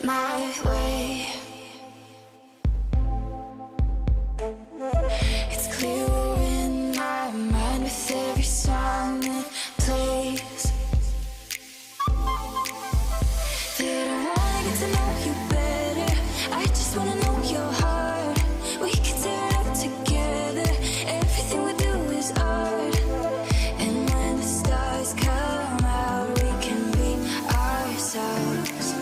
my way. It's clearer in my mind with every song that plays. That I wanna get to know you better. I just wanna know your heart. We can tear it up together. Everything we do is art. And when the stars come out, we can be ourselves.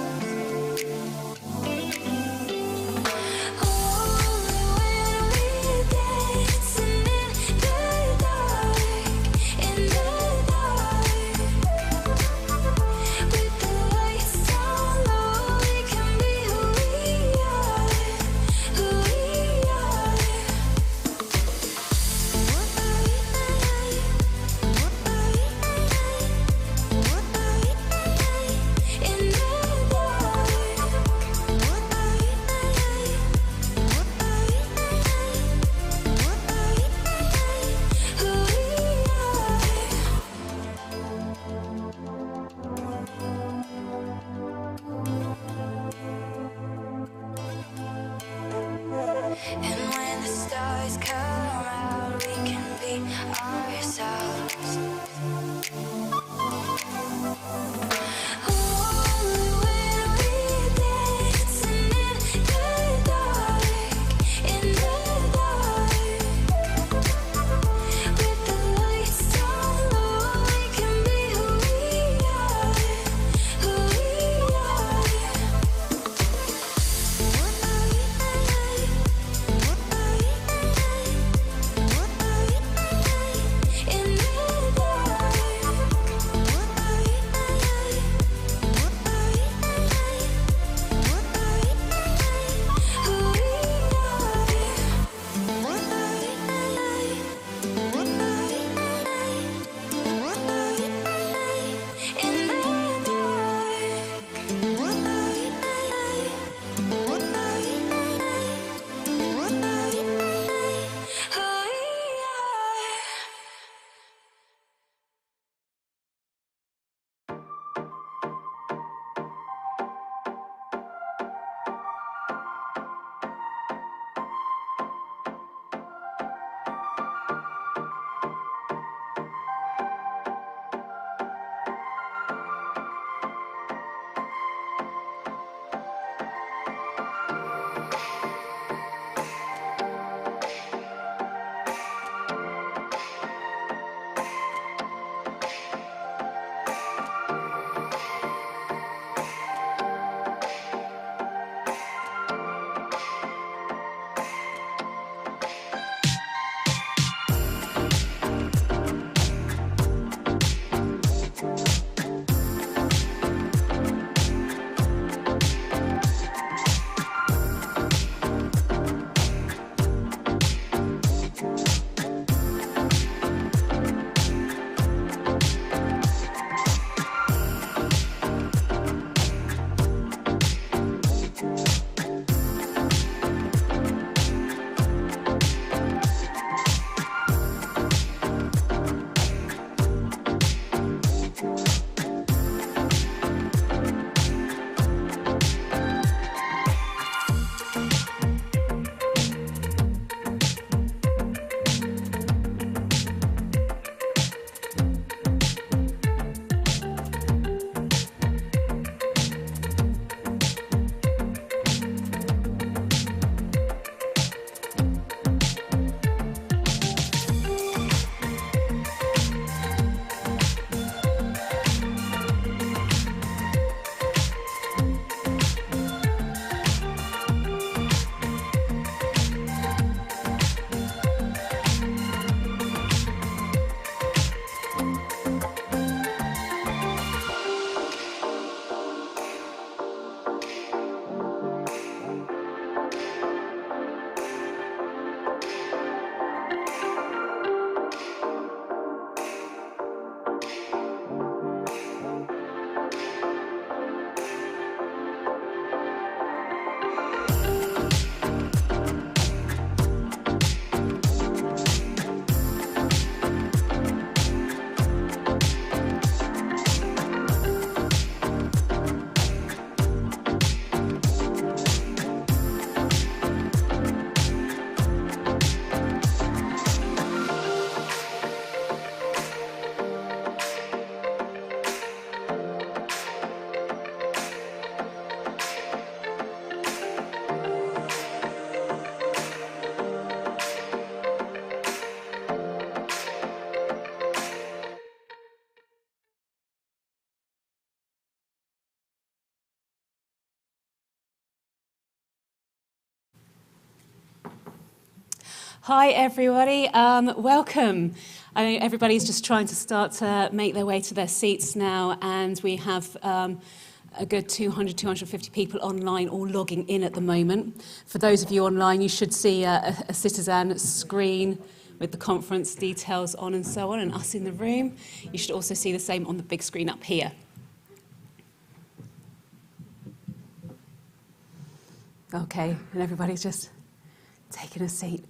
Hi everybody, welcome. I know everybody's just trying to start to make their way to their seats now, and we have a good 200, 250 people online all logging in at the moment. For those of you online, you should see a Citizen screen with the conference details on and so on, and us in the room. You should also see the same on the big screen up here. Okay, and everybody's just taking a seat.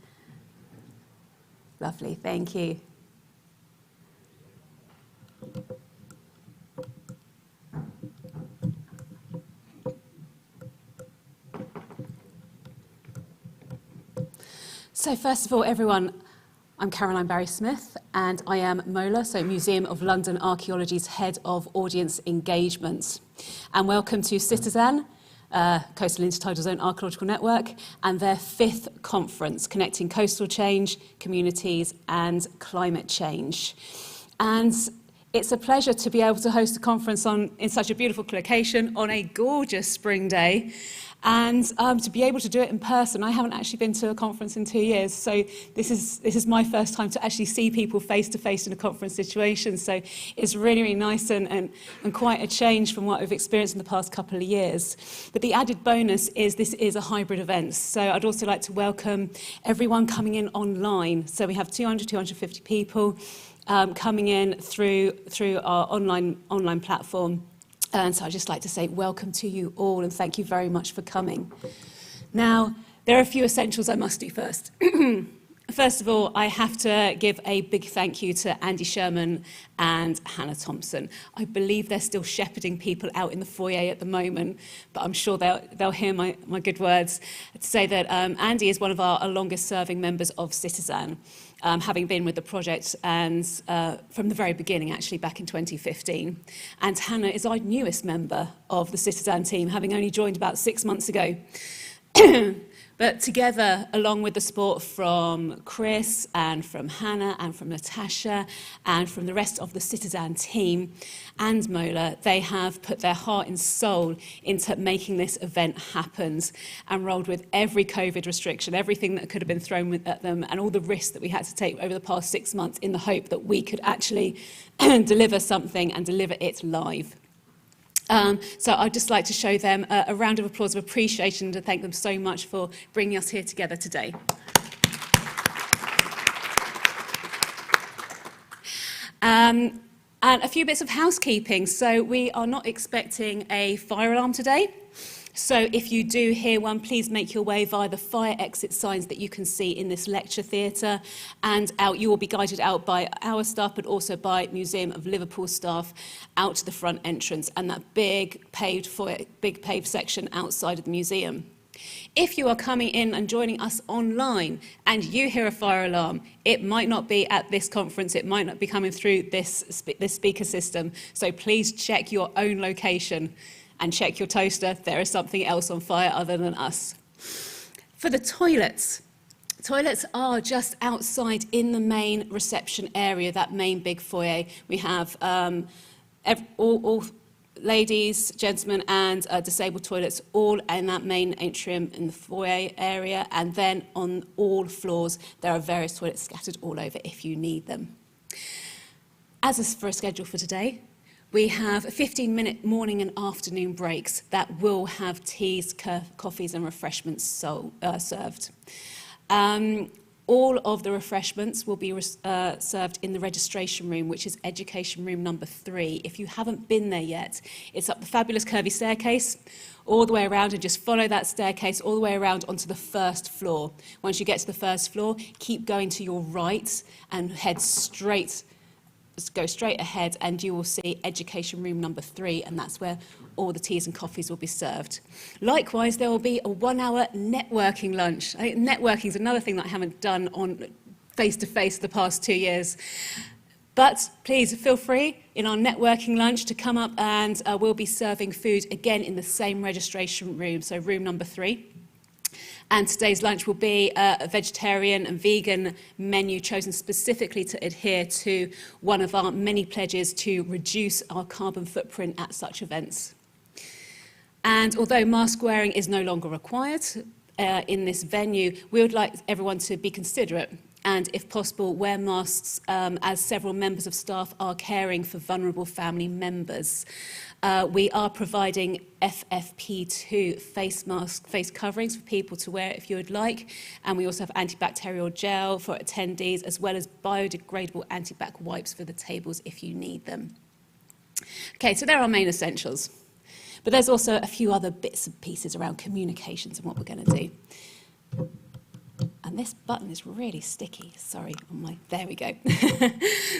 Lovely, thank you. So first of all, everyone, I'm Caroline Barry-Smith, and I am MOLA, so Museum of London Archaeology's Head of Audience Engagement. And welcome to Citizen, Coastal Intertidal Zone Archaeological Network, and their 5th conference, Connecting Coastal Change, Communities and Climate Change. And it's a pleasure to be able to host a conference in such a beautiful location on a gorgeous spring day, and to be able to do it in person. I haven't actually been to a conference in 2 years, so this is my first time to actually see people face to face in a conference situation. So it's really, really nice and quite a change from what we've experienced in the past couple of years. But the added bonus is this is a hybrid event. So I'd also like to welcome everyone coming in online. So we have 200, 250 people coming in through our online platform. And so I'd just like to say welcome to you all and thank you very much for coming. Now, there are a few essentials I must do first. First of all, I have to give a big thank you to Andy Sherman and Hannah Thompson. I believe they're still shepherding people out in the foyer at the moment, but I'm sure they'll hear my good words to say that Andy is one of our longest serving members of Citizen. Having been with the project and from the very beginning, actually, back in 2015. And Hannah is our newest member of the Citizen team, having only joined about 6 months ago. But together, along with the support from Chris and from Hannah and from Natasha and from the rest of the Citizen team and Mola, they have put their heart and soul into making this event happen and rolled with every COVID restriction, everything that could have been thrown at them and all the risks that we had to take over the past 6 months in the hope that we could actually deliver something and deliver it live. So I'd just like to show them a round of applause of appreciation to thank them so much for bringing us here together today. And a few bits of housekeeping. So we are not expecting a fire alarm today. So if you do hear one, please make your way via the fire exit signs that you can see in this lecture theatre and out. You will be guided out by our staff, but also by Museum of Liverpool staff out to the front entrance and that big paved foyer, big paved section outside of the museum. If you are coming in and joining us online and you hear a fire alarm, it might not be at this conference, it might not be coming through this speaker system. So please check your own location and check your toaster. There is something else on fire other than us. For the toilets are just outside in the main reception area, that main big foyer. We have all ladies, gentlemen and disabled toilets all in that main atrium in the foyer area, and then on all floors there are various toilets scattered all over if you need them. As is for a schedule for today, we have 15-minute morning and afternoon breaks that will have teas, coffees and refreshments served. All of the refreshments will be served in the registration room, which is education room number 3. If you haven't been there yet, it's up the fabulous curvy staircase, all the way around, and just follow that staircase all the way around onto the first floor. Once you get to the first floor, keep going to your right and go straight ahead and you will see education room number 3, and that's where all the teas and coffees will be served. Likewise, there will be a 1-hour networking lunch. I think networking is another thing that I haven't done on face-to-face the past 2 years. But please feel free in our networking lunch to come up and we'll be serving food again in the same registration room, so room number 3. And today's lunch will be a vegetarian and vegan menu chosen specifically to adhere to one of our many pledges to reduce our carbon footprint at such events. And although mask wearing is no longer required, in this venue, we would like everyone to be considerate and, if possible, wear masks as several members of staff are caring for vulnerable family members. We are providing FFP2 face coverings for people to wear if you would like, and we also have antibacterial gel for attendees, as well as biodegradable antibac wipes for the tables if you need them. Okay, so there are our main essentials. But there's also a few other bits and pieces around communications and what we're going to do. And this button is really sticky. Sorry, there we go.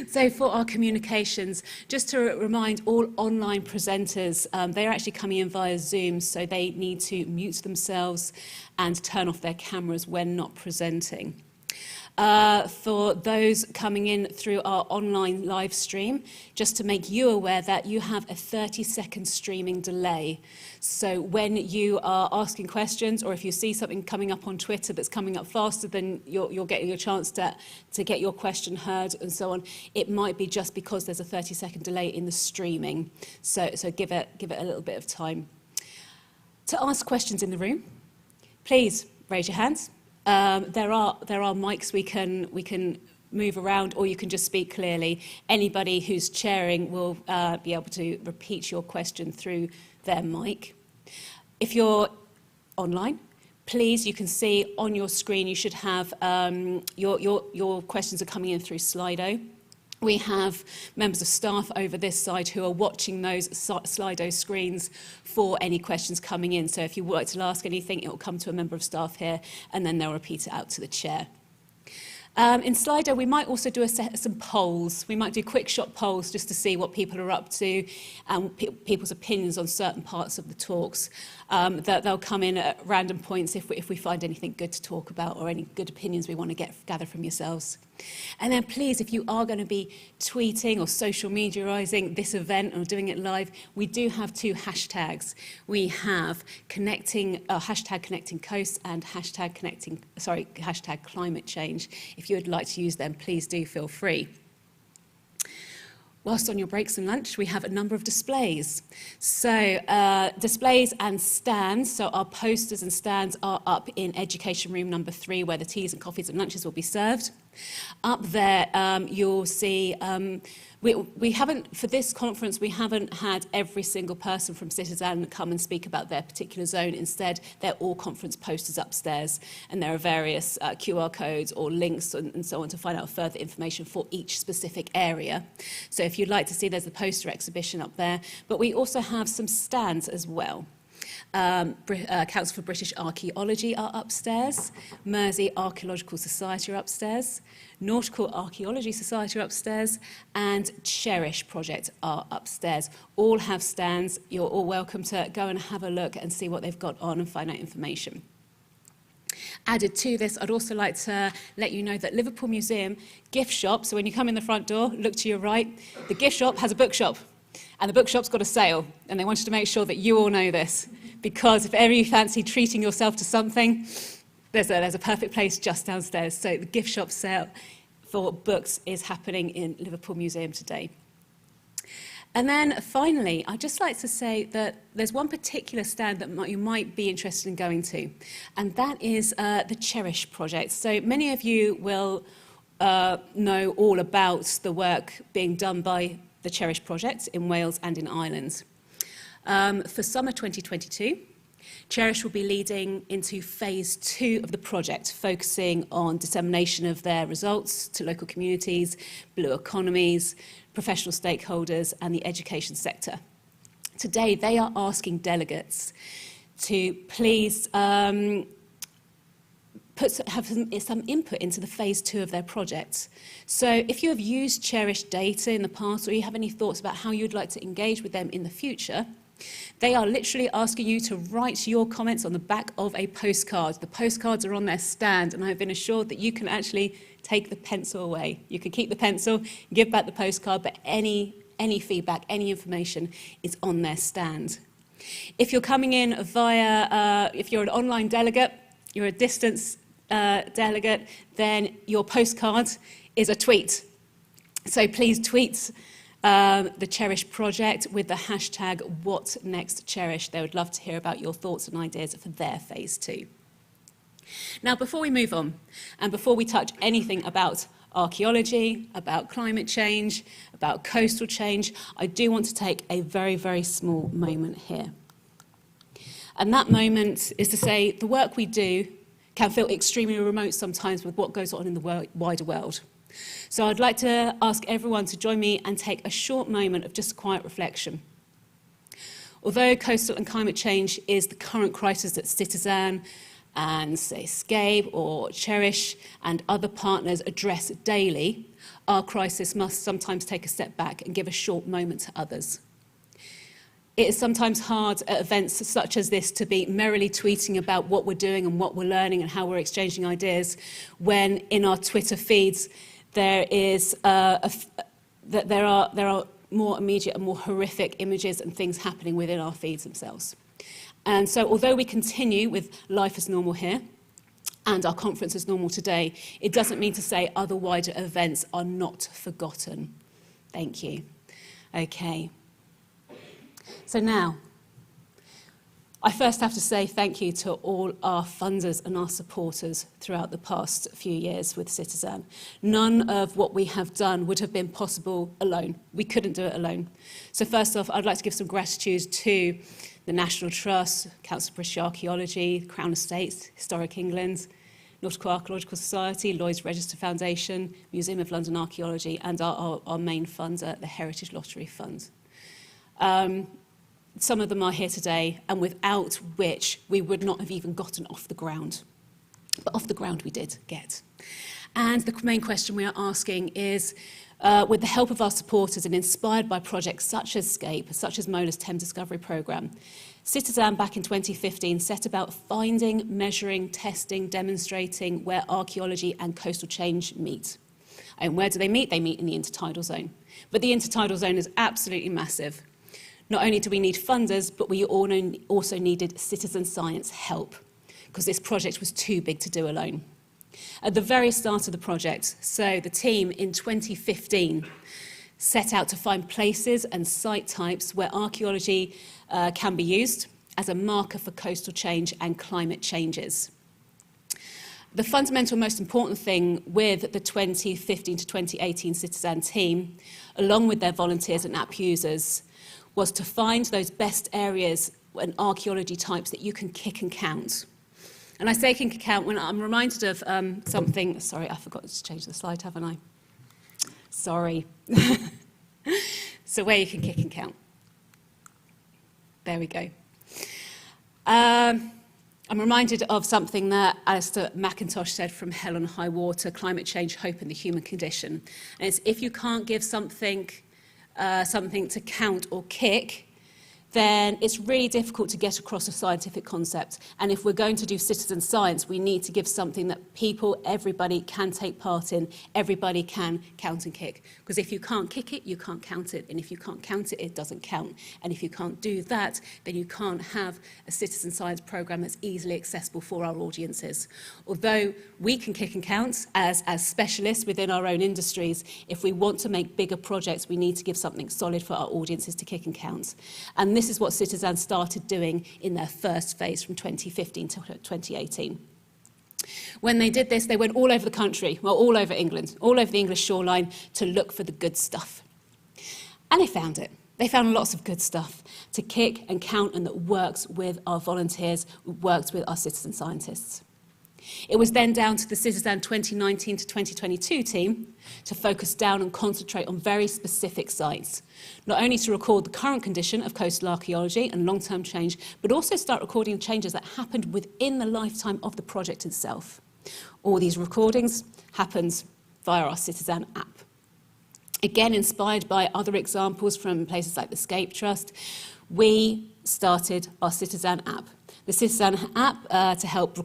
So for our communications, just to remind all online presenters, they're actually coming in via Zoom, so they need to mute themselves and turn off their cameras when not presenting. For those coming in through our online live stream, just to make you aware that you have a 30-second streaming delay. So when you are asking questions, or if you see something coming up on Twitter that's coming up faster than you're getting a chance to get your question heard and so on, it might be just because there's a 30-second delay in the streaming. So give it a little bit of time. To ask questions in the room, please raise your hands. There are mics we can move around, or you can just speak clearly. Anybody who's chairing will be able to repeat your question through their mic. If you're online, please, you can see on your screen, you should have your questions are coming in through Slido. We have members of staff over this side who are watching those Slido screens for any questions coming in. So if you would like to ask anything, it will come to a member of staff here, and then they'll repeat it out to the chair. In Slido, we might also do some polls. We might do quick shot polls just to see what people are up to and people's opinions on certain parts of the talks. That they'll come in at random points if we find anything good to talk about or any good opinions we want to gather from yourselves. And then please, if you are going to be tweeting or social mediaising this event or doing it live, we do have two hashtags. We have hashtag connecting coasts and hashtag climate change. If you would like to use them, please do feel free. Whilst on your breaks and lunch, we have a number of displays. So displays and stands, so our posters and stands are up in Education Room number 3, where the teas and coffees and lunches will be served. Up there, you'll see, we haven't, for this conference, we haven't had every single person from Citizen come and speak about their particular zone. Instead, they're all conference posters upstairs, and there are various QR codes or links and so on to find out further information for each specific area. So if you'd like to see, there's a poster exhibition up there, but we also have some stands as well. Council for British Archaeology are upstairs, Mersey Archaeological Society are upstairs, Nautical Archaeology Society are upstairs, and Cherish Project are upstairs. All have stands. You're all welcome to go and have a look and see what they've got on and find out information. Added to this, I'd also like to let you know that Liverpool Museum gift shop, so when you come in the front door, look to your right, the gift shop has a bookshop. And the bookshop's got a sale, and they wanted to make sure that you all know this, because if ever you fancy treating yourself to something, there's a perfect place just downstairs. So the gift shop sale for books is happening in Liverpool Museum today. And then finally, I'd just like to say that there's one particular stand that you might be interested in going to, and that is the Cherish Project. So many of you will know all about the work being done by the Cherish Project in Wales and in Ireland. For summer 2022, Cherish will be leading into phase 2 of the project, focusing on dissemination of their results to local communities, blue economies, professional stakeholders, and the education sector. Today, they are asking delegates to please have some input into the phase 2 of their project. So if you have used Cherish data in the past, or you have any thoughts about how you'd like to engage with them in the future, they are literally asking you to write your comments on the back of a postcard. The postcards are on their stand, and I've been assured that you can actually take the pencil away. You can keep the pencil, give back the postcard, but any feedback, any information is on their stand. If you're coming in via, if you're an online delegate, you're a distance delegate, then your postcard is a tweet. So please tweet the Cherish Project with the hashtag #WhatNextCherish. They would love to hear about your thoughts and ideas for their phase 2. Now, before we move on, and before we touch anything about archaeology, about climate change, about coastal change, I do want to take a very, very small moment here. And that moment is to say the work we do can feel extremely remote sometimes with what goes on in the wider world. So I'd like to ask everyone to join me and take a short moment of just quiet reflection. Although coastal and climate change is the current crisis that Citizen and say Scape or Cherish and other partners address daily, our crisis must sometimes take a step back and give a short moment to others. It is sometimes hard at events such as this to be merrily tweeting about what we're doing and what we're learning and how we're exchanging ideas when in our Twitter feeds there are more immediate and more horrific images and things happening within our feeds themselves. And so although we continue with life as normal here and our conference as normal today, it doesn't mean to say other wider events are not forgotten. Thank you. Okay. So now, I first have to say thank you to all our funders and our supporters throughout the past few years with Citizen. None of what we have done would have been possible alone. We couldn't do it alone. So first off, I'd like to give some gratitude to the National Trust, Council for British Archaeology, Crown Estates, Historic England, Nautical Archaeological Society, Lloyd's Register Foundation, Museum of London Archaeology, and our main funder, the Heritage Lottery Fund. Some of them are here today, and without which we would not have even gotten off the ground. But off the ground we did get. And the main question we are asking is, with the help of our supporters and inspired by projects such as Scape, such as Mola's Thames Discovery Programme, Citizen back in 2015 set about finding, measuring, testing, demonstrating where archaeology and coastal change meet. And where do they meet? They meet in the intertidal zone. But the intertidal zone is absolutely massive. Not only do we need funders, but we also needed citizen science help, because this project was too big to do alone. At the very start of the project, so the team in 2015 set out to find places and site types where archaeology can be used as a marker for coastal change and climate changes. The fundamental most important thing with the 2015 to 2018 Citizen team, along with their volunteers and app users, was to find those best areas and archaeology types that you can kick and count. And I say kick and count when I'm reminded of something. Sorry, I forgot to change the slide, haven't I? Sorry. So where you can kick and count. There we go. I'm reminded of something that Alistair McIntosh said from Hell on High Water, Climate Change, Hope and the Human Condition. And it's if you can't give something to count or kick, then it's really difficult to get across a scientific concept. And if we're going to do citizen science, we need to give something that people, everybody can take part in, everybody can count and kick. Because if you can't kick it, you can't count it. And if you can't count it, it doesn't count. And if you can't do that, then you can't have a citizen science program that's easily accessible for our audiences. Although we can kick and count as specialists within our own industries, if we want to make bigger projects, we need to give something solid for our audiences to kick and count. And this is what Citizen started doing in their first phase from 2015 to 2018. When they did this, they went all over the country, well, all over England, all over the English shoreline to look for the good stuff. And they found it. They found lots of good stuff to kick and count and that works with our volunteers, works with our citizen scientists. It was then down to the Citizen 2019 to 2022 team to focus down and concentrate on very specific sites, not only to record the current condition of coastal archaeology and long-term change, but also start recording changes that happened within the lifetime of the project itself. All these recordings happened via our Citizen app. Again, inspired by other examples from places like the Scape Trust, we started our Citizen app. The Citizen app to help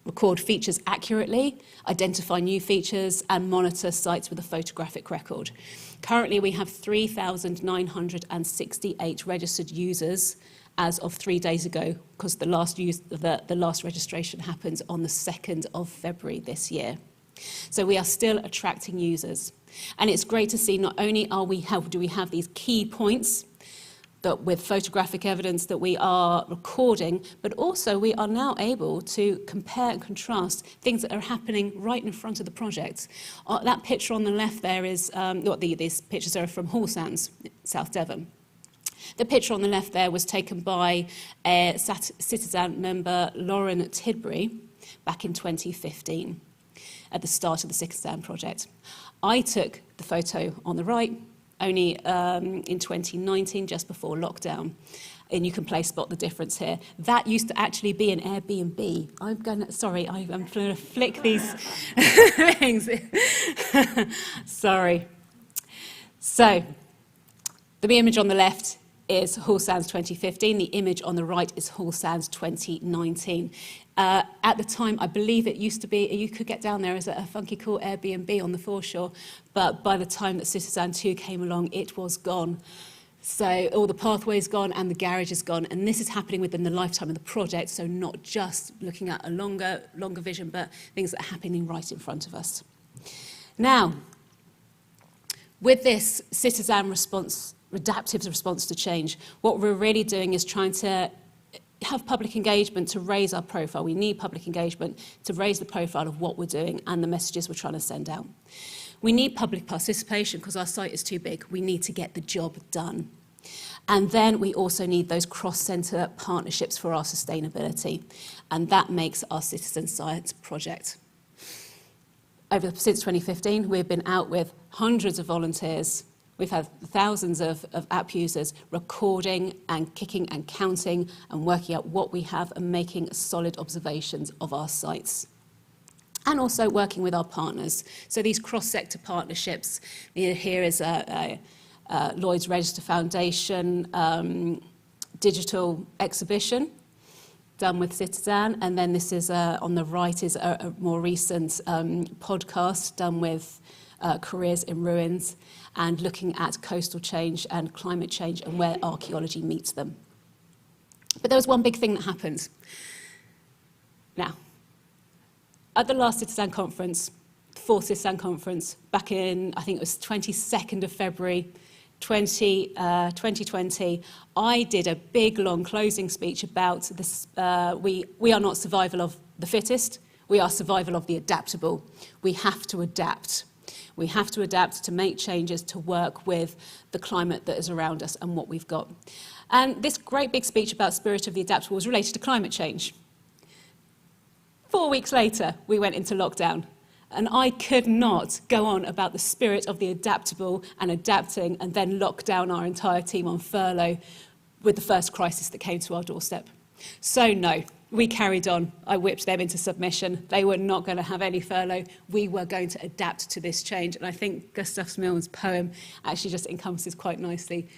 record features accurately, identify new features, and monitor sites with a photographic record. Currently, we have 3,968 registered users as of 3 days ago, because the last registration happened on the 2nd of February this year. So we are still attracting users. And it's great to see not only do we have these key points that with photographic evidence that we are recording, but also we are now able to compare and contrast things that are happening right in front of the project. That picture on the left there is, these pictures are from Hall Sands, South Devon. The picture on the left there was taken by Citizen member Lauren Tidbury back in 2015 at the start of the Citizen project. I took the photo on the right only in 2019, just before lockdown. And you can spot the difference here. That used to actually be an Airbnb. I'm going to flick these things. Sorry. So, the image on the left is Hall Sands 2015. The image on the right is Hall Sands 2019. At the time, I believe it used to be, you could get down there as a funky, cool Airbnb on the foreshore, but by the time that Citizen 2 came along, it was gone. So all the pathways gone and the garage is gone, and this is happening within the lifetime of the project, so not just looking at a longer vision, but things that are happening right in front of us. Now, with this Citizen response, adaptive response to change, what we're really doing is trying to have public engagement to raise our profile. We need public engagement to raise the profile of what we're doing and the messages we're trying to send out. We need public participation because our site is too big. We need to get the job done. And then we also need those cross-centre partnerships for our sustainability. And that makes our citizen science project. Since 2015, we've been out with hundreds of volunteers. We've had thousands of app users recording and kicking and counting and working out what we have and making solid observations of our sites. And also working with our partners. So these cross-sector partnerships, here is Lloyd's Register Foundation digital exhibition done with Citizen, and then this is on the right is a more recent podcast done with Careers in Ruins, and looking at coastal change and climate change and where archaeology meets them. But there was one big thing that happened. Now, at the last Citizen conference, fourth Citizen conference, back in, I think it was 22nd of February 2020, I did a big, long closing speech about this. We are not survival of the fittest, we are survival of the adaptable. We have to adapt. We have to adapt to make changes to work with the climate that is around us and what we've got. And this great big speech about spirit of the adaptable was related to climate change. 4 weeks later, we went into lockdown. And I could not go on about the spirit of the adaptable and adapting and then lock down our entire team on furlough with the first crisis that came to our doorstep. So no, we carried on. I whipped them into submission. They were not going to have any furlough. We were going to adapt to this change. And I think Gustav Smil's poem actually just encompasses quite nicely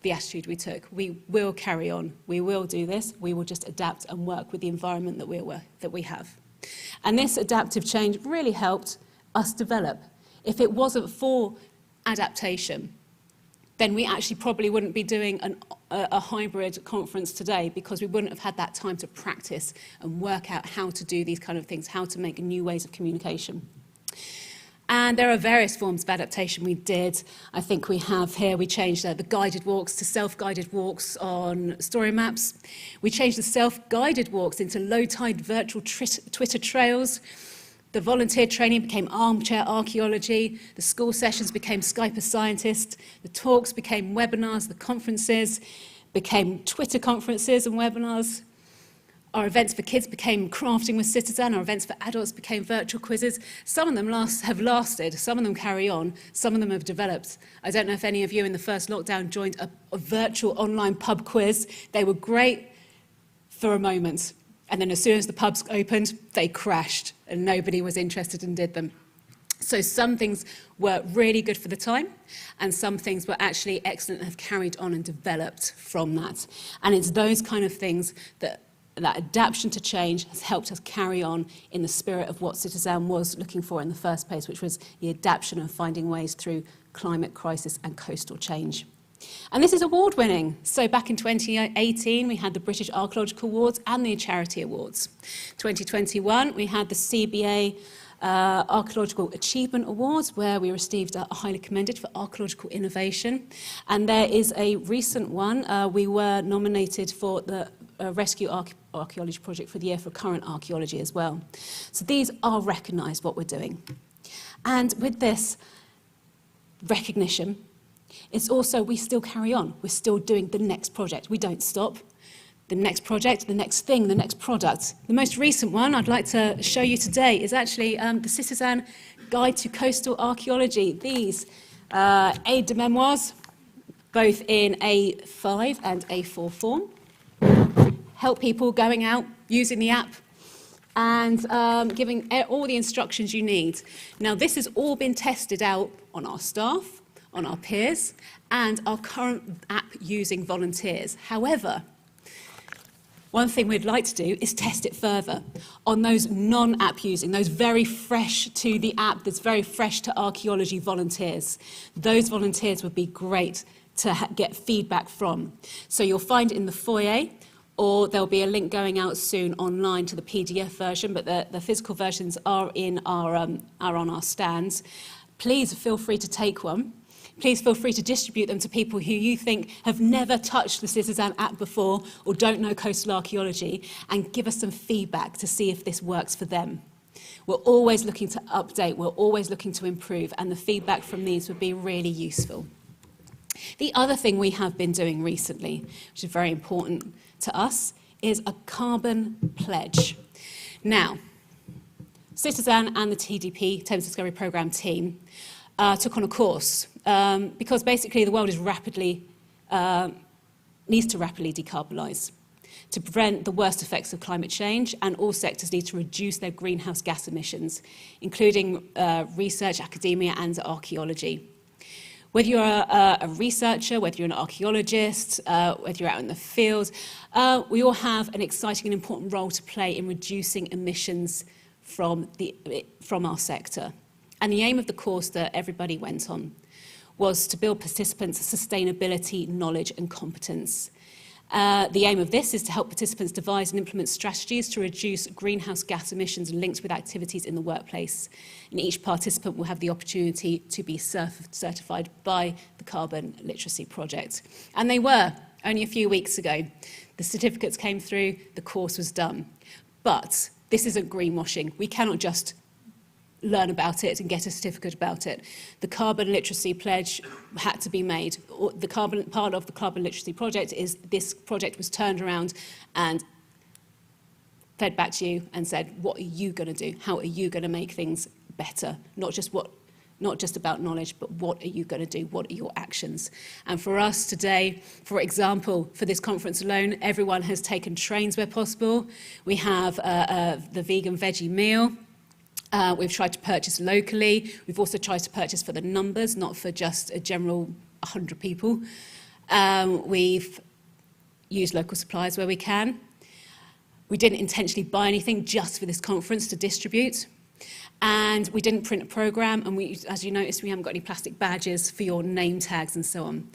the attitude we took. We will carry on. We will do this. We will just adapt and work with the environment that we have. And this adaptive change really helped us develop. If it wasn't for adaptation, then we actually probably wouldn't be doing a hybrid conference today, because we wouldn't have had that time to practice and work out how to do these kind of things, how to make new ways of communication. And there are various forms of adaptation we did. I think we have here, we changed the guided walks to self-guided walks on story maps. We changed the self-guided walks into low-tide virtual Twitter trails. The volunteer training became armchair archaeology. The school sessions became Skype a Scientist. The talks became webinars. The conferences became Twitter conferences and webinars. Our events for kids became Crafting with Citizen. Our events for adults became virtual quizzes. Some of them have lasted, some of them carry on, some of them have developed. I don't know if any of you in the first lockdown joined a virtual online pub quiz. They were great for a moment, and then as soon as the pubs opened, they crashed and nobody was interested and did them. So some things were really good for the time, and some things were actually excellent and have carried on and developed from that. And it's those kind of things that adaptation to change has helped us carry on in the spirit of what Citizen was looking for in the first place, which was the adaptation and finding ways through climate crisis and coastal change. And this is award-winning. So back in 2018, we had the British Archaeological Awards and the Charity Awards. 2021, we had the CBA Archaeological Achievement Awards, where we received a highly commended for archaeological innovation. And there is a recent one. We were nominated for the Rescue Archaeology Project for the Year for Current Archaeology as well. So these are recognised, what we're doing. And with this recognition, it's also, we still carry on. We're still doing the next project. We don't stop. The next project, the next thing, the next product. The most recent one I'd like to show you today is actually the Citizen Guide to Coastal Archaeology. These aide de memoirs, both in A5 and A4 form, help people going out, using the app, and giving all the instructions you need. Now, this has all been tested out on our staff, on our peers, and our current app-using volunteers. However, one thing we'd like to do is test it further on those non-app using, those very fresh to the app, that's very fresh to archaeology volunteers. Those volunteers would be great to get feedback from. So you'll find it in the foyer, or there'll be a link going out soon online to the PDF version, but the physical versions are on our stands. Please feel free to take one. Please feel free to distribute them to people who you think have never touched the Citizen app before or don't know coastal archaeology, and give us some feedback to see if this works for them. We're always looking to update, we're always looking to improve, and the feedback from these would be really useful. The other thing we have been doing recently, which is very important to us, is a carbon pledge. Now, Citizen and the TDP, Thames Discovery Programme team, took on a course because basically the world is needs to rapidly decarbonise to prevent the worst effects of climate change, and all sectors need to reduce their greenhouse gas emissions, including research, academia and archaeology. Whether you're a researcher, whether you're an archaeologist, whether you're out in the field, we all have an exciting and important role to play in reducing emissions from our sector. And the aim of the course that everybody went on was to build participants' sustainability, knowledge and competence. The aim of this is to help participants devise and implement strategies to reduce greenhouse gas emissions linked with activities in the workplace. And each participant will have the opportunity to be certified by the Carbon Literacy Project. And they were, only a few weeks ago. The certificates came through, the course was done. But this isn't greenwashing. We cannot just learn about it and get a certificate about it. The Carbon Literacy Pledge had to be made. Part of the Carbon Literacy Project is this project was turned around and fed back to you and said, what are you going to do? How are you going to make things better? Not just about knowledge, but what are you going to do? What are your actions? And for us today, for example, for this conference alone, everyone has taken trains where possible. We have the vegan veggie meal. We've tried to purchase locally. We've also tried to purchase for the numbers, not for just a general 100 people. We've used local suppliers where we can. We didn't intentionally buy anything just for this conference to distribute. And we didn't print a programme, and as you noticed, we haven't got any plastic badges for your name tags and so on.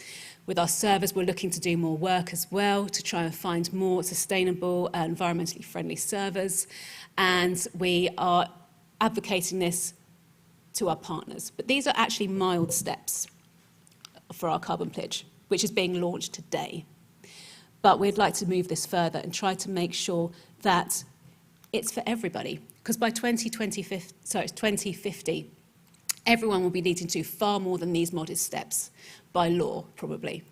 With our servers, we're looking to do more work as well to try and find more sustainable and environmentally friendly servers. And we are advocating this to our partners. But these are actually mild steps for our carbon pledge, which is being launched today. But we'd like to move this further and try to make sure that it's for everybody. Because by 2050, everyone will be needing to do far more than these modest steps, by law, probably.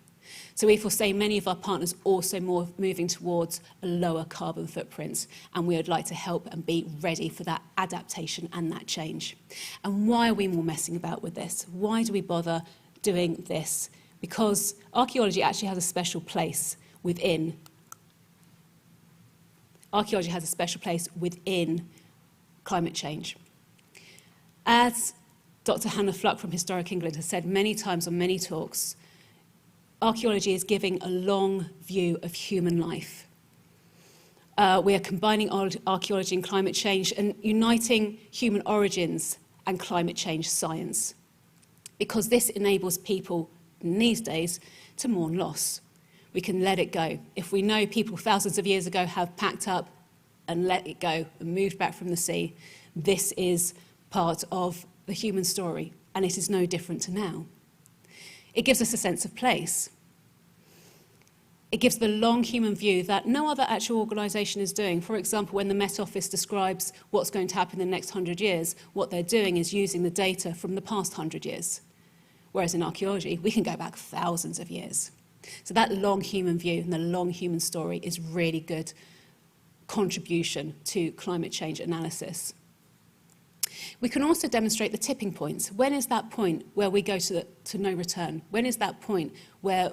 So we foresee many of our partners also more moving towards a lower carbon footprint, and we would like to help and be ready for that adaptation and that change. And why are we more messing about with this? Why do we bother doing this? Because archaeology actually has a special place within. Archaeology has a special place within climate change. As Dr. Hannah Fluck from Historic England has said many times on many talks, archaeology is giving a long view of human life. We are combining archaeology and climate change and uniting human origins and climate change science, because this enables people in these days to mourn loss. We can let it go. If we know people thousands of years ago have packed up and let it go and moved back from the sea, this is part of the human story, and it is no different to now. It gives us a sense of place. It gives the long human view that no other actual organisation is doing. For example, when the Met Office describes what's going to happen in the next 100 years, what they're doing is using the data from the past 100 years. Whereas in archaeology, we can go back thousands of years. So that long human view and the long human story is really good contribution to climate change analysis. We can also demonstrate the tipping points. When is that point where we go to no return? When is that point where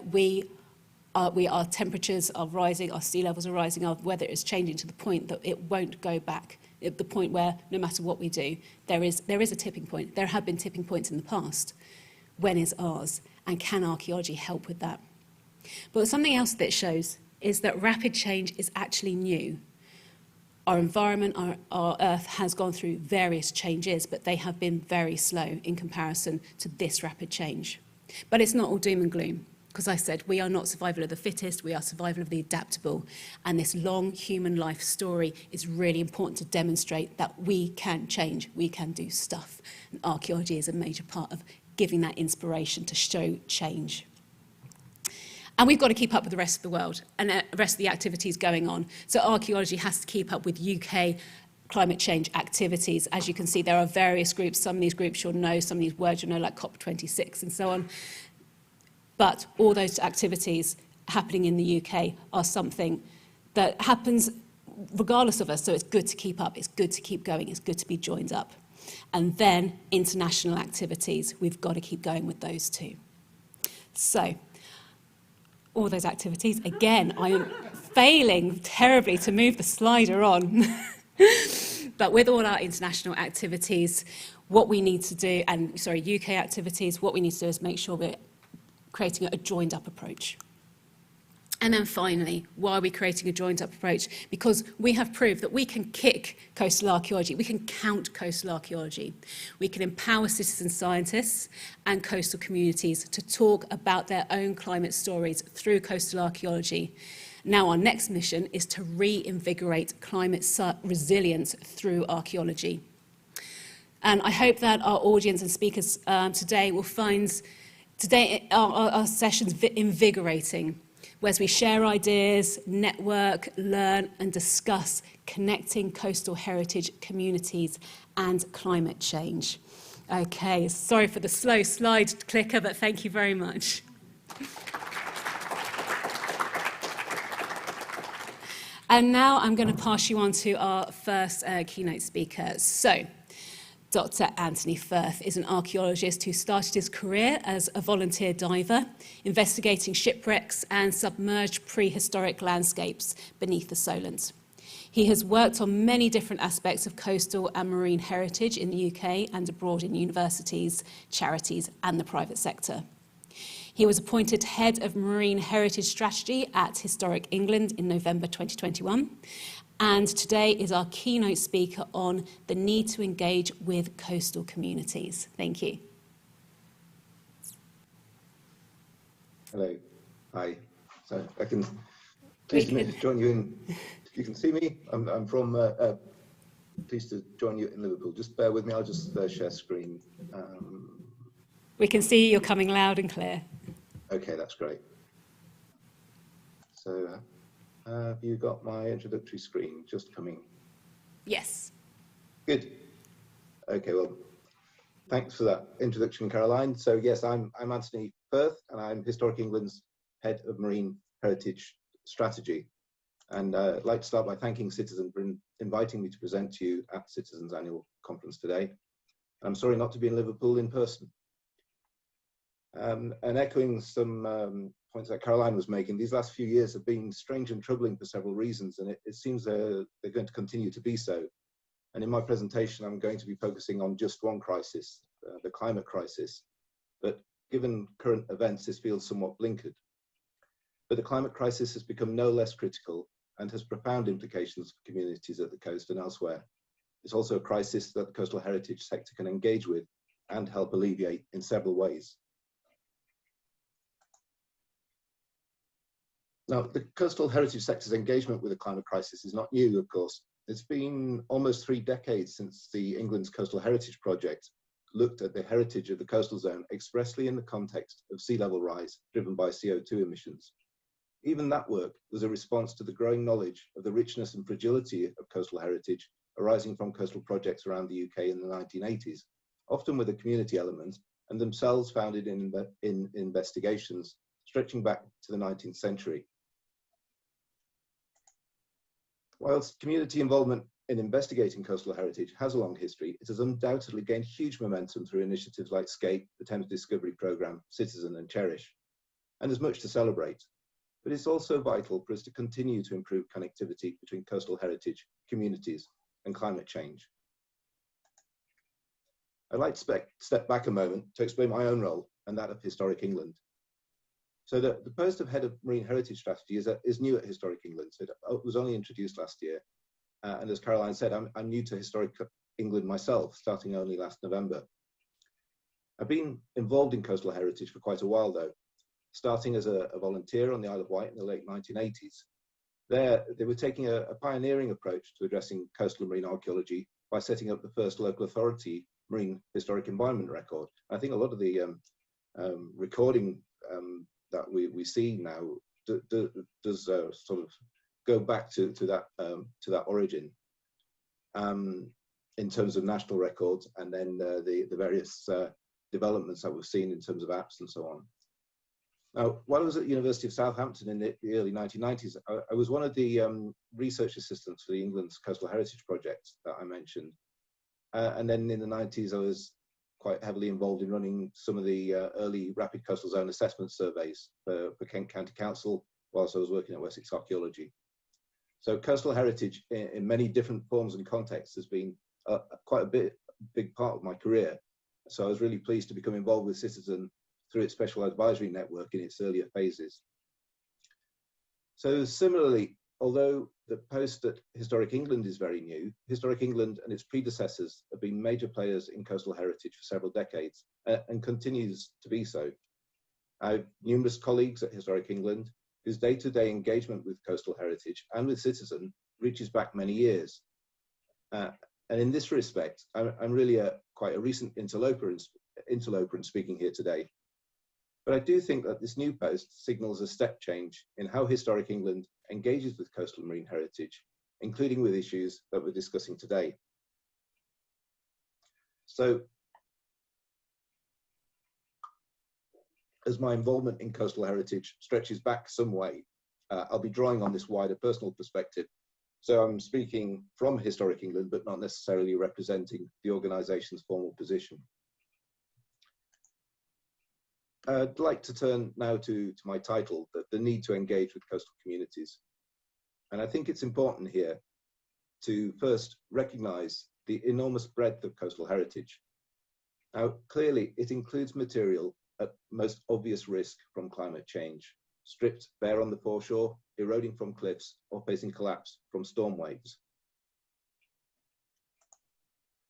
our temperatures are rising, our sea levels are rising, our weather is changing to the point that it won't go back, at the point where no matter what we do, there is a tipping point. There have been tipping points in the past. When is ours? And can archaeology help with that? But something else that it shows is that rapid change is actually new. Our environment, our Earth has gone through various changes, but they have been very slow in comparison to this rapid change. But it's not all doom and gloom, because I said we are not survival of the fittest, we are survival of the adaptable. And this long human life story is really important to demonstrate that we can change, we can do stuff. And archaeology is a major part of giving that inspiration to show change. And we've got to keep up with the rest of the world and the rest of the activities going on. So archaeology has to keep up with UK climate change activities. As you can see, there are various groups. Some of these groups you'll know, some of these words you'll know, like COP26 and so on. But all those activities happening in the UK are something that happens regardless of us. So it's good to keep up, it's good to keep going, it's good to be joined up. And then international activities, we've got to keep going with those too. So, all those activities. Again, I am failing terribly to move the slider on. But with all our international activities, what we need to do, UK activities, what we need to do is make sure we're creating a joined up approach. And then finally, why are we creating a joined up approach? Because we have proved that we can kick coastal archaeology, we can count coastal archaeology. We can empower citizen scientists and coastal communities to talk about their own climate stories through coastal archaeology. Now our next mission is to reinvigorate climate resilience through archaeology. And I hope that our audience and speakers today will find our sessions invigorating, whereas we share ideas, network, learn and discuss connecting coastal heritage communities and climate change. Okay, sorry for the slow slide clicker, but thank you very much. And now I'm going to pass you on to our first keynote speaker. So, Dr. Anthony Firth is an archaeologist who started his career as a volunteer diver, investigating shipwrecks and submerged prehistoric landscapes beneath the Solent. He has worked on many different aspects of coastal and marine heritage in the UK and abroad in universities, charities and the private sector. He was appointed Head of Marine Heritage Strategy at Historic England in November 2021. And today is our keynote speaker on the need to engage with coastal communities. Thank you. Hello. Hi. So I can pleased to join you in. You can see me. I'm from pleased to join you in Liverpool. Just bear with me. I'll just share screen. We can see you're coming loud and clear. Okay, that's great. So. Have you got my introductory screen just coming? Yes. Good. Okay, well, thanks for that introduction, Caroline. So yes, I'm Anthony Firth, and I'm Historic England's Head of Marine Heritage Strategy. And I'd like to start by thanking Citizen for inviting me to present to you at Citizen's annual conference today. I'm sorry not to be in Liverpool in person. And echoing some points that Caroline was making, these last few years have been strange and troubling for several reasons, and it seems they're going to continue to be so. And in my presentation, I'm going to be focusing on just one crisis, the climate crisis. But given current events, this feels somewhat blinkered. But the climate crisis has become no less critical and has profound implications for communities at the coast and elsewhere. It's also a crisis that the coastal heritage sector can engage with and help alleviate in several ways. Now, the coastal heritage sector's engagement with the climate crisis is not new, of course. It's been almost 3 decades since the England's Coastal Heritage Project looked at the heritage of the coastal zone expressly in the context of sea level rise driven by CO2 emissions. Even that work was a response to the growing knowledge of the richness and fragility of coastal heritage arising from coastal projects around the UK in the 1980s, often with a community element, and themselves founded in investigations stretching back to the 19th century. Whilst community involvement in investigating coastal heritage has a long history, it has undoubtedly gained huge momentum through initiatives like SCAPE, the Thames Discovery Programme, Citizen and Cherish, and there's much to celebrate. But it's also vital for us to continue to improve connectivity between coastal heritage, communities and climate change. I'd like to step back a moment to explain my own role and that of Historic England. So the post of Head of Marine Heritage Strategy is new at Historic England. So it was only introduced last year. And as Caroline said, I'm new to Historic England myself, starting only last November. I've been involved in coastal heritage for quite a while though, starting as a volunteer on the Isle of Wight in the late 1980s. There, they were taking a pioneering approach to addressing coastal and marine archaeology by setting up the first local authority marine historic environment record. I think a lot of the recording that we see now does sort of go back to that origin in terms of national records, and then the various developments that we've seen in terms of apps and so on. Now, while I was at the University of Southampton in the early 1990s, I was one of the research assistants for the England's Coastal Heritage Project that I mentioned. And then in the 90s, I was quite heavily involved in running some of the early rapid coastal zone assessment surveys for Kent County Council whilst I was working at Wessex Archaeology. So coastal heritage in many different forms and contexts has been quite a big part of my career. So I was really pleased to become involved with Citizen through its special advisory network in its earlier phases. So similarly, although the post at Historic England is very new, Historic England and its predecessors have been major players in coastal heritage for several decades and continues to be so. I have numerous colleagues at Historic England whose day-to-day engagement with coastal heritage and with Citizen reaches back many years. And in this respect, I'm really quite a recent interloper in speaking here today. But I do think that this new post signals a step change in how Historic England engages with coastal marine heritage, including with issues that we're discussing today. So, as my involvement in coastal heritage stretches back some way, I'll be drawing on this wider personal perspective. So I'm speaking from Historic England, but not necessarily representing the organisation's formal position. I'd like to turn now to my title, the need to engage with coastal communities. And I think it's important here to first recognise the enormous breadth of coastal heritage. Now, clearly, it includes material at most obvious risk from climate change, stripped bare on the foreshore, eroding from cliffs, or facing collapse from storm waves.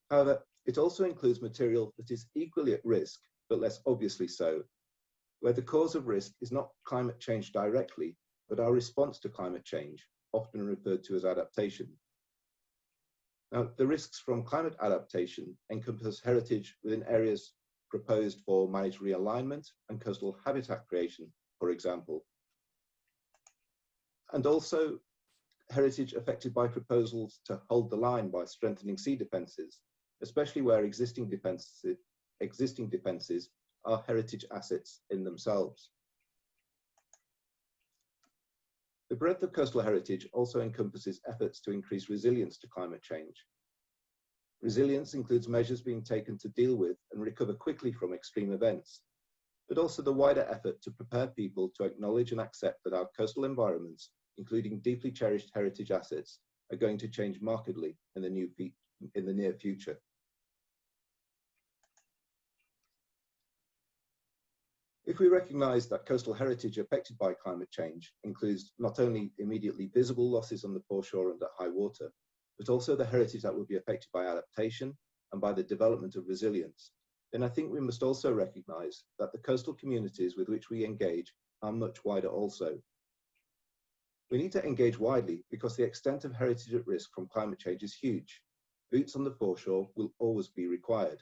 However, it also includes material that is equally at risk, but less obviously so, where the cause of risk is not climate change directly, but our response to climate change, often referred to as adaptation. Now, the risks from climate adaptation encompass heritage within areas proposed for managed realignment and coastal habitat creation, for example. And also heritage affected by proposals to hold the line by strengthening sea defences, especially where existing defences are heritage assets in themselves. The breadth of coastal heritage also encompasses efforts to increase resilience to climate change. Resilience includes measures being taken to deal with and recover quickly from extreme events, but also the wider effort to prepare people to acknowledge and accept that our coastal environments, including deeply cherished heritage assets, are going to change markedly in the near future. If we recognise that coastal heritage affected by climate change includes not only immediately visible losses on the foreshore and at high water, but also the heritage that will be affected by adaptation and by the development of resilience, then I think we must also recognise that the coastal communities with which we engage are much wider also. We need to engage widely because the extent of heritage at risk from climate change is huge. Boots on the foreshore will always be required.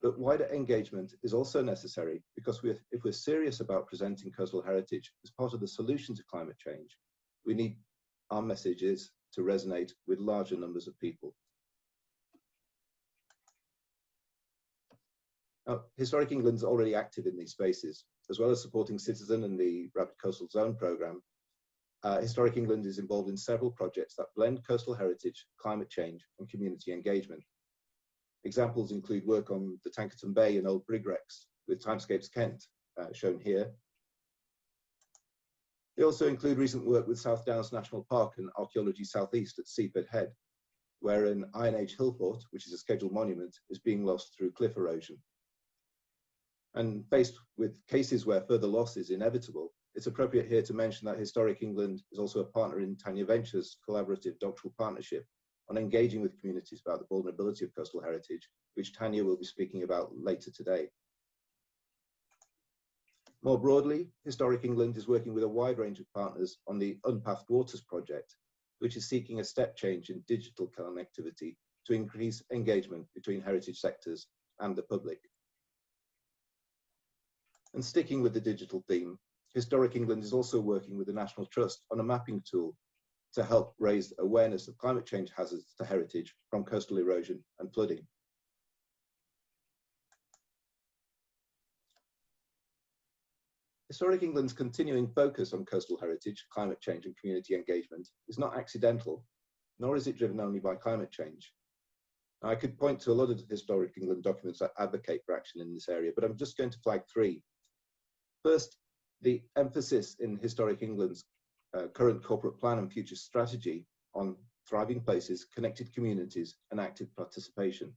But wider engagement is also necessary because if we're serious about presenting coastal heritage as part of the solution to climate change, we need our messages to resonate with larger numbers of people. Now, Historic England's already active in these spaces, as well as supporting Citizen and the Rapid Coastal Zone programme. Historic England is involved in several projects that blend coastal heritage, climate change, and community engagement. Examples include work on the Tankerton Bay and Old Brig Wrecks with Timescapes Kent, shown here. They also include recent work with South Downs National Park and Archaeology Southeast at Seaford Head, where an Iron Age hill fort, which is a scheduled monument, is being lost through cliff erosion. And faced with cases where further loss is inevitable, it's appropriate here to mention that Historic England is also a partner in Tanya Ventures' collaborative doctoral partnership on engaging with communities about the vulnerability of coastal heritage, which Tanya will be speaking about later today. More broadly, Historic England is working with a wide range of partners on the Unpathed Waters project, which is seeking a step change in digital connectivity to increase engagement between heritage sectors and the public. And sticking with the digital theme, Historic England is also working with the National Trust on a mapping tool to help raise awareness of climate change hazards to heritage from coastal erosion and flooding. Historic England's continuing focus on coastal heritage, climate change and community engagement is not accidental, nor is it driven only by climate change. Now, I could point to a lot of Historic England documents that advocate for action in this area, but I'm just going to flag three. First, the emphasis in Historic England's current corporate plan and future strategy on thriving places, connected communities, and active participation.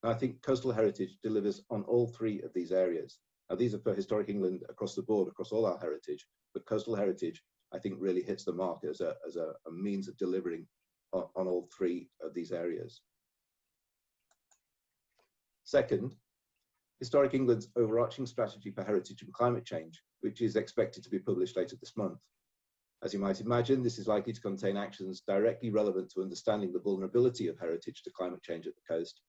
And I think coastal heritage delivers on all three of these areas. Now, these are for Historic England across the board, across all our heritage, but coastal heritage, I think, really hits the mark as a means of delivering on all three of these areas. Second, Historic England's overarching strategy for heritage and climate change, which is expected to be published later this month. As you might imagine, this is likely to contain actions directly relevant to understanding the vulnerability of heritage to climate change at the coast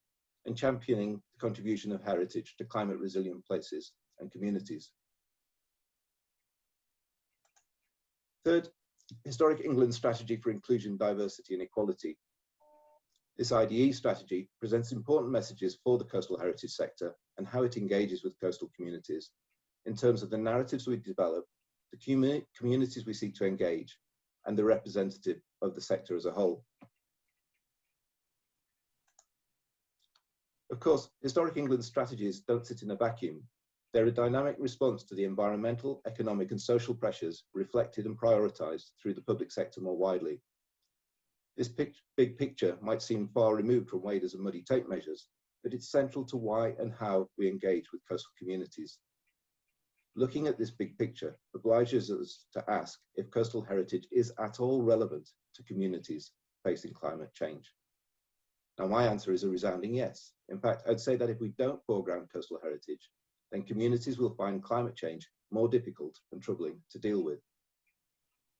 and championing the contribution of heritage to climate resilient places and communities. Third, Historic England's strategy for inclusion, diversity and equality. This IDE strategy presents important messages for the coastal heritage sector and how it engages with coastal communities in terms of the narratives we develop, the communities we seek to engage, and the representative of the sector as a whole. Of course, Historic England's strategies don't sit in a vacuum. They're a dynamic response to the environmental, economic and social pressures reflected and prioritised through the public sector more widely. This big picture might seem far removed from waders and muddy tape measures, but it's central to why and how we engage with coastal communities. Looking at this big picture obliges us to ask if coastal heritage is at all relevant to communities facing climate change. Now, my answer is a resounding yes. In fact, I'd say that if we don't foreground coastal heritage, then communities will find climate change more difficult and troubling to deal with.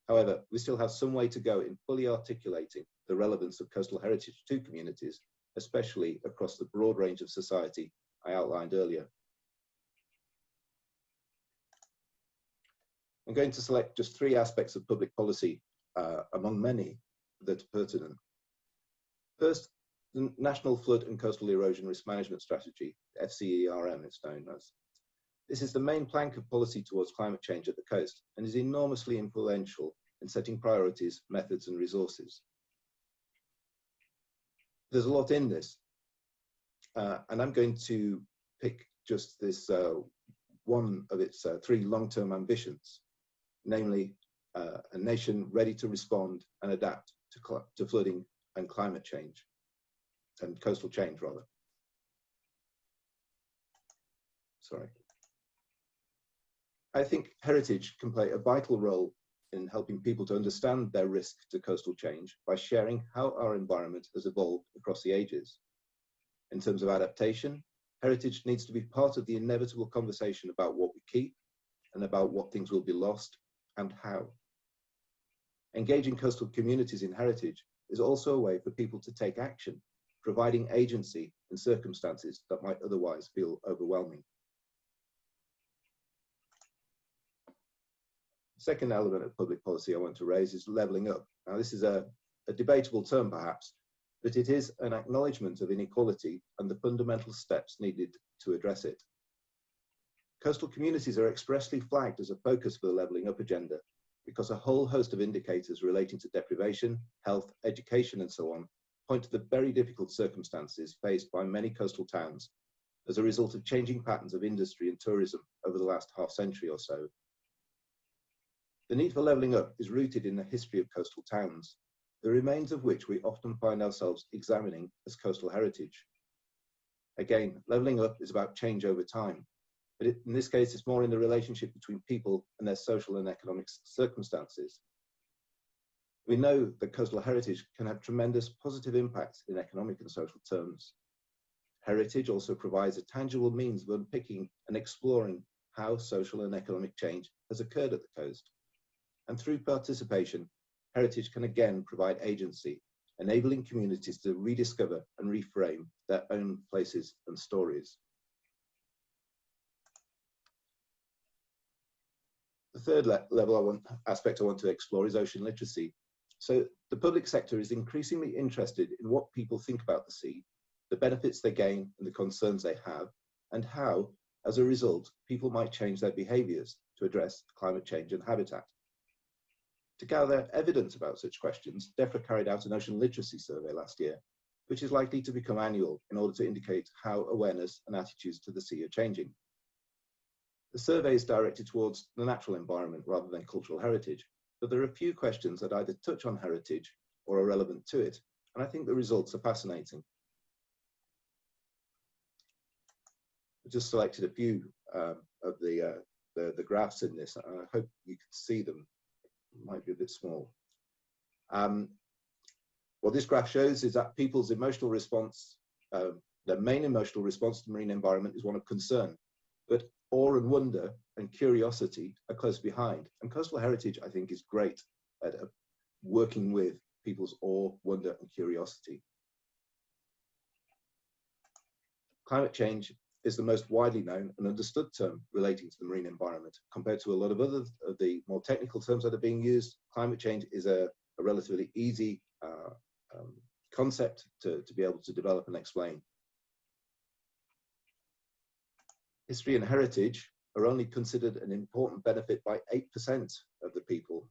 However, we still have some way to go in fully articulating the relevance of coastal heritage to communities, especially across the broad range of society I outlined earlier. I'm going to select just three aspects of public policy among many that are pertinent. First, the National Flood and Coastal Erosion Risk Management Strategy, FCERM it's known as. This is the main plank of policy towards climate change at the coast and is enormously influential in setting priorities, methods and resources. There's a lot in this, and I'm going to pick just this one of its three long-term ambitions, namely a nation ready to respond and adapt to flooding and climate change, and coastal change rather. Sorry. I think heritage can play a vital role in helping people to understand their risk to coastal change by sharing how our environment has evolved across the ages. In terms of adaptation, heritage needs to be part of the inevitable conversation about what we keep and about what things will be lost and how. Engaging coastal communities in heritage is also a way for people to take action, providing agency in circumstances that might otherwise feel overwhelming. The second element of public policy I want to raise is levelling up. Now, this is a debatable term perhaps, but it is an acknowledgement of inequality and the fundamental steps needed to address it. Coastal communities are expressly flagged as a focus for the levelling up agenda because a whole host of indicators relating to deprivation, health, education and so on point to the very difficult circumstances faced by many coastal towns as a result of changing patterns of industry and tourism over the last half century or so. The need for levelling up is rooted in the history of coastal towns, the remains of which we often find ourselves examining as coastal heritage. Again, levelling up is about change over time, but in this case, it's more in the relationship between people and their social and economic circumstances. We know that coastal heritage can have tremendous positive impacts in economic and social terms. Heritage also provides a tangible means of unpicking and exploring how social and economic change has occurred at the coast. And through participation, heritage can again provide agency, enabling communities to rediscover and reframe their own places and stories. The third aspect I want to explore is ocean literacy. So the public sector is increasingly interested in what people think about the sea, the benefits they gain and the concerns they have, and how, as a result, people might change their behaviours to address climate change and habitat. To gather evidence about such questions, DEFRA carried out an ocean literacy survey last year, which is likely to become annual in order to indicate how awareness and attitudes to the sea are changing. The survey is directed towards the natural environment rather than cultural heritage, but there are a few questions that either touch on heritage or are relevant to it, and I think the results are fascinating. I just selected a few of the graphs in this. I hope you can see them. It might be a bit small. What this graph shows is that people's emotional response, their main emotional response to the marine environment is one of concern, but awe and wonder and curiosity are close behind. And coastal heritage, I think, is great at working with people's awe, wonder, and curiosity. Climate change is the most widely known and understood term relating to the marine environment. Compared to a lot of other of the more technical terms that are being used, climate change is a relatively easy concept to be able to develop and explain. History and heritage are only considered an important benefit by 8% of the people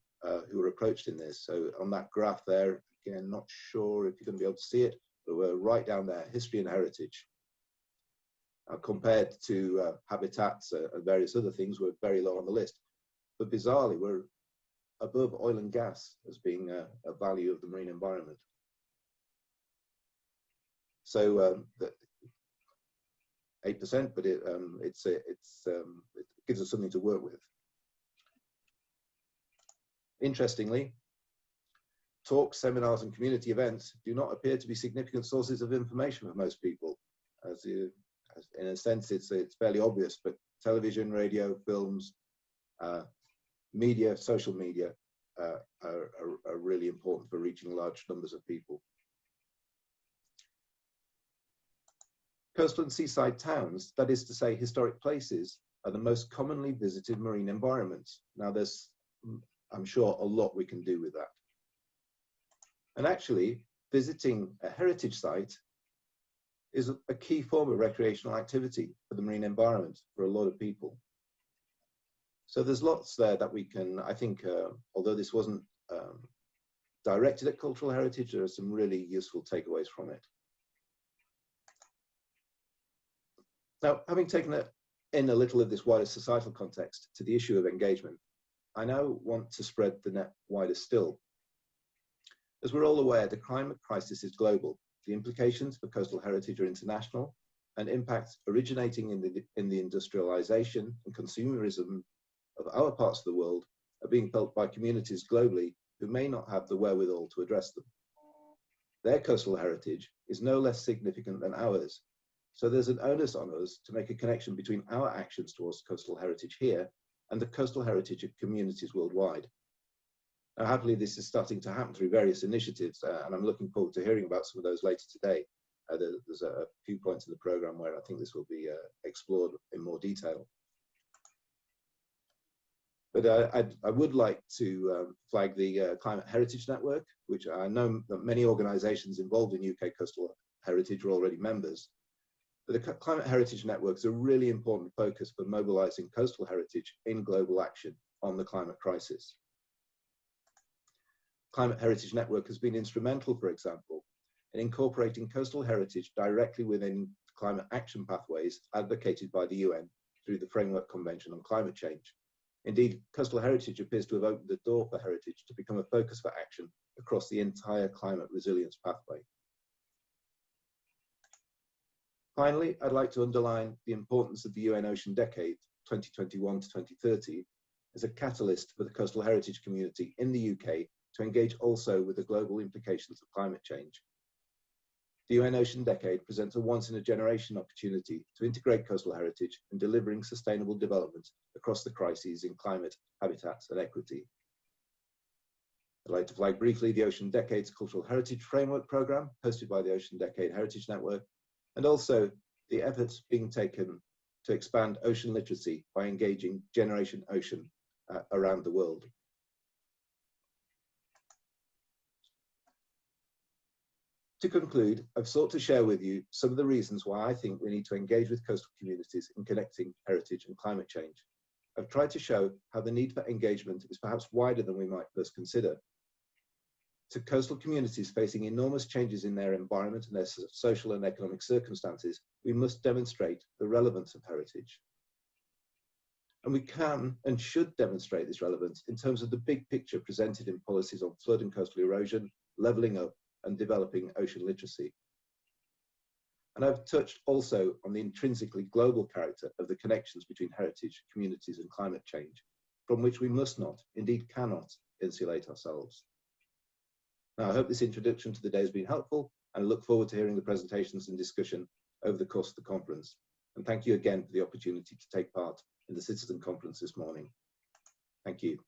who are approached in this. So on that graph there, again, not sure if you're going to be able to see it, but we're right down there, history and heritage. Compared to habitats and various other things, we're very low on the list. But bizarrely, we're above oil and gas as being a value of the marine environment. So 8%, but it gives us something to work with. Interestingly, talks, seminars, and community events do not appear to be significant sources of information for most people. In a sense, it's fairly obvious, but television, radio, films, media, social media are really important for reaching large numbers of people. Coastal and seaside towns, that is to say historic places, are the most commonly visited marine environments. Now there's, I'm sure, a lot we can do with that. And actually, visiting a heritage site is a key form of recreational activity for the marine environment for a lot of people. So there's lots there that we can, I think, although this wasn't directed at cultural heritage, there are some really useful takeaways from it. Now, having taken in a little of this wider societal context to the issue of engagement, I now want to spread the net wider still. As we're all aware, the climate crisis is global. The implications for coastal heritage are international, and impacts originating in the industrialization and consumerism of our parts of the world are being felt by communities globally who may not have the wherewithal to address them. Their coastal heritage is no less significant than ours, so there's an onus on us to make a connection between our actions towards coastal heritage here and the coastal heritage of communities worldwide. Now, happily, this is starting to happen through various initiatives, and I'm looking forward to hearing about some of those later today. There's a few points in the program where I think this will be explored in more detail. But I would like to flag the Climate Heritage Network, which I know that many organisations involved in UK coastal heritage are already members. But the Climate Heritage Network is a really important focus for mobilising coastal heritage in global action on the climate crisis. Climate Heritage Network has been instrumental, for example, in incorporating coastal heritage directly within climate action pathways advocated by the UN through the Framework Convention on Climate Change. Indeed, coastal heritage appears to have opened the door for heritage to become a focus for action across the entire climate resilience pathway. Finally, I'd like to underline the importance of the UN Ocean Decade, 2021 to 2030, as a catalyst for the coastal heritage community in the UK to engage also with the global implications of climate change. The UN Ocean Decade presents a once-in-a-generation opportunity to integrate coastal heritage in delivering sustainable development across the crises in climate, habitats, and equity. I'd like to flag briefly the Ocean Decade's Cultural Heritage Framework Programme, hosted by the Ocean Decade Heritage Network, and also the efforts being taken to expand ocean literacy by engaging Generation Ocean around the world. To conclude, I've sought to share with you some of the reasons why I think we need to engage with coastal communities in connecting heritage and climate change. I've tried to show how the need for engagement is perhaps wider than we might first consider. To coastal communities facing enormous changes in their environment and their social and economic circumstances, we must demonstrate the relevance of heritage. And we can and should demonstrate this relevance in terms of the big picture presented in policies on flood and coastal erosion, levelling up, and developing ocean literacy. And I've touched also on the intrinsically global character of the connections between heritage, communities, and climate change, from which we must not, indeed cannot, insulate ourselves. Now, I hope this introduction to the day has been helpful, and I look forward to hearing the presentations and discussion over the course of the conference. And thank you again for the opportunity to take part in the Citizen Conference this morning. Thank you.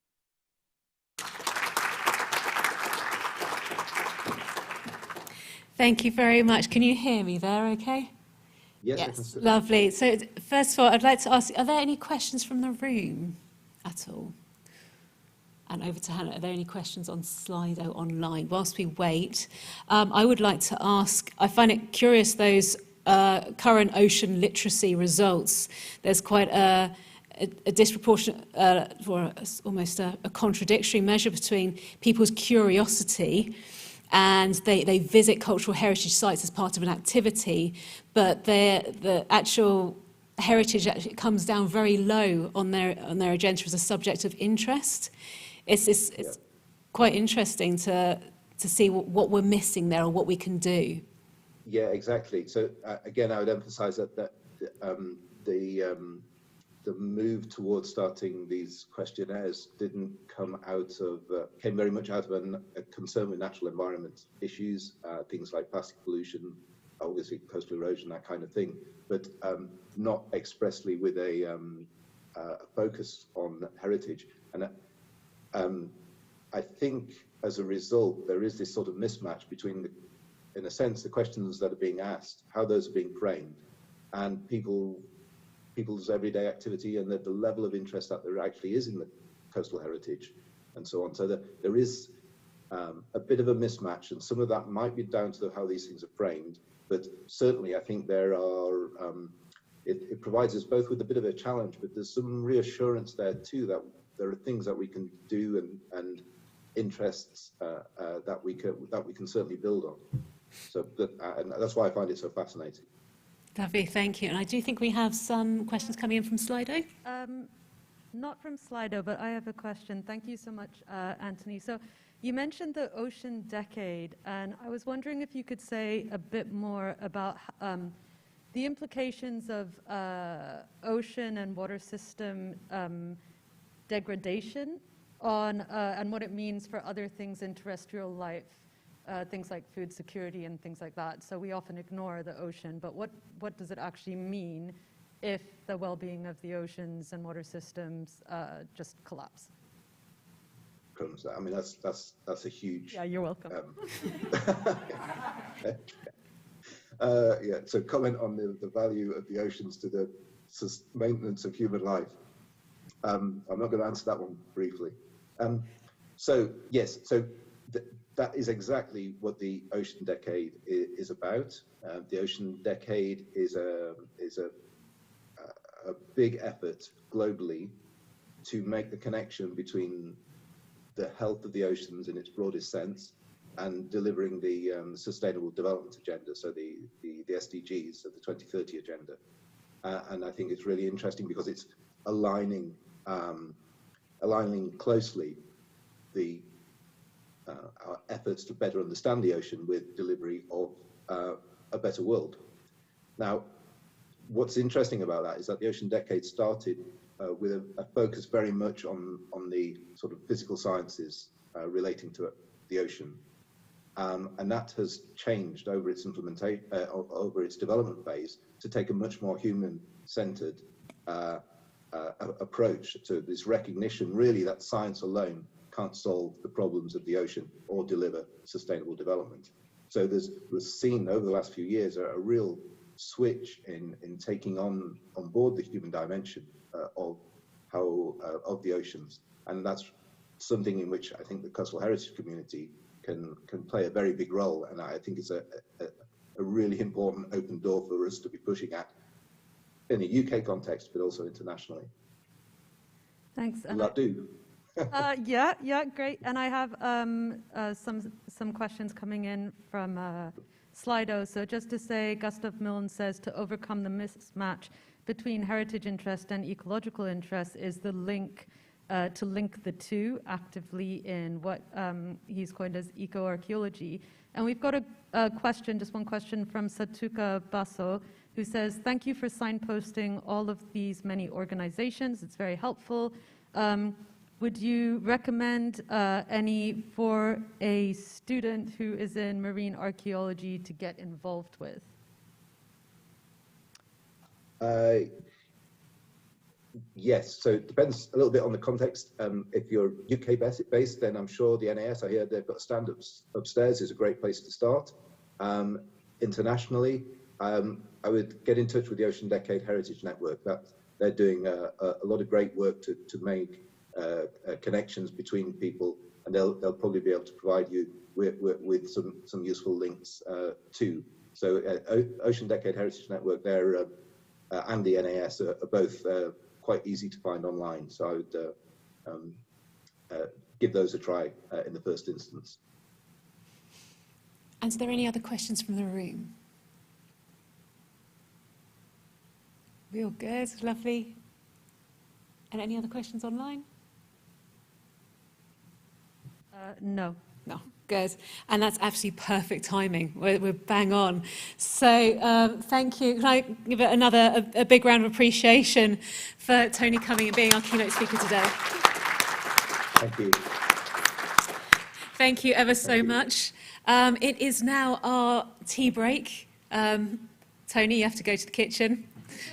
Thank you very much. Can you hear me there okay? Yes. Lovely. So first of all, I'd like to ask, are there any questions from the room at all? And over to Hannah, are there any questions on Slido online? Whilst we wait, I would like to ask, I find it curious, those current ocean literacy results. There's quite a disproportionate, or almost a contradictory measure between people's curiosity and they visit cultural heritage sites as part of an activity, but the actual heritage actually comes down very low on their agenda as a subject of interest. It's quite interesting to see what we're missing there or what we can do. Yeah, exactly. So again, I would emphasise that the move towards starting these questionnaires didn't come out of, came very much out of a concern with natural environment issues, things like plastic pollution, obviously coastal erosion, that kind of thing, but not expressly with a focus on heritage. And I think as a result, there is this sort of mismatch between, in a sense, the questions that are being asked, how those are being framed, and people's everyday activity, and the level of interest that there actually is in the coastal heritage and so on. So there is a bit of a mismatch, and some of that might be down to how these things are framed, but certainly I think there are, it provides us both with a bit of a challenge, but there's some reassurance there too, that there are things that we can do and interests that we can certainly build on. So and that's why I find it so fascinating. Lovely, thank you. And I do think we have some questions coming in from Slido. Not from Slido, but I have a question. Thank you so much, Anthony. So you mentioned the Ocean Decade, and I was wondering if you could say a bit more about the implications of ocean and water system degradation on and what it means for other things in terrestrial life. Things like food security and things like that. So we often ignore the ocean, but what does it actually mean if the well-being of the oceans and water systems just collapse? crumbs. I mean, that's a huge. Yeah, you're welcome. Yeah. So comment on the value of the oceans to the maintenance of human life. I'm not going to answer that one briefly. So yes, so that is exactly what the Ocean Decade is about. The Ocean Decade is a big effort globally to make the connection between the health of the oceans in its broadest sense and delivering the Sustainable Development Agenda, so the SDGs of the 2030 Agenda. And I think it's really interesting because it's aligning closely our efforts to better understand the ocean with delivery of a better world. Now, what's interesting about that is that the Ocean Decade started with a focus very much on the sort of physical sciences relating to the ocean. And that has changed over its implementation, over its development phase, to take a much more human-centered approach to this recognition, really, that science alone can't solve the problems of the ocean or deliver sustainable development. So we've seen over the last few years a real switch in taking on board the human dimension of the oceans, and that's something in which I think the coastal heritage community can play a very big role, and I think it's a really important open door for us to be pushing at in a UK context, but also internationally. Thanks. Will that do? Yeah, great. And I have some questions coming in from Slido. So just to say, Gustav Milne says to overcome the mismatch between heritage interest and ecological interest is the link, to link the two actively in what he's coined as eco-archaeology. And we've got a question, just one question from Satuka Basso, who says, thank you for signposting all of these many organizations. It's very helpful. Would you recommend any for a student who is in marine archaeology to get involved with? Yes, so it depends a little bit on the context. If you're UK based, then I'm sure the NAS, I hear they've got stand-ups upstairs, is a great place to start. Internationally, I would get in touch with the Ocean Decade Heritage Network. They're doing a lot of great work to make connections between people, and they'll probably be able to provide you with some useful links too. So Ocean Decade Heritage Network, and the NAS are both quite easy to find online. So I would give those a try in the first instance. And are there any other questions from the room? Real good, lovely. And any other questions online? No. No, good. And that's absolutely perfect timing. We're bang on. So thank you. Can I give it a big round of appreciation for Tony coming and being our keynote speaker today? Thank you. Thank you ever so much. It is now our tea break. Tony, you have to go to the kitchen.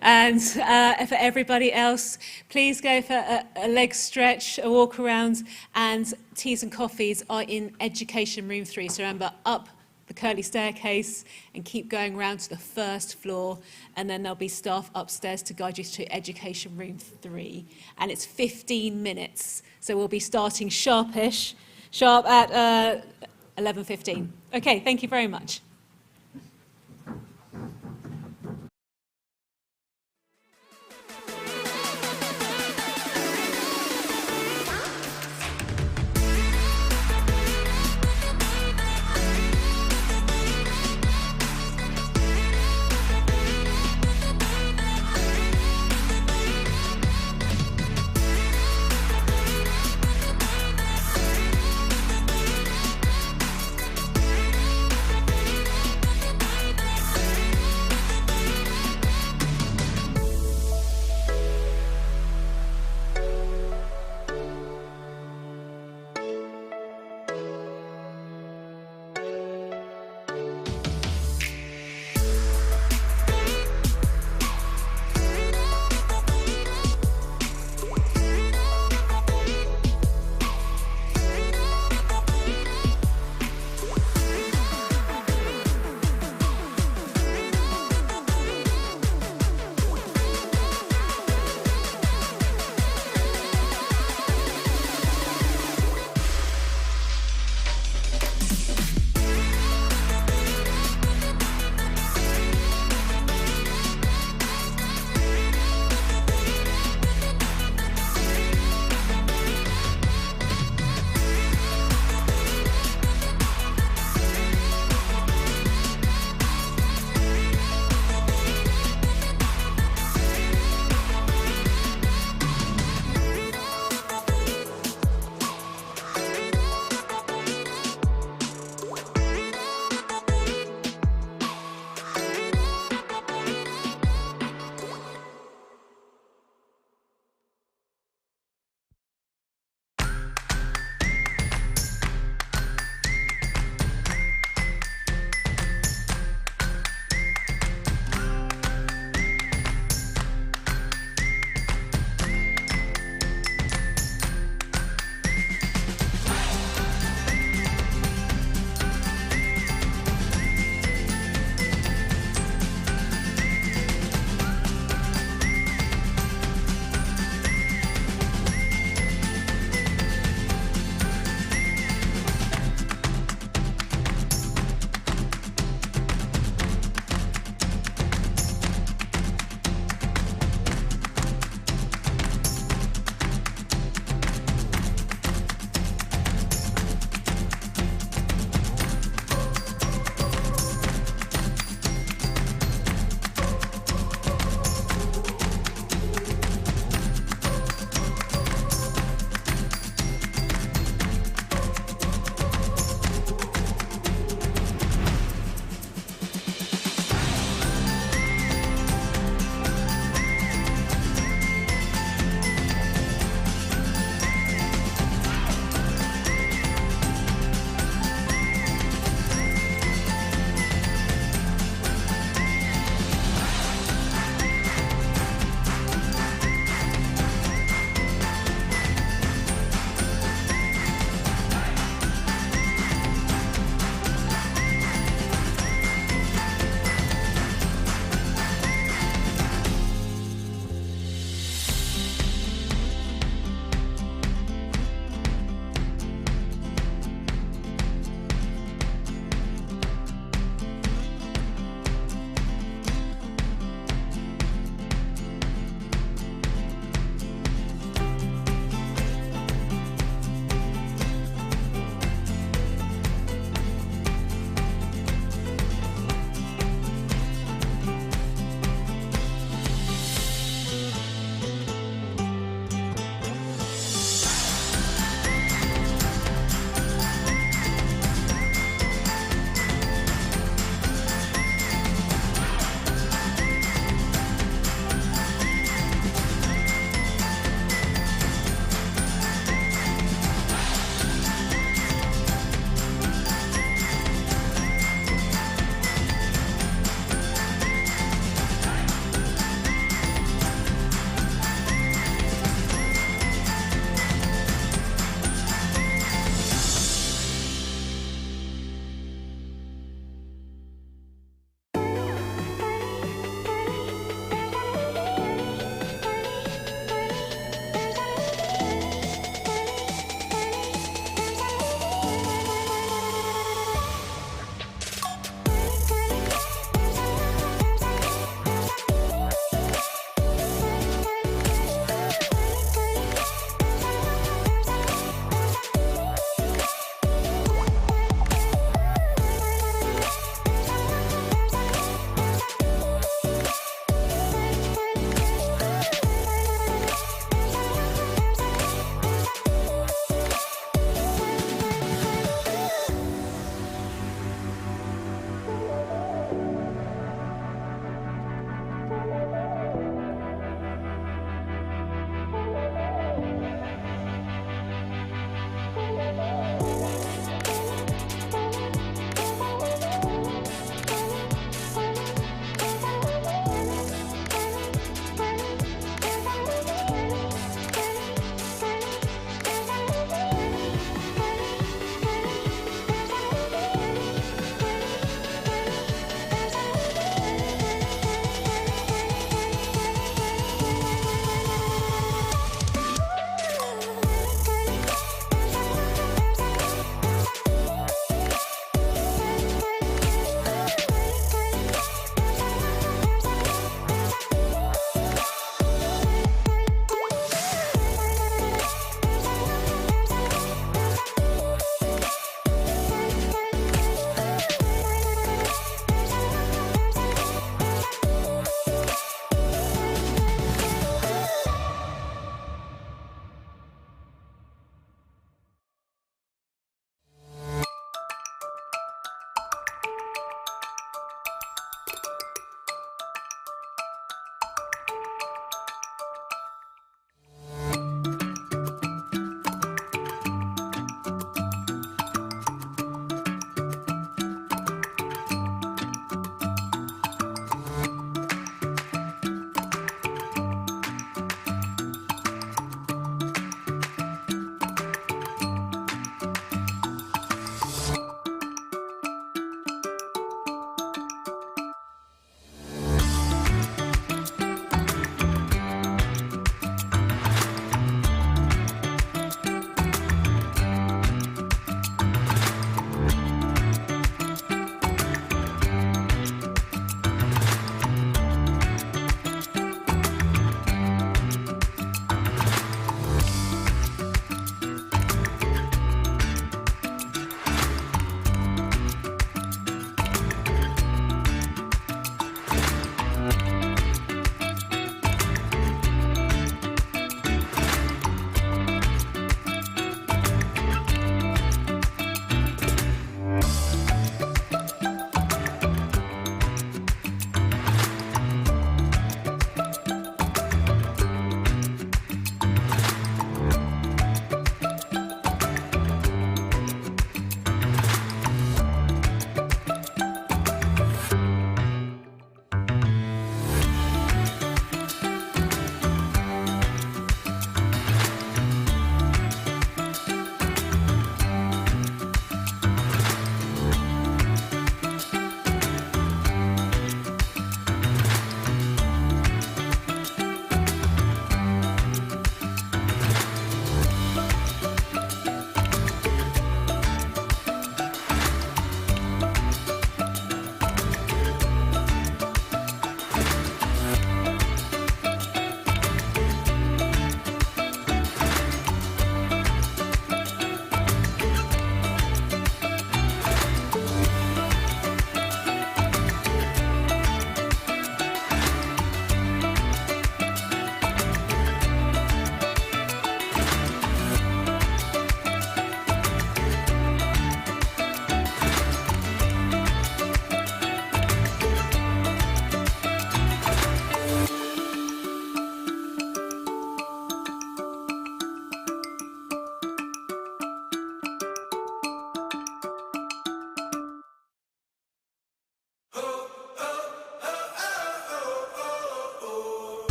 And for everybody else, please go for a leg stretch, a walk around, and teas and coffees are in Education Room 3. So remember, up the curly staircase and keep going round to the first floor, and then there'll be staff upstairs to guide you to Education Room 3. And it's 15 minutes, so we'll be starting sharp at 11:15. Okay, thank you very much.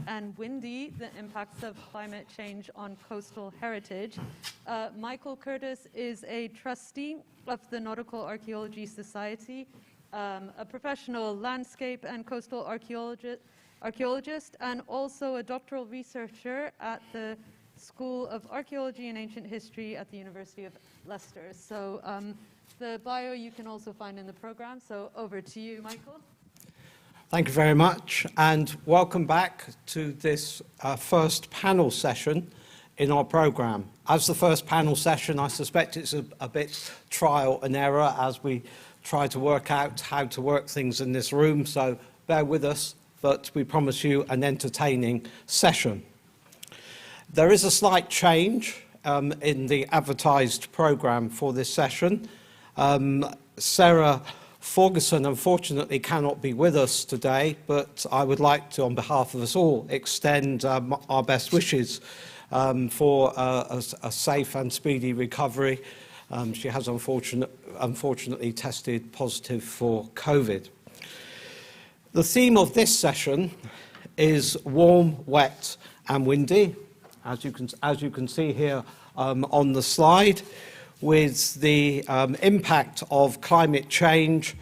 and windy, the impacts of climate change on coastal heritage. Michael Curtis is a trustee of the Nautical Archaeology Society, a professional landscape and coastal archaeologist, and also a doctoral researcher at the School of Archaeology and Ancient History at the University of Leicester. So the bio you can also find in the program. So over to you, Michael. Thank you very much, and welcome back to this first panel session in our programme. As the first panel session, I suspect it's a bit trial and error as we try to work out how to work things in this room, so bear with us, but we promise you an entertaining session. There is a slight change in the advertised programme for this session. Sarah Ferguson unfortunately cannot be with us today, but I would like to, on behalf of us all, extend our best wishes for a safe and speedy recovery. She has unfortunately tested positive for COVID. The theme of this session is warm, wet and windy, as you can see here on the slide, with the impact of climate change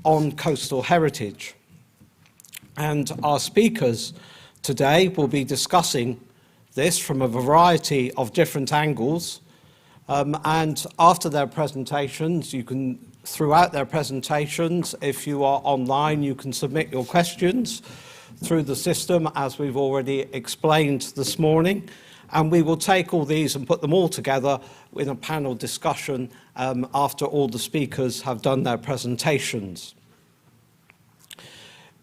on coastal heritage. And our speakers today will be discussing this from a variety of different angles. And after their presentations, throughout their presentations, if you are online, you can submit your questions through the system, as we've already explained this morning. And we will take all these and put them all together in a panel discussion after all the speakers have done their presentations.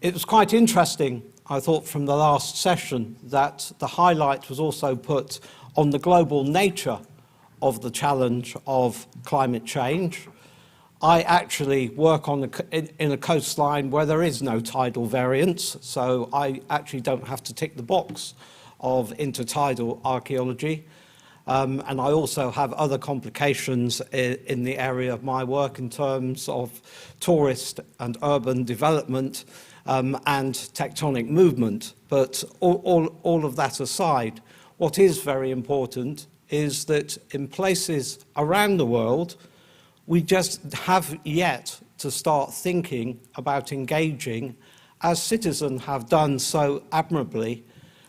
It was quite interesting, I thought, from the last session that the highlight was also put on the global nature of the challenge of climate change. I actually work in a coastline where there is no tidal variance, so I actually don't have to tick the box of intertidal archaeology. And I also have other complications in the area of my work in terms of tourist and urban development and tectonic movement. But all of that aside, what is very important is that in places around the world, we just have yet to start thinking about engaging, as Citizen have done so admirably,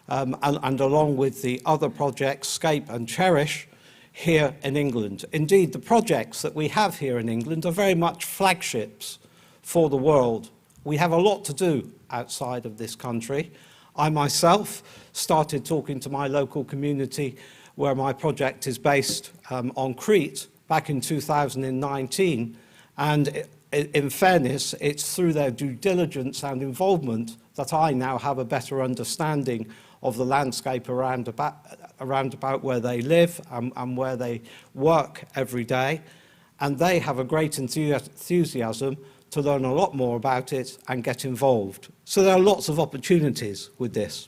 and along with the other projects, Scape and Cherish, here in England. Indeed, the projects that we have here in England are very much flagships for the world. We have a lot to do outside of this country. I myself started talking to my local community where my project is based on Crete back in 2019, and in fairness, it's through their due diligence and involvement that I now have a better understanding of the landscape around about where they live and where they work every day. And they have a great enthusiasm to learn a lot more about it and get involved. So there are lots of opportunities with this.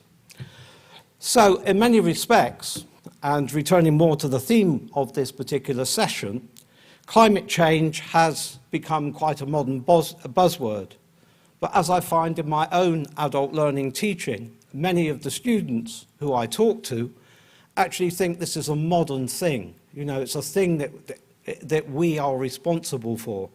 So in many respects, and returning more to the theme of this particular session, climate change has become quite a modern buzzword. But as I find in my own adult learning teaching, many of the students who I talk to actually think this is a modern thing. You know, it's a thing that we are responsible for.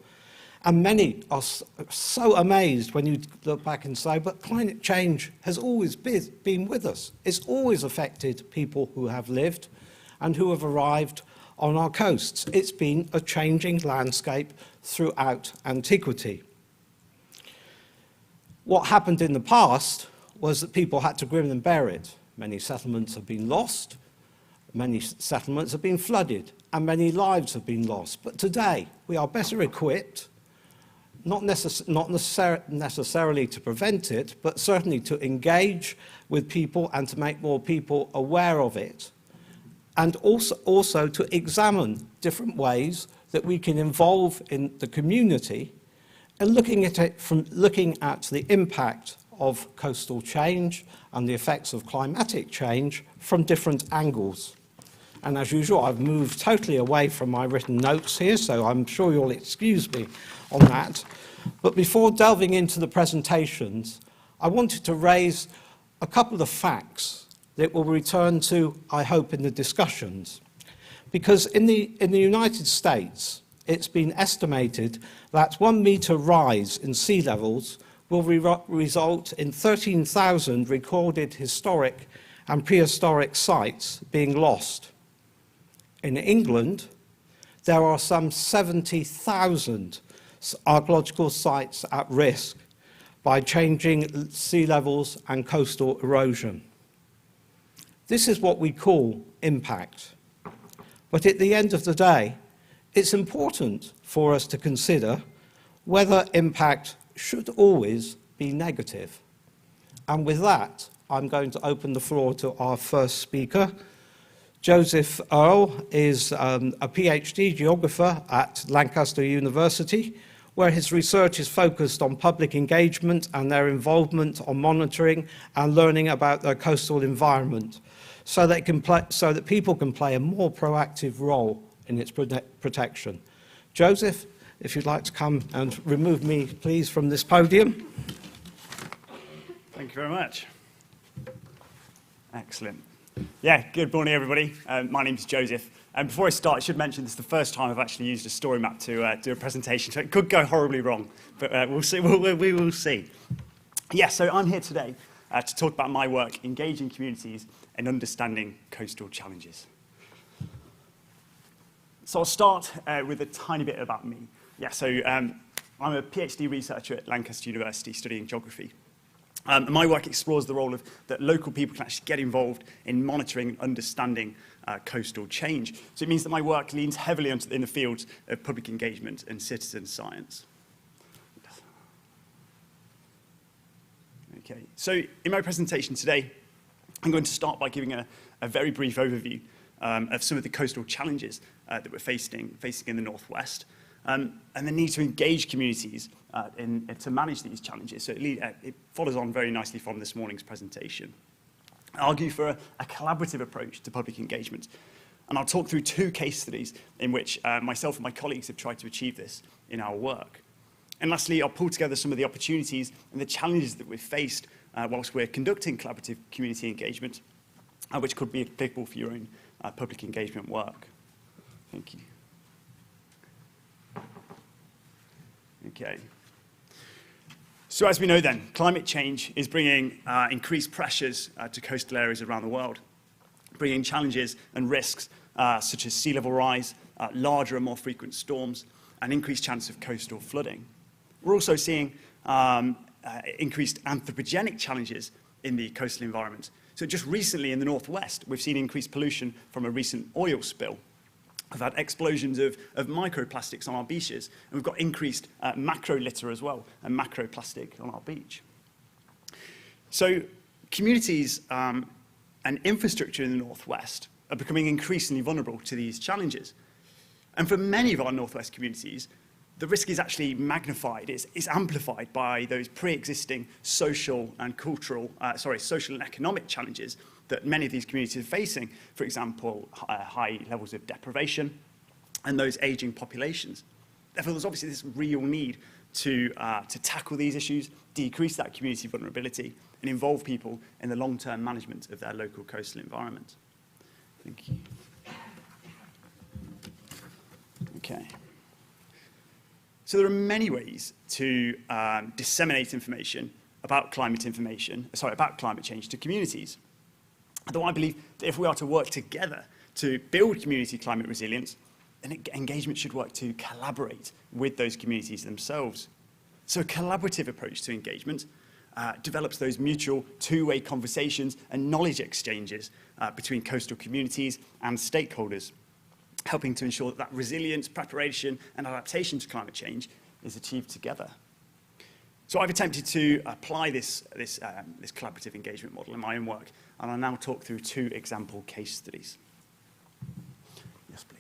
And many are so amazed when you look back and say, but climate change has always been with us. It's always affected people who have lived and who have arrived on our coasts. It's been a changing landscape throughout antiquity. What happened in the past was that people had to grin and bear it. Many settlements have been lost, many settlements have been flooded, and many lives have been lost. But today, we are better equipped, not necessarily to prevent it, but certainly to engage with people and to make more people aware of it, and also to examine different ways that we can involve in the community and looking at the impact of coastal change and the effects of climatic change from different angles. And as usual, I've moved totally away from my written notes here, so I'm sure you'll excuse me on that. But before delving into the presentations, I wanted to raise a couple of facts that we'll return to, I hope, in the discussions. Because in the United States, it's been estimated that 1 metre rise in sea levels will result in 13,000 recorded historic and prehistoric sites being lost. In England, there are some 70,000 archaeological sites at risk by changing sea levels and coastal erosion. This is what we call impact. But at the end of the day, it's important for us to consider whether impact should always be negative. And with that, I'm going to open the floor to our first speaker. Joseph Earle is a PhD geographer at Lancaster University, where his research is focused on public engagement and their involvement on monitoring and learning about their coastal environment, so that people can play a more proactive role in its protection. Joseph, if you'd like to come and remove me, please, from this podium. Thank you very much. Excellent. Yeah, good morning, everybody. My name is Joseph. And before I start, I should mention this is the first time I've actually used a story map to do a presentation, so it could go horribly wrong, but we'll see. We will see. Yeah, so I'm here today to talk about my work engaging communities and understanding coastal challenges. So I'll start with a tiny bit about me. Yeah, so I'm a PhD researcher at Lancaster University studying geography. My work explores the role that local people can actually get involved in monitoring and understanding coastal change. So it means that my work leans heavily in the fields of public engagement and citizen science. Okay, so in my presentation today, I'm going to start by giving a very brief overview of some of the coastal challenges that we're facing in the Northwest, and the need to engage communities to manage these challenges. So it follows on very nicely from this morning's presentation. I argue for a collaborative approach to public engagement, and I'll talk through 2 case studies in which myself and my colleagues have tried to achieve this in our work. And lastly, I'll pull together some of the opportunities and the challenges that we've faced whilst we're conducting collaborative community engagement, which could be applicable for your own public engagement work. Thank you. Okay. So as we know then, climate change is bringing increased pressures to coastal areas around the world, bringing challenges and risks such as sea level rise, larger and more frequent storms, and increased chance of coastal flooding. We're also seeing increased anthropogenic challenges in the coastal environment. So just recently in the Northwest, we've seen increased pollution from a recent oil spill. We've had explosions of microplastics on our beaches, and we've got increased macro litter as well, and macroplastic on our beach. So communities and infrastructure in the Northwest are becoming increasingly vulnerable to these challenges. And for many of our Northwest communities, the risk is actually magnified, it's amplified by those pre-existing social and economic challenges that many of these communities are facing, for example, high levels of deprivation and those aging populations. Therefore, there's obviously this real need to tackle these issues, decrease that community vulnerability, and involve people in the long-term management of their local coastal environment. Thank you. Okay. So there are many ways to disseminate information about climate change to communities. Though I believe that if we are to work together to build community climate resilience, then engagement should work to collaborate with those communities themselves. So a collaborative approach to engagement develops those mutual two-way conversations and knowledge exchanges between coastal communities and stakeholders, helping to ensure that resilience, preparation, and adaptation to climate change is achieved together. So I've attempted to apply this collaborative engagement model in my own work, and I'll now talk through 2 example case studies. Yes, please.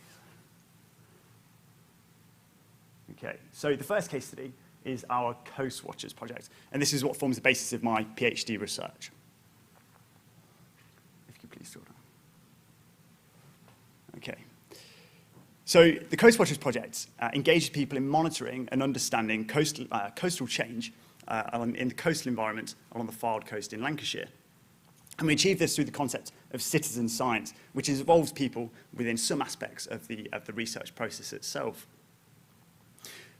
Okay, so the first case study is our Coast Watchers project, and this is what forms the basis of my PhD research. If you could please scroll down. Okay. So the Coast Watchers project engages people in monitoring and understanding coastal change in the coastal environment along the Fylde coast in Lancashire. And we achieve this through the concept of citizen science, which involves people within some aspects of the research process itself.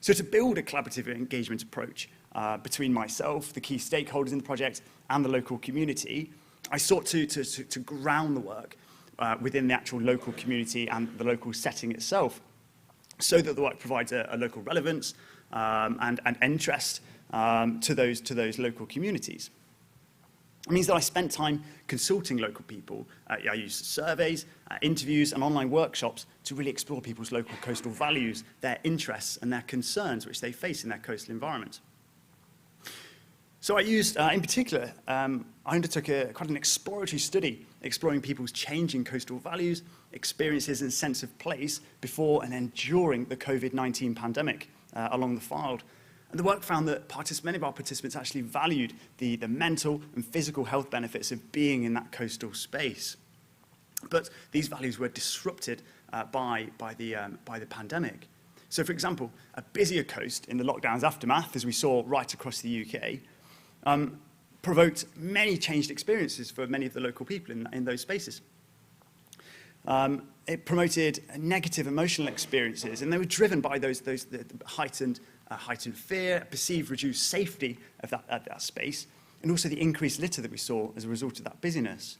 So to build a collaborative engagement approach between myself, the key stakeholders in the project, and the local community, I sought to ground the work within the actual local community and the local setting itself, so that the work provides a local relevance and interest to those local communities. It means that I spent time consulting local people. I used surveys, interviews, and online workshops to really explore people's local coastal values, their interests, and their concerns which they face in their coastal environment. So I used, in particular, I undertook quite an exploratory study exploring people's changing coastal values, experiences, and sense of place before and then during the COVID-19 pandemic along the Fylde. And the work found that many of our participants actually valued the mental and physical health benefits of being in that coastal space. But these values were disrupted by the pandemic. So, for example, a busier coast in the lockdown's aftermath, as we saw right across the UK, provoked many changed experiences for many of the local people in those spaces. It promoted negative emotional experiences, and they were driven by the heightened fear, perceived reduced safety of that space, and also the increased litter that we saw as a result of that busyness.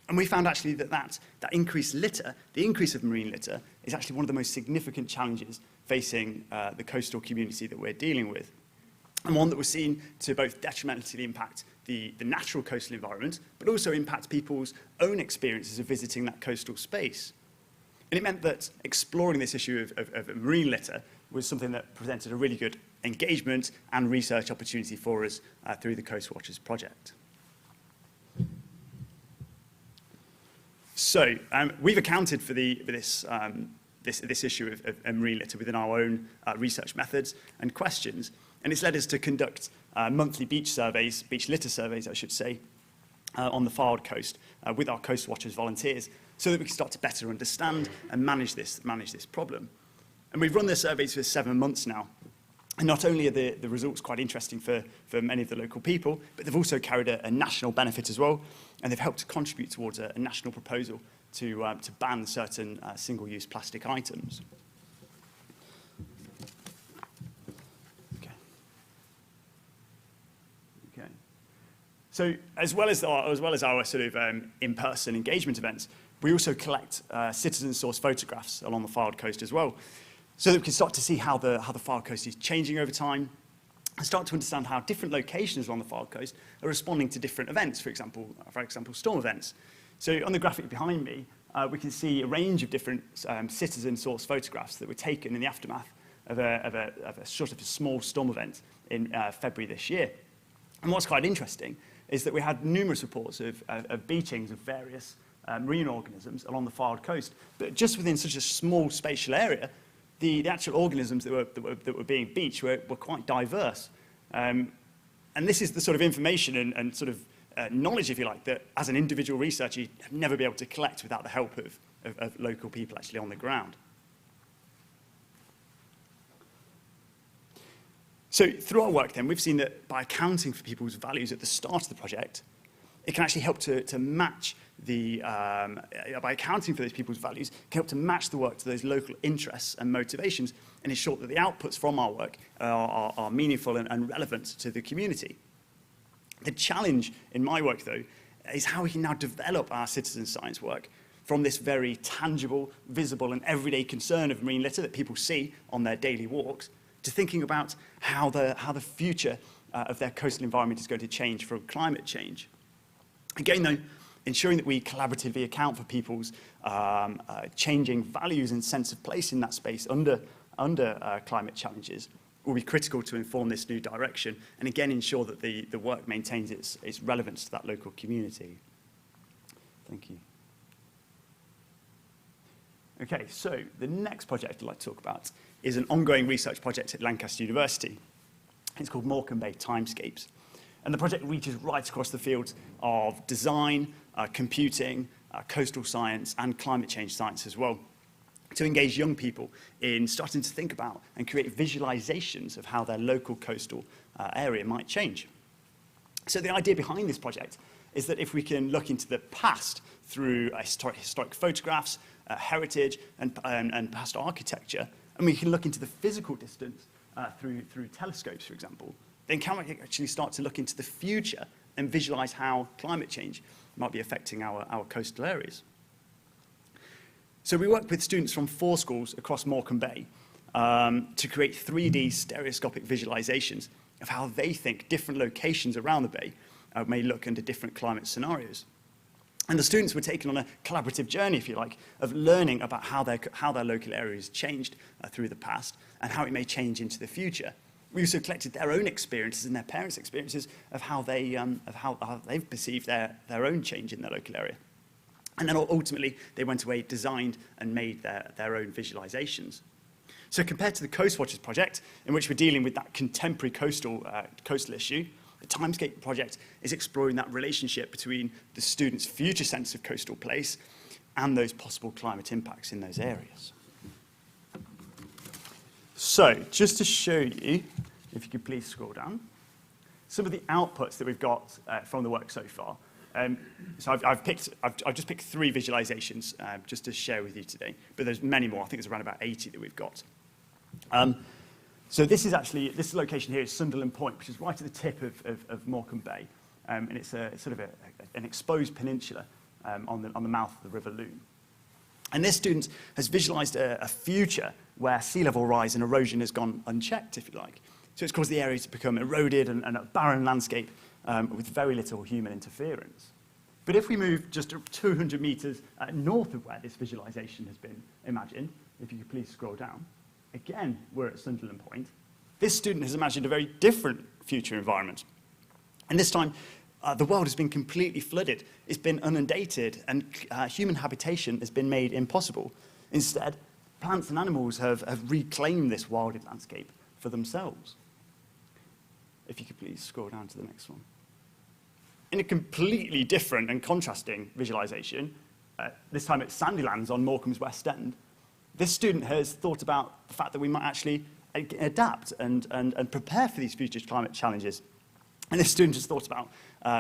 And we found actually that increased litter, the increase of marine litter, is actually one of the most significant challenges facing the coastal community that we're dealing with, and one that was seen to both detrimentally impact the natural coastal environment, but also impact people's own experiences of visiting that coastal space. And it meant that exploring this issue of marine litter was something that presented a really good engagement and research opportunity for us through the Coast Watchers project. So we've accounted for this issue of marine litter within our own research methods and questions, and it's led us to conduct monthly beach litter surveys, I should say, on the Fylde coast with our Coast Watchers volunteers, so that we can start to better understand and manage this problem. And we've run the surveys for 7 months now. And not only are the results quite interesting for many of the local people, but they've also carried a national benefit as well, and they've helped to contribute towards a national proposal to ban certain single-use plastic items. Okay. So as well as our sort of in-person engagement events, we also collect citizen-sourced photographs along the Fylde coast as well, so that we can start to see how the Fylde coast is changing over time, and start to understand how different locations along the Fylde coast are responding to different events, for example, storm events. So on the graphic behind me, we can see a range of different citizen-sourced photographs that were taken in the aftermath of a sort of a small storm event in February this year. And what's quite interesting is that we had numerous reports of beachings of various marine organisms along the Fylde coast, but just within such a small spatial area, the actual organisms that were being beached were quite diverse. And this is the sort of information and sort of knowledge, if you like, that as an individual researcher you'd never be able to collect without the help of local people actually on the ground. So through our work then, we've seen that by accounting for people's values at the start of the project, it can actually help to match by accounting for those people's values, can help to match the work to those local interests and motivations, and ensure that the outputs from our work are meaningful and relevant to the community. The challenge in my work, though, is how we can now develop our citizen science work from this very tangible, visible, and everyday concern of marine litter that people see on their daily walks, to thinking about how the future of their coastal environment is going to change from climate change. Again, though, ensuring that we collaboratively account for people's changing values and sense of place in that space under climate challenges will be critical to inform this new direction, and again ensure that the work maintains its relevance to that local community. Thank you. Okay, so the next project I'd like to talk about is an ongoing research project at Lancaster University. It's called Morecambe Bay Timescapes. And the project reaches right across the fields of design, computing, coastal science, and climate change science as well, to engage young people in starting to think about and create visualizations of how their local coastal area might change. So the idea behind this project is that if we can look into the past through historic photographs, heritage, and past architecture, and we can look into the physical distance through telescopes, for example, then can we actually start to look into the future and visualize how climate change might be affecting our coastal areas. So we worked with students from 4 schools across Morecambe Bay to create 3D stereoscopic visualizations of how they think different locations around the bay may look under different climate scenarios. And the students were taken on a collaborative journey, if you like, of learning about how their local areas changed through the past and how it may change into the future. We also collected their own experiences and their parents' experiences of how they've perceived their own change in their local area. And then ultimately, they went away, designed and made their own visualizations. So compared to the Coast Watchers project, in which we're dealing with that contemporary coastal issue, the Timescape project is exploring that relationship between the students' future sense of coastal place and those possible climate impacts in those areas. So, just to show you, if you could please scroll down, some of the outputs that we've got from the work so far. So I've just picked 3 visualizations just to share with you today, but there's many more. I think there's around about 80 that we've got. So this location here is Sunderland Point, which is right at the tip of Morecambe Bay, and it's sort of an exposed peninsula on the mouth of the River Lune. And this student has visualized a future where sea level rise and erosion has gone unchecked, if you like. So it's caused the area to become eroded and a barren landscape with very little human interference. But if we move just 200 meters north of where this visualization has been imagined, if you could please scroll down, again, we're at Sunderland Point. This student has imagined a very different future environment. And this time, the world has been completely flooded. It's been inundated, and human habitation has been made impossible. Instead, plants and animals have reclaimed this wilded landscape for themselves. If you could please scroll down to the next one. In a completely different and contrasting visualization, this time at Sandylands on Morecambe's West End, this student has thought about the fact that we might actually adapt and prepare for these future climate challenges. And this student has thought about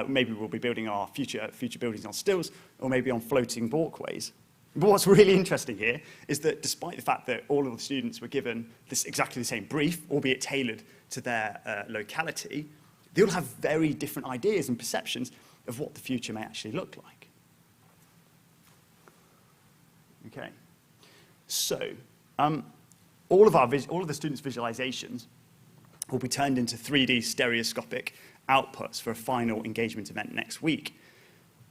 maybe we'll be building our future buildings on stills or maybe on floating walkways. But what's really interesting here is that despite the fact that all of the students were given exactly the same brief, albeit tailored to their locality, they all have very different ideas and perceptions of what the future may actually look like. Okay. So, all of the students' visualizations will be turned into 3D stereoscopic outputs for a final engagement event next week.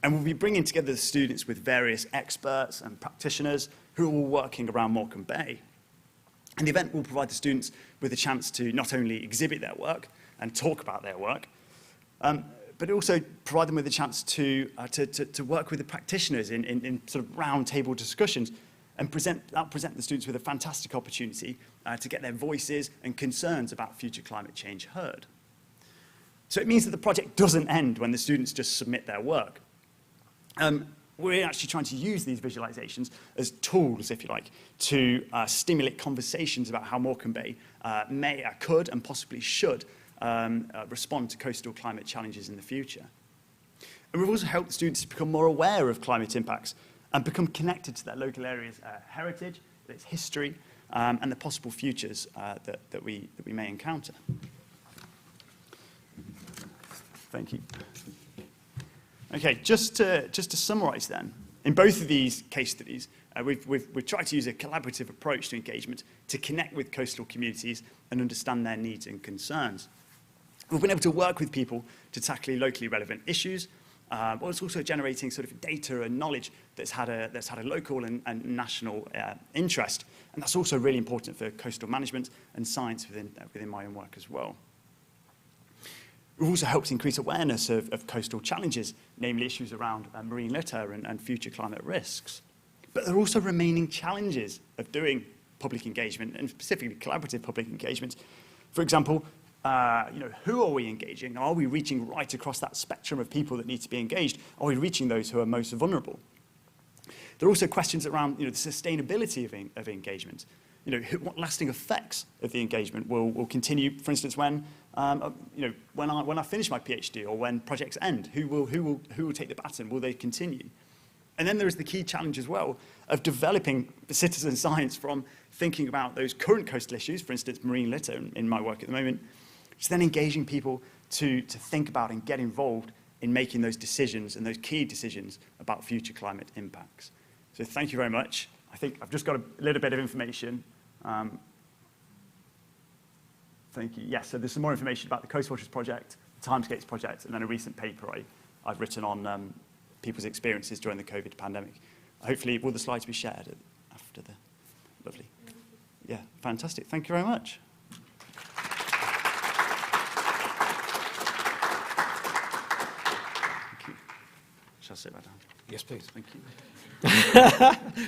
And we'll be bringing together the students with various experts and practitioners who are all working around Morecambe Bay. And the event will provide the students with a chance to not only exhibit their work and talk about their work, but also provide them with a chance to work with the practitioners in sort of round table discussions and present the students with a fantastic opportunity to get their voices and concerns about future climate change heard. So it means that the project doesn't end when the students just submit their work. We're actually trying to use these visualizations as tools, if you like, to stimulate conversations about how Morecambe Bay could and possibly should respond to coastal climate challenges in the future. And we've also helped students to become more aware of climate impacts and become connected to their local area's heritage, its history, and the possible futures that we may encounter. Thank you. Okay, just to summarize then, in both of these case studies, we've tried to use a collaborative approach to engagement to connect with coastal communities and understand their needs and concerns. We've been able to work with people to tackle locally relevant issues, but it's also generating sort of data and knowledge that's had a local and national interest, and that's also really important for coastal management and science within my own work as well. We've also helped increase awareness of coastal challenges, namely issues around marine litter and future climate risks. But there are also remaining challenges of doing public engagement, and specifically collaborative public engagement. For example, who are we engaging? Are we reaching right across that spectrum of people that need to be engaged? Are we reaching those who are most vulnerable? There are also questions around the sustainability of engagement. what lasting effects of the engagement will continue. For instance, when when I finish my PhD or when projects end, who will take the baton? Will they continue? And then there is the key challenge as well of developing citizen science from thinking about those current coastal issues, for instance, marine litter in my work at the moment, to then engaging people to think about and get involved in making those decisions and those key decisions about future climate impacts. So thank you very much. I think I've just got a little bit of information. Thank you. Yes, so there's some more information about the Coastwatchers project, the Timescapes project, and then a recent paper I've written on people's experiences during the COVID pandemic. Hopefully, will the slides be shared after the... Lovely. Yeah, fantastic. Thank you very much. Thank you. Shall I sit back down? Yes, please. Thank you.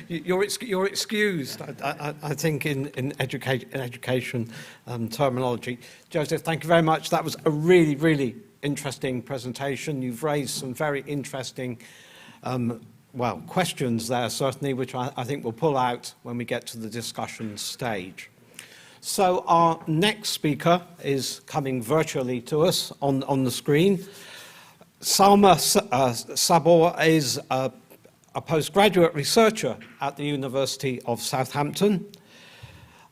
You're excused, I think, in education terminology. Joseph, thank you very much. That was a really, really interesting presentation. You've raised some very interesting, questions there, certainly, which I think we'll pull out when we get to the discussion stage. So our next speaker is coming virtually to us on the screen. Salma Sabor is a postgraduate researcher at the University of Southampton.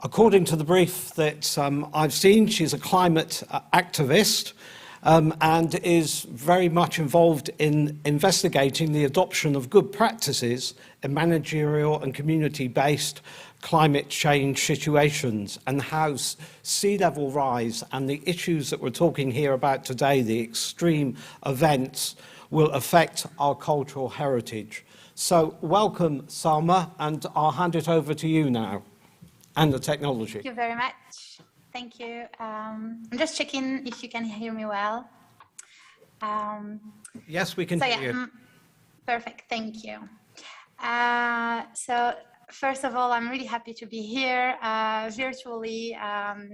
According to the brief that I've seen, she's a climate activist and is very much involved in investigating the adoption of good practices in managerial and community-based climate change situations and how sea level rise and the issues that we're talking here about today, the extreme events, will affect our cultural heritage. So welcome, Salma, and I'll hand it over to you now, and the technology. Thank you very much. Thank you. I'm just checking if you can hear me well. Yes, we can hear you. Perfect, thank you. So first of all, I'm really happy to be here virtually,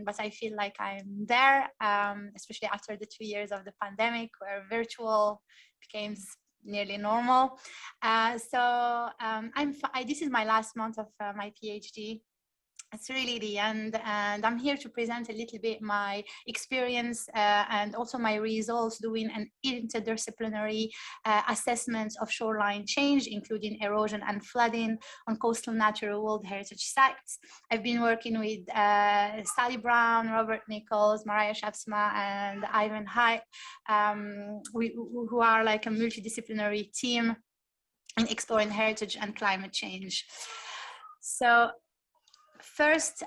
but I feel like I'm there, especially after the 2 years of the pandemic where virtual became nearly normal. This is my last month of my PhD. It's really the end, and I'm here to present a little bit my experience and also my results doing an interdisciplinary assessment of shoreline change, including erosion and flooding on coastal natural World Heritage sites. I've been working with Sally Brown, Robert Nichols, Mariah Schaafsma, and Ivan Height, who are like a multidisciplinary team in exploring heritage and climate change. So first,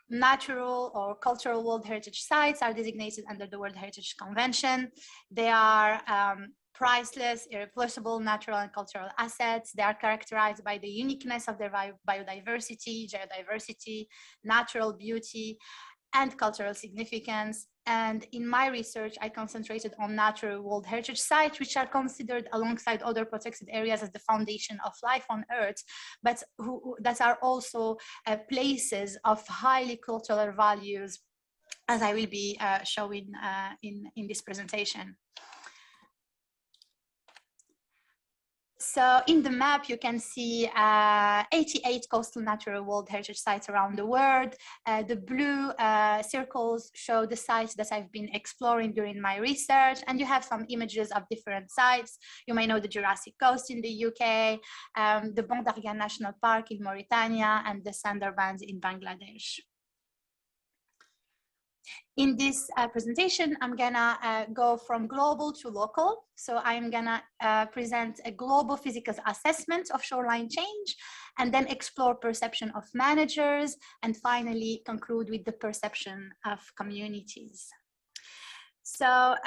natural or cultural World Heritage sites are designated under the World Heritage Convention. They are priceless, irreplaceable natural and cultural assets. They are characterized by the uniqueness of their biodiversity, geodiversity, natural beauty, and cultural significance. And in my research, I concentrated on natural World Heritage sites, which are considered alongside other protected areas as the foundation of life on Earth, but that are also places of highly cultural values, as I will be showing in this presentation. So in the map, you can see 88 coastal natural World Heritage sites around the world. The blue circles show the sites that I've been exploring during my research, and you have some images of different sites. You may know the Jurassic Coast in the UK, the Banc d'Arguin National Park in Mauritania, and the Sundarbans in Bangladesh. In this presentation, I'm gonna go from global to local. So I'm gonna present a global physical assessment of shoreline change, and then explore perception of managers, and finally conclude with the perception of communities. So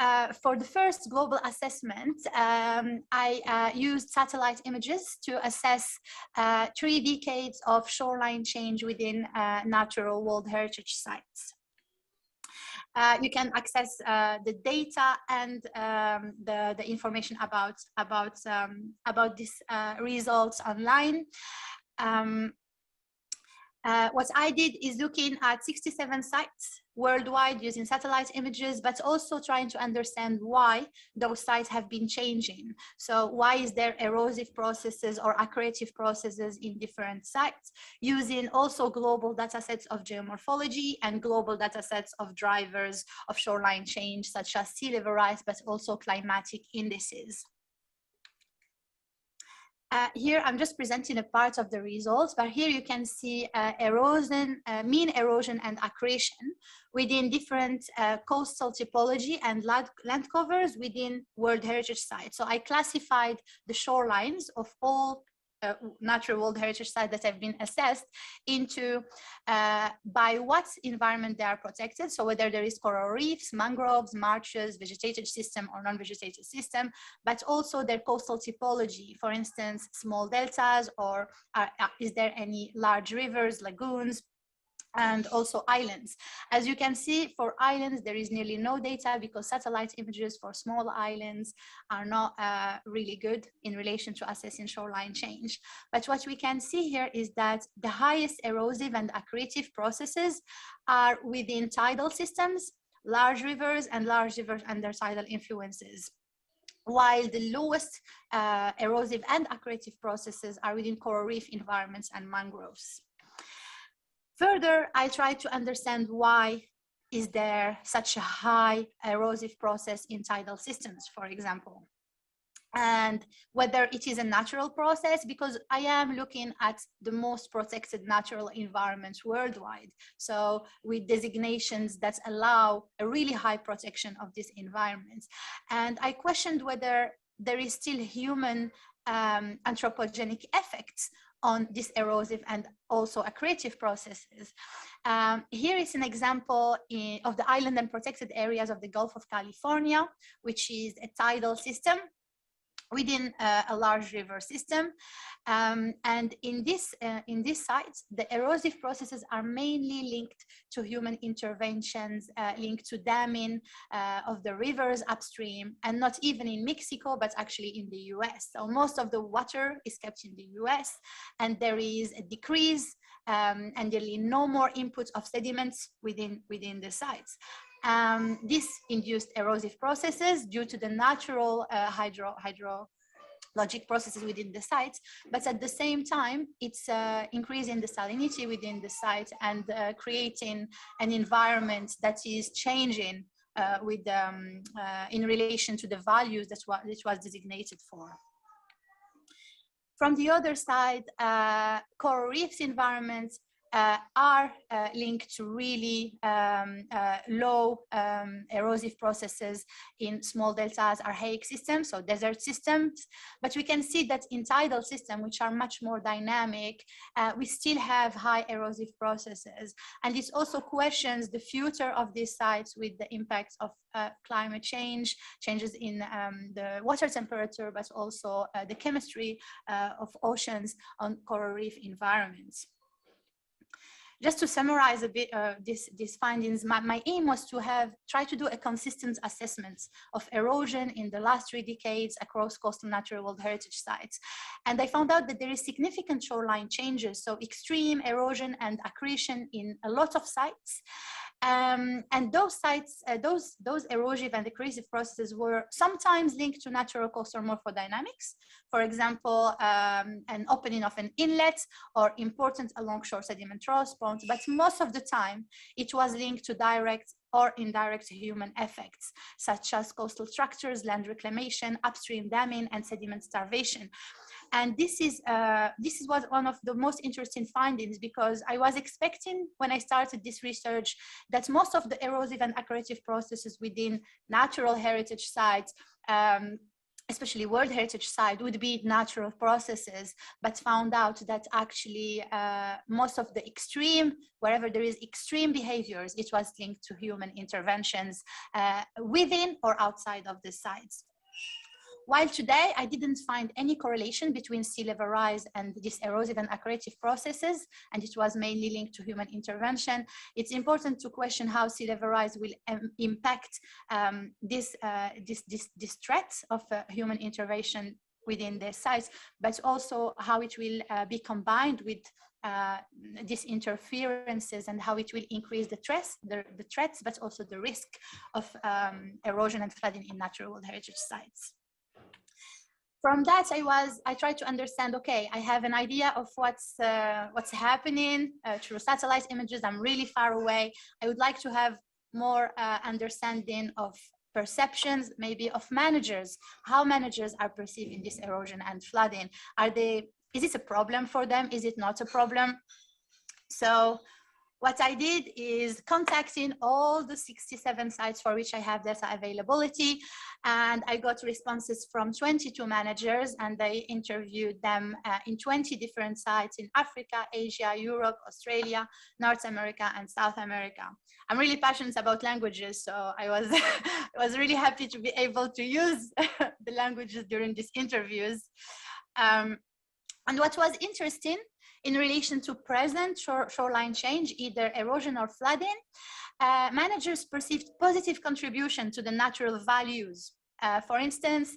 for the first global assessment, I used satellite images to assess 3 decades of shoreline change within natural World Heritage sites. You can access the data and the information about these results online. What I did is looking at 67 sites worldwide using satellite images, but also trying to understand why those sites have been changing. So why is there erosive processes or accretive processes in different sites, using also global data sets of geomorphology and global data sets of drivers of shoreline change, such as sea level rise, but also climatic indices. Here, I'm just presenting a part of the results, but here you can see erosion, mean erosion and accretion within different coastal typology and land covers within World Heritage Sites. So I classified the shorelines of all natural World Heritage sites that have been assessed into by what environment they are protected. So whether there is coral reefs, mangroves, marshes, vegetated system or non-vegetated system, but also their coastal typology. For instance, small deltas, or is there any large rivers, lagoons, and also islands. As you can see, for islands, there is nearly no data because satellite images for small islands are not really good in relation to assessing shoreline change. But what we can see here is that the highest erosive and accretive processes are within tidal systems, large rivers, and large rivers under tidal influences, while the lowest erosive and accretive processes are within coral reef environments and mangroves. Further, I tried to understand why is there such a high erosive process in tidal systems, for example, and whether it is a natural process, because I am looking at the most protected natural environments worldwide. So with designations that allow a really high protection of these environments. And I questioned whether there is still human anthropogenic effects on these erosive and also accretive processes. Here is an example of the island and protected areas of the Gulf of California, which is a tidal system within a large river system. And in these sites, the erosive processes are mainly linked to human interventions, linked to damming of the rivers upstream, and not even in Mexico, but actually in the US. So most of the water is kept in the US, and there is a decrease and nearly no more input of sediments within the sites. This induced erosive processes due to the natural hydrologic processes within the sites, but at the same time, it's increasing the salinity within the site and creating an environment that is changing in relation to the values that it was designated for. From the other side, coral reefs environments are linked to really low erosive processes in small deltas, archaic systems, so desert systems. But we can see that in tidal systems, which are much more dynamic, we still have high erosive processes. And this also questions the future of these sites with the impacts of climate change, changes in the water temperature, but also the chemistry of oceans on coral reef environments. Just to summarize a bit these findings, my aim was to try to do a consistent assessment of erosion in the last 3 decades across coastal natural World Heritage sites. And I found out that there is significant shoreline changes, so extreme erosion and accretion in a lot of sites. And those sites, those erosive and accretive processes were sometimes linked to natural coastal morphodynamics. For example, an opening of an inlet or important alongshore sediment troughs ponds, but most of the time it was linked to direct or indirect human effects, such as coastal structures, land reclamation, upstream damming, and sediment starvation. And this was one of the most interesting findings, because I was expecting when I started this research that most of the erosive and accretive processes within natural heritage sites, especially World Heritage site, would be natural processes, but found out that actually most of the extreme, wherever there is extreme behaviors, it was linked to human interventions within or outside of the sites. While today, I didn't find any correlation between sea level rise and these erosive and accretive processes, and it was mainly linked to human intervention. It's important to question how sea level rise will impact this threat of human intervention within the sites, but also how it will be combined with these interferences and how it will increase the threats, but also the risk of erosion and flooding in natural World Heritage sites. From that, I tried to understand, okay, I have an idea of what's happening through satellite images. I'm really far away. I would like to have more understanding of perceptions, maybe of managers, how managers are perceiving this erosion and flooding. Is it a problem for them? Is it not a problem? So what I did is contacting all the 67 sites for which I have data availability, and I got responses from 22 managers, and I interviewed them in 20 different sites in Africa, Asia, Europe, Australia, North America, and South America. I'm really passionate about languages, so I was really happy to be able to use the languages during these interviews. And what was interesting in relation to present shoreline change, either erosion or flooding, managers perceived positive contribution to the natural values. For instance,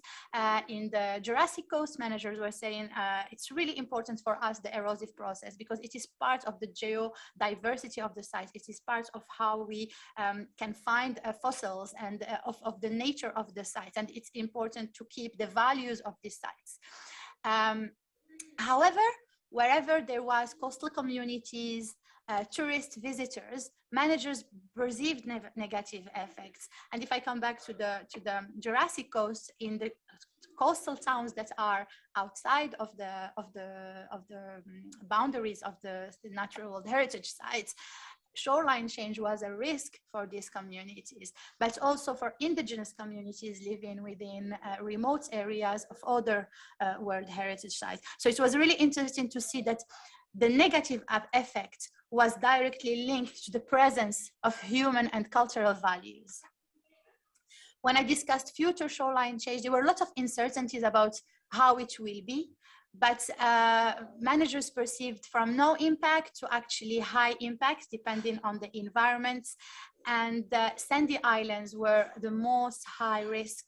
in the Jurassic Coast, managers were saying it's really important for us, the erosive process, because it is part of the geodiversity of the site. It is part of how we can find fossils and of the nature of the site. And it's important to keep the values of these sites. However, wherever there was coastal communities, tourist visitors, managers perceived negative effects. And if I come back to the Jurassic Coast, in the coastal towns that are outside of the boundaries of the natural World Heritage sites, shoreline change was a risk for these communities, but also for indigenous communities living within remote areas of other World Heritage sites. So it was really interesting to see that the negative effect was directly linked to the presence of human and cultural values. When I discussed future shoreline change, there were a lot of uncertainties about how it will be. But managers perceived from no impact to actually high impact, depending on the environments. And sandy islands were the most high risk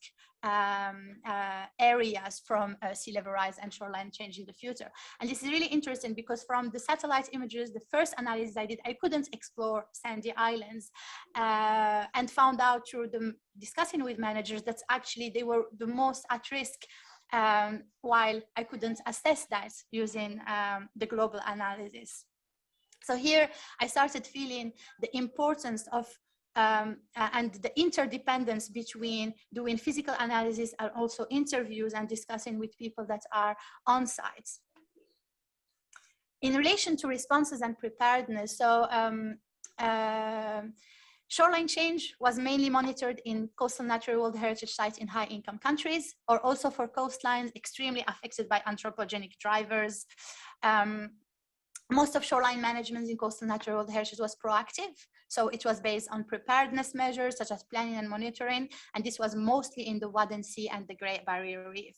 areas from sea level rise and shoreline change in the future. And this is really interesting because from the satellite images, the first analysis I did, I couldn't explore sandy islands and found out through the discussing with managers that actually they were the most at risk, while I couldn't assess that using the global analysis. So here I started feeling the importance of and the interdependence between doing physical analysis and also interviews and discussing with people that are on site. In relation to responses and preparedness, so shoreline change was mainly monitored in coastal natural World Heritage sites in high-income countries, or also for coastlines extremely affected by anthropogenic drivers. Most of shoreline management in coastal natural World Heritage was proactive. So it was based on preparedness measures such as planning and monitoring. And this was mostly in the Wadden Sea and the Great Barrier Reef.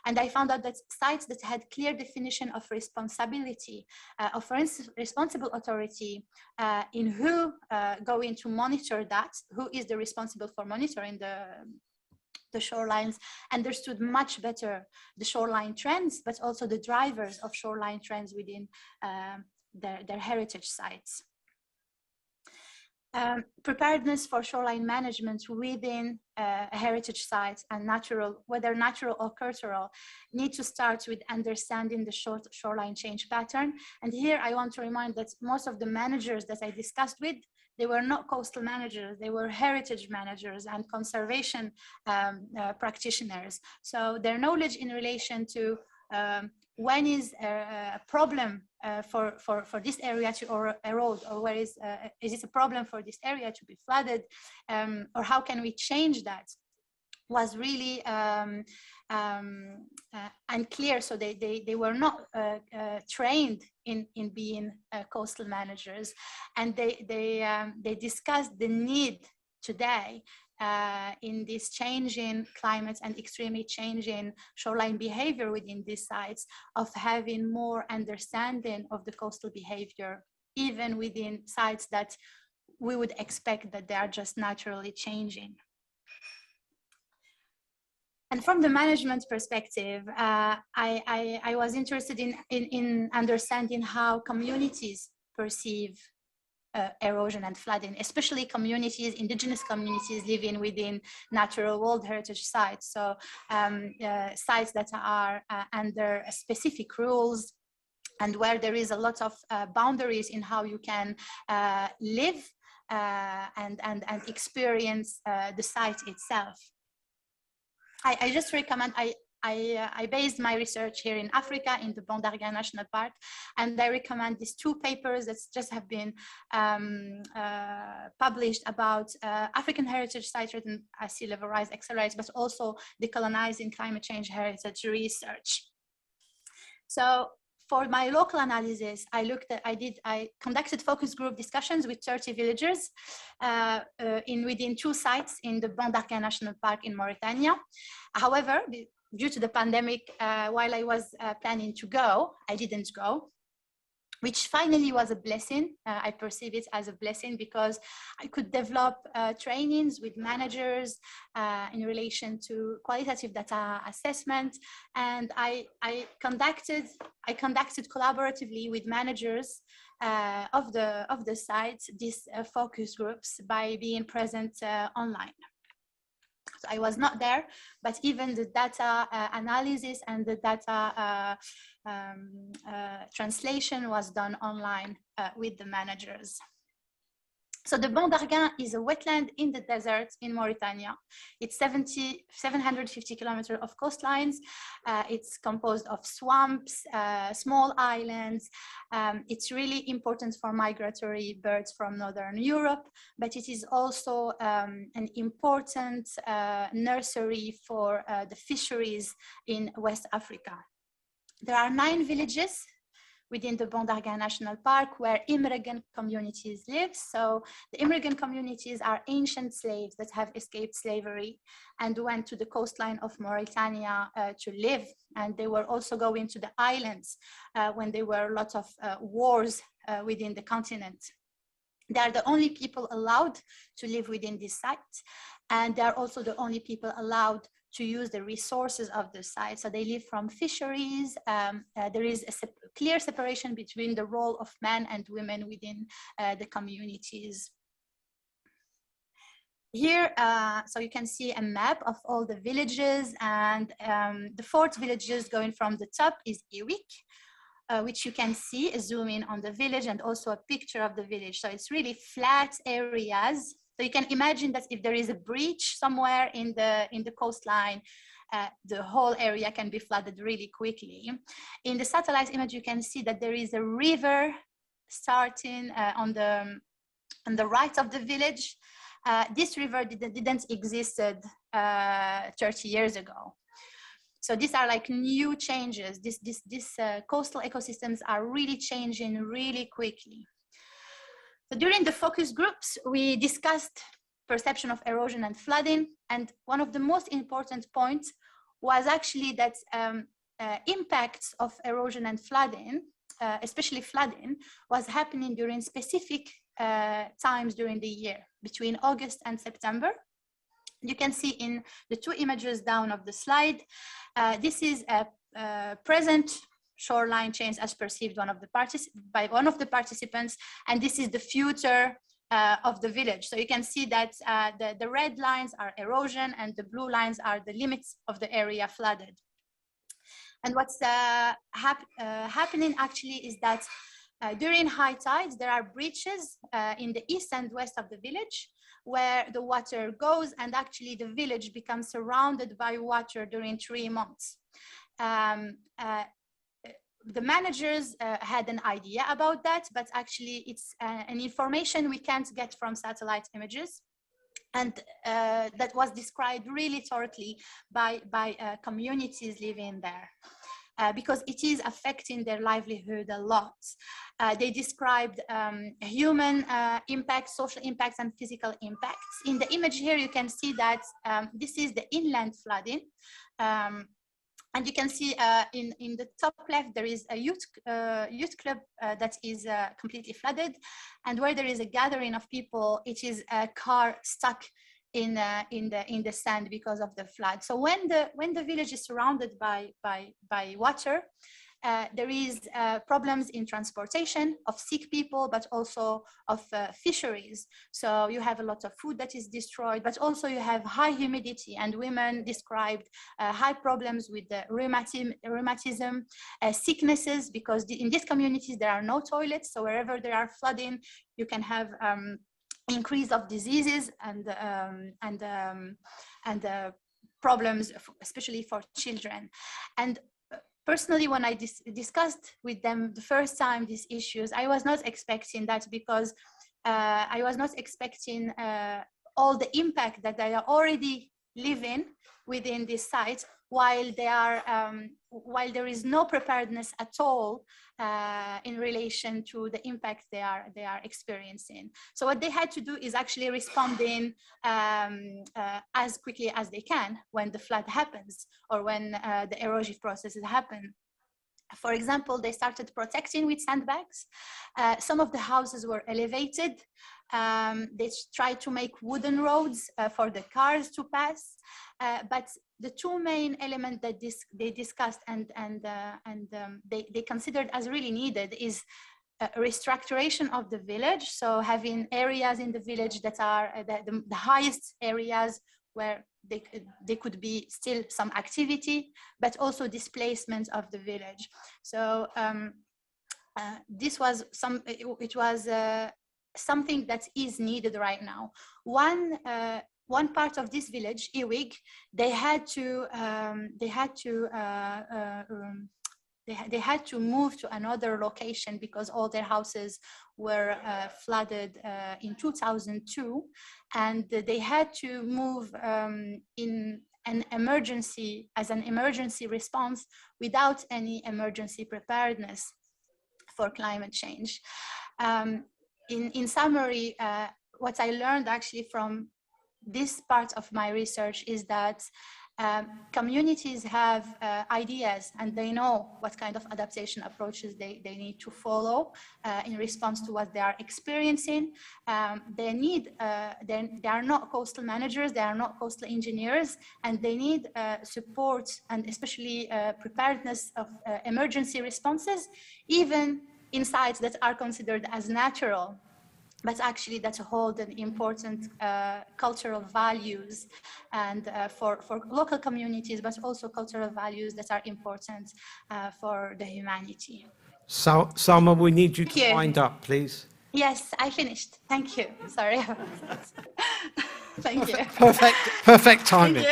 And I found out that sites that had clear definition of responsibility, of responsible authority in who going to monitor that, who is the responsible for monitoring the shorelines, understood much better the shoreline trends, but also the drivers of shoreline trends within their heritage sites. Preparedness for shoreline management within a heritage site and natural, whether natural or cultural, need to start with understanding the shoreline change pattern. And here I want to remind that most of the managers that I discussed with, they were not coastal managers, they were heritage managers and conservation practitioners. So their knowledge in relation to when is a problem for this area to erode, or where is it a problem for this area to be flooded, or how can we change that, was really unclear. So they were not trained in being coastal managers, and they discussed the need today in this changing climate and extremely changing shoreline behavior within these sites, of having more understanding of the coastal behavior, even within sites that we would expect that they are just naturally changing. And from the management perspective, I was interested in understanding how communities perceive erosion and flooding, especially communities, indigenous communities living within natural World Heritage sites. So sites that are under specific rules and where there is a lot of boundaries in how you can live and experience the site itself. I just recommend, I based my research here in Africa in the Banc d'Arguin National Park, and I recommend these two papers that just have been published about African heritage sites written as sea level rise accelerates, but also decolonizing climate change heritage research. So for my local analysis, I conducted focus group discussions with 30 villagers within 2 sites in the Banc d'Arguin National Park in Mauritania. However, due to the pandemic, while I was planning to go, I didn't go, which finally was a blessing. I perceive it as a blessing because I could develop trainings with managers in relation to qualitative data assessment. And I conducted collaboratively with managers of the sites, these focus groups, by being present online. So I was not there, but even the data analysis and the data translation was done online with the managers. So the Banc d'Arguin is a wetland in the desert in Mauritania. It's 750 kilometers of coastlines. It's composed of swamps, small islands. It's really important for migratory birds from Northern Europe, but it is also an important nursery for the fisheries in West Africa. There are 9 villages within the Banc d'Arguin National Park where Imrigan communities live. So the Imrigan communities are ancient slaves that have escaped slavery and went to the coastline of Mauritania to live. And they were also going to the islands when there were a lot of wars within the continent. They are the only people allowed to live within this site. And they are also the only people allowed to use the resources of the site. So they live from fisheries. There is a clear separation between the role of men and women within the communities. Here, so you can see a map of all the villages, and the 4th villages going from the top is Iwik, which you can see, a zoom in on the village and also a picture of the village. So it's really flat areas. So you can imagine that if there is a breach somewhere in the coastline, the whole area can be flooded really quickly. In the satellite image, you can see that there is a river starting on the right of the village. This river didn't exist 30 years ago. So these are like new changes. These coastal ecosystems are really changing really quickly. So during the focus groups, we discussed perception of erosion and flooding. And one of the most important points was actually that impacts of erosion and flooding, especially flooding, was happening during specific times during the year, between August and September. You can see in the 2 images down of the slide, this is a present shoreline change as perceived by one of the participants, and this is the future of the village. So you can see that the red lines are erosion and the blue lines are the limits of the area flooded. And what's happening actually is that during high tides, there are breaches in the east and west of the village where the water goes, and actually the village becomes surrounded by water during 3 months. The managers had an idea about that, but actually it's an information we can't get from satellite images. And that was described really thoroughly by communities living there. Because it is affecting their livelihood a lot. They described human impacts, social impacts, and physical impacts. In the image here, you can see that this is the inland flooding. And you can see in the top left, there is a youth club that is completely flooded. And where there is a gathering of people, it is a car stuck in the sand because of the flood. So when the village is surrounded by water, there is problems in transportation of sick people, but also of fisheries. So you have a lot of food that is destroyed, but also you have high humidity, and women described high problems with the rheumatism, sicknesses, because in these communities there are no toilets. So wherever there are flooding, you can have increase of diseases and problems, especially for children. And personally, when I discussed with them the first time these issues, I was not expecting that, because I was not expecting all the impact that they are already living within this site, while there is no preparedness at all in relation to the impact they are experiencing. So what they had to do is actually responding as quickly as they can when the flood happens, or when the erosive processes happen. For example, they started protecting with sandbags. Some of the houses were elevated. They tried to make wooden roads for the cars to pass. But the two main elements that they discussed and they considered as really needed is restructuration of the village. So having areas in the village that are the highest areas where they could be still some activity, but also displacement of the village. So this was something that is needed right now. One part of this village, Iwig, they had to move to another location because all their houses were flooded in 2002, and they had to move in an emergency response without any emergency preparedness for climate change. In summary, what I learned actually from this part of my research is that communities have ideas, and they know what kind of adaptation approaches they need to follow in response to what they are experiencing. They are not coastal managers, they are not coastal engineers, and they need support and especially preparedness of emergency responses, even in sites that are considered as natural, but actually that hold an important cultural values, and for local communities, but also cultural values that are important for the humanity. So, Salma, we need you to wind up, please. Yes, I finished. Thank you. Sorry. Thank you. Perfect timing.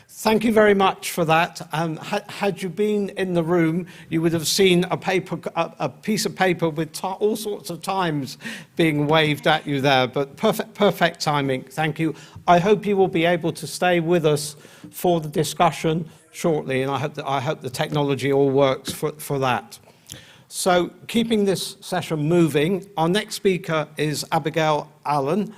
Thank you very much for that. Had you been in the room, you would have seen a piece of paper with all sorts of times being waved at you there, but perfect timing. Thank you. I hope you will be able to stay with us for the discussion shortly, and I hope the technology all works for that. So, keeping this session moving, our next speaker is Abigail Allen,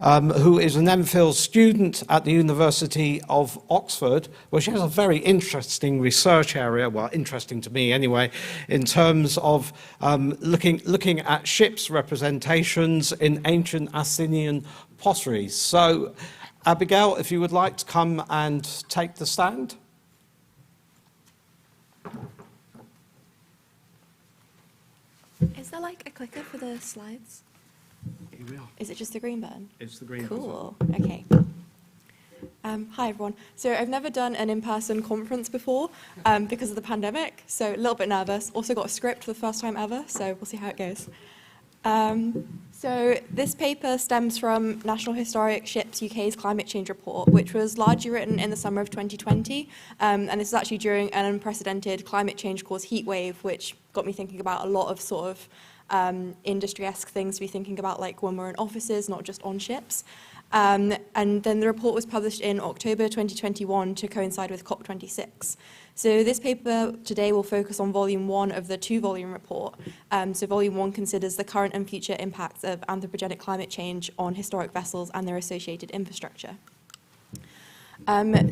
who is an MPhil student at the University of Oxford, where she has a very interesting research area, well, interesting to me anyway, in terms of looking at ships' representations in ancient Athenian pottery. So, Abigail, if you would like to come and take the stand. Is there like a clicker for the slides? Here we are. Is it just the green button? It's the green Cool. Okay. Hi, everyone. So I've never done an in-person conference before because of the pandemic, so a little bit nervous. Also got a script for the first time ever, so we'll see how it goes. So this paper stems from National Historic Ships UK's climate change report, which was largely written in the summer of 2020. And this is actually during an unprecedented climate change caused heat wave, which got me thinking about a lot of sort of industry-esque things to be thinking about, like when we're in offices, not just on ships. And then the report was published in October 2021 to coincide with COP26. So this paper today will focus on Volume 1 of the 2-volume report. So Volume 1 considers the current and future impacts of anthropogenic climate change on historic vessels and their associated infrastructure.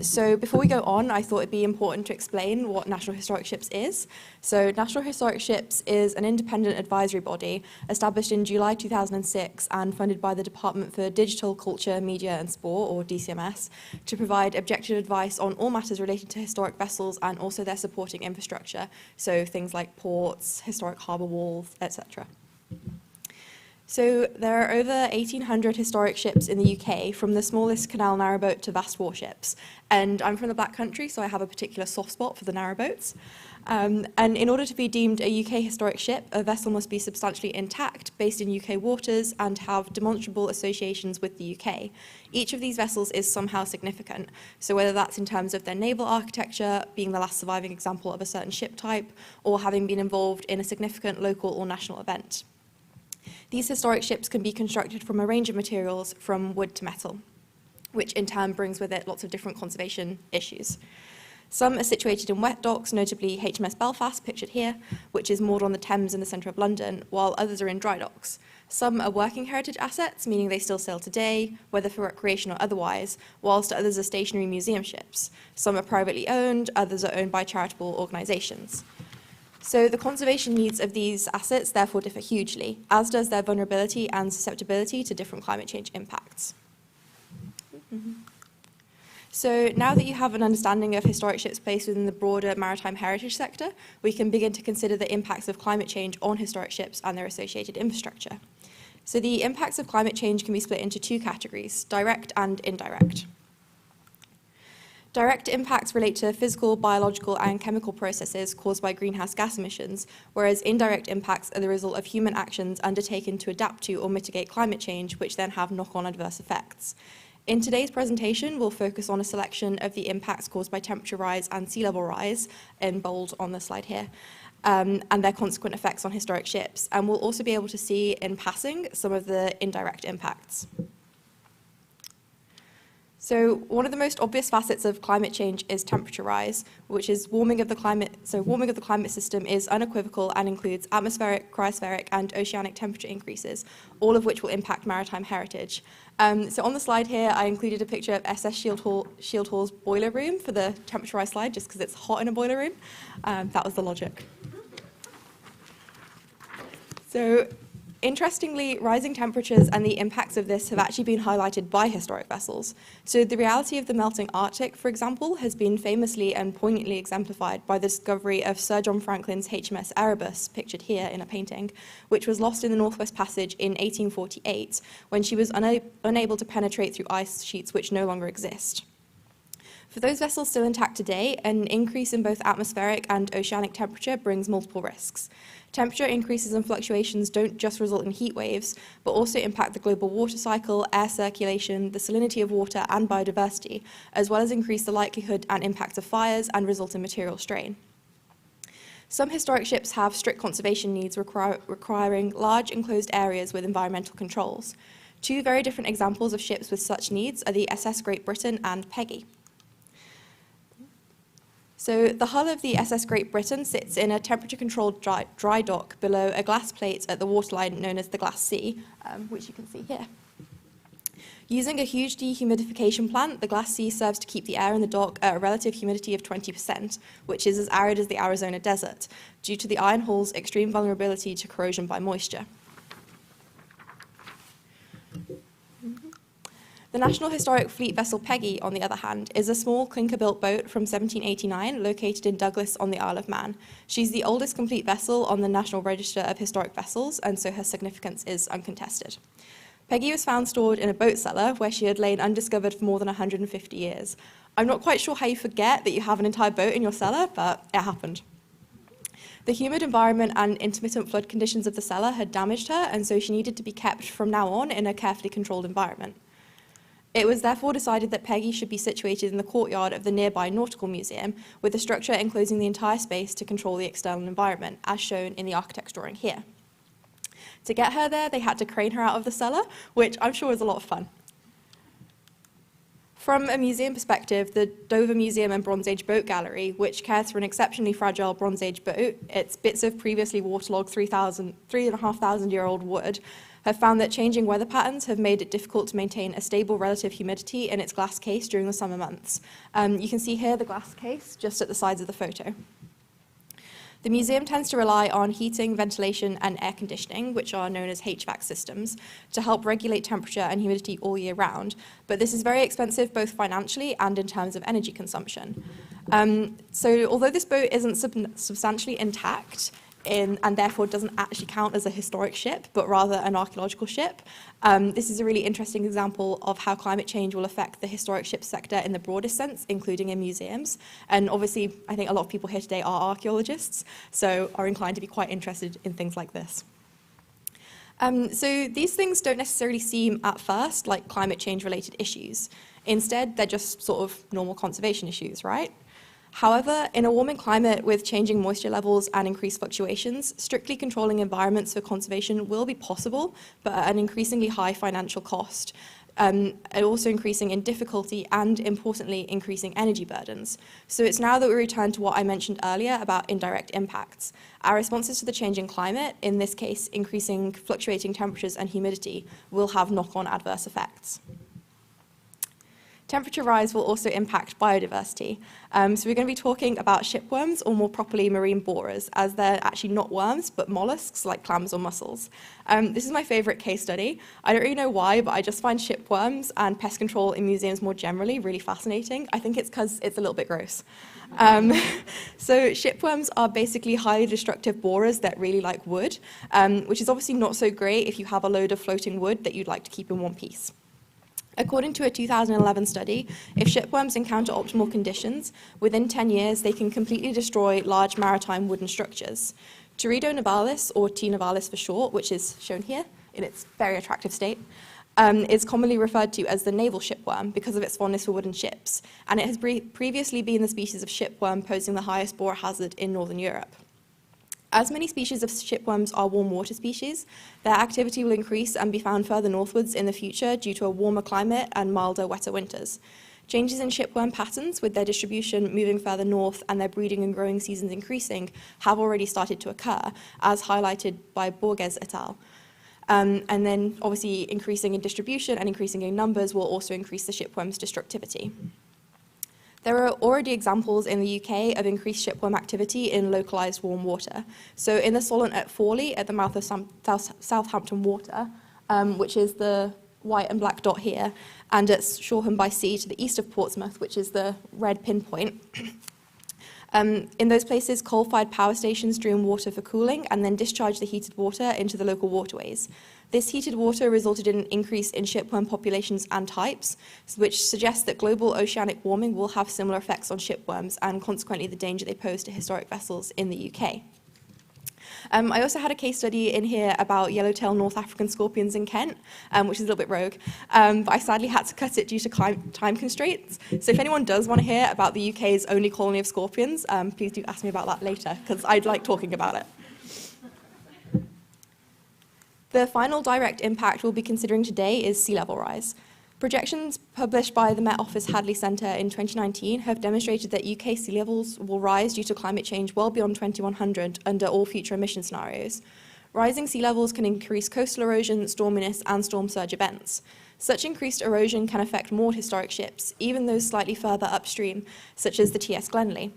So before we go on, I thought it'd be important to explain what National Historic Ships is. So National Historic Ships is an independent advisory body established in July 2006 and funded by the Department for Digital, Culture, Media and Sport, or DCMS, to provide objective advice on all matters related to historic vessels and also their supporting infrastructure, so things like ports, historic harbour walls, etc. So there are over 1,800 historic ships in the UK, from the smallest canal narrowboat to vast warships. And I'm from the Black Country, so I have a particular soft spot for the narrowboats. And in order to be deemed a UK historic ship, a vessel must be substantially intact, based in UK waters, and have demonstrable associations with the UK. Each of these vessels is somehow significant, so whether that's in terms of their naval architecture, being the last surviving example of a certain ship type, or having been involved in a significant local or national event. These historic ships can be constructed from a range of materials, from wood to metal, which in turn brings with it lots of different conservation issues. Some are situated in wet docks, notably HMS Belfast, pictured here, which is moored on the Thames in the centre of London, while others are in dry docks. Some are working heritage assets, meaning they still sail today, whether for recreation or otherwise, whilst others are stationary museum ships. Some are privately owned, others are owned by charitable organisations. So the conservation needs of these assets therefore differ hugely, as does their vulnerability and susceptibility to different climate change impacts. So now that you have an understanding of historic ships' place within the broader maritime heritage sector, we can begin to consider the impacts of climate change on historic ships and their associated infrastructure. So the impacts of climate change can be split into two categories, direct and indirect. Direct impacts relate to physical, biological and chemical processes caused by greenhouse gas emissions, whereas indirect impacts are the result of human actions undertaken to adapt to or mitigate climate change, which then have knock-on adverse effects. In today's presentation, we'll focus on a selection of the impacts caused by temperature rise and sea level rise, in bold on the slide here, and their consequent effects on historic ships. And we'll also be able to see in passing some of the indirect impacts. So one of the most obvious facets of climate change is temperature rise, which is warming of the climate. So warming of the climate system is unequivocal and includes atmospheric, cryospheric and oceanic temperature increases, all of which will impact maritime heritage. So on the slide here, I included a picture of SS Shield Hall's boiler room for the temperature rise slide, just because it's hot in a boiler room. That was the logic. So interestingly, rising temperatures and the impacts of this have actually been highlighted by historic vessels. So the reality of the melting Arctic, for example, has been famously and poignantly exemplified by the discovery of Sir John Franklin's HMS Erebus, pictured here in a painting, which was lost in the Northwest Passage in 1848, when she was unable to penetrate through ice sheets which no longer exist. For those vessels still intact today, an increase in both atmospheric and oceanic temperature brings multiple risks. Temperature increases and fluctuations don't just result in heat waves, but also impact the global water cycle, air circulation, the salinity of water and biodiversity, as well as increase the likelihood and impact of fires and result in material strain. Some historic ships have strict conservation needs requiring large enclosed areas with environmental controls. Two very different examples of ships with such needs are the SS Great Britain and Peggy. So the hull of the SS Great Britain sits in a temperature-controlled dry dock below a glass plate at the waterline known as the Glass Sea, which you can see here. Using a huge dehumidification plant, the Glass Sea serves to keep the air in the dock at a relative humidity of 20%, which is as arid as the Arizona desert, due to the iron hull's extreme vulnerability to corrosion by moisture. The National Historic Fleet vessel Peggy, on the other hand, is a small clinker-built boat from 1789 located in Douglas on the Isle of Man. She's the oldest complete vessel on the National Register of Historic Vessels, and so her significance is uncontested. Peggy was found stored in a boat cellar where she had lain undiscovered for more than 150 years. I'm not quite sure how you forget that you have an entire boat in your cellar, but it happened. The humid environment and intermittent flood conditions of the cellar had damaged her, and so she needed to be kept from now on in a carefully controlled environment. It was therefore decided that Peggy should be situated in the courtyard of the nearby Nautical Museum, with a structure enclosing the entire space to control the external environment, as shown in the architect's drawing here. To get her there, they had to crane her out of the cellar, which I'm sure was a lot of fun. From a museum perspective, the Dover Museum and Bronze Age Boat Gallery, which cares for an exceptionally fragile Bronze Age boat, its bits of previously waterlogged 3,500-year-old wood, have found that changing weather patterns have made it difficult to maintain a stable relative humidity in its glass case during the summer months. You can see here the glass case just at the sides of the photo. The museum tends to rely on heating, ventilation, and air conditioning, which are known as HVAC systems, to help regulate temperature and humidity all year round. But this is very expensive both financially and in terms of energy consumption. So although this boat isn't substantially intact, and therefore doesn't actually count as a historic ship, but rather an archaeological ship. This is a really interesting example of how climate change will affect the historic ship sector in the broadest sense, including in museums. And obviously, I think a lot of people here today are archaeologists, so are inclined to be quite interested in things like this. So these things don't necessarily seem at first like climate change related issues. Instead, they're just sort of normal conservation issues, right? However, in a warming climate with changing moisture levels and increased fluctuations, strictly controlling environments for conservation will be possible, but at an increasingly high financial cost, and also increasing in difficulty and, importantly, increasing energy burdens. So it's now that we return to what I mentioned earlier about indirect impacts. Our responses to the changing climate, in this case increasing fluctuating temperatures and humidity, will have knock-on adverse effects. Temperature rise will also impact biodiversity. So we're going to be talking about shipworms, or more properly marine borers, as they're actually not worms, but mollusks like clams or mussels. This is my favorite case study. I don't really know why, but I just find shipworms and pest control in museums more generally really fascinating. I think it's because it's a little bit gross. So shipworms are basically highly destructive borers that really like wood, which is obviously not so great if you have a load of floating wood that you'd like to keep in one piece. According to a 2011 study, if shipworms encounter optimal conditions, within 10 years they can completely destroy large maritime wooden structures. Teredo nivalis, or T. nivalis for short, which is shown here in its very attractive state, is commonly referred to as the naval shipworm because of its fondness for wooden ships, and it has previously been the species of shipworm posing the highest borer hazard in Northern Europe. As many species of shipworms are warm water species, their activity will increase and be found further northwards in the future due to a warmer climate and milder, wetter winters. Changes in shipworm patterns, with their distribution moving further north and their breeding and growing seasons increasing, have already started to occur, as highlighted by Borges et al. And then, obviously, increasing in distribution and increasing in numbers will also increase the shipworm's destructivity. There are already examples in the UK of increased shipworm activity in localised warm water. So in the Solent at Forley, at the mouth of Southampton Water, which is the white and black dot here, and at Shoreham by Sea to the east of Portsmouth, which is the red pinpoint. In those places, coal-fired power stations drew in water for cooling and then discharged the heated water into the local waterways. This heated water resulted in an increase in shipworm populations and types, which suggests that global oceanic warming will have similar effects on shipworms and consequently the danger they pose to historic vessels in the UK. I also had a case study in here about yellowtail North African scorpions in Kent, which is a little bit rogue, but I sadly had to cut it due to time constraints. So if anyone does want to hear about the UK's only colony of scorpions, please do ask me about that later, because I'd like talking about it. The final direct impact we'll be considering today is sea level rise. Projections published by the Met Office Hadley Centre in 2019 have demonstrated that UK sea levels will rise due to climate change well beyond 2100 under all future emission scenarios. Rising sea levels can increase coastal erosion, storminess, and storm surge events. Such increased erosion can affect more historic ships, even those slightly further upstream, such as the TS Glenlee.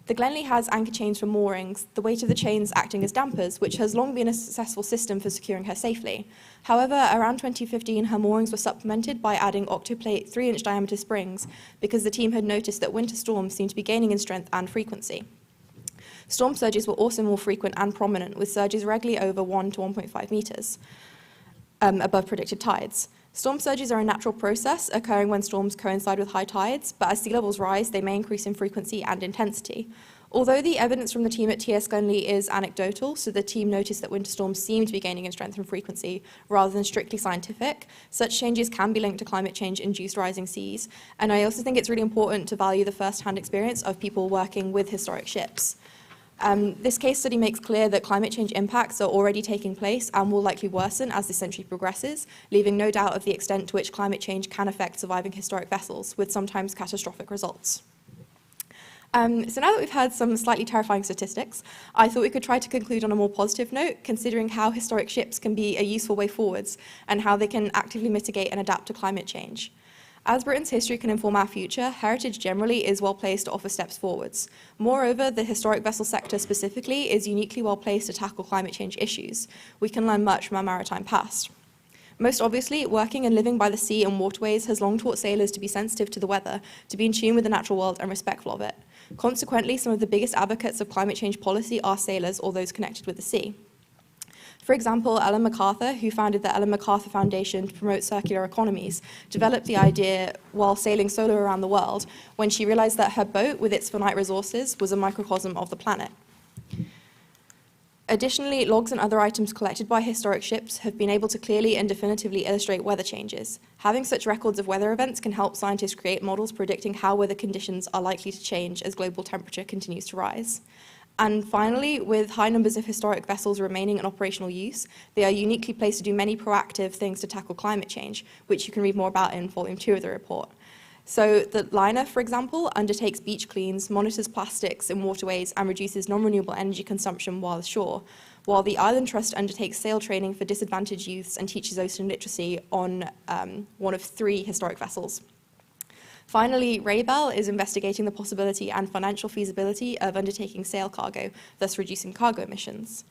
The Glenlee has anchor chains for moorings, the weight of the chains acting as dampers, which has long been a successful system for securing her safely. However, around 2015, her moorings were supplemented by adding Octoplate 3-inch diameter springs because the team had noticed that winter storms seemed to be gaining in strength and frequency. Storm surges were also more frequent and prominent, with surges regularly over 1 to 1.5 metres above predicted tides. Storm surges are a natural process occurring when storms coincide with high tides, but as sea levels rise, they may increase in frequency and intensity. Although the evidence from the team at TS Glenlee is anecdotal, so the team noticed that winter storms seem to be gaining in strength and frequency rather than strictly scientific, such changes can be linked to climate change-induced rising seas. And I also think it's really important to value the first-hand experience of people working with historic ships. This case study makes clear that climate change impacts are already taking place and will likely worsen as the century progresses, leaving no doubt of the extent to which climate change can affect surviving historic vessels, with sometimes catastrophic results. So now that we've heard some slightly terrifying statistics, I thought we could try to conclude on a more positive note, considering how historic ships can be a useful way forwards and how they can actively mitigate and adapt to climate change. As Britain's history can inform our future, heritage generally is well placed to offer steps forwards. Moreover, the historic vessel sector specifically is uniquely well placed to tackle climate change issues. We can learn much from our maritime past. Most obviously, working and living by the sea and waterways has long taught sailors to be sensitive to the weather, to be in tune with the natural world and respectful of it. Consequently, some of the biggest advocates of climate change policy are sailors or those connected with the sea. For example, Ellen MacArthur, who founded the Ellen MacArthur Foundation to promote circular economies, developed the idea while sailing solo around the world when she realized that her boat, with its finite resources, was a microcosm of the planet. Additionally, logs and other items collected by historic ships have been able to clearly and definitively illustrate weather changes. Having such records of weather events can help scientists create models predicting how weather conditions are likely to change as global temperature continues to rise. And finally, with high numbers of historic vessels remaining in operational use, they are uniquely placed to do many proactive things to tackle climate change, which you can read more about in Volume 2 of the report. So the liner, for example, undertakes beach cleans, monitors plastics in waterways, and reduces non-renewable energy consumption while ashore, while the Island Trust undertakes sail training for disadvantaged youths and teaches ocean literacy on one of 3 historic vessels. Finally, Raybell is investigating the possibility and financial feasibility of undertaking sail cargo, thus reducing cargo emissions.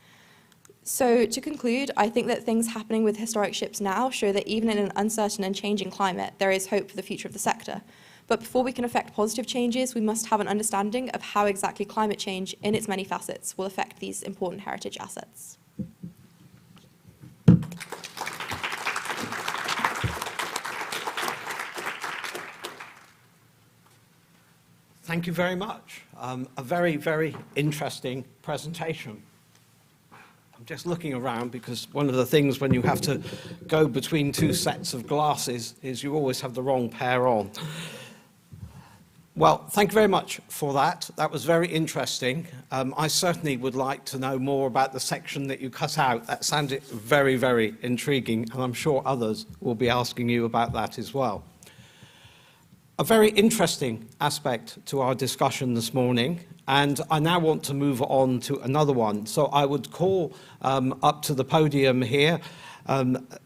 So to conclude, I think that things happening with historic ships now show that even in an uncertain and changing climate, there is hope for the future of the sector. But before we can effect positive changes, we must have an understanding of how exactly climate change, in its many facets, will affect these important heritage assets. Thank you very much. A very, very interesting presentation. I'm just looking around because one of the things when you have to go between 2 sets of glasses is you always have the wrong pair on. Well, thank you very much for that. That was very interesting. I certainly would like to know more about the section that you cut out. That sounded very, very intriguing, and I'm sure others will be asking you about that as well. A very interesting aspect to our discussion this morning, and I now want to move on to another one. So I would call up to the podium here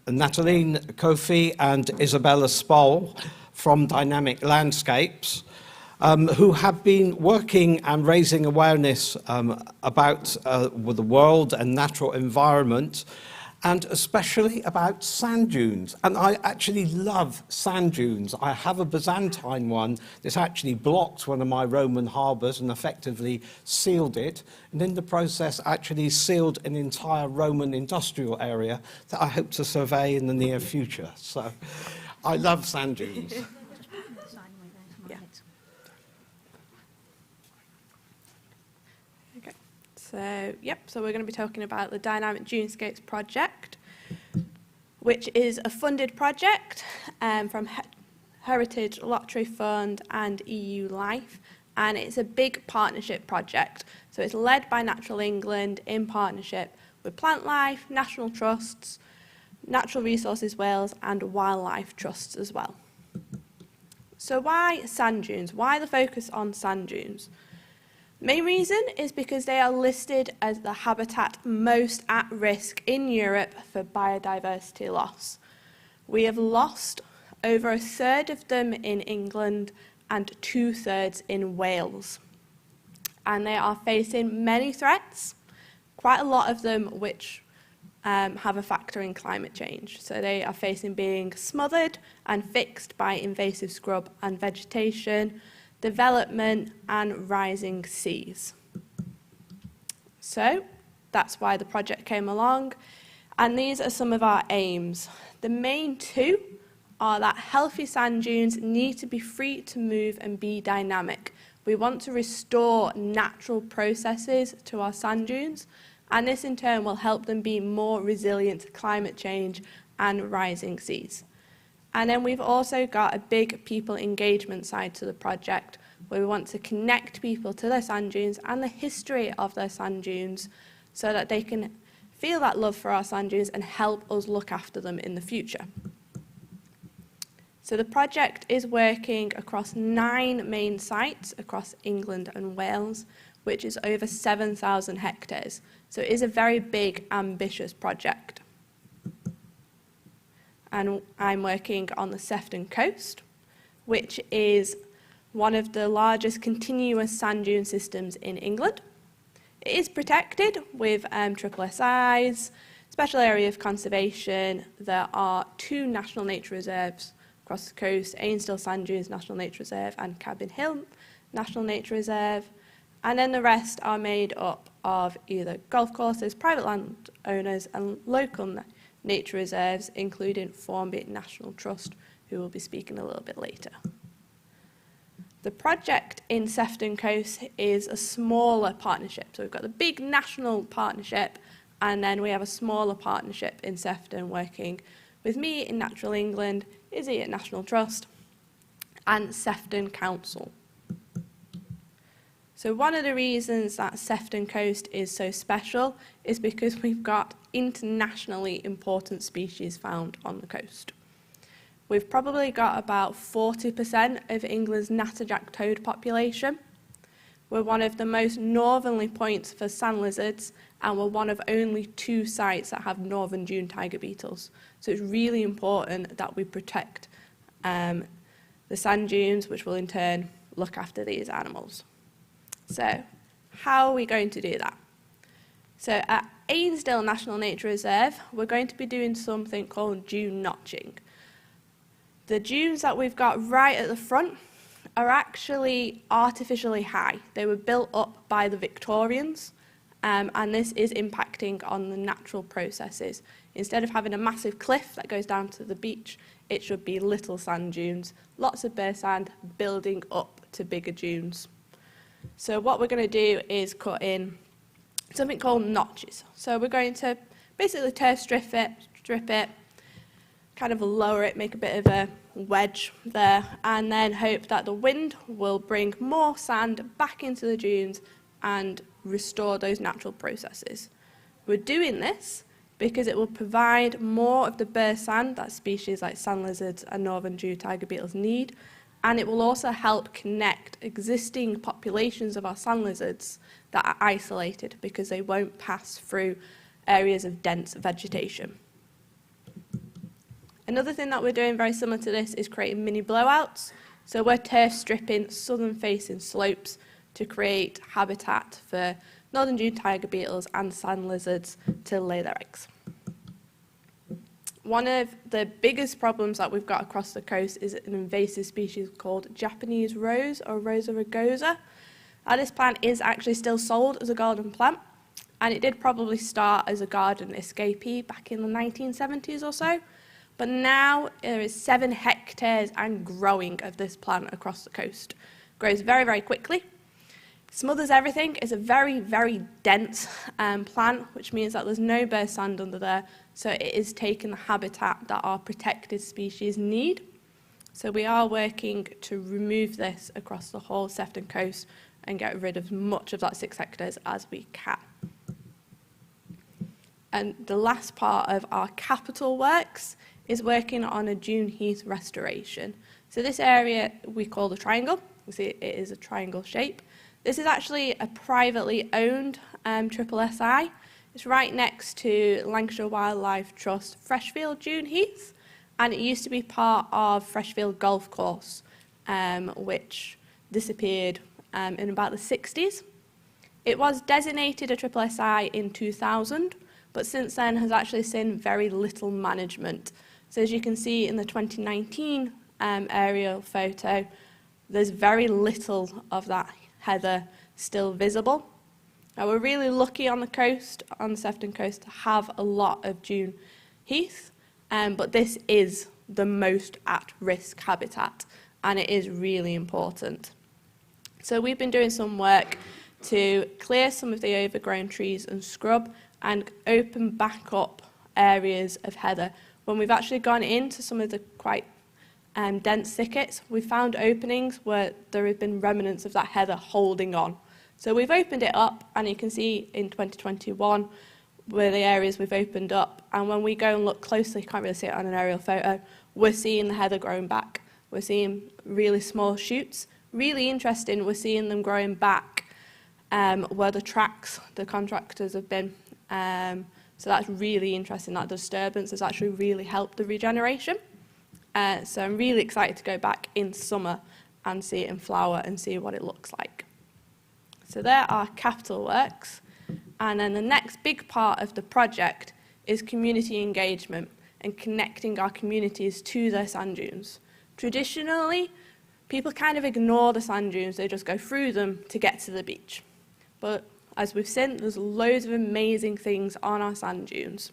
Natalie Kofi and Isabella Spoll from Dynamic Landscapes, who have been working and raising awareness about the world and natural environment, and especially about sand dunes. And I actually love sand dunes. I have a Byzantine one that actually blocked one of my Roman harbours and effectively sealed it, and in the process actually sealed an entire Roman industrial area that I hope to survey in the near future. So I love sand dunes. So we're going to be talking about the Dynamic Dunescapes project, which is a funded project from Heritage Lottery Fund and EU Life, and it's a big partnership project. So it's led by Natural England in partnership with Plant Life, National Trusts, Natural Resources Wales and Wildlife Trusts as well. So why sand dunes? Why the focus on sand dunes? Main reason is because they are listed as the habitat most at risk in Europe for biodiversity loss. We have lost over a third of them in England and 2/3 in Wales. And they are facing many threats, quite a lot of them which have a factor in climate change. So they are facing being smothered and fixed by invasive scrub and vegetation, development and rising seas. So that's why the project came along, and these are some of our aims. The main 2 are that healthy sand dunes need to be free to move and be dynamic. We want to restore natural processes to our sand dunes, and this in turn will help them be more resilient to climate change and rising seas. And then we've also got a big people engagement side to the project, where we want to connect people to their sand dunes and the history of their sand dunes so that they can feel that love for our sand dunes and help us look after them in the future. So the project is working across 9 main sites across England and Wales, which is over 7,000 hectares. So it is a very big, ambitious project. And I'm working on the Sefton Coast, which is one of the largest continuous sand dune systems in England. It is protected with SSSIs, Special Area of Conservation. There are 2 national nature reserves across the coast, Ainsdale Sand Dunes National Nature Reserve and Cabin Hill National Nature Reserve. And then the rest are made up of either golf courses, private landowners and local nature reserves, including Formby National Trust, who will be speaking a little bit later. The project in Sefton Coast is a smaller partnership. So we've got the big national partnership, and then we have a smaller partnership in Sefton working with me in Natural England, Izzy at National Trust, and Sefton Council. So one of the reasons that Sefton Coast is so special is because we've got internationally important species found on the coast. We've probably got about 40% of England's natterjack toad population. We're one of the most northerly points for sand lizards, and we're one of only 2 sites that have northern dune tiger beetles. So it's really important that we protect the sand dunes, which will in turn look after these animals. So how are we going to do that? So at Ainsdale National Nature Reserve, we're going to be doing something called dune notching. The dunes that we've got right at the front are actually artificially high. They were built up by the Victorians, and this is impacting on the natural processes. Instead of having a massive cliff that goes down to the beach, it should be little sand dunes, lots of bare sand building up to bigger dunes. So what we're going to do is cut in something called notches. So we're going to basically turf strip it, kind of lower it, make a bit of a wedge there, and then hope that the wind will bring more sand back into the dunes and restore those natural processes. We're doing this because it will provide more of the bare sand that species like sand lizards and northern dune tiger beetles need, and it will also help connect existing populations of our sand lizards that are isolated because they won't pass through areas of dense vegetation. Another thing that we're doing very similar to this is creating mini blowouts. So we're turf stripping southern facing slopes to create habitat for northern dune tiger beetles and sand lizards to lay their eggs. One of the biggest problems that we've got across the coast is an invasive species called Japanese rose, or Rosa rugosa. This plant is actually still sold as a garden plant, and it did probably start as a garden escapee back in the 1970s or so. But now there is 7 hectares and growing of this plant across the coast. Grows very, very quickly. Smothers everything. It's a very, very dense plant, which means that there's no bare sand under there. So it is taking the habitat that our protected species need. So we are working to remove this across the whole Sefton Coast and get rid of as much of that 6 hectares as we can. And the last part of our capital works is working on a dune heath restoration. So this area we call the triangle. You see it is a triangle shape. This is actually a privately owned SSSI. It's right next to Lancashire Wildlife Trust Freshfield Dune Heath, and it used to be part of Freshfield Golf Course, which disappeared in about the 60s. It was designated a SSSI in 2000, but since then has actually seen very little management. So as you can see in the 2019 aerial photo, there's very little of that heather still visible. Now we're really lucky on the coast, on the Sefton Coast, to have a lot of dune heath, but this is the most at-risk habitat, and it is really important. So we've been doing some work to clear some of the overgrown trees and scrub and open back up areas of heather when we've actually gone into some of the quite dense thickets, we've found openings where there have been remnants of that heather holding on. So we've opened it up, and you can see in 2021 where the areas we've opened up. And when we go and look closely, you can't really see it on an aerial photo, we're seeing the heather growing back. We're seeing really small shoots. Really interesting, we're seeing them growing back where the tracks, the contractors have been. So that's really interesting. That disturbance has actually really helped the regeneration. So I'm really excited to go back in summer and see it in flower and see what it looks like. So there are capital works. And then the next big part of the project is community engagement and connecting our communities to their sand dunes. Traditionally, people kind of ignore the sand dunes, they just go through them to get to the beach. But as we've seen, there's loads of amazing things on our sand dunes.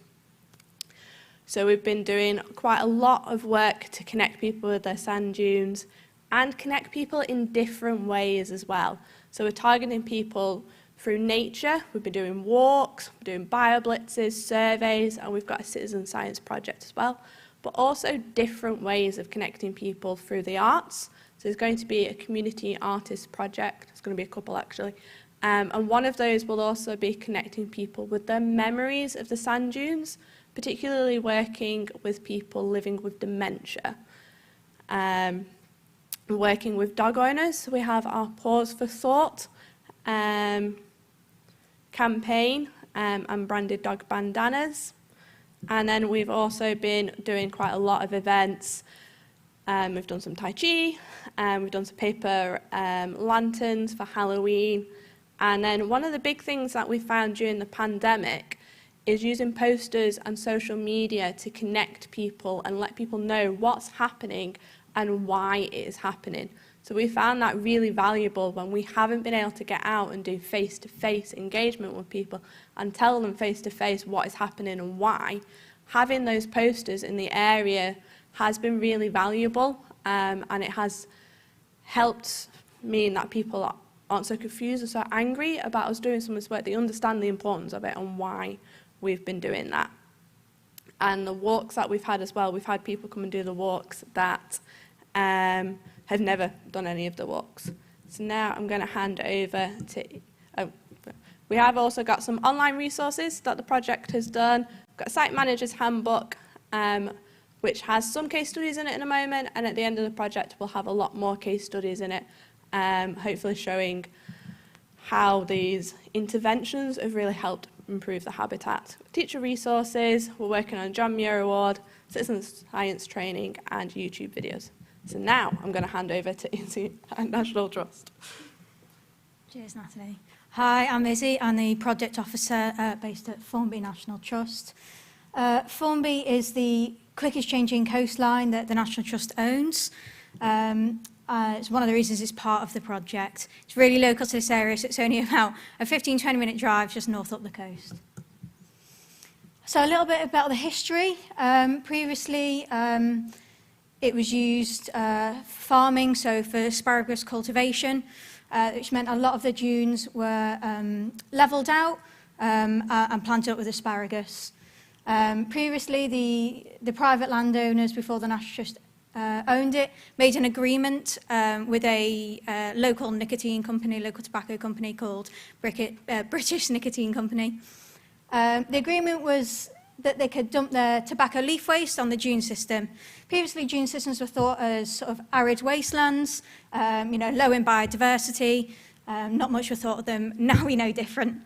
So we've been doing quite a lot of work to connect people with their sand dunes and connect people in different ways as well. So we're targeting people through nature, we've been doing walks, we're doing bio-blitzes, surveys, and we've got a citizen science project as well, but also different ways of connecting people through the arts. So there's going to be a community artist project, there's going to be a couple actually, and one of those will also be connecting people with their memories of the sand dunes, particularly working with people living with dementia. Working with dog owners, we have our Pause for Thought campaign and branded dog bandanas. And then we've also been doing quite a lot of events. We've done some Tai Chi, we've done some paper lanterns for Halloween. And then one of the big things that we found during the pandemic is using posters and social media to connect people and let people know what's happening and why it is happening. So we found that really valuable when we haven't been able to get out and do face-to-face engagement with people and tell them face-to-face what is happening and why. Having those posters in the area has been really valuable, and it has helped mean that people aren't so confused or so angry about us doing some of this work. They understand the importance of it and why we've been doing that. And the walks that we've had as well, we've had people come and do the walks that have never done any of the walks. So now I'm going to hand over to... we have also got some online resources that the project has done. We've got a site manager's handbook, which has some case studies in it in a moment, and at the end of the project we'll have a lot more case studies in it, hopefully showing how these interventions have really helped improve the habitat. Teacher resources, we're working on a John Muir Award, citizen science training and YouTube videos. So now I'm going to hand over to Izzy at National Trust. Cheers, Natalie. Hi, I'm Izzy. I'm the project officer based at Formby National Trust. Formby is the quickest changing coastline that the National Trust owns. It's one of the reasons it's part of the project. It's really local to this area, so it's only about a 15-20 minute drive just north up the coast. So a little bit about the history. Previously, it was used for farming, so for asparagus cultivation, which meant a lot of the dunes were levelled out and planted up with asparagus. Previously, the private landowners before the National Trust owned it, made an agreement with a local nicotine company, local tobacco company called British Nicotine Company. The agreement was that they could dump their tobacco leaf waste on the dune system. Previously, dune systems were thought as sort of arid wastelands, low in biodiversity, not much was thought of them. Now we know different.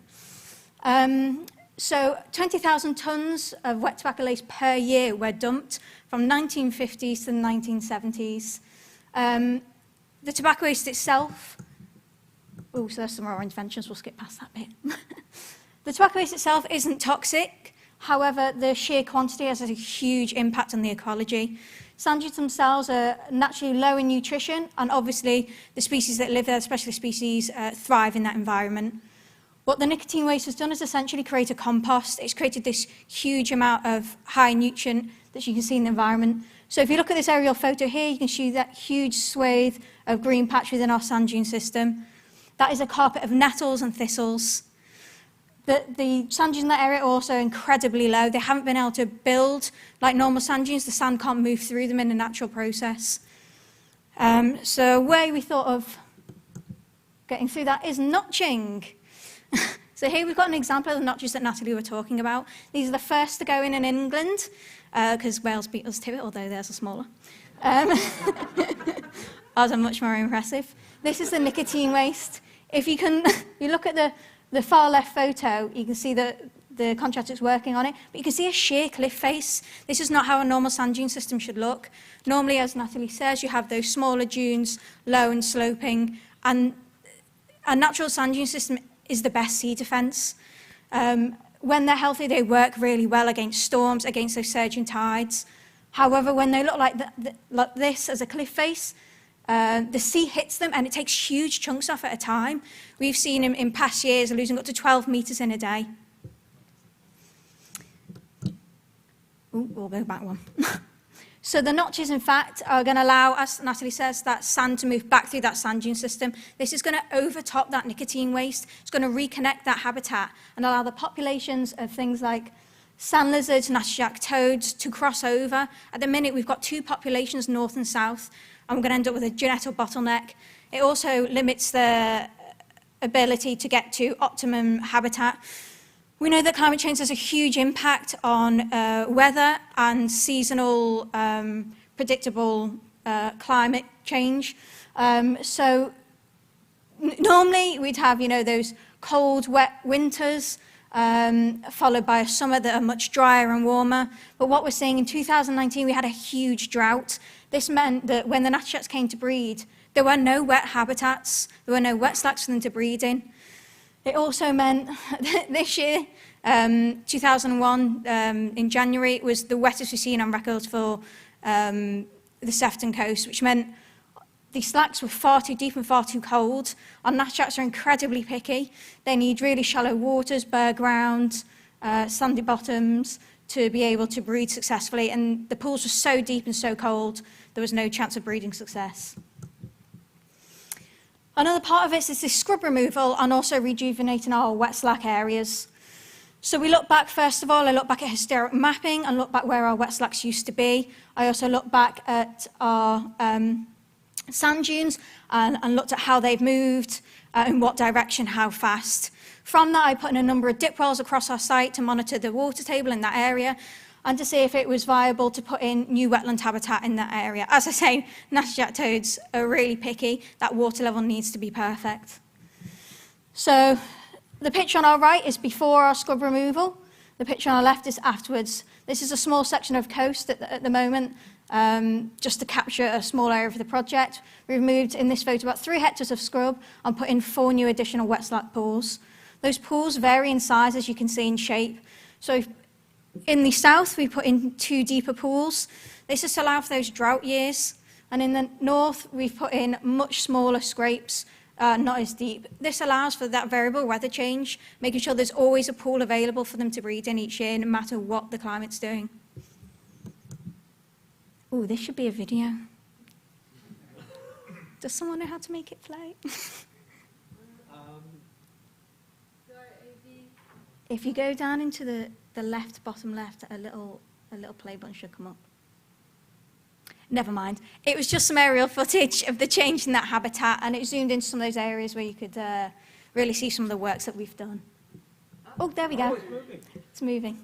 So 20,000 tonnes of wet tobacco waste per year were dumped from 1950s to the 1970s. The tobacco waste itself, so there's some more interventions, we'll skip past that bit. The tobacco waste itself isn't toxic. However, the sheer quantity has a huge impact on the ecology. Sand dunes themselves are naturally low in nutrition, and obviously the species that live there, especially species, thrive in that environment. What the nicotine waste has done is essentially create a compost. It's created this huge amount of high nutrient that you can see in the environment. So if you look at this aerial photo here, you can see that huge swathe of green patch within our sand dune system. That is a carpet of nettles and thistles. The sand dunes in that area are also incredibly low. They haven't been able to build like normal sand dunes. The sand can't move through them in a natural process. So a way we thought of getting through that is notching. So here we've got an example of the notches that Natalie were talking about. These are the first to go in England, because Wales beat us to it, although theirs are smaller. Ours are much more impressive. This is the nicotine waste. If you look at the far left photo, you can see that the contractor's working on it, but you can see a sheer cliff face. This is not how a normal sand dune system should look. Normally, as Natalie says, you have those smaller dunes, low and sloping, and a natural sand dune system is the best sea defence. When they're healthy, they work really well against storms, against those surging tides. However, when they look like this as a cliff face, the sea hits them and it takes huge chunks off at a time. We've seen in past years losing up to 12 metres in a day. Ooh, we'll go back one. So the notches, in fact, are going to allow, as Natalie says, that sand to move back through that sand dune system. This is going to overtop that nicotine waste. It's going to reconnect that habitat and allow the populations of things like sand lizards, natterjack toads to cross over. At the minute, we've got two populations, north and south, and we're going to end up with a genetic bottleneck. It also limits the ability to get to optimum habitat. We know that climate change has a huge impact on weather and seasonal predictable climate change. So normally we'd have, those cold, wet winters followed by a summer that are much drier and warmer. But what we're seeing in 2019, we had a huge drought. This meant that when the natterjacks came to breed, there were no wet habitats. There were no wet slacks for them to breed in. It also meant that this year, 2001, in January, it was the wettest we've seen on record for the Sefton coast, which meant the slacks were far too deep and far too cold. Our natterjacks are incredibly picky. They need really shallow waters, bare ground, sandy bottoms to be able to breed successfully. And the pools were so deep and so cold, there was no chance of breeding success. Another part of it is this scrub removal and also rejuvenating our wet slack areas. So we look back, first of all, I look back at historic mapping and look back where our wet slacks used to be. I also look back at our sand dunes and looked at how they've moved, in what direction, how fast. From that, I put in a number of dip wells across our site to monitor the water table in that area and to see if it was viable to put in new wetland habitat in that area. As I say, natterjack toads are really picky. That water level needs to be perfect. So the picture on our right is before our scrub removal. The picture on our left is afterwards. This is a small section of coast at the moment, just to capture a small area of the project. We've moved in this photo about 3 hectares of scrub and put in 4 new additional wet slack pools. Those pools vary in size, as you can see, in shape. So in the south, we put in 2 deeper pools. This just allows for those drought years. And in the north, we've put in much smaller scrapes, not as deep. This allows for that variable weather change, making sure there's always a pool available for them to breed in each year, no matter what the climate's doing. Oh, this should be a video. Does someone know how to make it play? If you go down into the left, bottom left, a little play button should come up. Never mind. It was just some aerial footage of the change in that habitat, and it zoomed into some of those areas where you could really see some of the works that we've done. Oh, there we go. Oh, it's moving. It's moving.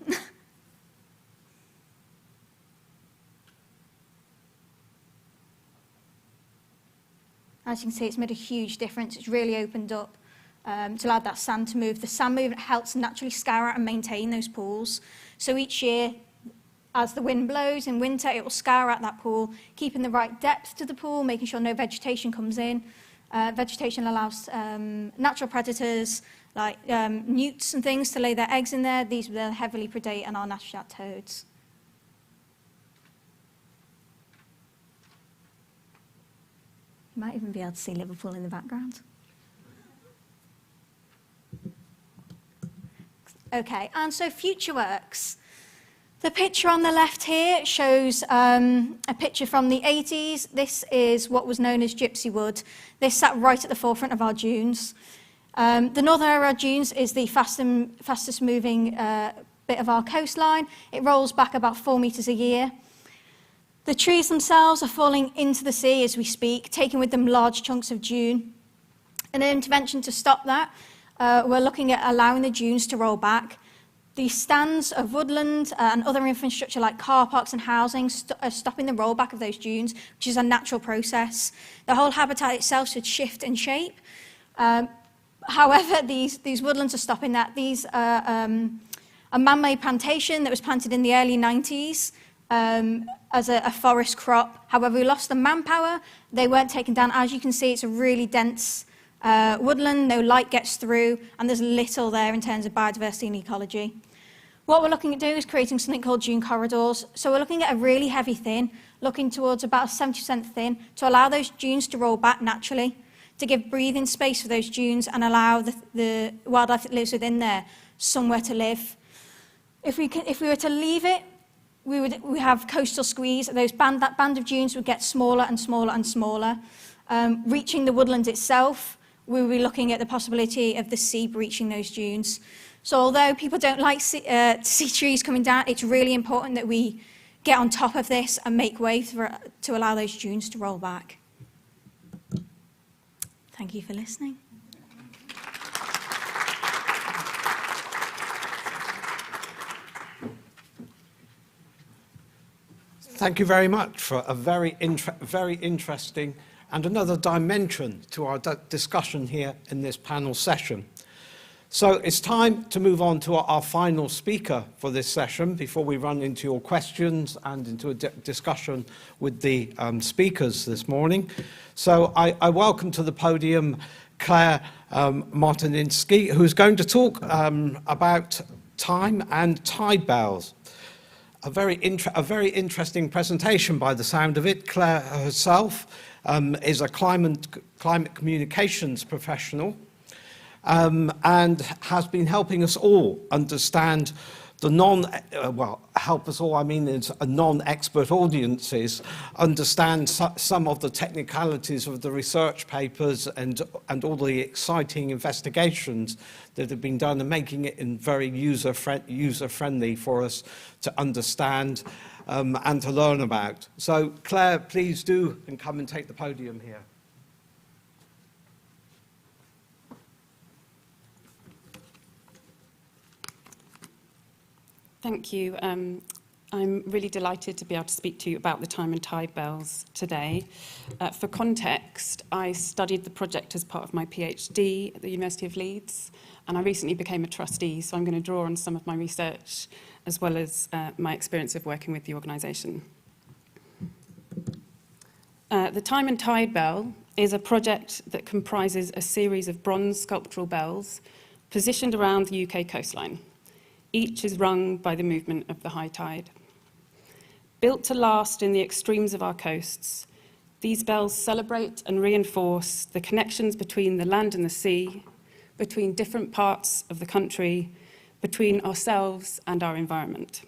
As you can see, it's made a huge difference. It's really opened up to allow that sand to move. The sand movement helps naturally scour out and maintain those pools. So each year, as the wind blows in winter, it will scour out that pool, keeping the right depth to the pool, making sure no vegetation comes in. Vegetation allows natural predators like newts and things to lay their eggs in there. These will heavily predate on our natterjack toads. You might even be able to see Liverpool in the background. Okay, and so future works. The picture on the left here shows a picture from the 80s. This is what was known as gypsy wood. This sat right at the forefront of our dunes. The Northern Ararat Dunes is the fastest moving bit of our coastline. It rolls back about 4 metres a year. The trees themselves are falling into the sea as we speak, taking with them large chunks of dune. An intervention to stop that, we're looking at allowing the dunes to roll back. The stands of woodland and other infrastructure like car parks and housing are stopping the rollback of those dunes, which is a natural process. The whole habitat itself should shift and shape. However, these woodlands are stopping that. These are a man-made plantation that was planted in the early 90s as a forest crop. However, we lost the manpower. They weren't taken down. As you can see, it's a really dense woodland, no light gets through, and there's little there in terms of biodiversity and ecology. What we're looking at doing is creating something called dune corridors. So we're looking at a really heavy thin, looking towards about 70% thin, to allow those dunes to roll back naturally, to give breathing space for those dunes and allow the wildlife that lives within there somewhere to live. If we were to leave it, we have coastal squeeze. That band of dunes would get smaller and smaller and smaller. Reaching the woodland itself, we will be looking at the possibility of the sea breaching those dunes. So although people don't like to see trees coming down, it's really important that we get on top of this and make way to allow those dunes to roll back. Thank you for listening. Thank you very much for a very interesting and another dimension to our discussion here in this panel session. So it's time to move on to our final speaker for this session before we run into your questions and into a discussion with the speakers this morning. So I welcome to the podium Claire Martynski, who's going to talk about time and tide bells. A very interesting presentation by the sound of it. Claire herself is a climate communications professional and has been helping us all understand the help us all, I mean, is non-expert audiences, understand some of the technicalities of the research papers and all the exciting investigations that have been done, and making it in very user-friendly for us to understand and to learn about. So Claire, please do and come and take the podium here. Thank you. I'm really delighted to be able to speak to you about the time and tide bells today. For context, I studied the project as part of my PhD at the University of Leeds, and I recently became a trustee, so I'm going to draw on some of my research as well as my experience of working with the organisation. The Time and Tide Bell is a project that comprises a series of bronze sculptural bells positioned around the UK coastline. Each is rung by the movement of the high tide. Built to last in the extremes of our coasts, these bells celebrate and reinforce the connections between the land and the sea, between different parts of the country, between ourselves and our environment.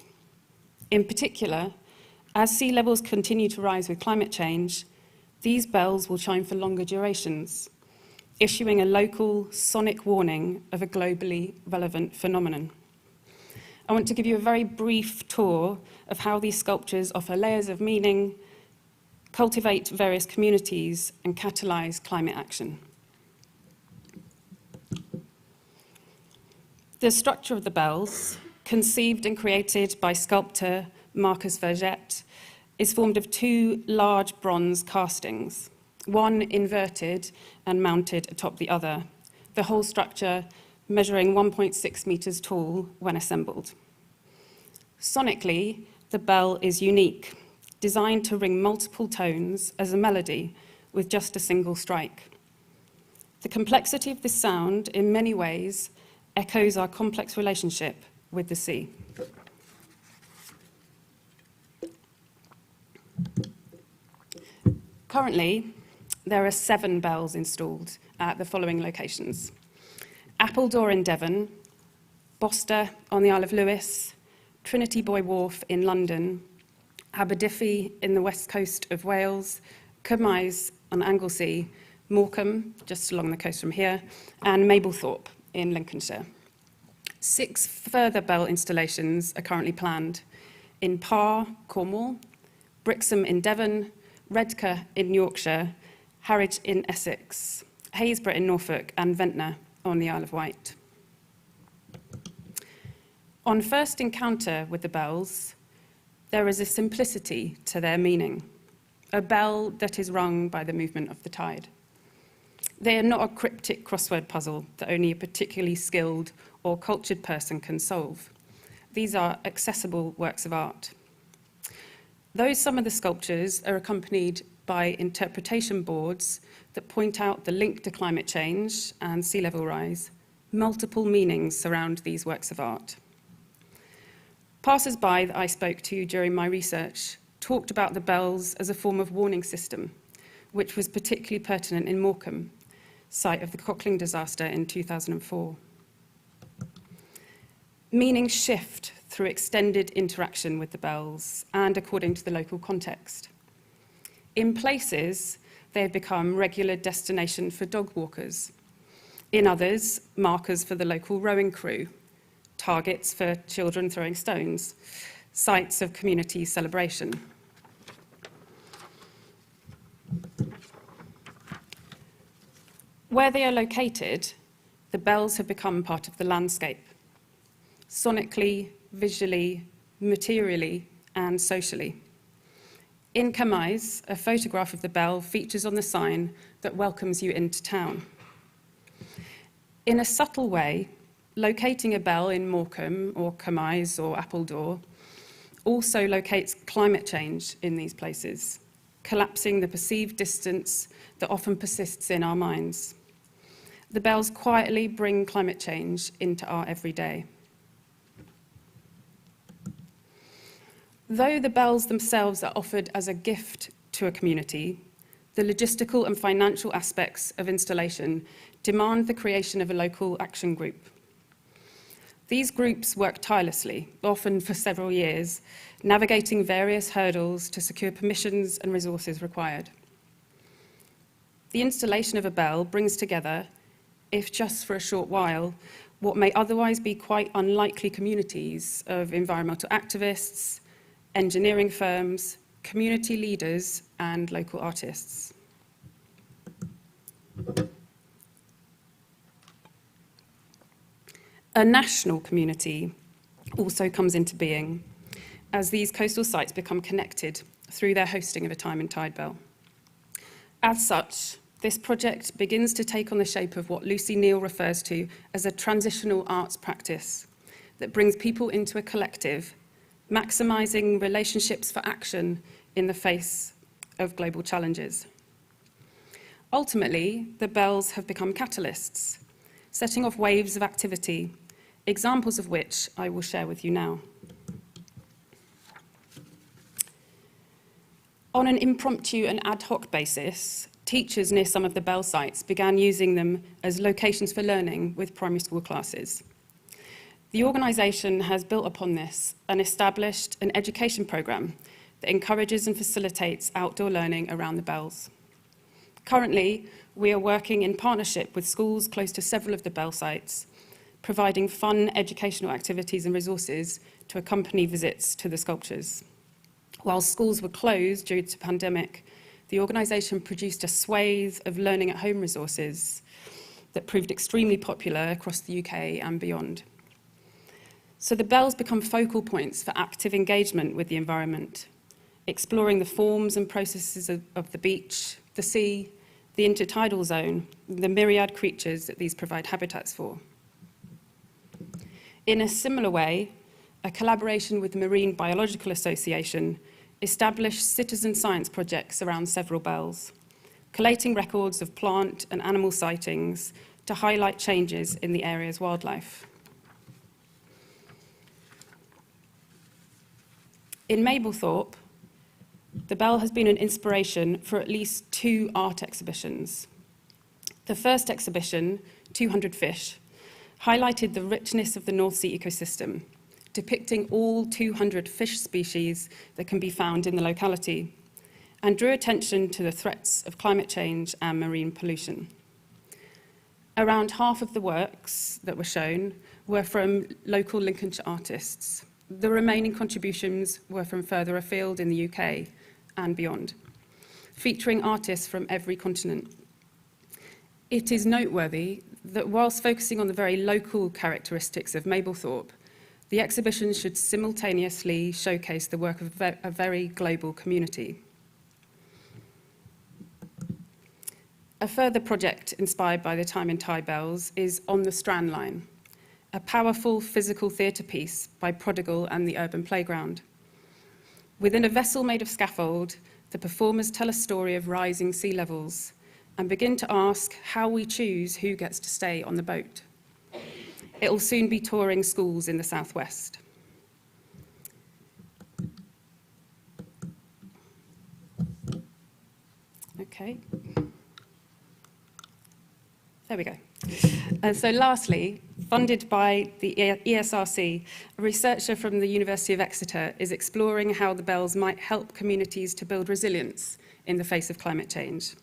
In particular, as sea levels continue to rise with climate change, these bells will chime for longer durations, issuing a local sonic warning of a globally relevant phenomenon. I want to give you a very brief tour of how these sculptures offer layers of meaning, cultivate various communities, and catalyse climate action. The structure of the bells, conceived and created by sculptor Marcus Vergette, is formed of two large bronze castings, one inverted and mounted atop the other, the whole structure measuring 1.6 metres tall when assembled. Sonically, the bell is unique, designed to ring multiple tones as a melody with just a single strike. The complexity of this sound, in many ways, echoes our complex relationship with the sea. Currently, there are 7 bells installed at the following locations: Appledore in Devon, Boster on the Isle of Lewis, Trinity Buoy Wharf in London, Aberdyfi in the west coast of Wales, Cymais on Anglesey, Morecambe, just along the coast from here, and Mablethorpe in Lincolnshire. 6 further bell installations are currently planned in Parr, Cornwall, Brixham in Devon, Redcar in Yorkshire, Harwich in Essex, Haysborough in Norfolk, and Ventnor on the Isle of Wight. On first encounter with the bells, there is a simplicity to their meaning, a bell that is rung by the movement of the tide. They are not a cryptic crossword puzzle that only a particularly skilled or cultured person can solve. These are accessible works of art. Though some of the sculptures are accompanied by interpretation boards that point out the link to climate change and sea level rise, multiple meanings surround these works of art. Passers-by that I spoke to during my research talked about the bells as a form of warning system, which was particularly pertinent in Morecambe, site of the Cockling disaster in 2004. Meanings shift through extended interaction with the bells and according to the local context. In places, they have become regular destination for dog walkers. In others, markers for the local rowing crew, targets for children throwing stones, sites of community celebration. Where they are located, the bells have become part of the landscape, sonically, visually, materially, and socially. In Camais, a photograph of the bell features on the sign that welcomes you into town. In a subtle way, locating a bell in Morecambe or Camais or Appledore also locates climate change in these places, collapsing the perceived distance that often persists in our minds. The bells quietly bring climate change into our everyday. Though the bells themselves are offered as a gift to a community, the logistical and financial aspects of installation demand the creation of a local action group. These groups work tirelessly, often for several years, navigating various hurdles to secure permissions and resources required. The installation of a bell brings together, if just for a short while, what may otherwise be quite unlikely communities of environmental activists, engineering firms, community leaders, and local artists. A national community also comes into being as these coastal sites become connected through their hosting of a time and tide bell. As such, this project begins to take on the shape of what Lucy Neal refers to as a transitional arts practice that brings people into a collective, maximising relationships for action in the face of global challenges. Ultimately, the bells have become catalysts, setting off waves of activity, examples of which I will share with you now. On an impromptu and ad hoc basis, teachers near some of the bell sites began using them as locations for learning with primary school classes. The organisation has built upon this and established an education programme that encourages and facilitates outdoor learning around the bells. Currently, we are working in partnership with schools close to several of the bell sites, providing fun educational activities and resources to accompany visits to the sculptures. While schools were closed due to the pandemic, the organisation produced a swathe of learning at home resources that proved extremely popular across the UK and beyond. So the bells become focal points for active engagement with the environment, exploring the forms and processes of the beach, the sea, the intertidal zone, the myriad creatures that these provide habitats for. In a similar way, a collaboration with the Marine Biological Association established citizen science projects around several bells, collating records of plant and animal sightings to highlight changes in the area's wildlife. In Mablethorpe, the bell has been an inspiration for at least 2 art exhibitions. The first exhibition, 200 Fish, highlighted the richness of the North Sea ecosystem, depicting all 200 fish species that can be found in the locality, and drew attention to the threats of climate change and marine pollution. Around half of the works that were shown were from local Lincolnshire artists. The remaining contributions were from further afield in the UK and beyond, featuring artists from every continent. It is noteworthy that whilst focusing on the very local characteristics of Mablethorpe, the exhibition should simultaneously showcase the work of a very global community. A further project inspired by the Time and Tide Bells is On the Strand Line, a powerful physical theatre piece by Prodigal and the Urban Playground. Within a vessel made of scaffold, the performers tell a story of rising sea levels and begin to ask how we choose who gets to stay on the boat. It will soon be touring schools in the southwest. Okay. There we go. So lastly, funded by the ESRC, a researcher from the University of Exeter is exploring how the bells might help communities to build resilience in the face of climate change.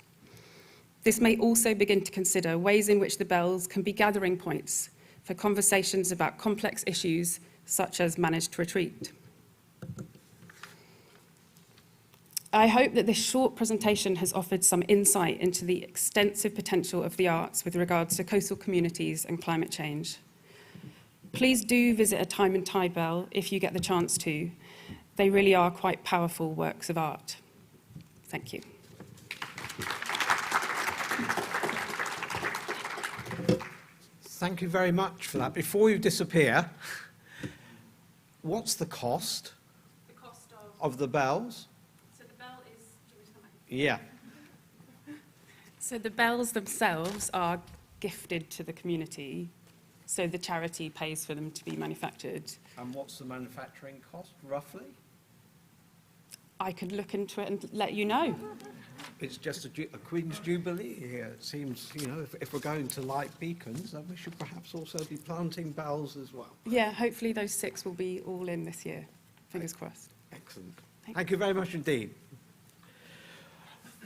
This may also begin to consider ways in which the bells can be gathering points for conversations about complex issues such as managed retreat. I hope that this short presentation has offered some insight into the extensive potential of the arts with regards to coastal communities and climate change. Please do visit a Time and Tide Bell if you get the chance to. They really are quite powerful works of art. Thank you. Thank you very much for that. Before you disappear, what's the cost? The cost of the bells? So the bell is... Do you want to come back? Yeah. So the bells themselves are gifted to the community, so the charity pays for them to be manufactured. And what's the manufacturing cost, roughly? I could look into it and let you know. It's just a Queen's Jubilee here. It seems, you know, if we're going to light beacons, then we should perhaps also be planting bells as well. Yeah, hopefully those 6 will be all in this year. Fingers crossed. Excellent. Thank you very much indeed.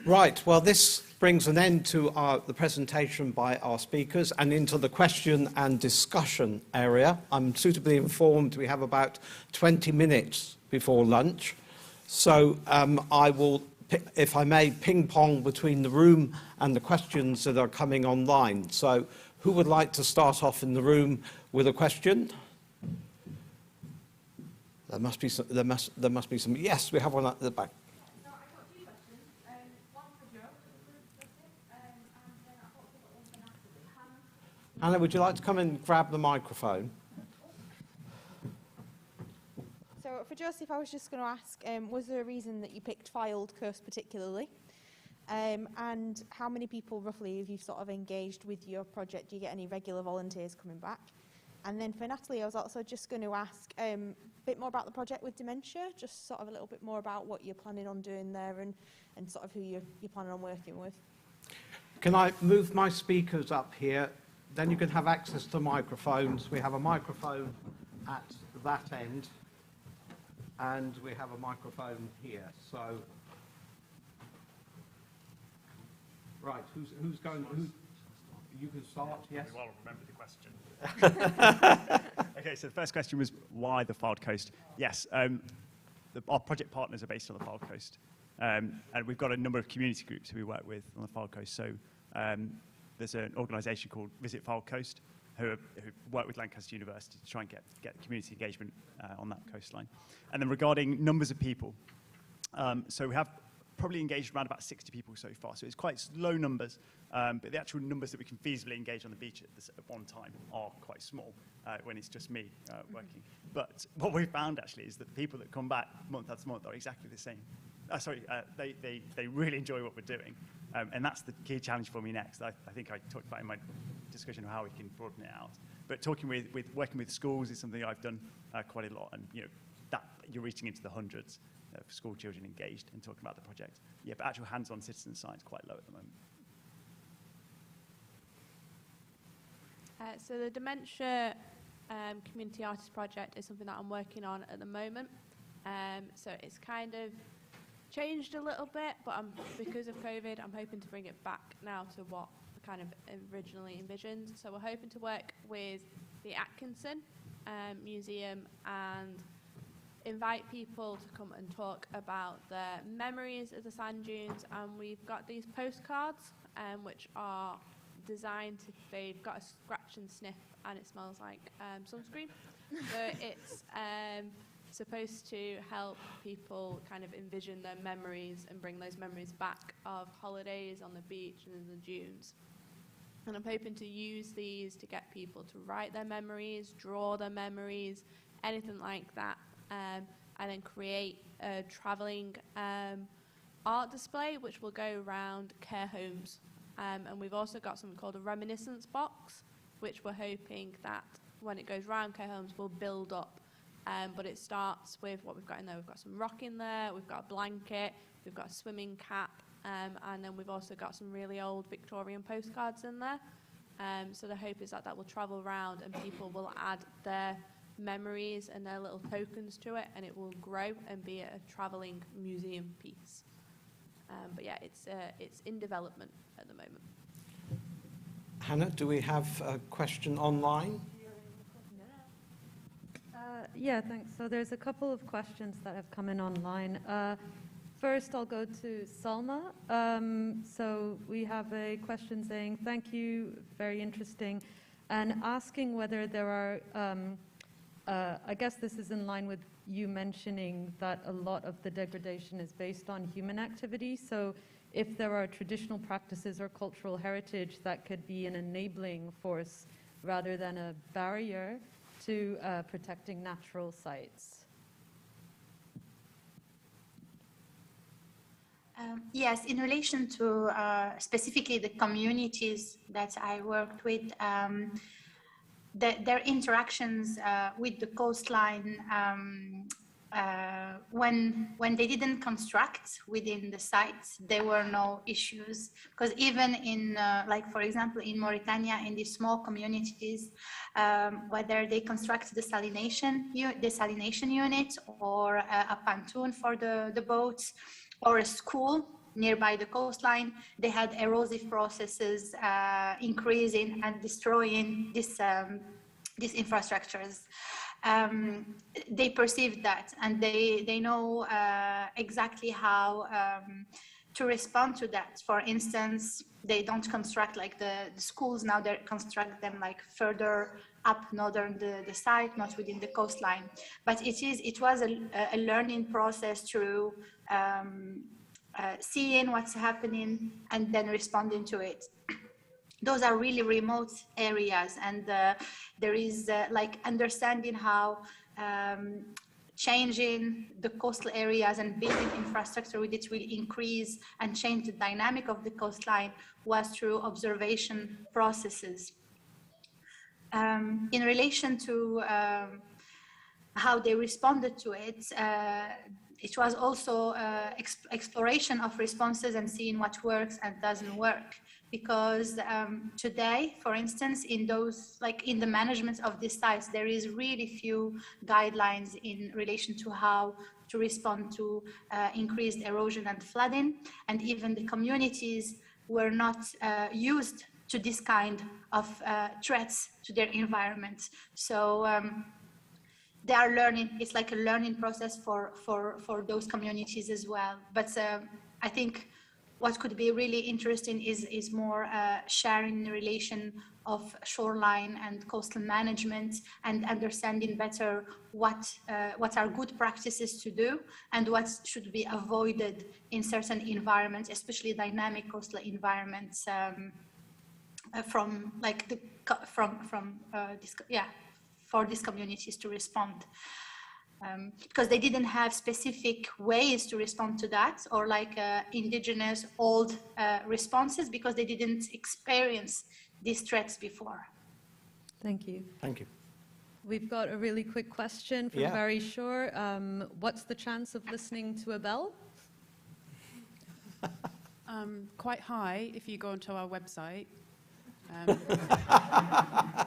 Right, well, this brings an end to the presentation by our speakers and into the question and discussion area. I'm suitably informed we have about 20 minutes before lunch. So I will, if I may, ping-pong between the room and the questions that are coming online. So who would like to start off in the room with a question? There must be some, there must be some. Yes, we have one at the back. So I've got 2 questions. One for Joe, and then I've got one for Natalie. Anna, would you like to come and grab the microphone? So for Joseph, I was just going to ask, was there a reason that you picked Fylde Coast particularly? And how many people roughly have you sort of engaged with your project? Do you get any regular volunteers coming back? And then for Natalie, I was also just going to ask a bit more about the project with dementia, just sort of a little bit more about what you're planning on doing there and sort of who you're planning on working with. Can I move my speakers up here? Then you can have access to microphones. We have a microphone at that end, and we have a microphone here. So, right, who's going? Who? You can start. Yes. Well, remember the question. Okay, so the first question was why the Fylde Coast? Yes, our project partners are based on the Fylde Coast, and we've got a number of community groups who we work with on the Fylde Coast. So there's an organisation called Visit Fylde Coast who work with Lancaster University to try and get community engagement on that coastline. And then regarding numbers of people, so we have probably engaged around about 60 people so far, so it's quite low numbers, but the actual numbers that we can feasibly engage on the beach at one time are quite small when it's just me working. But what we found actually is that the people that come back month after month are exactly the same. They really enjoy what we're doing, and that's the key challenge for me next. I think I talked about in my discussion of how we can broaden it out. But working with schools is something I've done quite a lot, and that you're reaching into the hundreds of school children engaged in talking about the project. Yeah, but actual hands-on citizen science is quite low at the moment. So the Dementia Community Artist Project is something that I'm working on at the moment. So it's kind of changed a little bit, but because of COVID, I'm hoping to bring it back now to what I kind of originally envisioned. So we're hoping to work with the Atkinson Museum and invite people to come and talk about their memories of the sand dunes. And we've got these postcards, which are designed to, they've got a scratch and sniff, and it smells like sunscreen. So it's supposed to help people kind of envision their memories and bring those memories back of holidays on the beach and in the dunes. And I'm hoping to use these to get people to write their memories, draw their memories, anything like that, and then create a travelling art display which will go around care homes. And we've also got something called a reminiscence box, which we're hoping that when it goes round care homes will build up. But it starts with what we've got in there. We've got some rock in there, we've got a blanket, we've got a swimming cap, and then we've also got some really old Victorian postcards in there. So the hope is that that will travel around and people will add their memories and their little tokens to it, and it will grow and be a travelling museum piece. But yeah, it's in development at the moment. Hannah, do we have a question online? Yeah, thanks. So there's a couple of questions that have come in online. First, I'll go to Salma. So we have a question saying, thank you, very interesting, and asking whether there are, I guess this is in line with you mentioning that a lot of the degradation is based on human activity. So if there are traditional practices or cultural heritage that could be an enabling force rather than a barrier to protecting natural sites. Yes, in relation to specifically the communities that I worked with, their interactions with the coastline, when they didn't construct within the sites, there were no issues. Because even in, like for example, in Mauritania, in these small communities, whether they construct the desalination unit or a pontoon for the boats, or a school nearby the coastline, they had erosive processes increasing and destroying these infrastructures. They perceive that, and they know exactly how to respond to that. For instance, they don't construct like the schools now, they construct them like further up northern the site, not within the coastline. But it was a learning process through seeing what's happening and then responding to it. Those are really remote areas, and there is like understanding how changing the coastal areas and building infrastructure with it will increase and change the dynamic of the coastline was through observation processes. In relation to how they responded to it, it was also exploration of responses and seeing what works and doesn't work. Because today, for instance, in those, like in the management of these sites, there is really few guidelines in relation to how to respond to increased erosion and flooding. And even the communities were not used to this kind of threats to their environment. So they are learning. It's like a learning process for those communities as well. But I think what could be really interesting is more sharing the relation of shoreline and coastal management and understanding better what are good practices to do and what should be avoided in certain environments, especially dynamic coastal environments, for these communities to respond. Because they didn't have specific ways to respond to that, or like indigenous old responses, because they didn't experience these threats before. Thank you. Thank you. We've got a really quick question from Barry Shore. What's the chance of listening to a bell? Quite high if you go onto our website.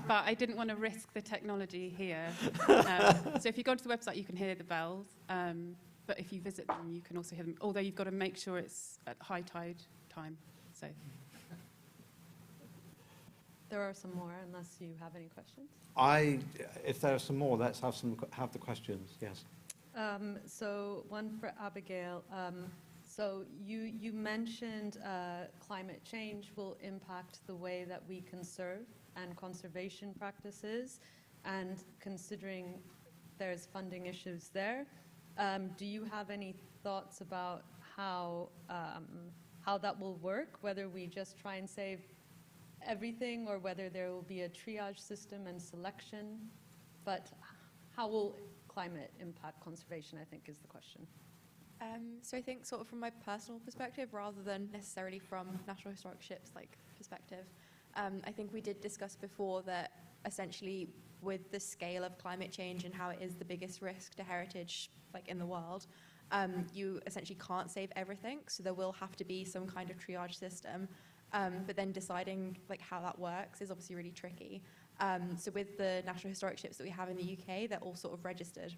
But I didn't want to risk the technology here. So if you go to the website, you can hear the bells. but if you visit them, you can also hear them, although you've got to make sure it's at high tide time. So. There are some more, unless you have any questions. If there are some more, let's have the questions, yes. So one for Abigail. So you mentioned climate change will impact the way that we conserve and conservation practices, and considering there's funding issues there, do you have any thoughts about how that will work, whether we just try and save everything or whether there will be a triage system and selection? But how will climate impact conservation, I think, is the question. So I think sort of from my personal perspective, rather than necessarily from National Historic Ships perspective, I think we did discuss before that essentially with the scale of climate change and how it is the biggest risk to heritage in the world, you essentially can't save everything, so there will have to be some kind of triage system. But then deciding how that works is obviously really tricky. So with the National Historic Ships that we have in the UK, they're all sort of registered.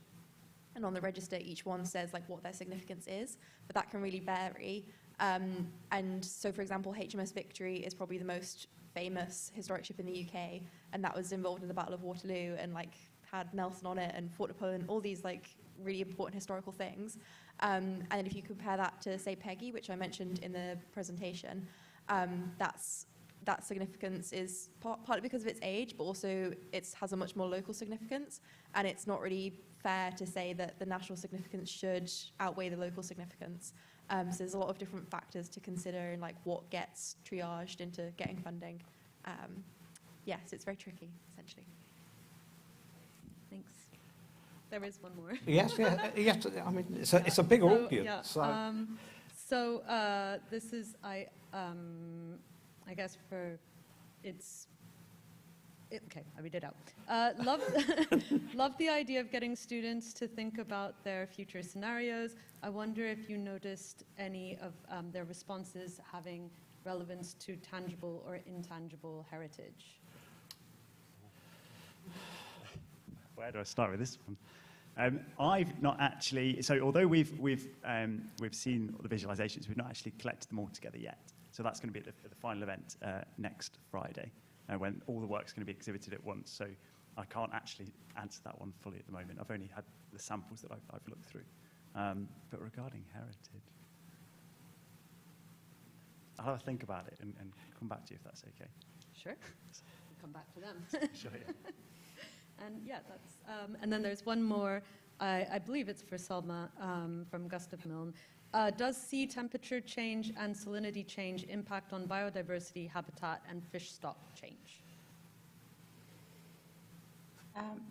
And on the register, each one says what their significance is, but that can really vary. And so, for example, HMS Victory is probably the most famous historic ship in the UK, and that was involved in the Battle of Waterloo and had Nelson on it and Fort Napoleon, all these really important historical things. And if you compare that to, say, Peggy, which I mentioned in the presentation, that significance is partly because of its age, but also it has a much more local significance, and it's not really fair to say that the national significance should outweigh the local significance. So there's a lot of different factors to consider in what gets triaged into getting funding. Yes, it's very tricky, essentially. Thanks. There is one more. Yes, yeah, yes. I mean, it's a bigger audience. Yeah. So this is, I guess okay, I read it out. Love the idea of getting students to think about their future scenarios. I wonder if you noticed any of their responses having relevance to tangible or intangible heritage. Where do I start with this one? I've not actually, so although we've seen the visualizations, we've not actually collected them all together yet. So that's going to be at the final event next Friday, when all the work's going to be exhibited at once. So I can't actually answer that one fully at the moment. I've only had the samples that I've looked through. But regarding heritage, I'll have a think about it and come back to you if that's okay. Sure. We'll come back to them. Sure, yeah. And yeah, and then there's one more, I believe it's for Salma from Gustav Milne. Does sea temperature change and salinity change impact on biodiversity, habitat, and fish stock change?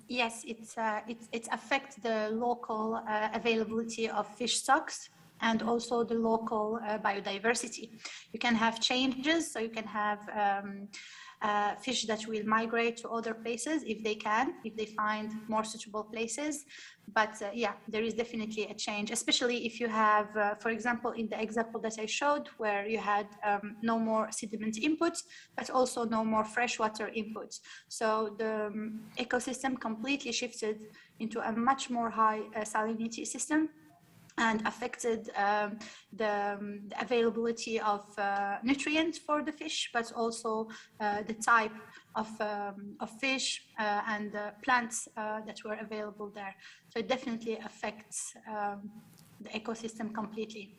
Yes, it affects the local availability of fish stocks and also the local biodiversity. You can have changes, so you can have fish that will migrate to other places if they find more suitable places. But yeah, there is definitely a change, especially if you have, for example, in the example that I showed, where you had no more sediment inputs, but also no more freshwater inputs. So the ecosystem completely shifted into a much more high salinity system, and affected the availability of nutrients for the fish, but also the type of fish and plants that were available there. So it definitely affects the ecosystem completely.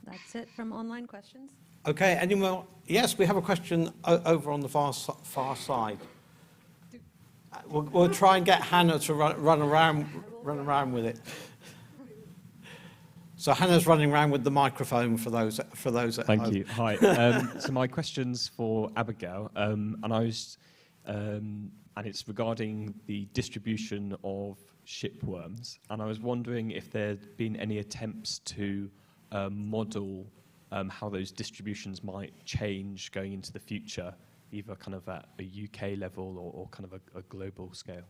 That's it from online questions. Okay, anyone? Yes, we have a question over on the far side. We'll try and get Hannah to run around with it. So Hannah's running around with the microphone for those at home. Thank you. Hi. So my question's for Abigail, and it's regarding the distribution of shipworms. And I was wondering if there'd been any attempts to model how those distributions might change going into the future, either kind of at a UK level or kind of a global scale?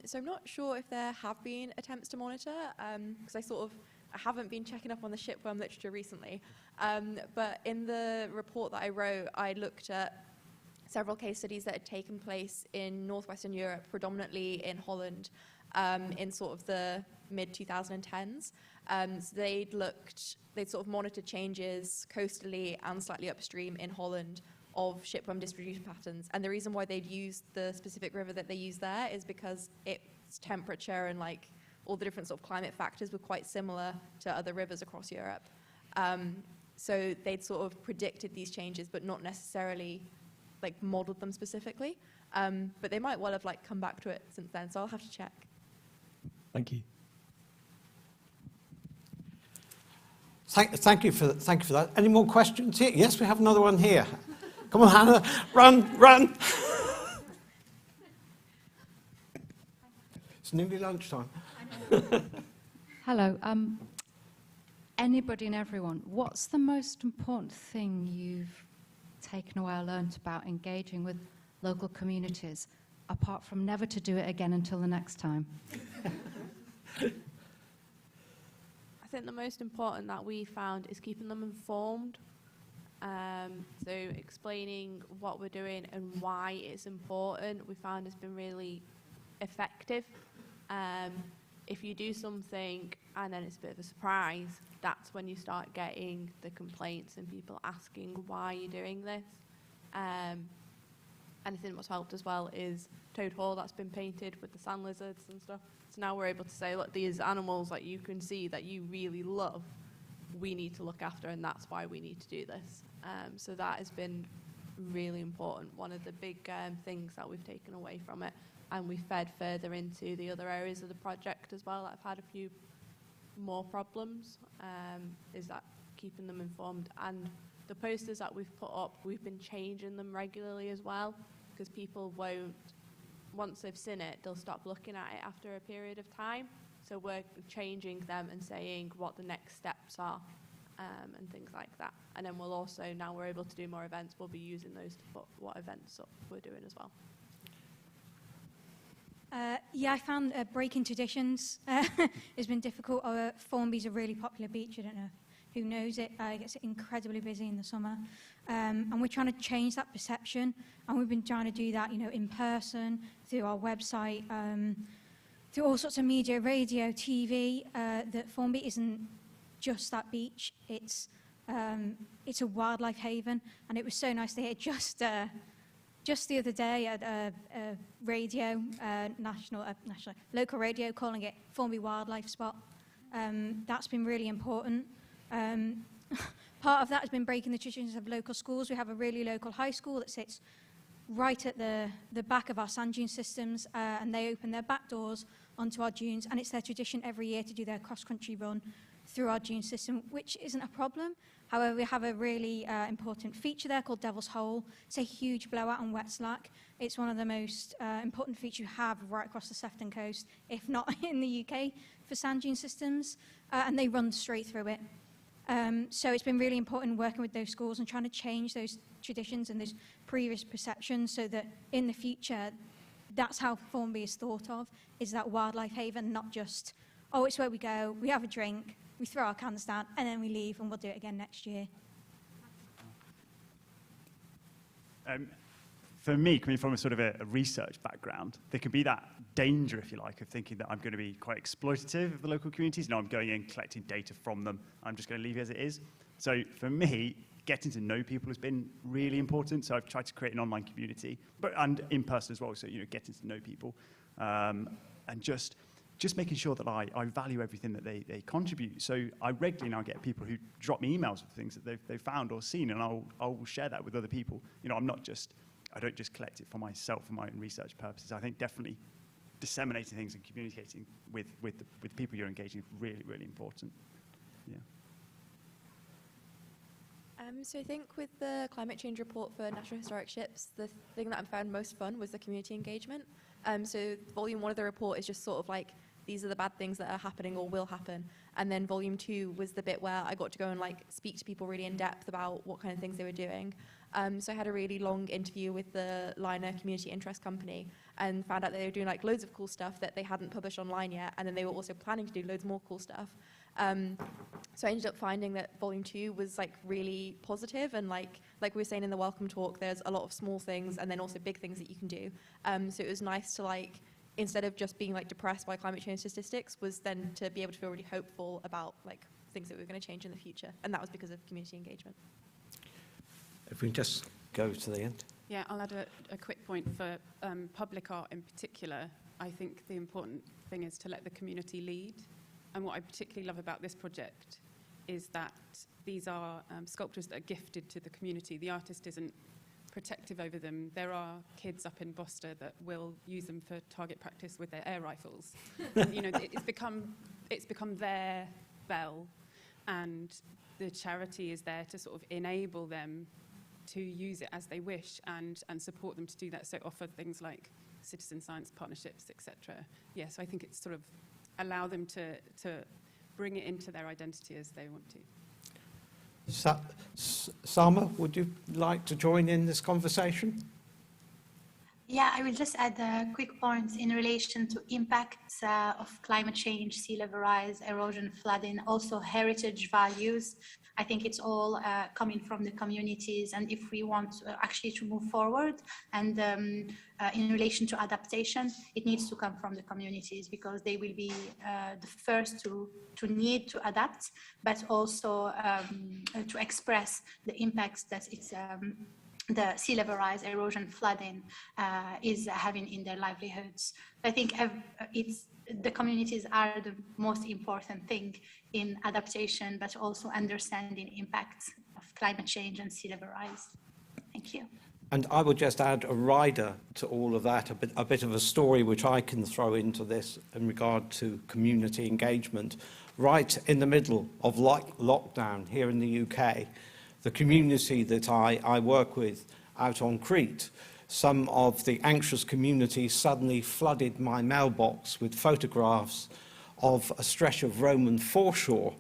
So I'm not sure if there have been attempts to monitor, because I haven't been checking up on the shipworm literature recently. But in the report that I wrote, I looked at several case studies that had taken place in northwestern Europe, predominantly in Holland, in sort of the mid-2010s. So they'd sort of monitored changes coastally and slightly upstream in Holland of shipworm distribution patterns. And the reason why they'd used the specific river that they used there is because its temperature and like all the different sort of climate factors were quite similar to other rivers across Europe. So they'd sort of predicted these changes, but not necessarily like modeled them specifically. But they might well have like come back to it since then, so I'll have to check. Thank you. Thank you for that. Any more questions here? Yes, we have another one here. Come on, Hannah, run. It's nearly lunchtime. Hello. Anybody and everyone, what's the most important thing you've taken away or learnt about engaging with local communities, apart from never to do it again until the next time? I think the most important that we found is keeping them informed. So explaining what we're doing and why it's important, we found has been really effective. If you do something and then it's a bit of a surprise, that's when you start getting the complaints and people asking why you're doing this. And I think what's helped as well is Toad Hall that's been painted with the sand lizards and stuff. So now we're able to say, look, these animals that you can see that you really love, we need to look after, and that's why we need to do this. So that has been really important, one of the big things that we've taken away from it. And we fed further into the other areas of the project as well that have had a few more problems, is that keeping them informed. And the posters that we've put up, we've been changing them regularly as well, because people won't, once they've seen it, they'll stop looking at it after a period of time. So we're changing them and saying what the next steps are, and things like that. And then we'll also, now we're able to do more events, we'll be using those to put what events up we're doing as well. Yeah, I found breaking traditions has been difficult. Formby's a really popular beach. I don't know who knows it. It gets incredibly busy in the summer. And we're trying to change that perception. And we've been trying to do that, in person, through our website, through all sorts of media, radio, TV, that Formby isn't just that beach. It's a wildlife haven. And it was so nice to hear just the other day at radio, local radio, calling it Formby Wildlife Spot. That's been really important. Part of that has been breaking the traditions of local schools. We have a really local high school that sits right at the back of our sand dune systems, and they open their back doors onto our dunes, and it's their tradition every year to do their cross-country run through our dune system, which isn't a problem. However, we have a really important feature there called Devil's Hole. It's a huge blowout on wet slack. It's one of the most important features you have right across the Sefton coast, if not in the UK, for sand dune systems, and they run straight through it. So it's been really important working with those schools and trying to change those traditions and those previous perceptions so that in the future, that's how Formby is thought of, is that wildlife haven, not just, oh, it's where we go, we have a drink, we throw our cans down, and then we leave, and we'll do it again next year. For me, coming from a sort of a research background, there can be that danger, if you like, of thinking that I'm going to be quite exploitative of the local communities. No, I'm going in, collecting data from them. I'm just going to leave it as it is. So for me, getting to know people has been really important. So I've tried to create an online community, and in person as well. So, getting to know people, and just making sure that I value everything that they contribute. So I regularly now get people who drop me emails of things that they've found or seen, and I'll share that with other people. I don't just collect it for myself for my own research purposes. I think definitely disseminating things and communicating with people you're engaging is really, really important. Yeah. So I think with the climate change report for National Historic Ships, the thing that I found most fun was the community engagement. So volume 1 of the report is just sort of like, these are the bad things that are happening or will happen. And then volume 2 was the bit where I got to go and like speak to people really in depth about what kind of things they were doing. So I had a really long interview with the Liner Community Interest Company and found out that they were doing like loads of cool stuff that they hadn't published online yet, and then they were also planning to do loads more cool stuff. So I ended up finding that volume 2 was like really positive, and like we were saying in the welcome talk, there's a lot of small things and then also big things that you can do. So it was nice to like, instead of just being like depressed by climate change statistics, was then to be able to feel really hopeful about like things that we were going to change in the future, and that was because of community engagement. If we just go to the end. Yeah, I'll add a quick point for public art in particular. I think the important thing is to let the community lead. And what I particularly love about this project is that these are sculptures that are gifted to the community. The artist isn't protective over them. There are kids up in Boston that will use them for target practice with their air rifles. And, you know, it's become their bell, and the charity is there to sort of enable them to use it as they wish and support them to do that. So offer things like citizen science partnerships, etc. Yeah, so I think it's sort of allow them to bring it into their identity as they want to. Sama, would you like to join in this conversation? Yeah, I will just add a quick point in relation to impacts of climate change, sea level rise, erosion, flooding, also heritage values. I think it's all coming from the communities, and if we want actually to move forward, and in relation to adaptation, it needs to come from the communities, because they will be the first to need to adapt, but also to express the impacts that it's the sea level rise, erosion, flooding is having in their livelihoods. I think the communities are the most important thing in adaptation, but also understanding impacts of climate change and sea level rise. Thank you. And I would just add a rider to all of that, a bit of a story which I can throw into this in regard to community engagement. Right in the middle of lockdown here in the UK, the community that I work with out on Crete, some of the anxious community suddenly flooded my mailbox with photographs of a stretch of Roman foreshore.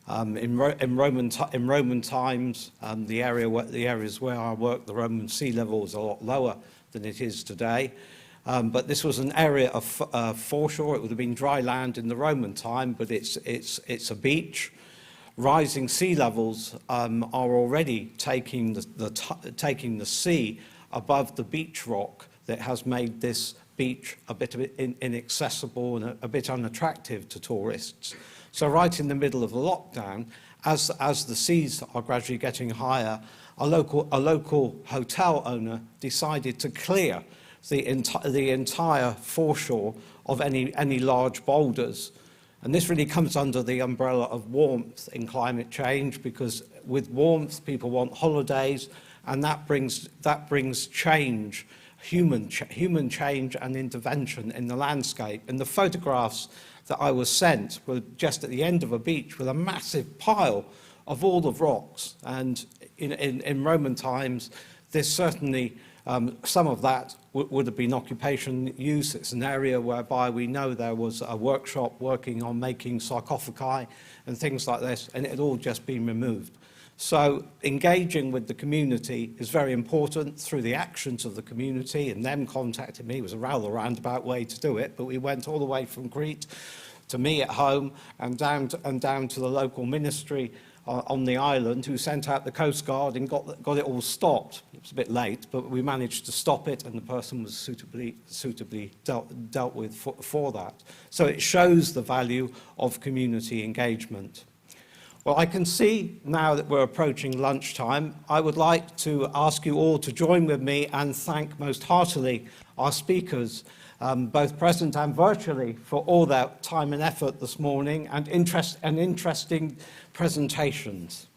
In Roman times, the areas where I work, the Roman sea level was a lot lower than it is today. But this was an area of foreshore. It would have been dry land in the Roman time, but it's a beach. Rising sea levels are already taking the sea above the beach rock that has made this beach a bit inaccessible and a bit unattractive to tourists. So right in the middle of the lockdown, as the seas are gradually getting higher, a local hotel owner decided to clear the entire foreshore of any large boulders. And this really comes under the umbrella of warmth in climate change, because with warmth, people want holidays, and that brings change, human change and intervention in the landscape. And the photographs that I was sent were just at the end of a beach with a massive pile of all the rocks. And in Roman times, there's certainly some of that would have been occupation use. It's an area whereby we know there was a workshop working on making sarcophagi and things like this, and it had all just been removed. So engaging with the community is very important through the actions of the community, and them contacting me was a rather roundabout way to do it, but we went all the way from Crete to me at home and down to the local ministry on the island, who sent out the Coast Guard and got it all stopped. It was a bit late, but we managed to stop it, and the person was suitably dealt with for that. So it shows the value of community engagement. Well, I can see now that we're approaching lunchtime. I would like to ask you all to join with me and thank most heartily our speakers, both present and virtually, for all their time and effort this morning and interesting presentations.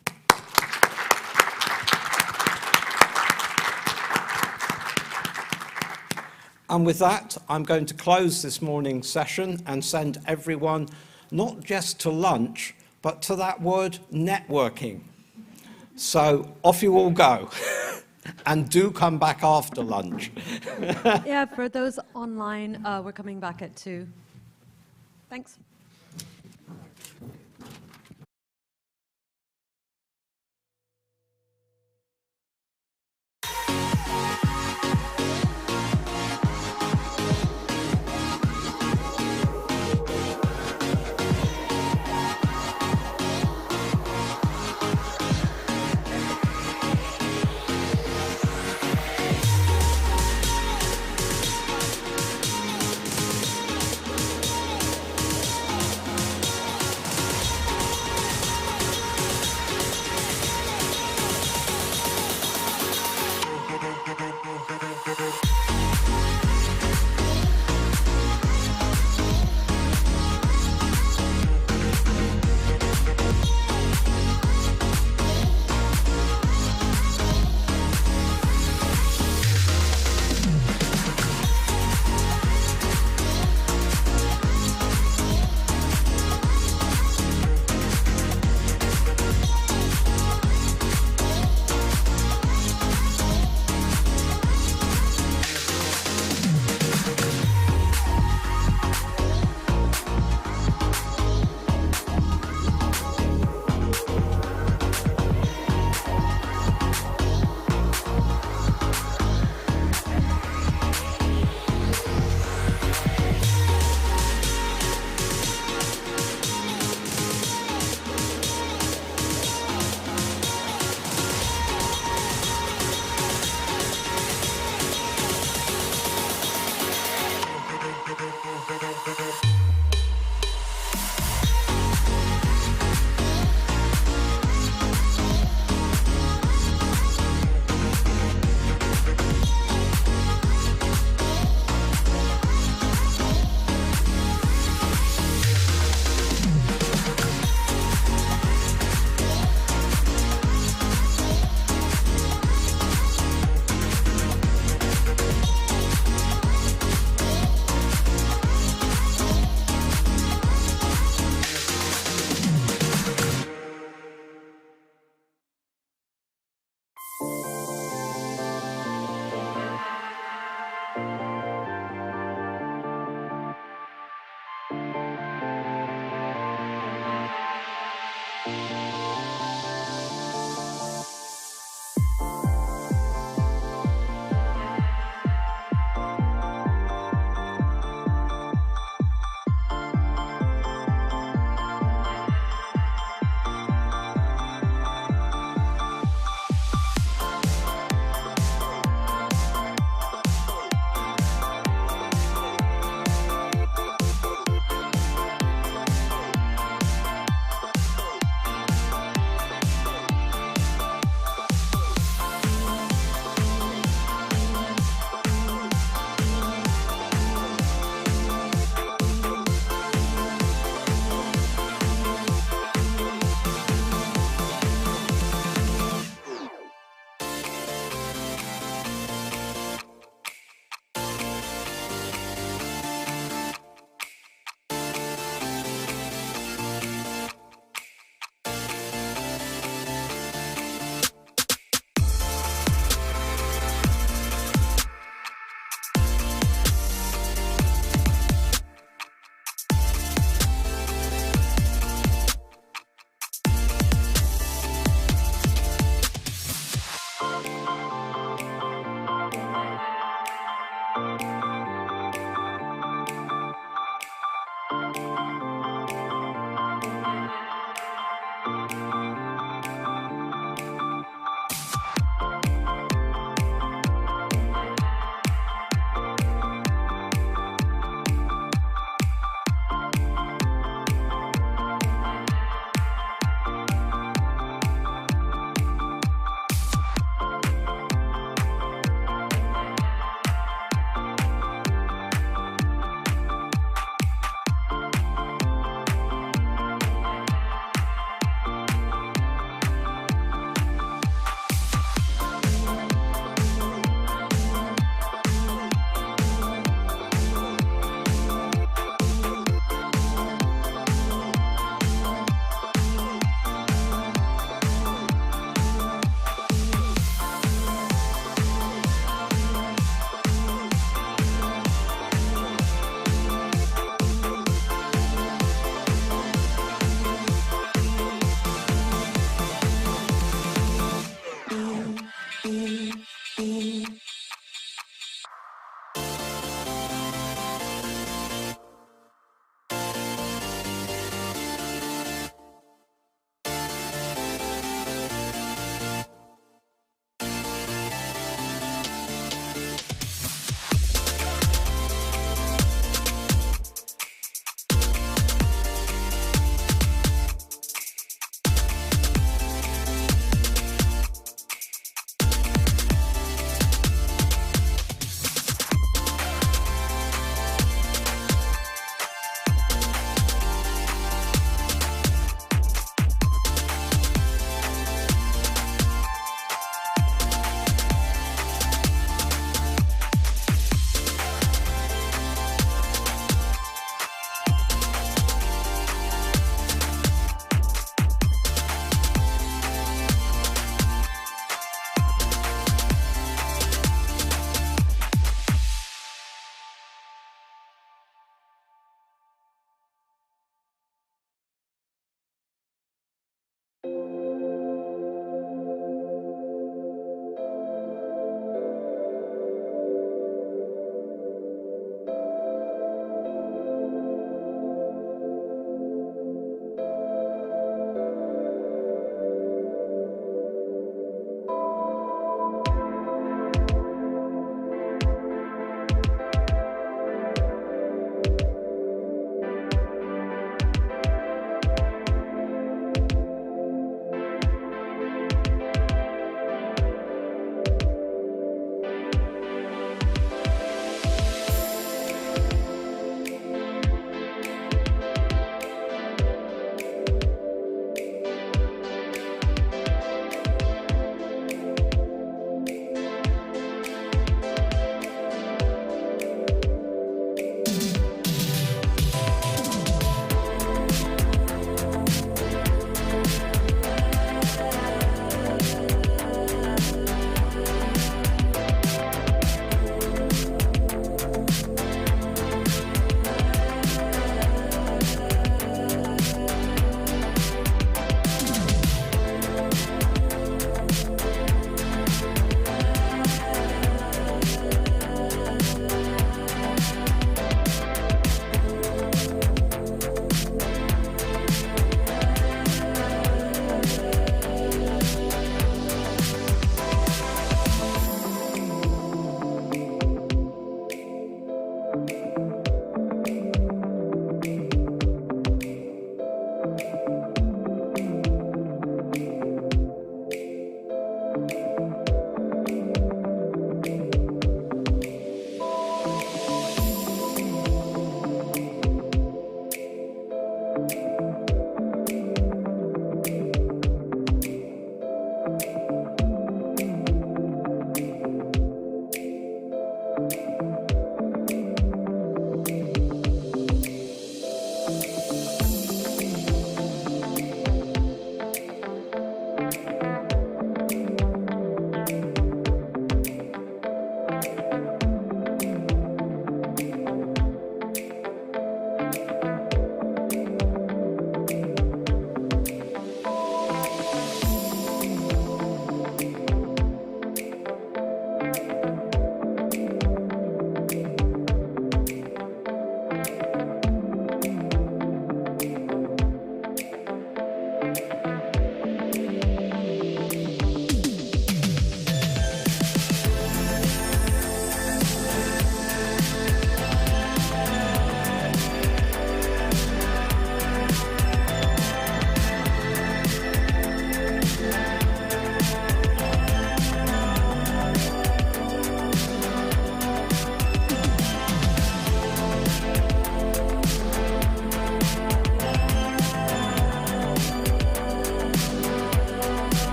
And with that, I'm going to close this morning's session and send everyone not just to lunch, but to that word networking. So off you all go. And do come back after lunch. Yeah, for those online, we're coming back at 2. Thanks.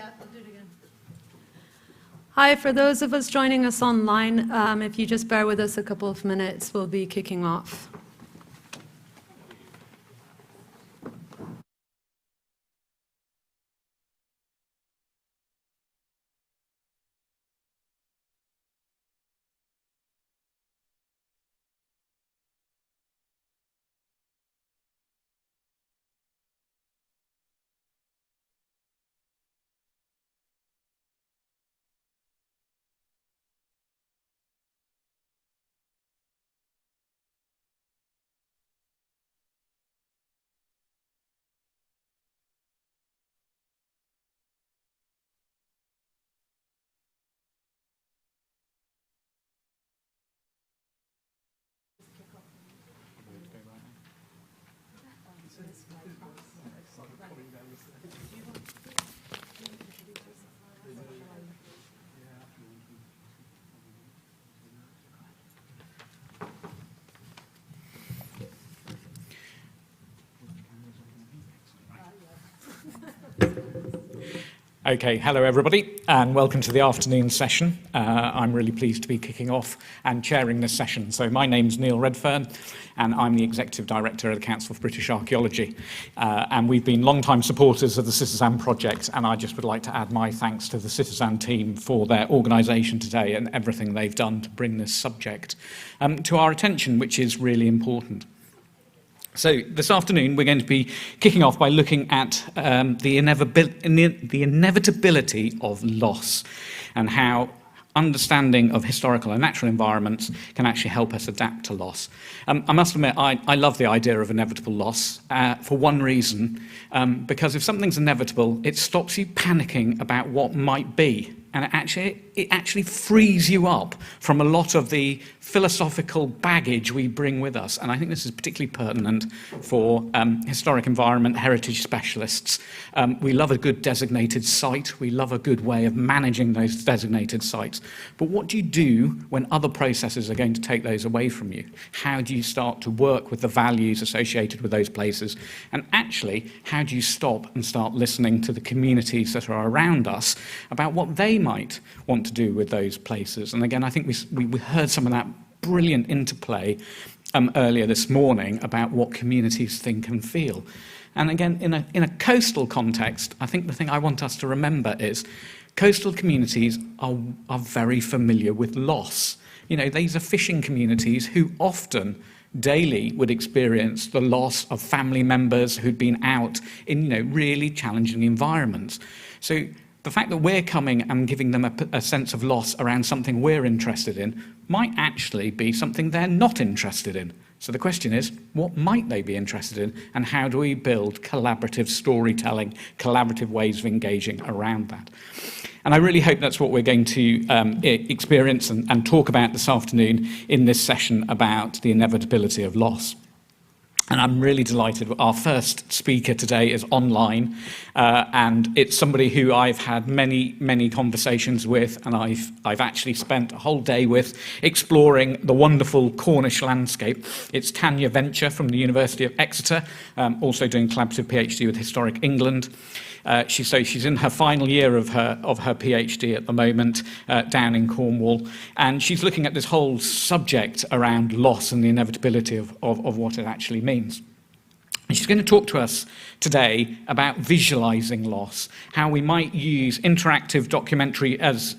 Yeah, I'll do it again. Hi, for those of us joining us online, if you just bear with us a couple of minutes, we'll be kicking off. Okay, hello everybody, and welcome to the afternoon session. I'm really pleased to be kicking off and chairing this session. So my name's Neil Redfern, and I'm the Executive Director of the Council for British Archaeology. And we've been long-time supporters of the Citizen project, and I just would like to add my thanks to the Citizen team for their organisation today and everything they've done to bring this subject to our attention, which is really important. So this afternoon we're going to be kicking off by looking at the inevitability of loss and how understanding of historical and natural environments can actually help us adapt to loss. I must admit, I love the idea of inevitable loss for one reason, because if something's inevitable, it stops you panicking about what might be. And it actually frees you up from a lot of the philosophical baggage we bring with us. And I think this is particularly pertinent for historic environment heritage specialists. We love a good designated site. We love a good way of managing those designated sites. But what do you do when other processes are going to take those away from you? How do you start to work with the values associated with those places? And actually, how do you stop and start listening to the communities that are around us about what they might want to do with those places? And again, I think we heard some of that brilliant interplay earlier this morning about what communities think and feel. And again, in a coastal context, I think the thing I want us to remember is coastal communities are very familiar with loss. You know, these are fishing communities who often daily would experience the loss of family members who'd been out in, really challenging environments. So the fact that we're coming and giving them a sense of loss around something we're interested in might actually be something they're not interested in. So the question is, what might they be interested in, and how do we build collaborative storytelling, collaborative ways of engaging around that? And I really hope that's what we're going to experience and talk about this afternoon in this session about the inevitability of loss. And I'm really delighted. Our first speaker today is online, and it's somebody who I've had many, many conversations with, and I've actually spent a whole day with, exploring the wonderful Cornish landscape. It's Tanya Venture from the University of Exeter, also doing collaborative PhD with Historic England. She's in her final year of her PhD at the moment, down in Cornwall, and she's looking at this whole subject around loss and the inevitability of what it actually means. And she's going to talk to us today about visualizing loss, how we might use interactive documentaries as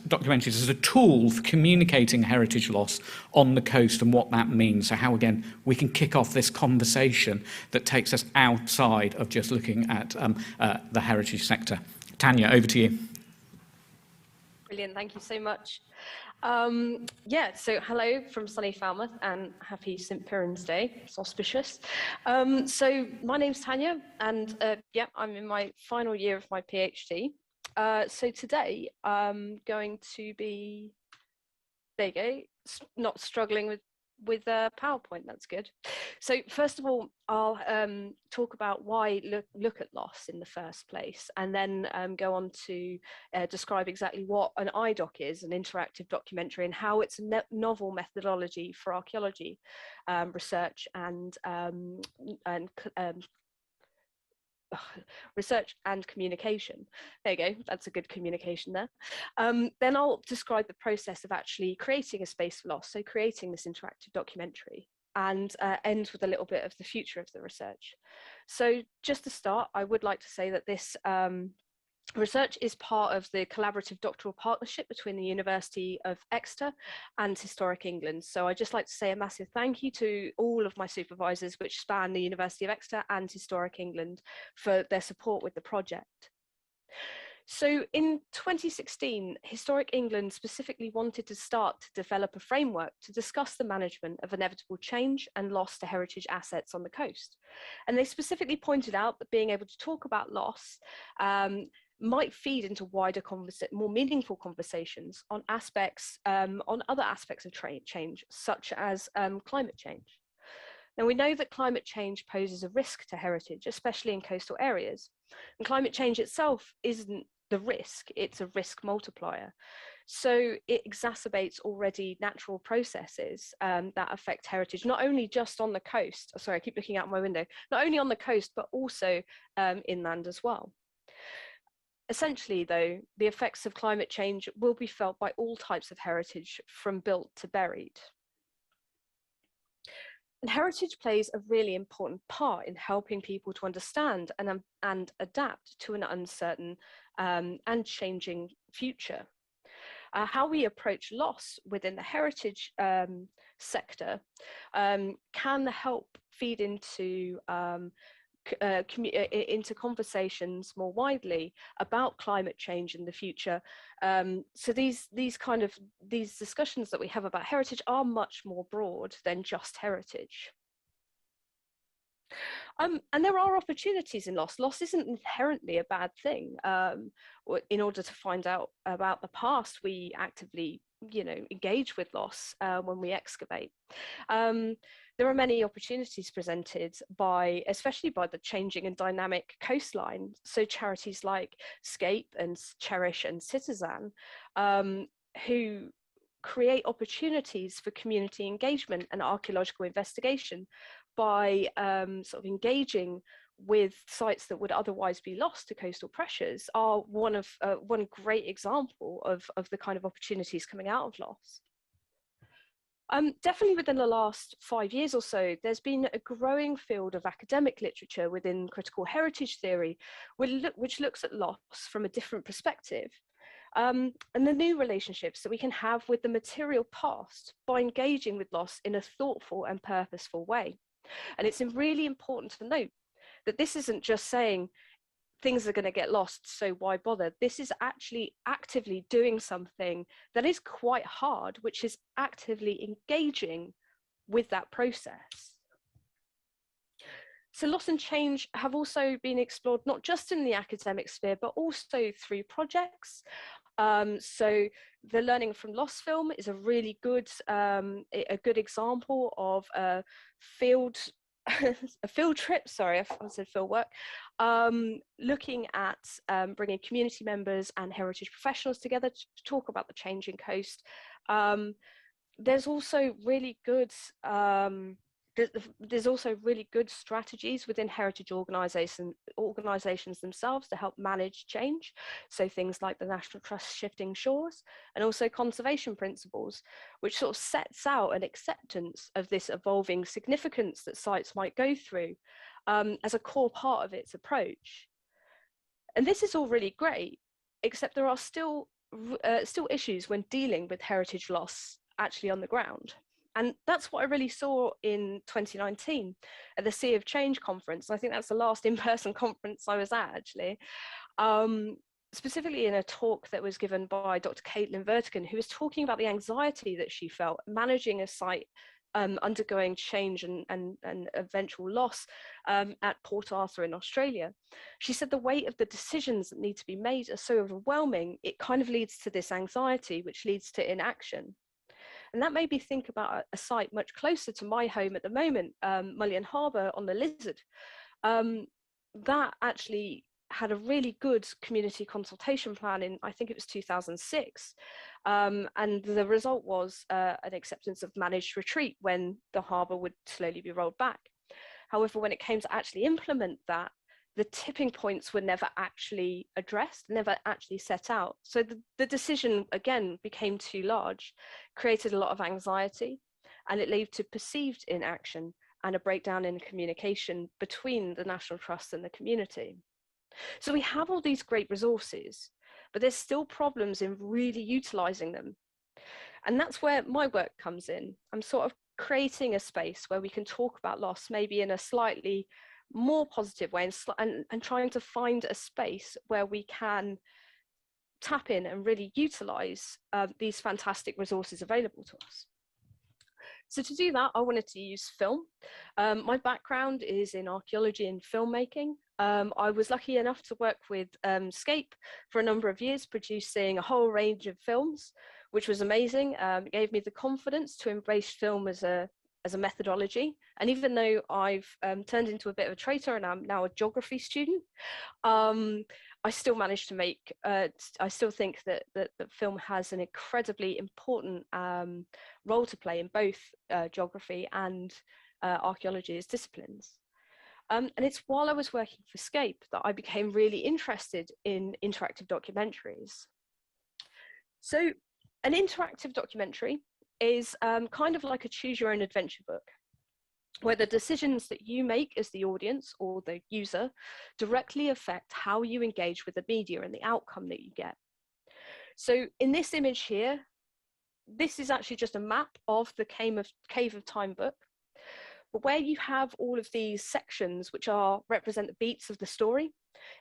a tool for communicating heritage loss on the coast and what that means. So how, again, we can kick off this conversation that takes us outside of just looking at the heritage sector. Tanya, over to you. Brilliant, thank you so much. So hello from sunny Falmouth and happy St. Piran's Day. It's auspicious. So my name's Tanya, and I'm in my final year of my PhD. So today I'm going to be, there you go, not struggling with PowerPoint. That's good. So first of all, I'll talk about why look at loss in the first place, and then go on to describe exactly what an IDoc is, an interactive documentary, and how it's a novel methodology for archaeology research and research and communication. There you go, that's a good communication there. Then I'll describe the process of actually creating a space for loss, so creating this interactive documentary, and end with a little bit of the future of the research. So just to start, I would like to say that this research is part of the collaborative doctoral partnership between the University of Exeter and Historic England. So I'd just like to say a massive thank you to all of my supervisors, which span the University of Exeter and Historic England, for their support with the project. So in 2016, Historic England specifically wanted to start to develop a framework to discuss the management of inevitable change and loss to heritage assets on the coast. And they specifically pointed out that being able to talk about loss might feed into wider, more meaningful conversations on other aspects of change, such as climate change. Now, we know that climate change poses a risk to heritage, especially in coastal areas. And climate change itself isn't the risk, it's a risk multiplier. So it exacerbates already natural processes that affect heritage, not only just on the coast, sorry, I keep looking out my window, not only on the coast, but also inland as well. Essentially, though, the effects of climate change will be felt by all types of heritage, from built to buried. And heritage plays a really important part in helping people to understand and adapt to an uncertain and changing future. How we approach loss within the heritage sector can help feed into conversations more widely about climate change in the future. So these discussions that we have about heritage are much more broad than just heritage. And there are opportunities in loss. Loss isn't inherently a bad thing. In order to find out about the past, we actively, engage with loss when we excavate. There are many opportunities presented especially by the changing and dynamic coastline. So charities like Scape and Cherish and Citizen, who create opportunities for community engagement and archaeological investigation by sort of engaging with sites that would otherwise be lost to coastal pressures, are one great example of the kind of opportunities coming out of loss. Definitely within the last 5 years or so, there's been a growing field of academic literature within critical heritage theory, which looks at loss from a different perspective. And the new relationships that we can have with the material past by engaging with loss in a thoughtful and purposeful way. And it's really important to note that this isn't just saying things are going to get lost, so why bother? This is actually actively doing something that is quite hard, which is actively engaging with that process. So loss and change have also been explored not just in the academic sphere, but also through projects. So the Learning from Loss film is a really good example of a field trip, sorry, I said field work, looking at bringing community members and heritage professionals together to talk about the changing coast. There's also really good strategies within heritage organisations themselves to help manage change. So things like the National Trust Shifting Shores, and also conservation principles, which sort of sets out an acceptance of this evolving significance that sites might go through as a core part of its approach. And this is all really great, except there are still issues when dealing with heritage loss actually on the ground. And that's what I really saw in 2019 at the Sea of Change conference. I think that's the last in-person conference I was at, actually. Specifically in a talk that was given by Dr. Caitlin Vertigan, who was talking about the anxiety that she felt managing a site undergoing change and eventual loss at Port Arthur in Australia. She said the weight of the decisions that need to be made are so overwhelming, it kind of leads to this anxiety, which leads to inaction. And that made me think about a site much closer to my home at the moment, Mullion Harbour on the Lizard. That actually had a really good community consultation plan in, I think it was 2006. And the result was an acceptance of managed retreat when the harbour would slowly be rolled back. However, when it came to actually implement that, the tipping points were never actually addressed, never actually set out. So the decision, again, became too large, created a lot of anxiety, and it led to perceived inaction and a breakdown in communication between the National Trust and the community. So we have all these great resources, but there's still problems in really utilising them. And that's where my work comes in. I'm sort of creating a space where we can talk about loss, maybe in a slightly more positive way, and trying to find a space where we can tap in and really utilise these fantastic resources available to us. So to do that, I wanted to use film. My background is in archaeology and filmmaking. I was lucky enough to work with Scape for a number of years, producing a whole range of films, which was amazing. It gave me the confidence to embrace film as a methodology. And even though I've turned into a bit of a traitor and I'm now a geography student, I still managed to make, I still think that film has an incredibly important role to play in both geography and archaeology as disciplines. And it's while I was working for Scape that I became really interested in interactive documentaries. So an interactive documentary is kind of like a choose your own adventure book, where the decisions that you make as the audience or the user directly affect how you engage with the media and the outcome that you get. So in this image here, this is actually just a map of the Cave of Time book, but where you have all of these sections which represent the beats of the story.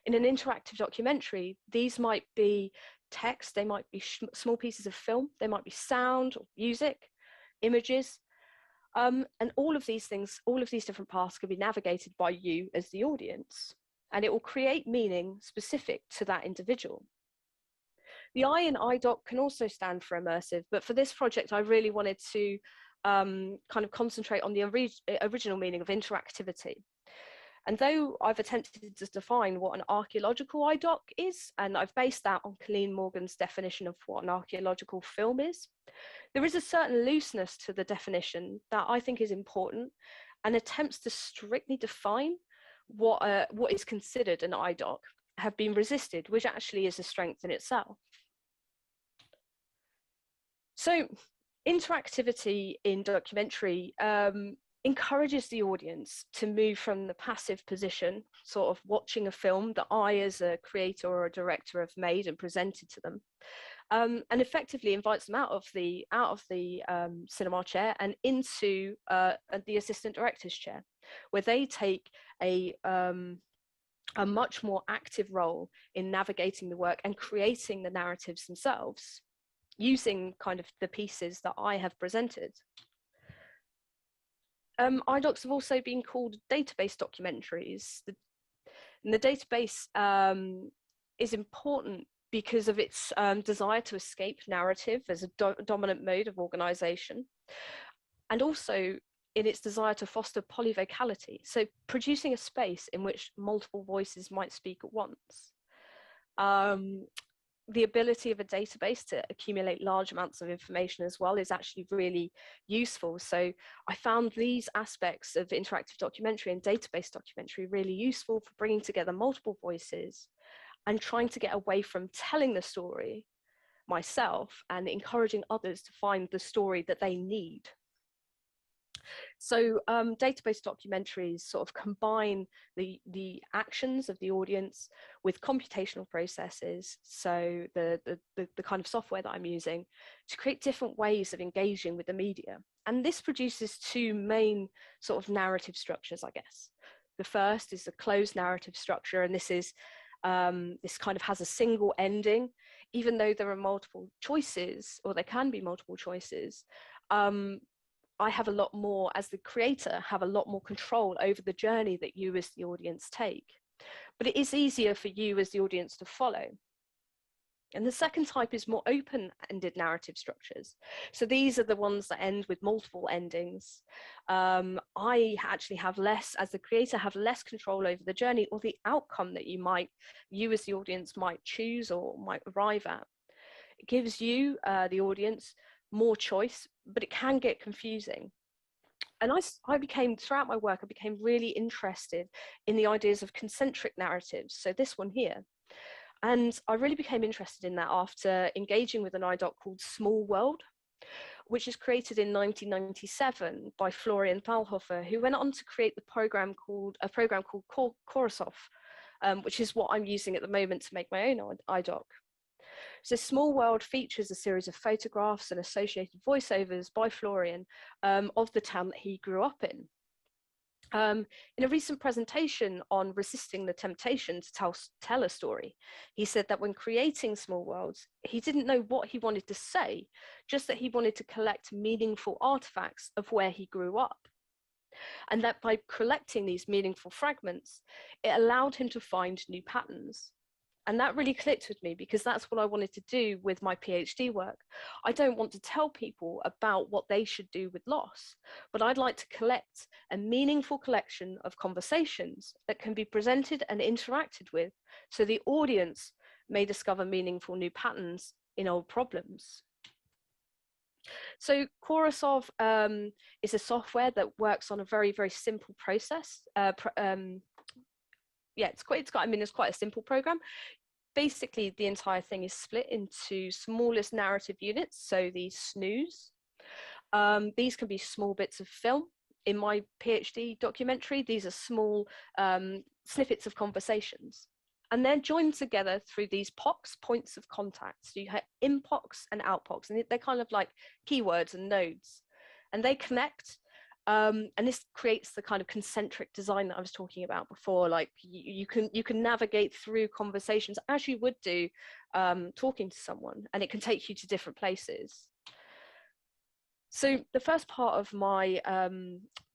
In an interactive documentary, these might be text, they might be small pieces of film, they might be sound or music, images, and all of these things, all of these different paths can be navigated by you as the audience, and it will create meaning specific to that individual. The I in iDoc can also stand for immersive, but for this project, I really wanted to kind of concentrate on the original meaning of interactivity. And though I've attempted to define what an archaeological iDoc is, and I've based that on Colleen Morgan's definition of what an archaeological film is, there is a certain looseness to the definition that I think is important, and attempts to strictly define what is considered an iDoc have been resisted, which actually is a strength in itself. So interactivity in documentary encourages the audience to move from the passive position, sort of watching a film that I as a creator or a director have made and presented to them, and effectively invites them out of the cinema chair and into the assistant director's chair, where they take a much more active role in navigating the work and creating the narratives themselves, using kind of the pieces that I have presented. iDocs have also been called database documentaries. The database is important because of its desire to escape narrative as a dominant mode of organisation, and also in its desire to foster polyvocality, so producing a space in which multiple voices might speak at once. The ability of a database to accumulate large amounts of information as well is actually really useful. So I found these aspects of interactive documentary and database documentary really useful for bringing together multiple voices and trying to get away from telling the story myself and encouraging others to find the story that they need. So database documentaries sort of combine the actions of the audience with computational processes, so the kind of software that I'm using to create different ways of engaging with the media. And this produces two main sort of narrative structures, I guess. The first is the closed narrative structure, and this is this kind of has a single ending, even though there are multiple choices, or there can be multiple choices. I have a lot more, as the creator, have a lot more control over the journey that you as the audience take. But it is easier for you as the audience to follow. And the second type is more open-ended narrative structures. So these are the ones that end with multiple endings. I actually have less, as the creator, have less control over the journey or the outcome that you as the audience might choose or might arrive at. It gives you, the audience, more choice, but it can get confusing. And I became, throughout my work, I became really interested in the ideas of concentric narratives. So this one here. And I really became interested in that after engaging with an IDOC called Small World, which is created in 1997 by Florian Thalhofer, who went on to create a program called Koresov, which is what I'm using at the moment to make my own IDOC. So Small World features a series of photographs and associated voiceovers by Florian of the town that he grew up in. In a recent presentation on resisting the temptation to tell a story, he said that when creating Small Worlds, he didn't know what he wanted to say, just that he wanted to collect meaningful artifacts of where he grew up. And that by collecting these meaningful fragments, it allowed him to find new patterns. And that really clicked with me because that's what I wanted to do with my PhD work. I don't want to tell people about what they should do with loss, but I'd like to collect a meaningful collection of conversations that can be presented and interacted with so the audience may discover meaningful new patterns in old problems. So Koresov is a software that works on a very, very simple process. Yeah, it's quite a simple program. Basically, the entire thing is split into smallest narrative units, so these SNUs. These can be small bits of film. In my PhD documentary, these are small snippets of conversations. And they're joined together through these POCs, points of contact. So you have in-POCs and out-POCs, and they're kind of like keywords and nodes. And they connect. And this creates the kind of concentric design that I was talking about before. Like you can navigate through conversations as you would do talking to someone, and it can take you to different places. So the first part of my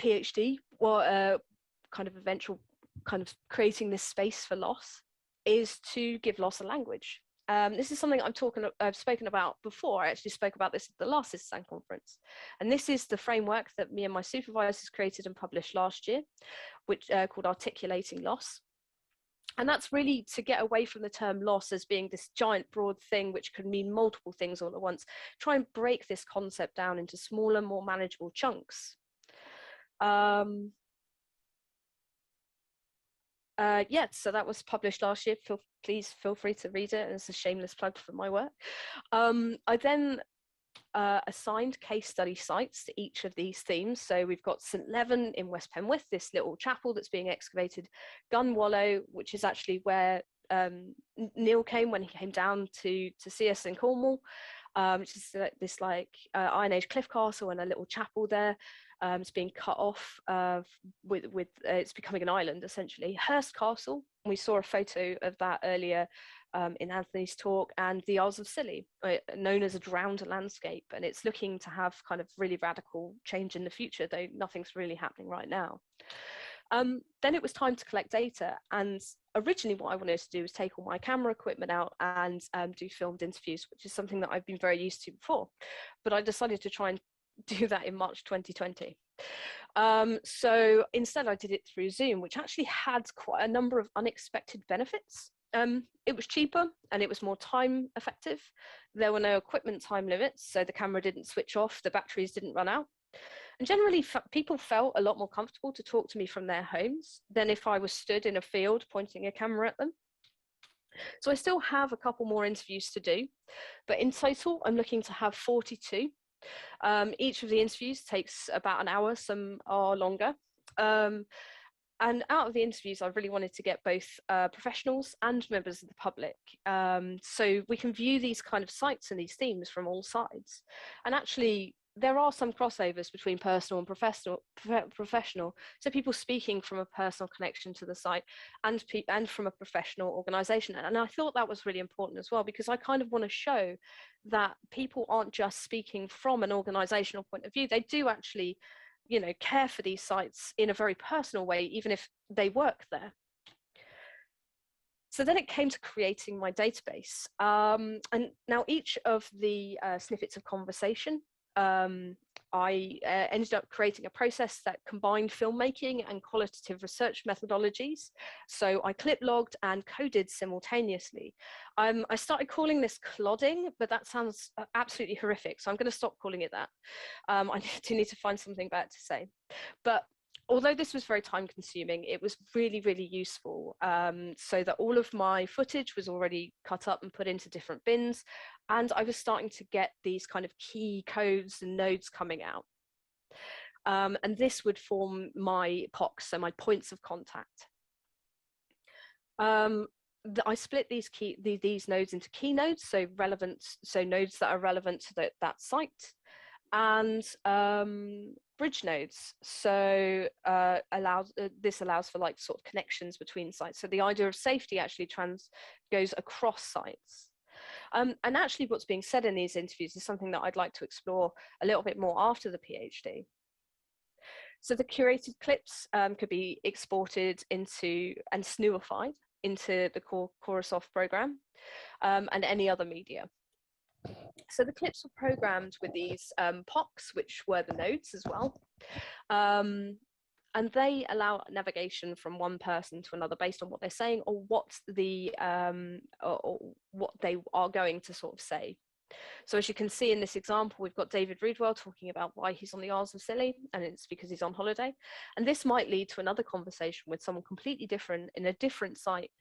PhD, kind of eventual kind of creating this space for loss, is to give loss a language. This is something I've spoken about before. I actually spoke about this at the last Citizen conference. And this is the framework that me and my supervisors created and published last year, which called Articulating Loss. And that's really to get away from the term loss as being this giant broad thing which could mean multiple things all at once. Try and break this concept down into smaller, more manageable chunks. Yeah, so that was published last year. Please feel free to read it. It's a shameless plug for my work. I then assigned case study sites to each of these themes. So we've got St Leven in West Penwith, this little chapel that's being excavated. Gunwallow, which is actually where Neil came when he came down to see us in Cornwall, which is this like Iron Age cliff castle and a little chapel there. It's being cut off it's becoming an island essentially. Hurst Castle, we saw a photo of that earlier in Anthony's talk, and the Isles of Scilly, known as a drowned landscape, and it's looking to have kind of really radical change in the future, though nothing's really happening right now. Then it was time to collect data, and originally what I wanted to do was take all my camera equipment out and do filmed interviews, which is something that I've been very used to before, but I decided to try and do that in March 2020. So instead I did it through Zoom, which actually had quite a number of unexpected benefits. It was cheaper and it was more time effective. There were no equipment time limits, so the camera didn't switch off, the batteries didn't run out. And generally people felt a lot more comfortable to talk to me from their homes than if I was stood in a field pointing a camera at them. So I still have a couple more interviews to do, but in total I'm looking to have 42. Each of the interviews takes about an hour, some are longer. And out of the interviews, I really wanted to get both professionals and members of the public. So we can view these kind of sites and these themes from all sides. And actually, there are some crossovers between personal and professional. So people speaking from a personal connection to the site and from a professional organisation. And I thought that was really important as well, because I kind of want to show that people aren't just speaking from an organisational point of view. They do actually, you know, care for these sites in a very personal way, even if they work there. So then it came to creating my database. And now each of the snippets of conversation I ended up creating a process that combined filmmaking and qualitative research methodologies. So I clip logged and coded simultaneously. I started calling this clodding, but that sounds absolutely horrific. So I'm going to stop calling it that. I do need to find something better to say. But although this was very time consuming, it was really, really useful, so that all of my footage was already cut up and put into different bins. And I was starting to get these kind of key codes and nodes coming out. And this would form my POCs, so my points of contact. I split these nodes into key nodes, so nodes that are relevant to that site, and bridge nodes. So this allows for like sort of connections between sites. So the idea of safety actually goes across sites. And actually what's being said in these interviews is something that I'd like to explore a little bit more after the PhD. So the curated clips could be exported into and snooified into the Corasoft program and any other media. So the clips were programmed with these POCs, which were the nodes as well. And they allow navigation from one person to another based on what they're saying or what they are going to sort of say. So as you can see in this example, we've got David Reedwell talking about why he's on the Isles of Scilly, and it's because he's on holiday. And this might lead to another conversation with someone completely different in a different site,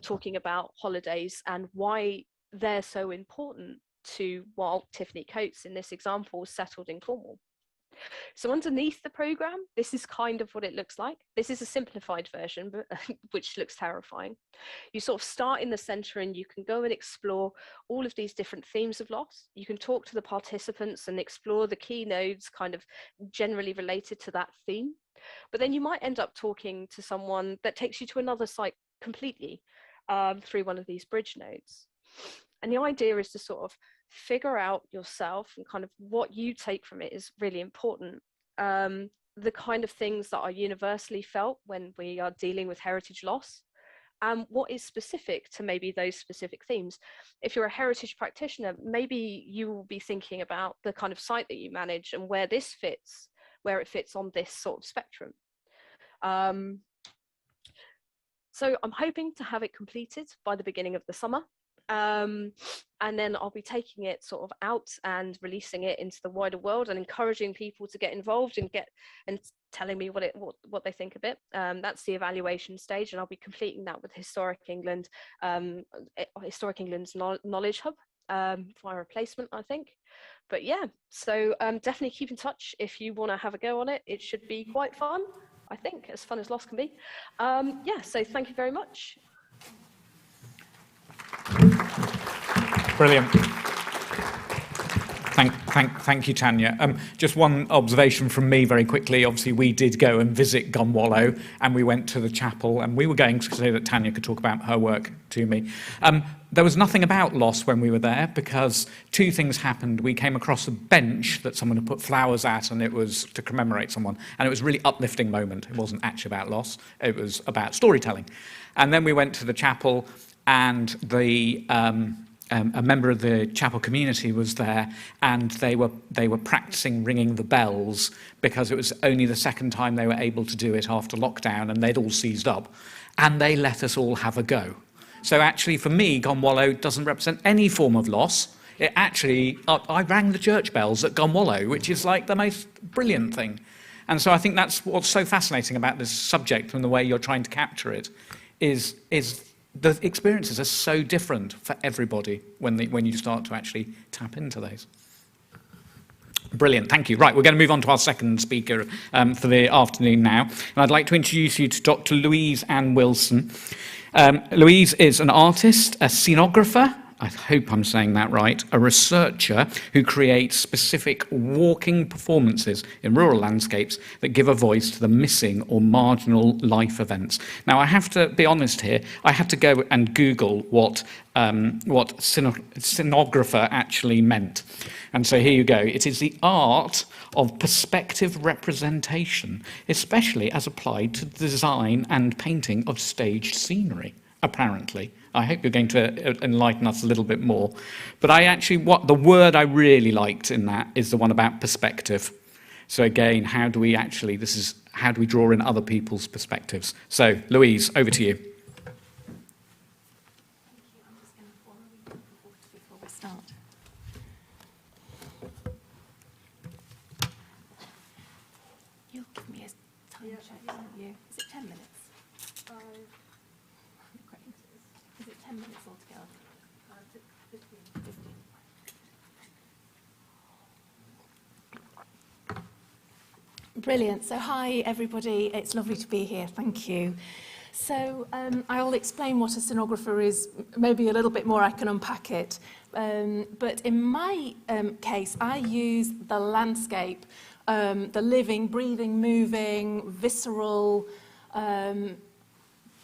talking about holidays and why they're so important to while Tiffany Coates in this example settled in Cornwall. So underneath the program, this is kind of what it looks like. This is a simplified version, but which looks terrifying. You sort of start in the center and you can go and explore all of these different themes of loss. You can talk to the participants and explore the key nodes kind of generally related to that theme. But then you might end up talking to someone that takes you to another site completely through one of these bridge nodes. And the idea is to sort of figure out yourself and kind of what you take from it is really important. The kind of things that are universally felt when we are dealing with heritage loss, and what is specific to maybe those specific themes. If you're a heritage practitioner, maybe you will be thinking about the kind of site that you manage and where this fits, where it fits on this sort of spectrum. So I'm hoping to have it completed by the beginning of the summer. And then I'll be taking it sort of out and releasing it into the wider world and encouraging people to get involved and telling me what they think of it. That's the evaluation stage, and I'll be completing that with Historic England, Historic England's Knowledge Hub via a placement, I think. But yeah, so definitely keep in touch if you want to have a go on it. It should be quite fun, I think, as fun as loss can be. Yeah, so thank you very much. Brilliant. Thank you, Tanya. Just one observation from me very quickly. Obviously, we did go and visit Gunwallow, and we went to the chapel, and we were going so that Tanya could talk about her work to me. There was nothing about loss when we were there, because two things happened. We came across a bench that someone had put flowers at, and it was to commemorate someone. And it was a really uplifting moment. It wasn't actually about loss. It was about storytelling. And then we went to the chapel, and a member of the chapel community was there, and they were practicing ringing the bells because it was only the second time they were able to do it after lockdown, and they'd all seized up, and they let us all have a go. So actually, for me, Gunwallow doesn't represent any form of loss. It actually, I rang the church bells at Gunwallow, which is like the most brilliant thing. And so I think that's what's so fascinating about this subject and the way you're trying to capture it is the experiences are so different for everybody when you start to actually tap into those. Brilliant, thank you. Right, we're going to move on to our second speaker for the afternoon now. And I'd like to introduce you to Dr. Louise Ann Wilson. Louise is an artist, a scenographer, I hope I'm saying that right, a researcher who creates specific walking performances in rural landscapes that give a voice to the missing or marginal life events. Now, I have to be honest here, I had to go and Google what scenographer actually meant. And so here you go. It is the art of perspective representation, especially as applied to the design and painting of staged scenery, apparently. I hope you're going to enlighten us a little bit more. But the word I really liked in that is the one about perspective. So again, how do we draw in other people's perspectives? So Louise, over to you. You'll give me a time check, won't you? Is it 10 minutes? Is it 10 minutes altogether? 15. Brilliant. So hi, everybody. It's lovely to be here. Thank you. So I'll explain what a scenographer is. Maybe a little bit more, I can unpack it. But in my case, I use the landscape, the living, breathing, moving, visceral,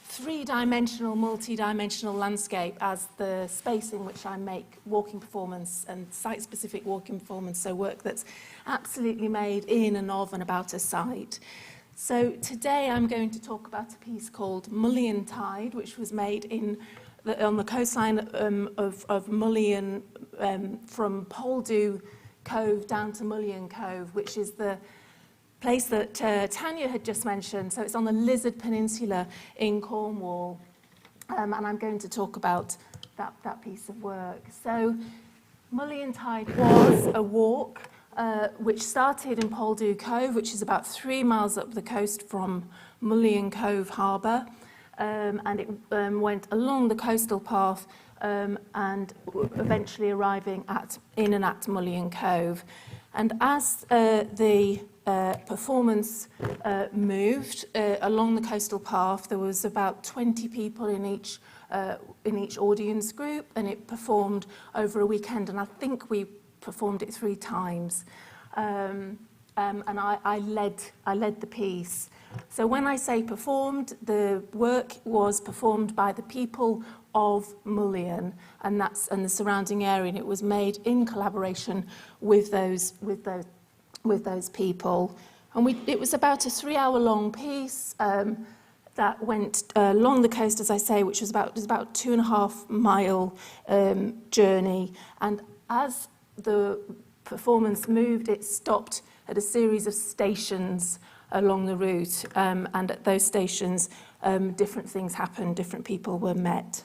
three-dimensional, multi-dimensional landscape as the space in which I make walking performance and site-specific walking performance, so work that's absolutely made in and of and about a site. So today I'm going to talk about a piece called Mullion Tide, which was made on the coastline of Mullion, from Poldhu Cove down to Mullion Cove, which is the place that Tanya had just mentioned. So it's on the Lizard Peninsula in Cornwall, and I'm going to talk about that piece of work. So Mullion Tide was a walk which started in Poldhu Cove, which is about 3 miles up the coast from Mullion Cove Harbour, and it went along the coastal path and eventually arriving in and at Mullion Cove. And as the performance moved along the coastal path, there was about 20 people in each audience group, and it performed over a weekend, and I think we performed it 3 times. And I led the piece. So when I say performed, the work was performed by the people of Mullion and the surrounding area, and it was made in collaboration with those people. And it was about a 3-hour-long piece that went along the coast, as I say, which was about 2.5-mile journey. And as the performance moved, it stopped at a series of stations along the route, and at those stations different things happened, different people were met.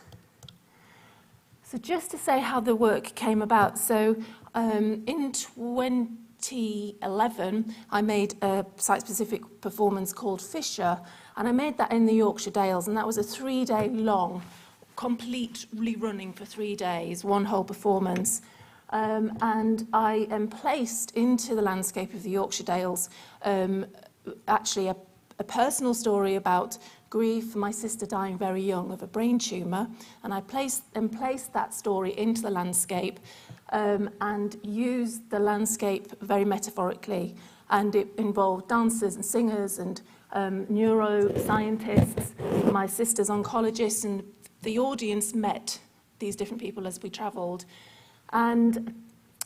So just to say how the work came about, so in 2011 I made a site-specific performance called Fisher, and I made that in the Yorkshire Dales, and that was a 3-day long, completely running for 3 days, one whole performance. And I am placed into the landscape of the Yorkshire Dales, actually a personal story about grief, my sister dying very young of a brain tumour, and I placed that story into the landscape and used the landscape very metaphorically, and it involved dancers and singers and neuroscientists, my sister's oncologists, and the audience met these different people as we travelled. And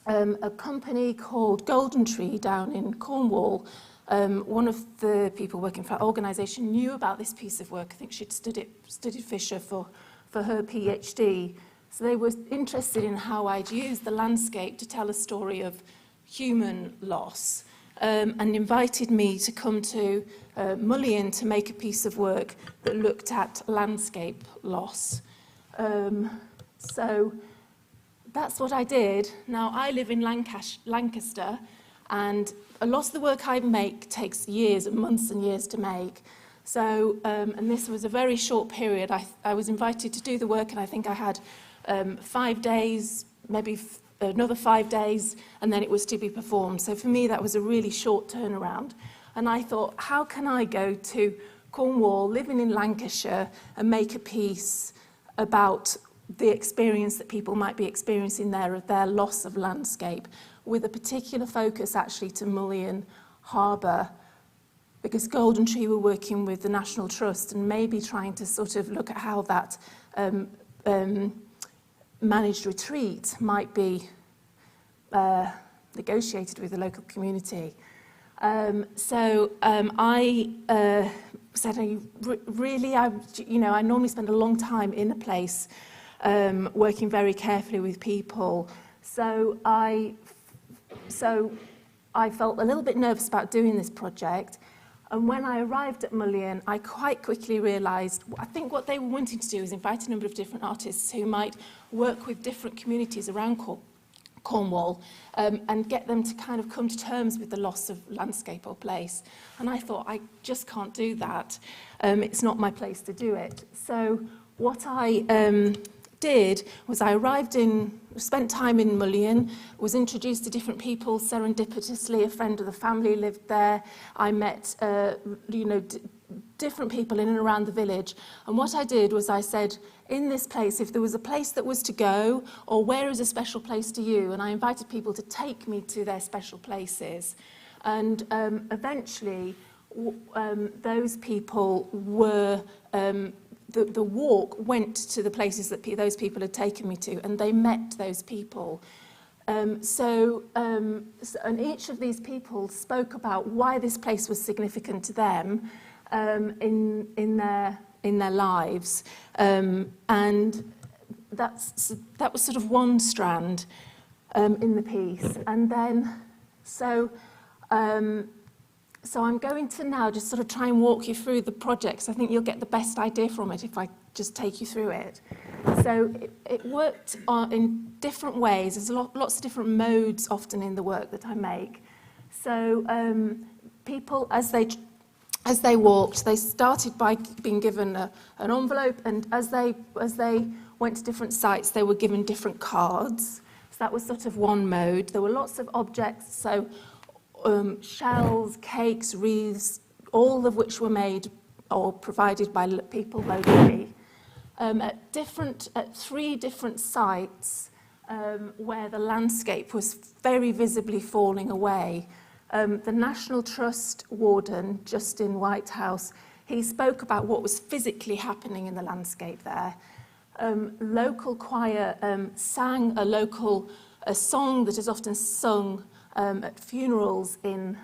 a company called Golden Tree down in Cornwall, one of the people working for our organisation knew about this piece of work. I think she'd studied Fisher for her PhD. So they were interested in how I'd use the landscape to tell a story of human loss, and invited me to come to Mullion to make a piece of work that looked at landscape loss. So that's what I did. Now, I live in Lancaster, and a lot of the work I make takes years and months and years to make. So, and this was a very short period. I was invited to do the work, and I think I had 5 days, maybe another 5 days, and then it was to be performed. So for me, that was a really short turnaround. And I thought, how can I go to Cornwall, living in Lancashire, and make a piece about the experience that people might be experiencing there of their loss of landscape, with a particular focus actually to Mullion Harbour, because Golden Tree were working with the National Trust and maybe trying to sort of look at how that managed retreat might be negotiated with the local community. I said, I normally spend a long time in a place working very carefully with people. So I I felt a little bit nervous about doing this project. And when I arrived at Mullion, I quite quickly realised, I think what they were wanting to do is invite a number of different artists who might work with different communities around Cornwall and get them to kind of come to terms with the loss of landscape or place. And I thought, I just can't do that. It's not my place to do it. So what I did was I spent time in Mullion, was introduced to different people serendipitously. A friend of the family lived there. I met, different people in and around the village. And what I did was I said, in this place, if there was a place that was to go, or where is a special place to you? And I invited people to take me to their special places. And eventually, those people were... The walk went to the places that those people had taken me to, and they met those people. And each of these people spoke about why this place was significant to them in their lives, and that was sort of one strand in the piece. And then So I'm going to now just sort of try and walk you through the projects. I think you'll get the best idea from it if I just take you through it. So it worked in different ways. There's lots of different modes often in the work that I make. So people, as they walked, they started by being given an envelope, and as they went to different sites, they were given different cards. So that was sort of one mode. There were lots of objects, so shells, cakes, wreaths, all of which were made or provided by people locally. At 3 different sites where the landscape was very visibly falling away. The National Trust warden, Justin Whitehouse, he spoke about what was physically happening in the landscape there. Local choir sang a song that is often sung at funerals and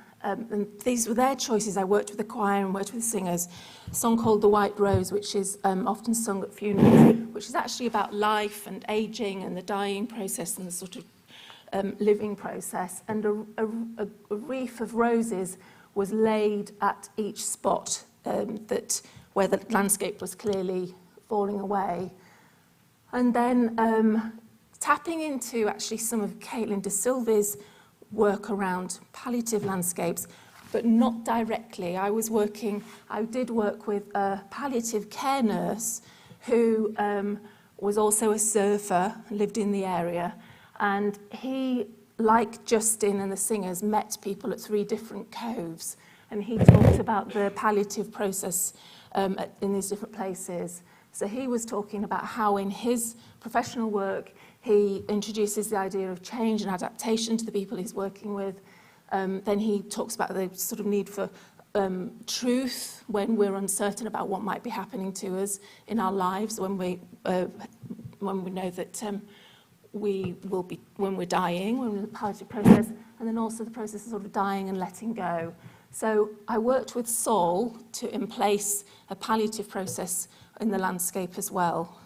these were their choices. I worked with the choir and worked with singers. A song called The White Rose, which is often sung at funerals, which is actually about life and aging and the dying process and the sort of living process. And a wreath of roses was laid at each spot where the landscape was clearly falling away. And then tapping into actually some of Caitlin De Silva's work around palliative landscapes, but not directly. I did work with a palliative care nurse who was also a surfer, lived in the area, and he, like Justin and the singers, met people at 3 different coves, and he talked about the palliative process in these different places. So he was talking about how in his professional work he introduces the idea of change and adaptation to the people he's working with. Then he talks about the sort of need for truth when we're uncertain about what might be happening to us in our lives, when we know that we will be, when we're dying, when we're in the palliative process, and then also the process of sort of dying and letting go. So I worked with Saul to in place a palliative process in the landscape as well.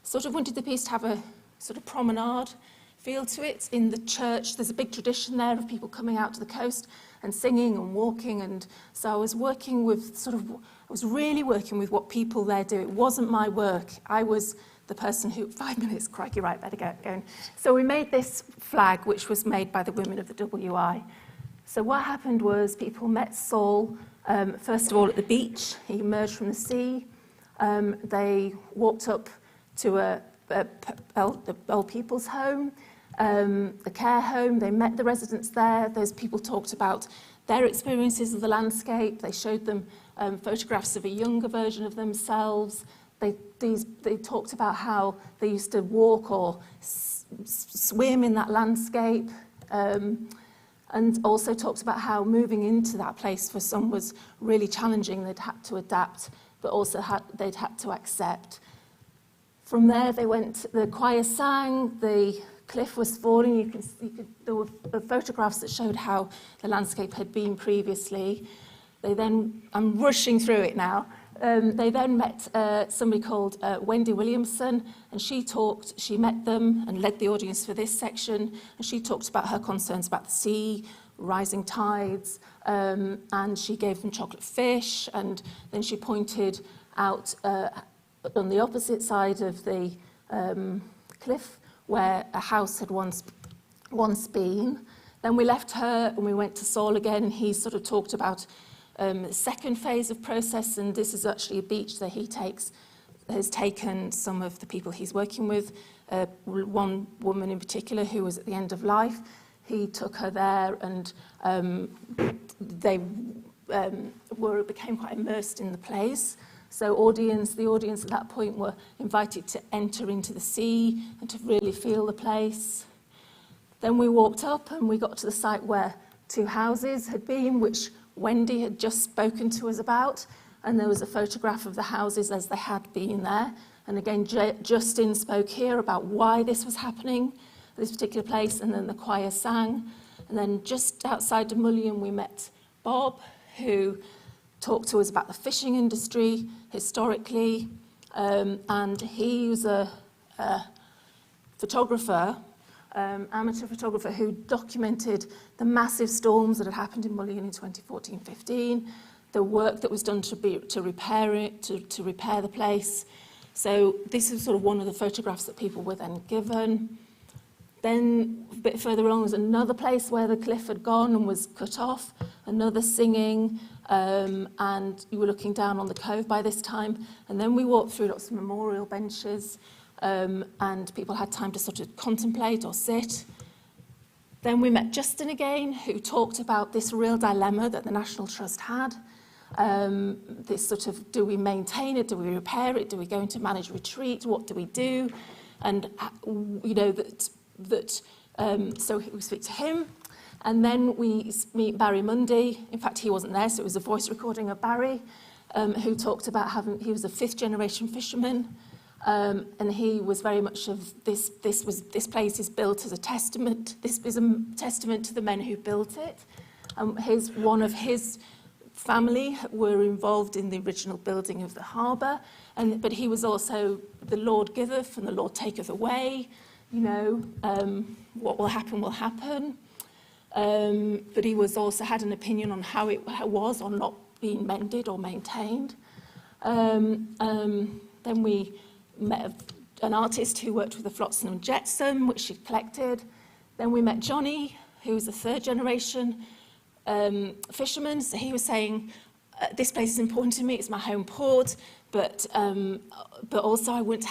Sort of wanted the piece to have a sort of promenade feel to it. In the church, there's a big tradition there of people coming out to the coast and singing and walking, and so I was really working with what people there do. It wasn't my work. I was the person who, 5 minutes, crikey, right, better get going. So we made this flag, which was made by the women of the WI. So what happened was people met Saul, first of all, at the beach. He emerged from the sea. They walked up to a old people's home, a care home. They met the residents there. Those people talked about their experiences of the landscape. They showed them photographs of a younger version of themselves. They talked about how they used to walk or swim in that landscape, and also talked about how moving into that place for some was really challenging. They'd had to adapt, but also they'd had to accept. From there, the choir sang, the cliff was falling. There were photographs that showed how the landscape had been previously. I'm rushing through it now. They then met somebody called Wendy Williamson, and she met them and led the audience for this section, and she talked about her concerns about the sea, rising tides, and she gave them chocolate fish, and then she pointed out on the opposite side of the cliff where a house had once been. Then we left her and we went to Saul again, and he sort of talked about the second phase of process, and this is actually a beach that he has taken some of the people he's working with, one woman in particular who was at the end of life. He took her there, and they became quite immersed in the place. So the audience at that point were invited to enter into the sea and to really feel the place. Then we walked up and we got to the site where two houses had been, which Wendy had just spoken to us about, and there was a photograph of the houses as they had been there. And again, Justin spoke here about why this was happening at this particular place, and then the choir sang. And then just outside de Mullion, we met Bob, who talked to us about the fishing industry historically, and he was a photographer, amateur photographer, who documented the massive storms that had happened in Mullion in 2014-15, the work that was done to repair it, to repair the place. So this is sort of one of the photographs that people were then given. Then a bit further on was another place where the cliff had gone and was cut off, another singing, and you were looking down on the cove by this time. And then we walked through lots of memorial benches, and people had time to sort of contemplate or sit. Then we met Justin again, who talked about this real dilemma that the National Trust had. This sort of, do we maintain it, do we repair it, do we go into managed retreat, what do we do? And, you know, so we speak to him, and then we meet Barry Mundy. In fact, he wasn't there, so it was a voice recording of Barry, who talked about he was a fifth-generation fisherman, and he was very much of this place is built as a testament. This is a testament to the men who built it. One of his family were involved in the original building of the harbour, but he was also the Lord giveth and the Lord taketh away. You know, what will happen will happen. But he was also had an opinion on how it was or not being mended or maintained. Then we met an artist who worked with the Flotsam and Jetsam, which she collected. Then we met Johnny, who was a third-generation fisherman. So he was saying, this place is important to me, it's my home port, but also I wouldn't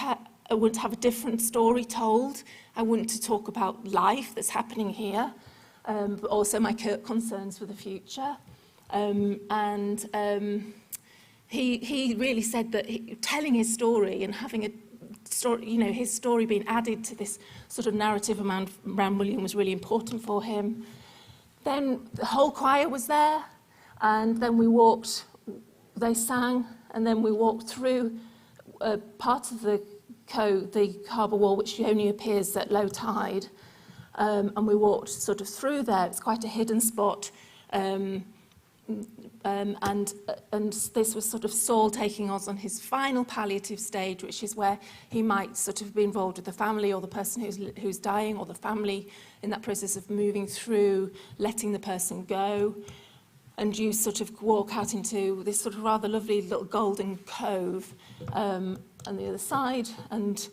have a different story told. I want to talk about life that's happening here, but also my concerns for the future. He really said that telling his story and having a story, you know, his story being added to this sort of narrative around Mullion was really important for him. Then the whole choir was there, and then they sang, and then we walked through part of the harbour wall, which only appears at low tide, and we walked sort of through there. It's quite a hidden spot, and this was sort of Saul taking us on his final palliative stage, which is where he might sort of be involved with the family or the person who's dying, or the family in that process of moving through, letting the person go. And you sort of walk out into this sort of rather lovely little golden cove on the other side, and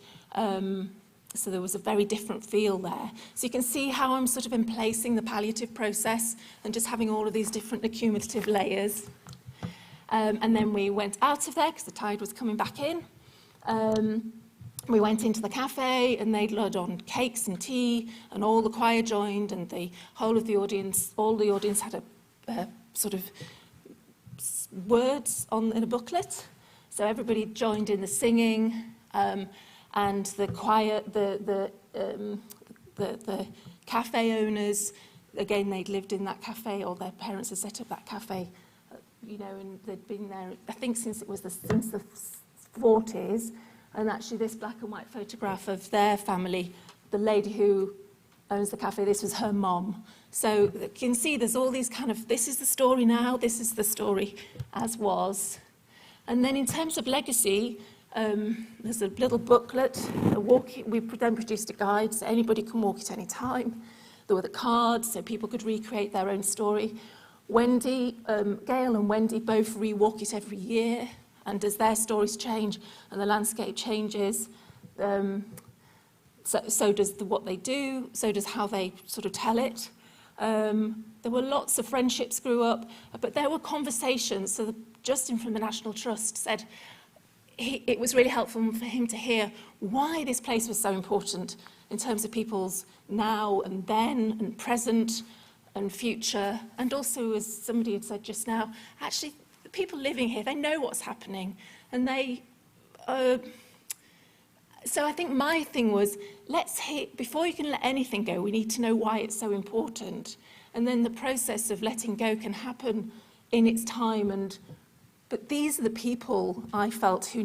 so there was a very different feel there. So you can see how I'm sort of emplacing the palliative process and just having all of these different accumulative layers. And then we went out of there because the tide was coming back in. We went into the cafe, and they'd load on cakes and tea, and all the choir joined, and the whole of the audience, all the audience had a sort of words in a booklet. So everybody joined in the singing, and the choir, the cafe owners, again, they'd lived in that cafe, or their parents had set up that cafe, you know, and they'd been there, I think, since the 40s. And actually, this black and white photograph of their family, the lady who owns the cafe, this was her mom. So you can see there's all these kind of, this is the story now, this is the story as was. And then in terms of legacy, there's a little booklet, we then produced a guide, so anybody can walk at any time. There were the cards, so people could recreate their own story. Gail and Wendy both re-walk it every year, and as their stories change and the landscape changes, so does what they do, so does how they sort of tell it. There were lots of friendships grew up, but there were conversations. So Justin from the National Trust said it was really helpful for him to hear why this place was so important in terms of people's now and then and present and future. And also, as somebody had said just now, actually, the people living here, they know what's happening. And they... So I think my thing was, before you can let anything go, we need to know why it's so important. And then the process of letting go can happen in its time. But these are the people I felt who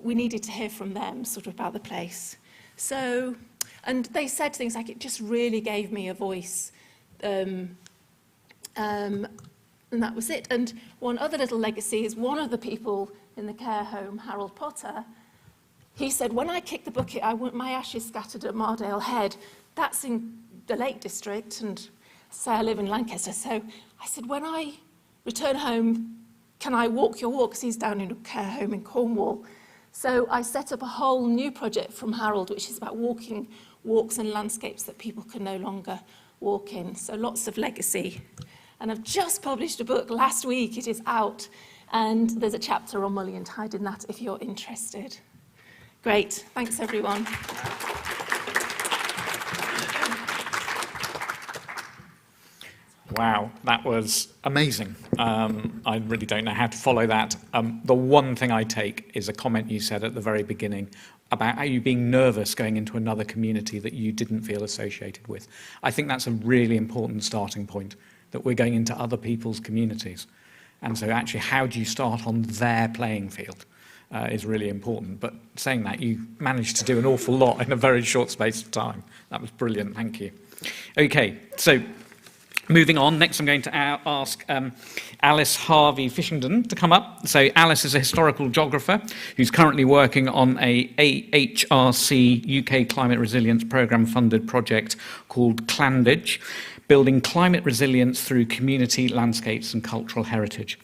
we needed to hear from them sort of about the place. So, and they said things like, it just really gave me a voice. And that was it. And one other little legacy is one of the people in the care home, Harold Potter. He said, when I kicked the bucket, my ashes scattered at Mardale Head. That's in the Lake District, and say I live in Lancaster. So I said, when I return home, can I walk your walk? Because he's down in a care home in Cornwall. So I set up a whole new project from Harold, which is about walking walks and landscapes that people can no longer walk in. So lots of legacy. And I've just published a book last week. It is out. And there's a chapter on Mullion Tide in that if you're interested. Great. Thanks, everyone. Wow, that was amazing. I really don't know how to follow that. The one thing I take is a comment you said at the very beginning about how you being nervous going into another community that you didn't feel associated with. I think that's a really important starting point, that we're going into other people's communities. And so actually, how do you start on their playing field is really important. But saying that, you managed to do an awful lot in a very short space of time. That was brilliant, thank you. Okay, so moving on, next I'm going to ask Alice Harvey Fishington to come up. So Alice is a historical geographer who's currently working on a HRC UK Climate Resilience Programme funded project called Clandage, building climate resilience through community, landscapes and cultural heritage.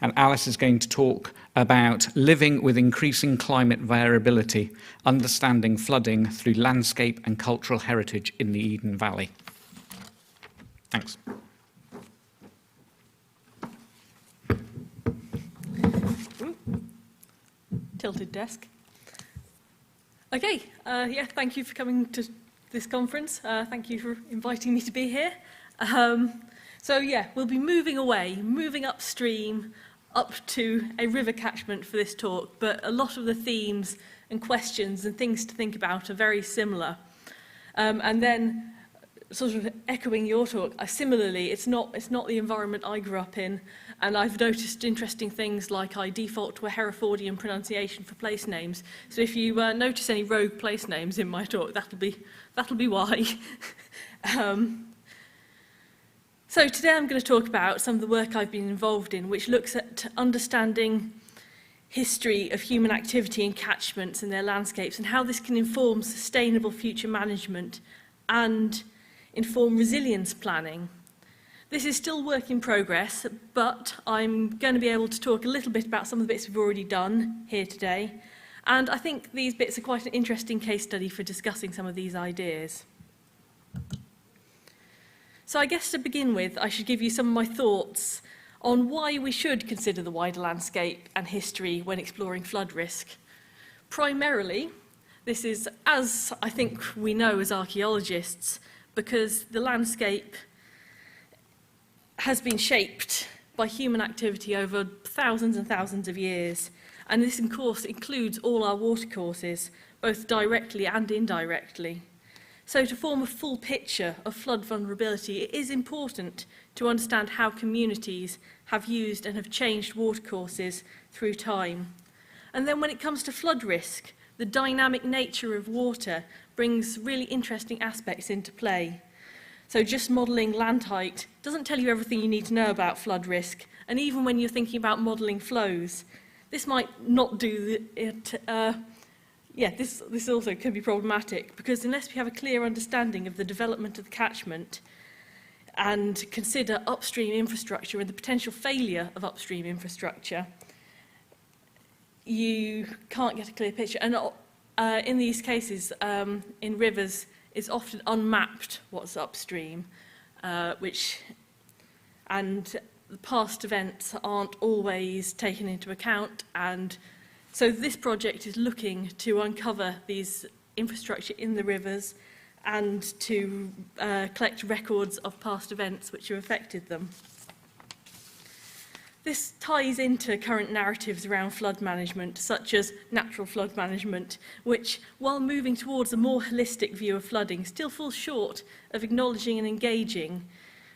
And Alice is going to talk about living with increasing climate variability, understanding flooding through landscape and cultural heritage in the Eden Valley. Thanks. Tilted desk. Okay, yeah, thank you for coming to this conference. Thank you for inviting me to be here. So yeah, we'll be moving upstream, up to a river catchment for this talk, but a lot of the themes and questions and things to think about are very similar. And then, sort of echoing your talk, similarly, it's not the environment I grew up in, and I've noticed interesting things like I default to a Herefordian pronunciation for place names. So if you notice any rogue place names in my talk, that'll be why. So today I'm going to talk about some of the work I've been involved in, which looks at understanding history of human activity in catchments and their landscapes, and how this can inform sustainable future management and inform resilience planning. This is still work in progress, but I'm going to be able to talk a little bit about some of the bits we've already done here today. And I think these bits are quite an interesting case study for discussing some of these ideas. So I guess to begin with, I should give you some of my thoughts on why we should consider the wider landscape and history when exploring flood risk. Primarily, this is, as I think we know as archaeologists, because the landscape has been shaped by human activity over thousands and thousands of years. And this, of course, includes all our watercourses, both directly and indirectly. So to form a full picture of flood vulnerability, it is important to understand how communities have used and have changed watercourses through time. And then when it comes to flood risk, the dynamic nature of water brings really interesting aspects into play. So just modelling land height doesn't tell you everything you need to know about flood risk And even when you're thinking about modelling flows, this might not do it. This also can be problematic, because unless we have a clear understanding of the development of the catchment and consider upstream infrastructure and the potential failure of upstream infrastructure, you can't get a clear picture. And in these cases, in rivers, it's often unmapped what's upstream, and the past events aren't always taken into account. And so this project is looking to uncover these infrastructure in the rivers and to collect records of past events which have affected them. This ties into current narratives around flood management, such as natural flood management, which, while moving towards a more holistic view of flooding, still falls short of acknowledging and engaging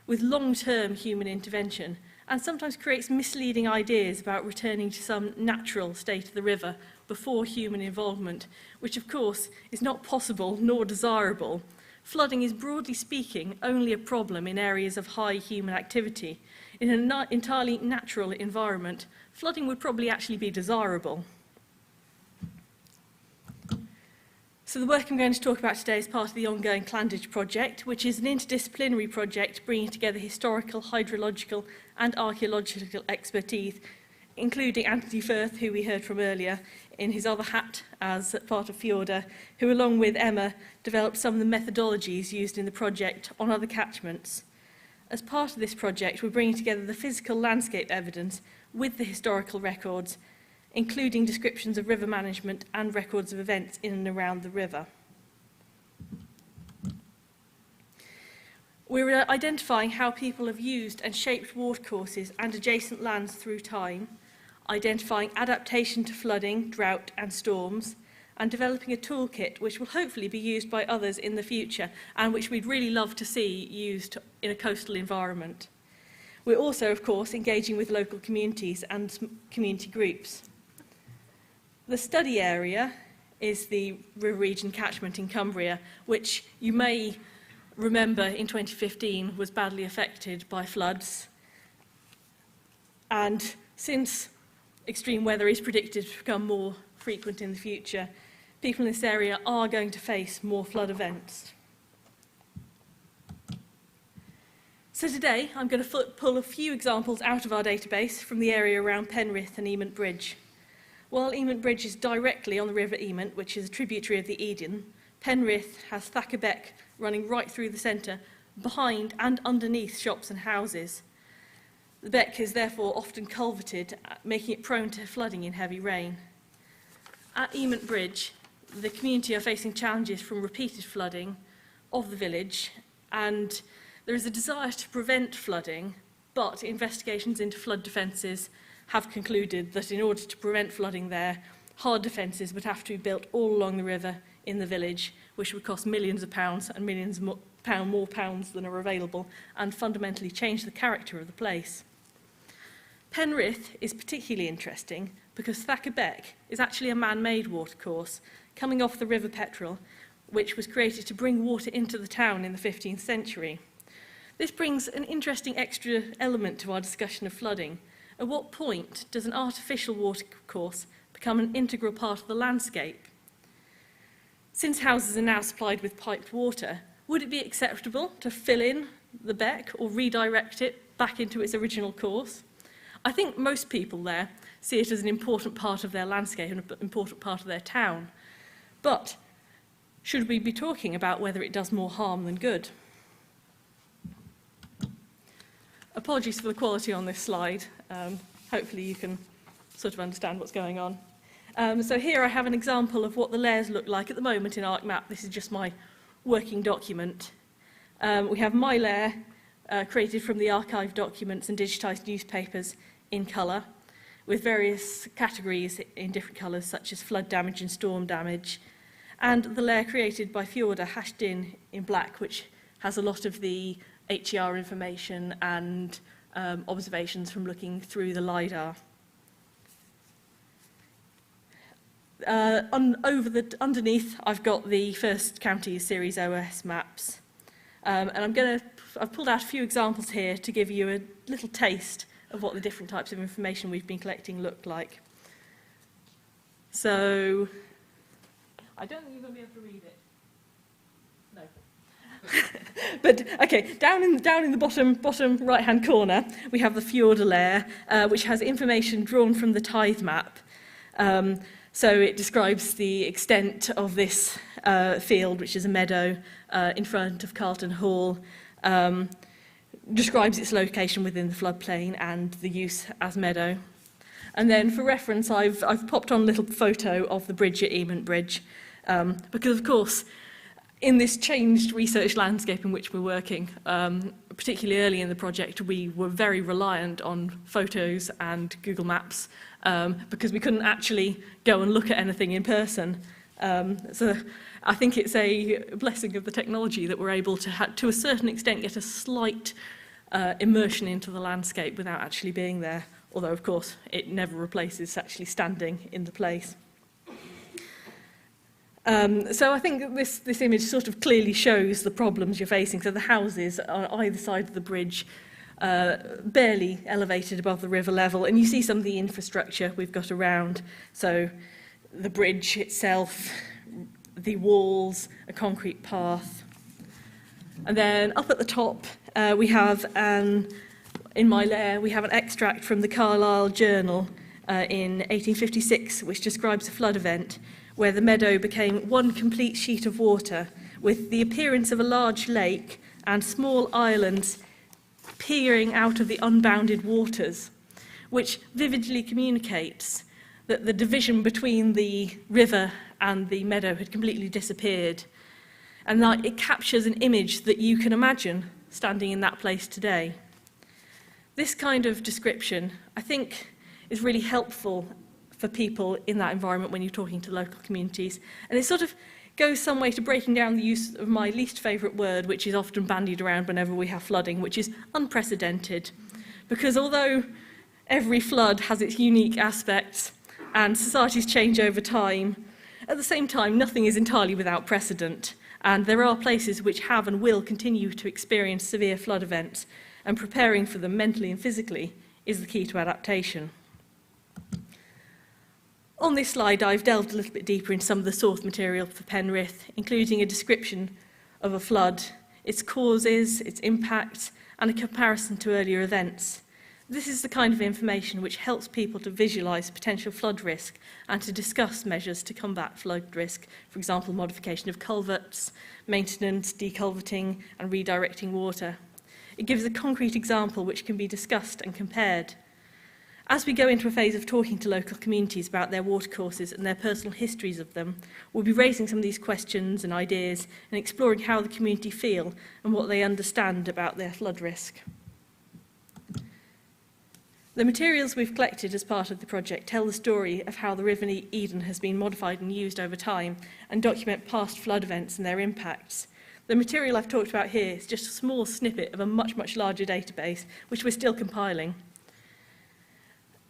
with long-term human intervention, and sometimes creates misleading ideas about returning to some natural state of the river before human involvement, which of course is not possible nor desirable. Flooding is, broadly speaking, only a problem in areas of high human activity. In an entirely natural environment, flooding would probably actually be desirable. So the work I'm going to talk about today is part of the ongoing Clandidge project, which is an interdisciplinary project bringing together historical, hydrological and archaeological expertise, including Anthony Firth, who we heard from earlier, in his other hat as part of Fjorda, who along with Emma developed some of the methodologies used in the project on other catchments. As part of this project, we're bringing together the physical landscape evidence with the historical records, including descriptions of river management and records of events in and around the river. We're identifying how people have used and shaped watercourses and adjacent lands through time, identifying adaptation to flooding, drought and storms, and developing a toolkit which will hopefully be used by others in the future and which we'd really love to see used in a coastal environment. We're also, of course, engaging with local communities and community groups. The study area is the river region catchment in Cumbria, which you may remember in 2015 was badly affected by floods. And since extreme weather is predicted to become more frequent in the future, people in this area are going to face more flood events. So today I'm going to pull a few examples out of our database from the area around Penrith and Emont Bridge. While Emont Bridge is directly on the River Emont, which is a tributary of the Eden, Penrith has Thacker Beck running right through the centre, behind and underneath shops and houses. The beck is therefore often culverted, making it prone to flooding in heavy rain. At Emont Bridge, the community are facing challenges from repeated flooding of the village, and there is a desire to prevent flooding, but investigations into flood defences have concluded that in order to prevent flooding there, hard defences would have to be built all along the river in the village, which would cost millions of pounds and millions more pounds than are available, and fundamentally change the character of the place. Penrith is particularly interesting because Thacker Beck is actually a man-made watercourse coming off the River Petrel, which was created to bring water into the town in the 15th century. This brings an interesting extra element to our discussion of flooding. At what point does an artificial watercourse become an integral part of the landscape? Since houses are now supplied with piped water, would it be acceptable to fill in the beck or redirect it back into its original course? I think most people there see it as an important part of their landscape and an important part of their town. But should we be talking about whether it does more harm than good? Apologies for the quality on this slide. Hopefully you can sort of understand what's going on. So here I have an example of what the layers look like at the moment in ArcMap. This is just my working document. We have my layer created from the archived documents and digitised newspapers in colour, with various categories in different colours, such as flood damage and storm damage, and the layer created by Fjorda hashed in black, which has a lot of the HER information and observations from looking through the LiDAR. Underneath, I've got the First Counties Series OS maps. And I've pulled out a few examples here to give you a little taste of what the different types of information we've been collecting look like. So, I don't think you're going to be able to read it. No. But okay, down in the bottom right-hand corner, we have the Fjord layer, which has information drawn from the tide map. So it describes the extent of this field, which is a meadow in front of Carlton Hall, describes its location within the floodplain and the use as meadow. And then for reference, I've popped on a little photo of the bridge at Eamont Bridge, because of course, in this changed research landscape in which we're working, particularly early in the project, we were very reliant on photos and Google Maps because we couldn't actually go and look at anything in person. So I think it's a blessing of the technology that we're able to a certain extent, get a slight immersion into the landscape without actually being there, although of course it never replaces actually standing in the place. So I think this image sort of clearly shows the problems you're facing. So the houses on either side of the bridge, barely elevated above the river level, and you see some of the infrastructure we've got around. So the bridge itself, the walls, a concrete path. And then up at the top, we have in my lair, we have an extract from the Carlisle Journal in 1856, which describes a flood event where the meadow became one complete sheet of water with the appearance of a large lake and small islands peering out of the unbounded waters, which vividly communicates that the division between the river and the meadow had completely disappeared, and that it captures an image that you can imagine standing in that place today. This kind of description, I think, is really helpful for people in that environment when you're talking to local communities. And it sort of goes some way to breaking down the use of my least favourite word, which is often bandied around whenever we have flooding, which is unprecedented. Because although every flood has its unique aspects and societies change over time, at the same time, nothing is entirely without precedent. And there are places which have and will continue to experience severe flood events, and preparing for them mentally and physically is the key to adaptation. On this slide, I've delved a little bit deeper into some of the source material for Penrith, including a description of a flood, its causes, its impacts, and a comparison to earlier events. This is the kind of information which helps people to visualise potential flood risk and to discuss measures to combat flood risk, for example, modification of culverts, maintenance, deculverting, and redirecting water. It gives a concrete example which can be discussed and compared. As we go into a phase of talking to local communities about their watercourses and their personal histories of them, we'll be raising some of these questions and ideas and exploring how the community feel and what they understand about their flood risk. The materials we've collected as part of the project tell the story of how the River Eden has been modified and used over time and document past flood events and their impacts. The material I've talked about here is just a small snippet of a much, much larger database, which we're still compiling.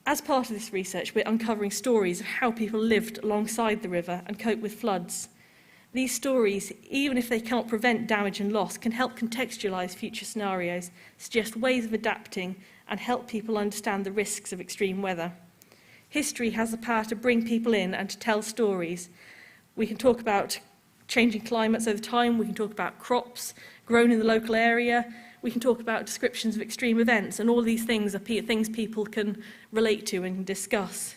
As part of this research, we're uncovering stories of how people lived alongside the river and coped with floods. These stories, even if they can't prevent damage and loss, can help contextualise future scenarios, suggest ways of adapting, and help people understand the risks of extreme weather. History has the power to bring people in and to tell stories. We can talk about changing climates over time, we can talk about crops grown in the local area, we can talk about descriptions of extreme events, and all these things are things people can relate to and discuss.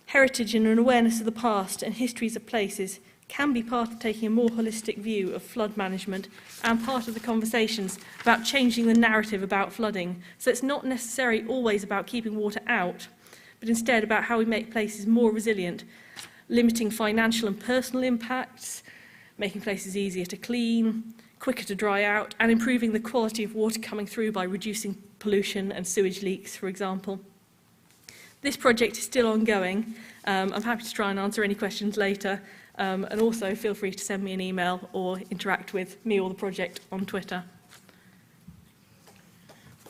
Heritage and an awareness of the past and histories of places can be part of taking a more holistic view of flood management and part of the conversations about changing the narrative about flooding. So it's not necessarily always about keeping water out, but instead about how we make places more resilient, limiting financial and personal impacts, making places easier to clean, quicker to dry out, and improving the quality of water coming through by reducing pollution and sewage leaks, for example. This project is still ongoing. I'm happy to try and answer any questions later, and also feel free to send me an email or interact with me or the project on Twitter.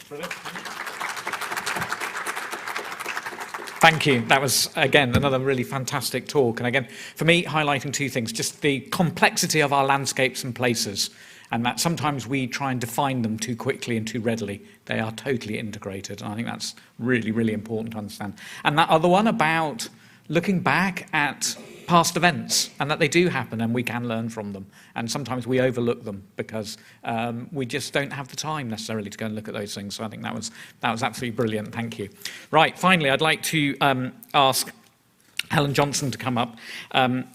Brilliant. Thank you. That was, again, another really fantastic talk. And again, for me, highlighting two things, just the complexity of our landscapes and places. and that sometimes we try and define them too quickly and too readily. They are totally integrated, and I think that's really, really important to understand. And that other one about looking back at past events, and that they do happen and we can learn from them. And sometimes we overlook them because we just don't have the time necessarily to go and look at those things. So I think that was absolutely brilliant. Thank you. Right, finally, I'd like to ask Helen Johnson to come up.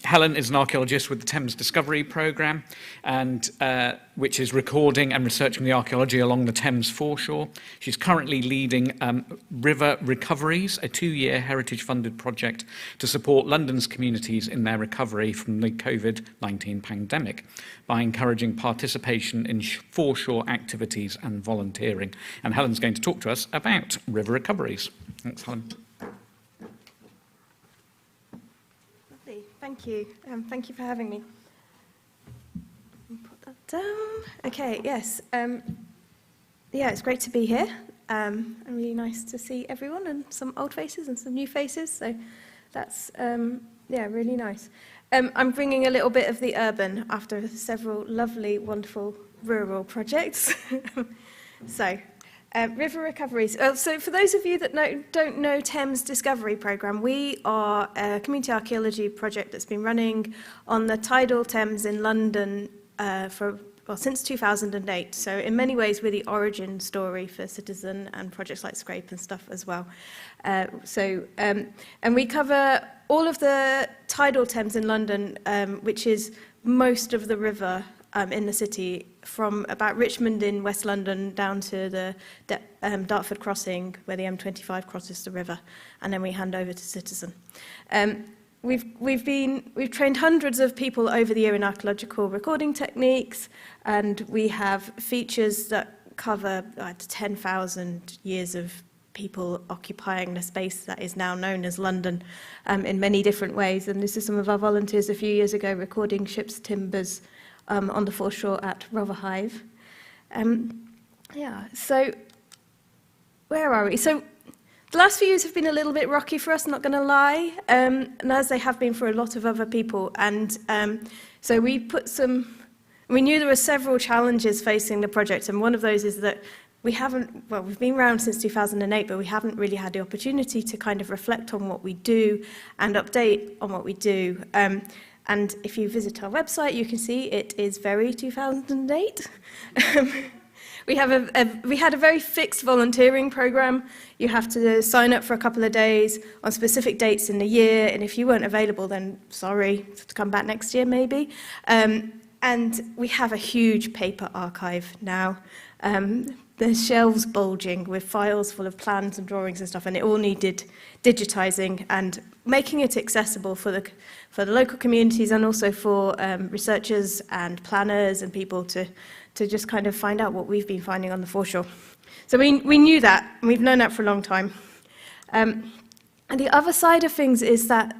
Helen is an archaeologist with the Thames Discovery Programme, and which is recording and researching the archaeology along the Thames foreshore. She's currently leading River Recoveries, a 2-year heritage-funded project to support London's communities in their recovery from the COVID-19 pandemic by encouraging participation in foreshore activities and volunteering. And Helen's going to talk to us about River Recoveries. Thanks, Helen. Thank you. Thank you for having me. Put that down. Okay, yes. Yeah, it's great to be here. And really nice to see everyone and some old faces and some new faces. So that's, yeah, really nice. I'm bringing a little bit of the urban after several lovely, wonderful rural projects. So, River Recoveries. So for those of you that don't know Thames Discovery Programme, we are a community archaeology project that's been running on the tidal Thames in London since 2008. So in many ways, we're the origin story for Citizen and projects like Scrape and stuff as well. And we cover all of the tidal Thames in London, which is most of the river in the city, from about Richmond in West London down to the Dartford crossing, where the M25 crosses the river, and then we hand over to Citizen. We've trained hundreds of people over the year in archaeological recording techniques, and we have features that cover 10,000 years of people occupying the space that is now known as London in many different ways. And this is some of our volunteers a few years ago recording ships' timbers on the foreshore at Rotherhithe. Yeah, so where are we? So the last few years have been a little bit rocky for us, not going to lie, and as they have been for a lot of other people. And so we knew there were several challenges facing the project, and one of those is that we've been around since 2008, but we haven't really had the opportunity to kind of reflect on what we do and update on what we do. And if you visit our website, you can see it is very 2008. We had a very fixed volunteering program. You have to sign up for a couple of days on specific dates in the year, and if you weren't available, then sorry, to come back next year maybe. And we have a huge paper archive now. There's shelves bulging with files full of plans and drawings and stuff, and it all needed digitizing and making it accessible for the local communities, and also for researchers and planners and people to just kind of find out what we've been finding on the foreshore. So we knew that, and we've known that for a long time. And the other side of things is that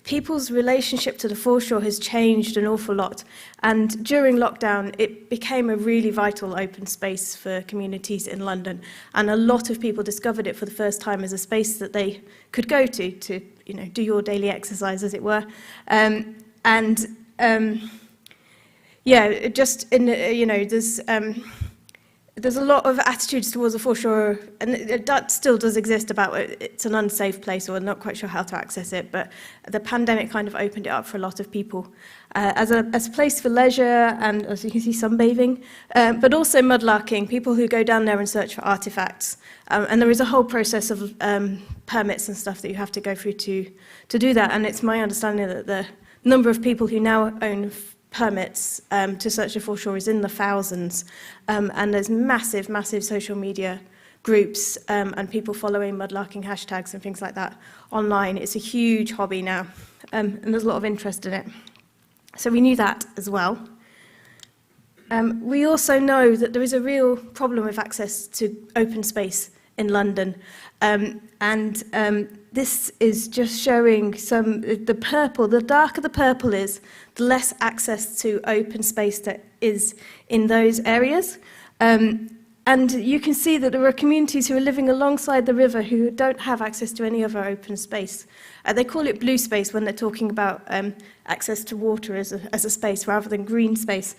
people's relationship to the foreshore has changed an awful lot. And during lockdown, it became a really vital open space for communities in London. And a lot of people discovered it for the first time as a space that they could go to do your daily exercise, as it were. Yeah, just there's a lot of attitudes towards the foreshore, and that still does exist about it's an unsafe place, or not quite sure how to access it, but the pandemic kind of opened it up for a lot of people as a place for leisure, and as you can see, sunbathing, but also mudlarking, people who go down there and search for artifacts. And there is a whole process of permits and stuff that you have to go through to do that, and it's my understanding that the number of people who now own permits to search the foreshore is in the thousands, and there's massive social media groups and people following mudlarking hashtags and things like that online. It's a huge hobby now, and there's a lot of interest in it. So we knew that as well. We also know that there is a real problem with access to open space in London, this is just showing the purple. The darker the purple is, the less access to open space that is in those areas. And you can see that there are communities who are living alongside the river who don't have access to any other open space. They call it blue space when they're talking about access to water as a space rather than green space.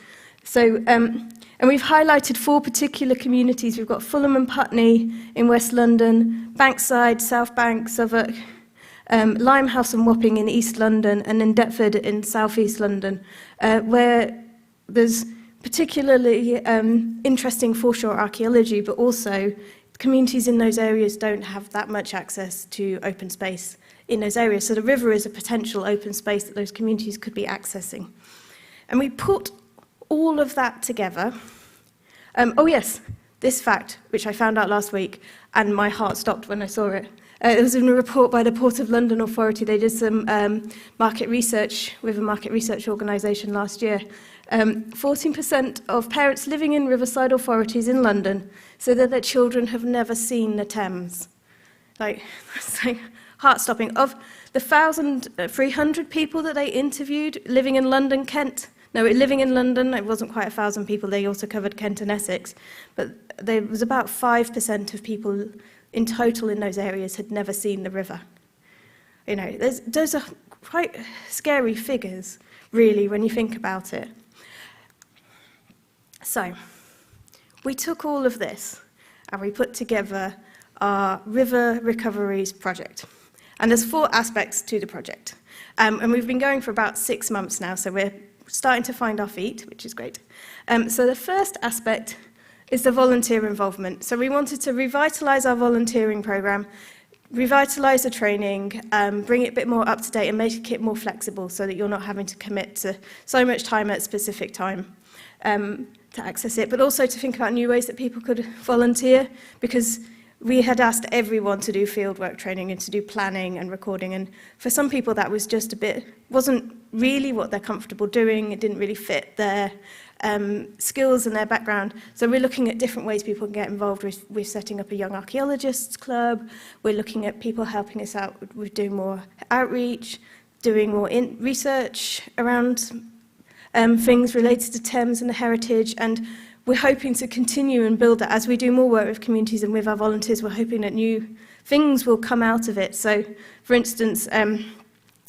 And we've highlighted 4 particular communities. We've got Fulham and Putney in West London, Bankside, South Bank, Southwark, Limehouse and Wapping in East London, and in Deptford in South East London, where there's particularly interesting foreshore archaeology, but also communities in those areas don't have that much access to open space in those areas. So the river is a potential open space that those communities could be accessing. And we put all of that together. Oh yes, this fact, which I found out last week, and my heart stopped when I saw it. It was in a report by the Port of London Authority. They did some market research with a market research organisation last year. 14% of parents living in riverside authorities in London say that their children have never seen the Thames. That's like heart-stopping. Of the 1,300 people that they interviewed living in London, Kent, living in London, it wasn't quite 1,000 people, they also covered Kent and Essex, but there was about 5% of people in total in those areas had never seen the river. You know, those are quite scary figures, really, when you think about it. So, we took all of this and we put together our River Recoveries project. And there's 4 aspects to the project. And we've been going for about 6 months now, so we're starting to find our feet, which is great. So the first aspect is the volunteer involvement. So we wanted to revitalise our volunteering programme, revitalise the training, bring it a bit more up to date and make it more flexible so that you're not having to commit to so much time at a specific time to access it, but also to think about new ways that people could volunteer, because we had asked everyone to do fieldwork training and to do planning and recording, and for some people that was just wasn't really what they're comfortable doing. It didn't really fit their skills and their background. So we're looking at different ways people can get involved with setting up a young archaeologists club. We're looking at people helping us out with doing more outreach, doing more research around things related to Thames and the heritage, and we're hoping to continue and build that as we do more work with communities and with our volunteers. We're hoping that new things will come out of it. So, for instance,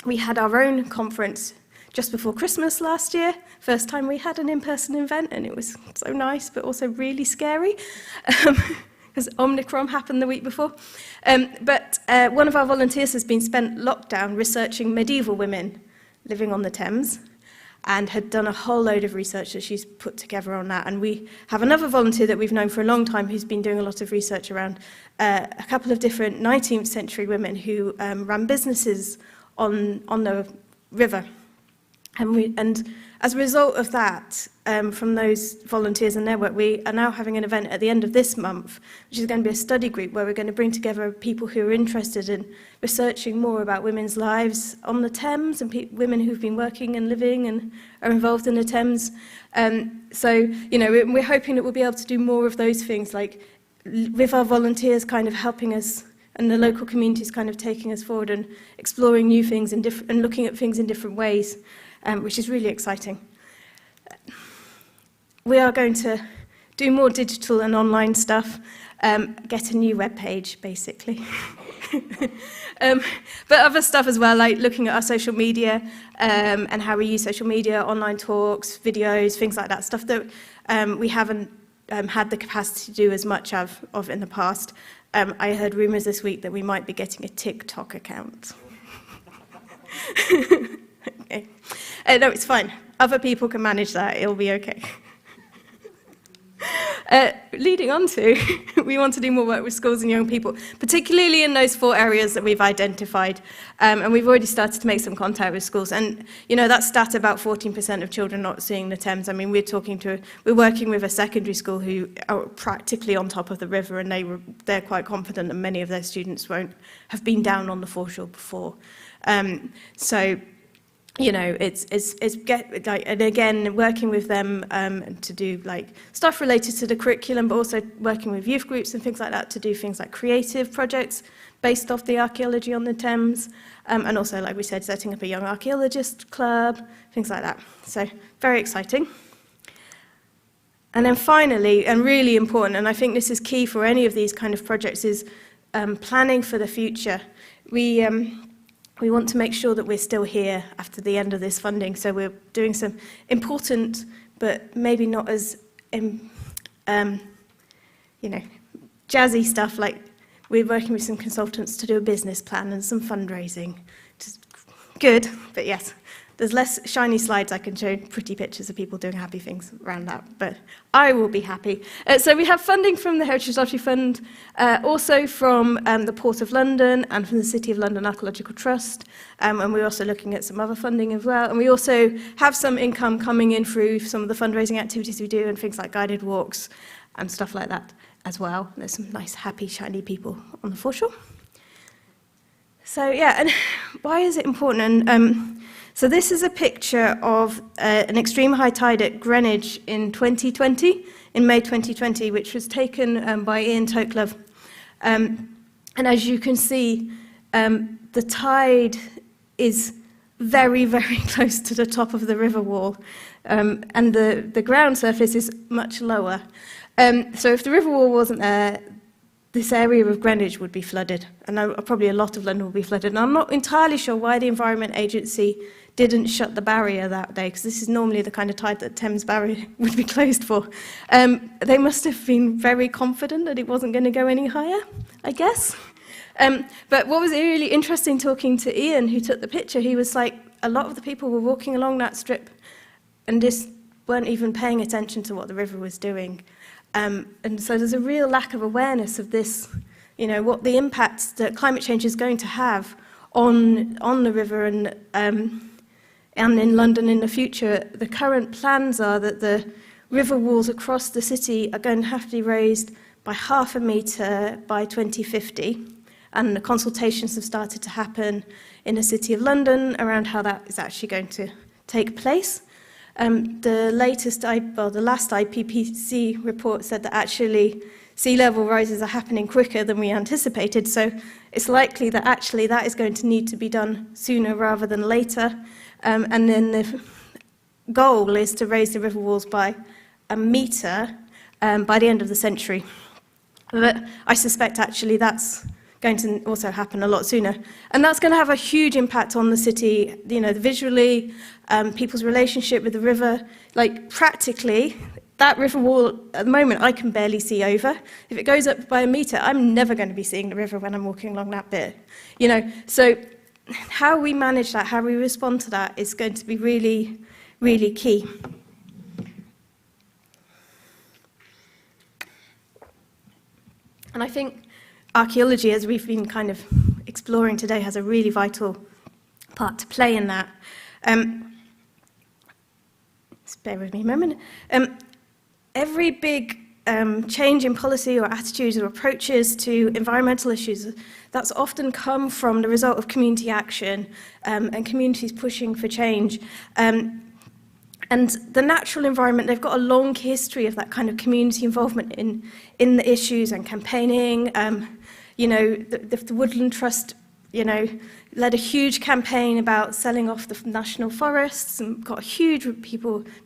we had our own conference just before Christmas last year. First time we had an in-person event, and it was so nice, but also really scary, because Omicron happened the week before. But one of our volunteers has been spent lockdown researching medieval women living on the Thames, and had done a whole load of research that she's put together on that. And we have another volunteer that we've known for a long time who's been doing a lot of research around a couple of different 19th century women who ran businesses on the river. And as a result of that, from those volunteers and their work, we are now having an event at the end of this month, which is going to be a study group where we're going to bring together people who are interested in researching more about women's lives on the Thames and women who've been working and living and are involved in the Thames. So, you know, we're hoping that we'll be able to do more of those things, like with our volunteers kind of helping us and the local communities kind of taking us forward and exploring new things and looking at things in different ways, which is really exciting. We are going to do more digital and online stuff, get a new webpage, basically. But other stuff as well, like looking at our social media and how we use social media, online talks, videos, things like that, stuff that we haven't had the capacity to do as much of in the past. I heard rumours this week that we might be getting a TikTok account. Okay. No, it's fine. Other people can manage that. It'll be okay. Leading on to, we want to do more work with schools and young people, particularly in those 4 areas that we've identified. And we've already started to make some contact with schools. And, you know, that stat about 14% of children not seeing the Thames, I mean, we're working with a secondary school who are practically on top of the river, and they're quite confident that many of their students won't have been down on the foreshore before. So, you know, and again, working with them to do like stuff related to the curriculum, but also working with youth groups and things like that to do things like creative projects based off the archaeology on the Thames, and also, like we said, setting up a young archaeologist club, things like that. So very exciting. And then finally, and really important, and I think this is key for any of these kind of projects, is planning for the future. We want to make sure that we're still here after the end of this funding, so we're doing some important but maybe not as, jazzy stuff. Like we're working with some consultants to do a business plan and some fundraising. Just good, but yes, there's less shiny slides I can show, pretty pictures of people doing happy things around that, but I will be happy. So we have funding from the Heritage Lottery Fund, also from the Port of London and from the City of London Archaeological Trust, and we're also looking at some other funding as well. And we also have some income coming in through some of the fundraising activities we do and things like guided walks and stuff like that as well. There's some nice, happy, shiny people on the foreshore. So yeah, and why is it important? And so this is a picture of an extreme high tide at Greenwich in 2020, in May 2020, which was taken by Ian Toklove. And as you can see, the tide is very, very close to the top of the river wall, and the ground surface is much lower. So if the river wall wasn't there, this area of Greenwich would be flooded, and probably a lot of London will be flooded. And I'm not entirely sure why the Environment Agency didn't shut the barrier that day, because this is normally the kind of tide that Thames Barrier would be closed for. They must have been very confident that it wasn't going to go any higher, I guess. But what was really interesting talking to Ian, who took the picture, he was like, a lot of the people were walking along that strip and just weren't even paying attention to what the river was doing. And so there's a real lack of awareness of this, what the impacts that climate change is going to have on the river and in London in the future. The current plans are that the river walls across the city are going to have to be raised by 0.5 metre by 2050. And the consultations have started to happen in the City of London around how that is actually going to take place. The last IPCC report said that actually sea level rises are happening quicker than we anticipated, so it's likely that actually that is going to need to be done sooner rather than later. And then the goal is to raise the river walls by 1 metre by the end of the century. But I suspect actually that's going to also happen a lot sooner. And that's going to have a huge impact on the city, visually, people's relationship with the river. Like, practically, that river wall, at the moment, I can barely see over. If it goes up by 1 metre, I'm never going to be seeing the river when I'm walking along that bit. So how we manage that, how we respond to that is going to be really, really key. And I think archaeology, as we've been kind of exploring today, has a really vital part to play in that. Just bear with me a moment. Every big change in policy or attitudes or approaches to environmental issues, that's often come from the result of community action and communities pushing for change. And the natural environment, they've got a long history of that kind of community involvement in the issues and campaigning. The Woodland Trust, led a huge campaign about selling off the national forests and got a huge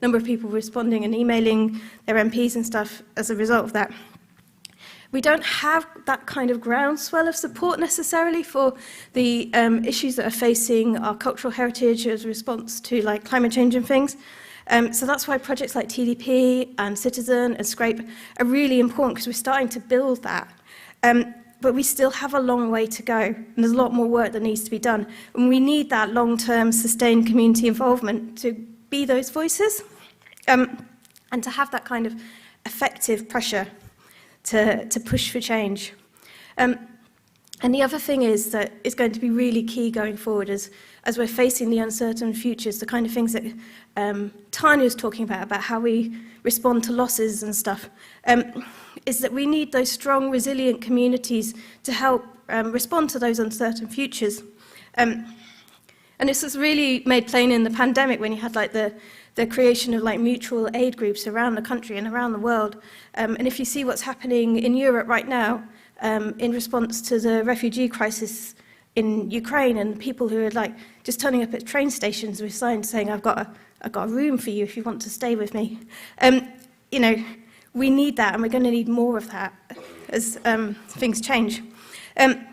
number of people responding and emailing their MPs and stuff as a result of that. We don't have that kind of groundswell of support necessarily for the issues that are facing our cultural heritage as a response to climate change and things. So that's why projects like TDP and Citizen and Scrape are really important, because we're starting to build that. But we still have a long way to go, and there's a lot more work that needs to be done. And we need that long-term, sustained community involvement to be those voices, and to have that kind of effective pressure to push for change. And the other thing is that it's going to be really key going forward as we're facing the uncertain futures, the kind of things that Tanya was talking about how we respond to losses and stuff, is that we need those strong, resilient communities to help respond to those uncertain futures. And this was really made plain in the pandemic when you had the creation of mutual aid groups around the country and around the world. And if you see what's happening in Europe right now, in response to the refugee crisis in Ukraine, and people who are just turning up at train stations with signs saying, I've got a room for you if you want to stay with me. We need that, and we're going to need more of that as things change. And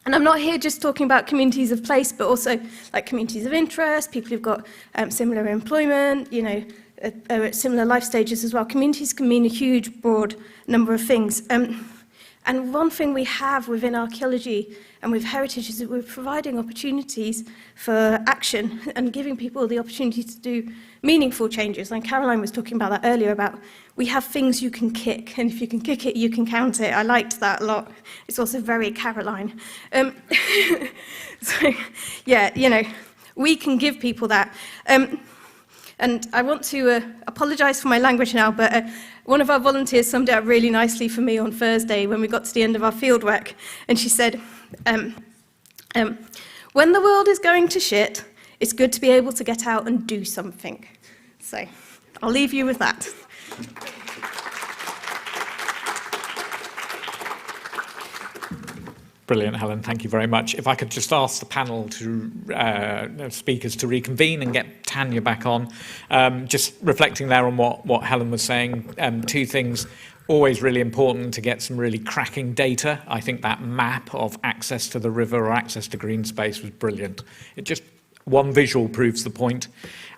I'm not here just talking about communities of place, but also communities of interest, people who've got similar employment, are at similar life stages as well. Communities can mean a huge, broad number of things. And one thing we have within archaeology and with heritage is that we're providing opportunities for action and giving people the opportunity to do meaningful changes. And Caroline was talking about that earlier, about we have things you can kick, and if you can kick it, you can count it. I liked that a lot. It's also very Caroline. So, yeah, you know, we can give people that. And I want to apologise for my language now, but one of our volunteers summed it up really nicely for me on Thursday when we got to the end of our fieldwork. And she said, when the world is going to shit, it's good to be able to get out and do something. So I'll leave you with that. Brilliant, Helen. Thank you very much. If I could just ask the panel speakers to reconvene and get Tanya back on. Just reflecting there on what Helen was saying, two things. Always really important to get some really cracking data. I think that map of access to the river or access to green space was brilliant. It just, one visual proves the point.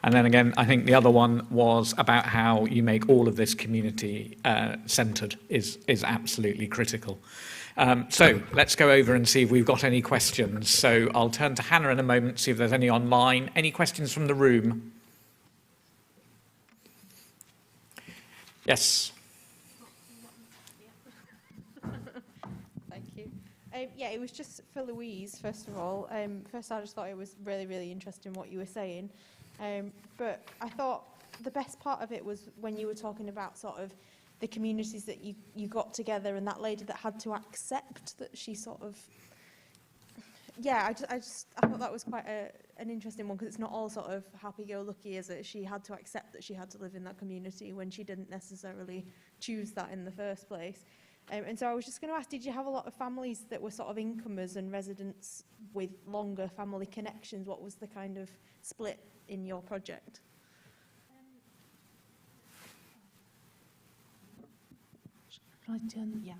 And then again, I think the other one was about how you make all of this community centred is absolutely critical. So let's go over and see if we've got any questions. So I'll turn to Hannah in a moment, see if there's any online. Any questions from the room? Yes. Thank you. Yeah, it was just for Louise, first of all. First, I just thought it was really, really interesting what you were saying. But I thought the best part of it was when you were talking about sort of the communities that you got together, and that lady that had to accept that she sort of, yeah, I thought that was quite an interesting one, because it's not all sort of happy-go-lucky, is it? She had to accept that she had to live in that community when she didn't necessarily choose that in the first place. And so I was just going to ask, did you have a lot of families that were sort of incomers and residents with longer family connections? What was the kind of split in your project? Yeah.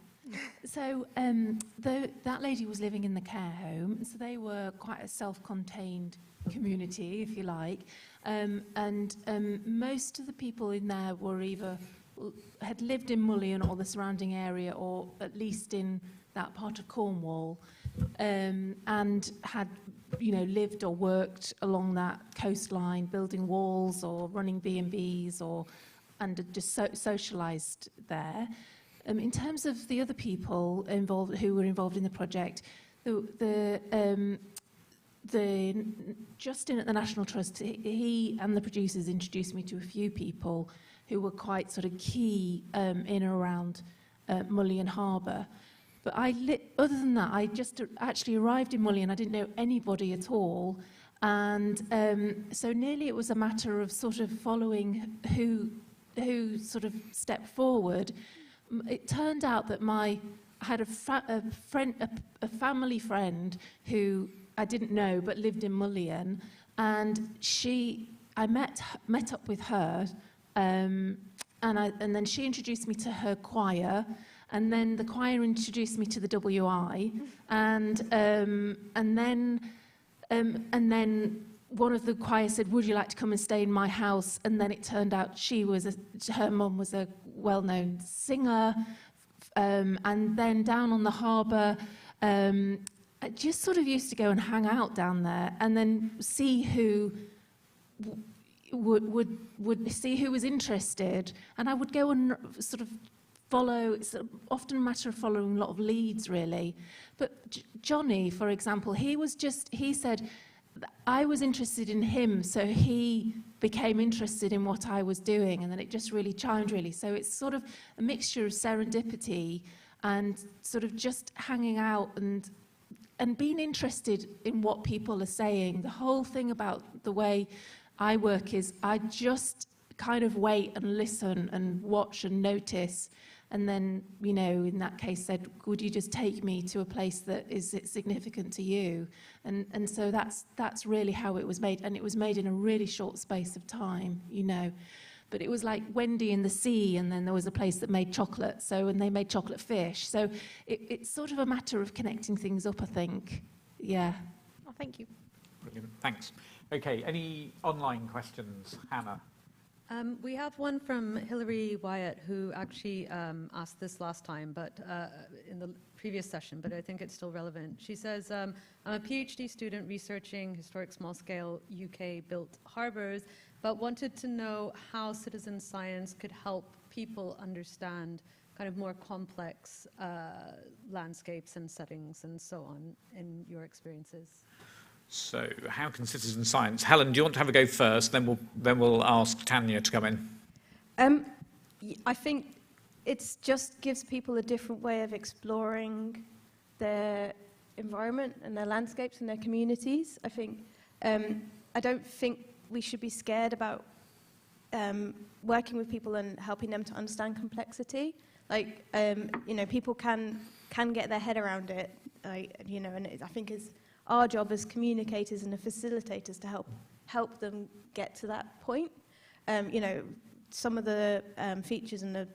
So that lady was living in the care home, so they were quite a self-contained community, if you like, and most of the people in there were either had lived in Mullion or the surrounding area, or at least in that part of Cornwall, and had, you know, lived or worked along that coastline, building walls or running B&Bs, and just jusalised there. In terms of the other people who were involved in the project, Justin at the National Trust, he and the producers introduced me to a few people who were quite sort of key in and around Mullion Harbour. But other than that, I just actually arrived in Mullion. I didn't know anybody at all. And so nearly it was a matter of sort of following who sort of stepped forward. It turned out that I had a family friend who I didn't know but lived in Mullion, and I met up with her, and then she introduced me to her choir, and then the choir introduced me to the WI, and then one of the choir said, "Would you like to come and stay in my house?" And then it turned out her mum was a well-known singer, and then down on the harbour, I just sort of used to go and hang out down there, and then see who would see who was interested, and I would go and sort of follow. It's often a matter of following a lot of leads, really. But Johnny, for example, he said, I was interested in him, so he became interested in what I was doing, and then it just really chimed, really. So it's sort of a mixture of serendipity and sort of just hanging out and being interested in what people are saying. The whole thing about the way I work is I just kind of wait and listen and watch and notice, and then, you know, in that case said, would you just take me to a place that is significant to you? And so that's really how it was made, and it was made in a really short space of time, you know. But it was like Wendy in the Sea, and then there was a place that made chocolate, and they made chocolate fish. So it's sort of a matter of connecting things up, I think. Yeah. Oh, thank you. Brilliant, thanks. Okay, any online questions, Hannah? We have one from Hilary Wyatt, who actually asked this last time, but in the previous session, but I think it's still relevant. She says, I'm a PhD student researching historic small-scale UK-built harbours, but wanted to know how citizen science could help people understand kind of more complex landscapes and settings and so on in your experiences. So, how can citizen science? Helen, do you want to have a go first? Then we'll ask Tanya to come in. I think it just gives people a different way of exploring their environment and their landscapes and their communities. I think I don't think we should be scared about working with people and helping them to understand complexity. Like people can get their head around it. And I think it's our job as communicators and facilitators to help them get to that point. Some of the features and the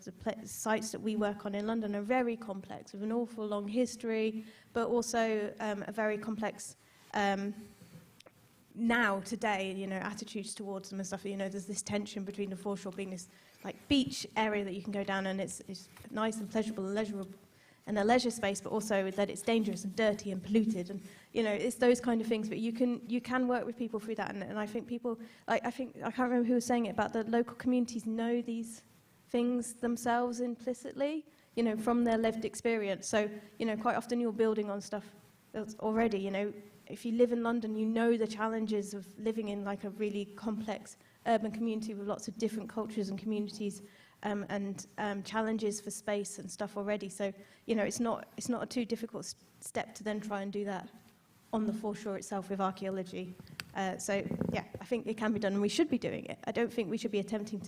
sites that we work on in London are very complex, with an awful long history, but also a very complex today, attitudes towards them and stuff. There's this tension between the foreshore being this like beach area that you can go down and it's nice and pleasurable and leisurable and a leisure space, but also that it's dangerous and dirty and polluted, and it's those kind of things. But you can work with people through that, and I think people, I can't remember who was saying it, about the local communities know these things themselves implicitly, from their lived experience. So quite often you're building on stuff that's already, if you live in London, you know the challenges of living in like a really complex urban community with lots of different cultures and communities. And challenges for space and stuff already. So, it's not a too difficult step to then try and do that on the foreshore itself with archaeology. I think it can be done, and we should be doing it. I don't think we should be attempting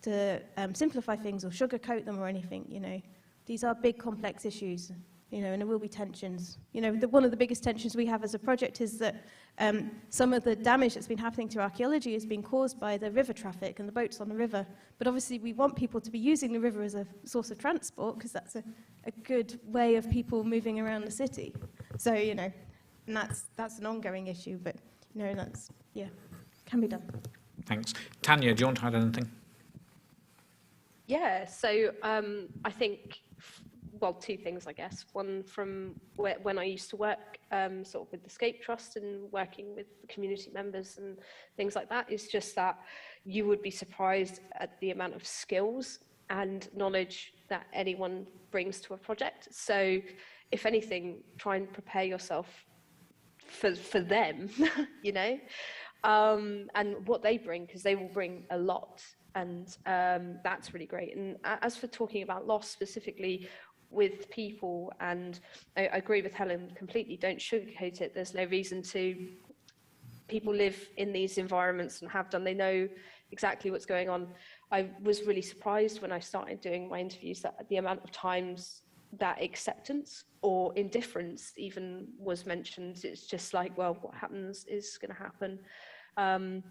to simplify things or sugarcoat them or anything. These are big, complex issues. And there will be tensions. One of the biggest tensions we have as a project is that some of the damage that's been happening to archaeology has been caused by the river traffic and the boats on the river. But obviously we want people to be using the river as a source of transport, because that's a good way of people moving around the city. So, and that's an ongoing issue, but, can be done. Thanks. Tanya, do you want to add anything? Yeah, so I think, well, two things, I guess. One, from when I used to work sort of with the Scape Trust and working with community members and things like that, is just that you would be surprised at the amount of skills and knowledge that anyone brings to a project. So if anything, try and prepare yourself for them, and what they bring, because they will bring a lot. And that's really great. And as for talking about loss specifically, with people, and I agree with Helen completely, don't sugarcoat it. There's no reason to. People live in these environments and have done, they know exactly what's going on. I was really surprised when I started doing my interviews that the amount of times that acceptance or indifference even was mentioned. It's just like, well, what happens is going to happen. And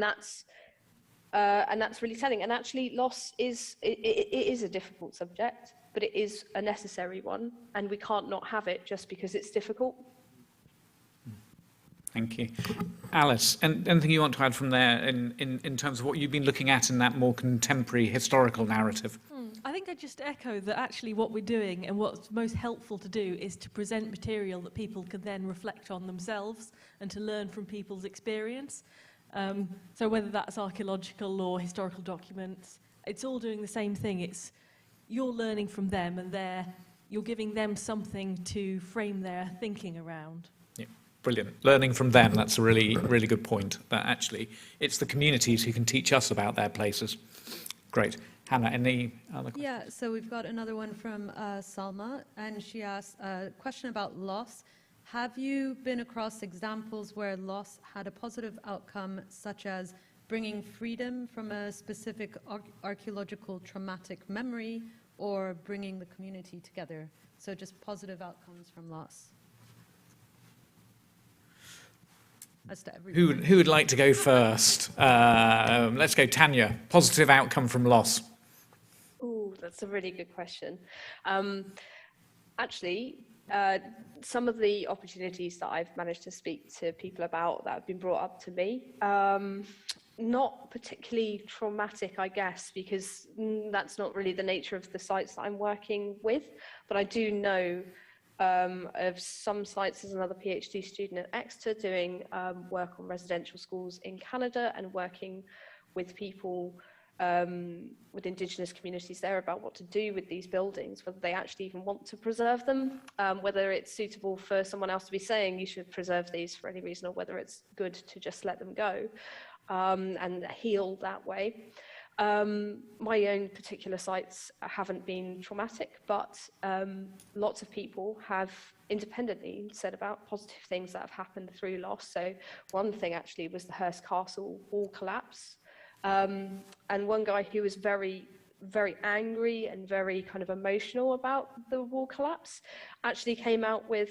that's really telling. And actually loss is a difficult subject, but it is a necessary one, and we can't not have it just because it's difficult. Thank you. Alice, anything you want to add from there in terms of what you've been looking at in that more contemporary historical narrative? I think I just echo that actually what we're doing and what's most helpful to do is to present material that people can then reflect on themselves and to learn from people's experience. So whether that's archaeological or historical documents, it's all doing the same thing. It's you're learning from them, and you're giving them something to frame their thinking around. Yeah, brilliant. Learning from them, that's a really, really good point. That actually, it's the communities who can teach us about their places. Great. Hannah, any other questions? Yeah, so we've got another one from Salma, and she asked a question about loss. Have you been across examples where loss had a positive outcome, such as bringing freedom from a specific archaeological traumatic memory, or bringing the community together? So just positive outcomes from loss. As to everyone. Who would like to go first? Let's go, Tanya. Positive outcome from loss. Oh, that's a really good question. Actually, some of the opportunities that I've managed to speak to people about that have been brought up to me, not particularly traumatic, I guess, because that's not really the nature of the sites that I'm working with. But I do know of some sites. There's another PhD student at Exeter doing work on residential schools in Canada and working with people, with Indigenous communities there about what to do with these buildings, whether they actually even want to preserve them, whether it's suitable for someone else to be saying you should preserve these for any reason, or whether it's good to just let them go and heal that way. My own particular sites haven't been traumatic, but lots of people have independently said about positive things that have happened through loss. So one thing actually was the Hearst Castle wall collapse. And one guy who was very, very angry and very kind of emotional about the wall collapse actually came out with,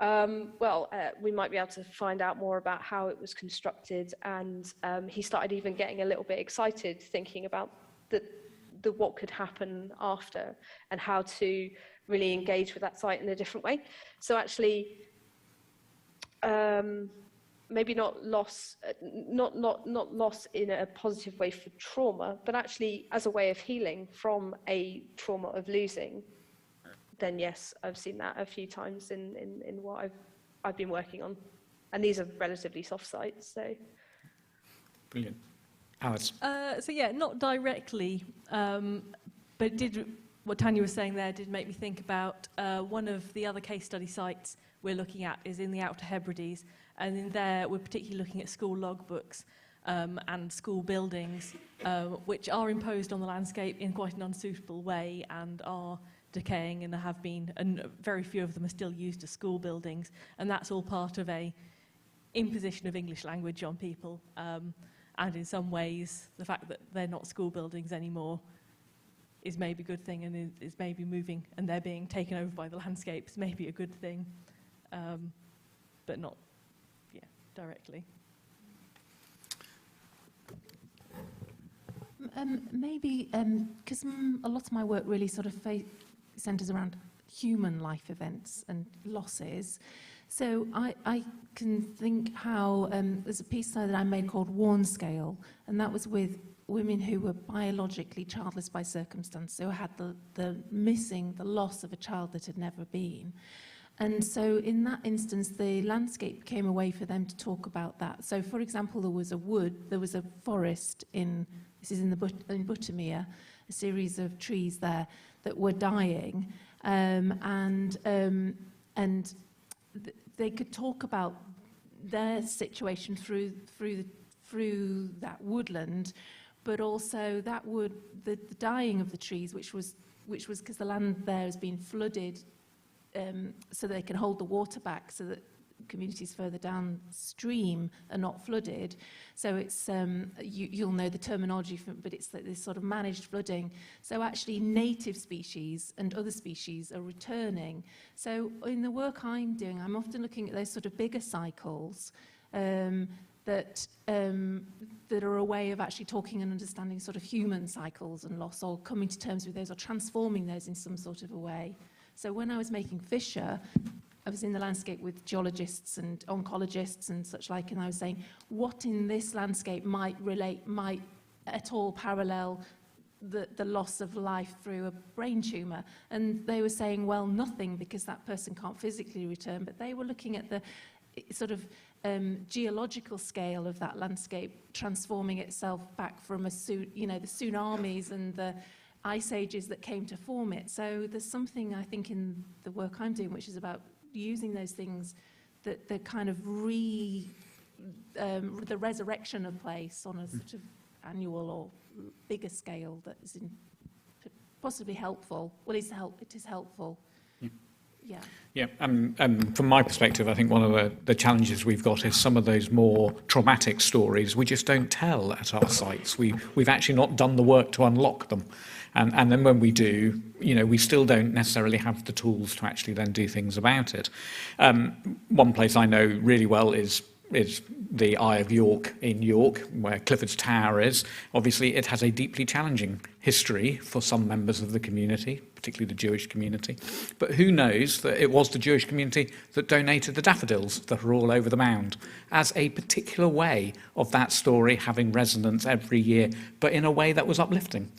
we might be able to find out more about how it was constructed, and he started even getting a little bit excited thinking about the what could happen after and how to really engage with that site in a different way. So actually, maybe not loss, not loss in a positive way for trauma, but actually as a way of healing from a trauma of losing. Then yes, I've seen that a few times in what I've been working on, and these are relatively soft sites. So brilliant, Alice. So yeah, not directly, but what Tanya was saying there did make me think about one of the other case study sites we're looking at is in the Outer Hebrides, and in there we're particularly looking at school logbooks and school buildings, which are imposed on the landscape in quite an unsuitable way and are decaying, and there have been, and very few of them are still used as school buildings, and that's all part of a imposition of English language on people, and in some ways the fact that they're not school buildings anymore is maybe a good thing, and is maybe moving, and they're being taken over by the landscapes, maybe a good thing, but not directly. Maybe because a lot of my work really sort of centres around human life events and losses. So I can think how there's a piece that I made called Warn Scale, and that was with women who were biologically childless by circumstance, who had the loss of a child that had never been. And so in that instance, the landscape came a way for them to talk about that. So for example, there was a forest in Buttermere, a series of trees there that were dying, and they could talk about their situation through that woodland, but also the dying of the trees, which was because the land there has been flooded, so they can hold the water back, so that communities further downstream are not flooded. So it's you'll know the terminology, but it's like this sort of managed flooding. So actually native species and other species are returning. So in the work I'm doing, I'm often looking at those sort of bigger cycles that are a way of actually talking and understanding sort of human cycles and loss, or coming to terms with those, or transforming those in some sort of a way. So when I was making Fisher, I was in the landscape with geologists and oncologists and such like, and I was saying, what in this landscape might at all parallel the loss of life through a brain tumour? And they were saying, well, nothing, because that person can't physically return, but they were looking at the sort of geological scale of that landscape transforming itself back from the tsunamis and the ice ages that came to form it. So there's something, I think, in the work I'm doing, which is about using those things, that the kind of the resurrection of place on a sort of annual or bigger scale that is possibly helpful. Well, it is helpful. Yeah. Yeah, from my perspective, I think one of the challenges we've got is some of those more traumatic stories we just don't tell at our sites. We've actually not done the work to unlock them. And then when we do, we still don't necessarily have the tools to actually then do things about it. One place I know really well is the Eye of York in York, where Clifford's Tower is. Obviously, it has a deeply challenging history for some members of the community, particularly the Jewish community. But who knows that it was the Jewish community that donated the daffodils that are all over the mound as a particular way of that story having resonance every year, but in a way that was uplifting,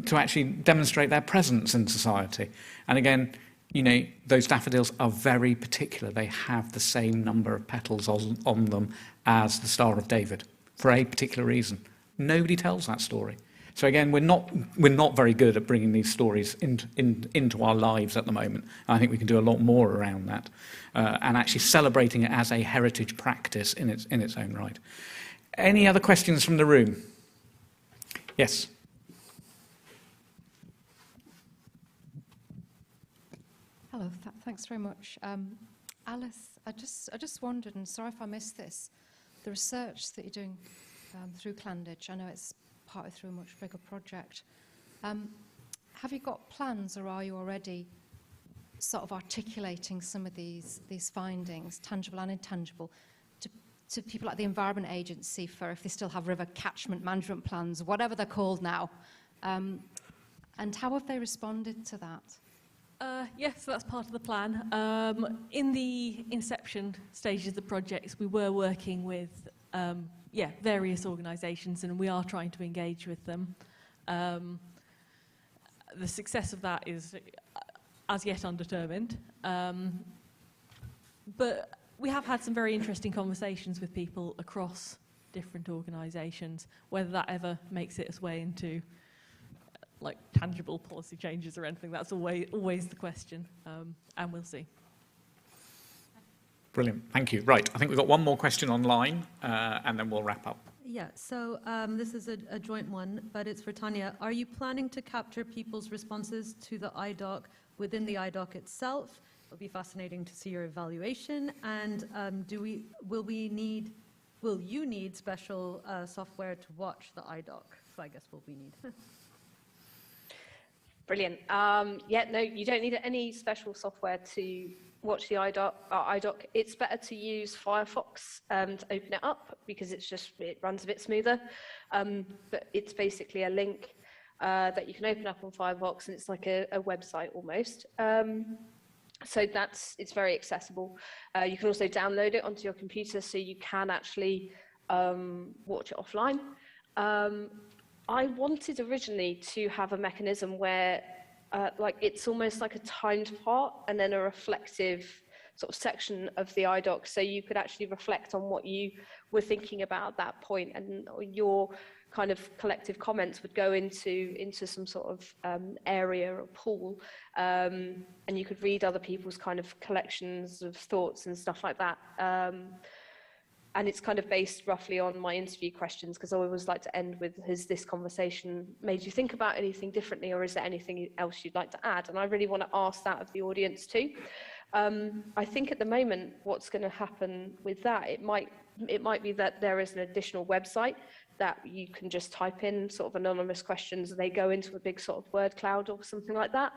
to actually demonstrate their presence in society. And again, you know, those daffodils are very particular. They have the same number of petals on them as the Star of David for a particular reason. Nobody tells that story. So again, we're not very good at bringing these stories into our lives at the moment. I think we can do a lot more around that, and actually celebrating it as a heritage practice in its own right. Any other questions from the room? Yes. Hello, thanks very much. Alice, I just wondered, and sorry if I missed this, the research that you're doing through Clandidge, I know it's partly through a much bigger project. Have you got plans, or are you already sort of articulating some of these findings, tangible and intangible, to people like the Environment Agency for if they still have river catchment management plans, whatever they're called now? And how have they responded to that? Yes, so that's part of the plan. In the inception stages of the projects, we were working with various organisations, and we are trying to engage with them. The success of that is as yet undetermined, but we have had some very interesting conversations with people across different organisations. Whether that ever makes its way into like tangible policy changes or anything, that's always the question, and we'll see. Brilliant, thank you. Right, I think we've got one more question online, and then we'll wrap up. Yeah, so this is a joint one, but it's for Tanya. Are you planning to capture people's responses to the IDOC within the IDOC itself? It'll be fascinating to see your evaluation. And will you need special software to watch the IDOC? So I guess will we need? Brilliant. Yeah, no, you don't need any special software to watch the IDOC. It's better to use Firefox to open it up because it runs a bit smoother. But it's basically a link that you can open up on Firefox, and it's like a website almost. So it's very accessible. You can also download it onto your computer, so you can actually watch it offline. I wanted originally to have a mechanism where it's almost like a timed part and then a reflective sort of section of the IDOC, so you could actually reflect on what you were thinking about at that point, and your kind of collective comments would go into some sort of area or pool, and you could read other people's kind of collections of thoughts and stuff like that. And it's kind of based roughly on my interview questions, because I always like to end with, has this conversation made you think about anything differently, or is there anything else you'd like to add? And I really want to ask that of the audience too. I think at the moment, what's going to happen with that, it might be that there is an additional website that you can just type in sort of anonymous questions, and they go into a big sort of word cloud or something like that.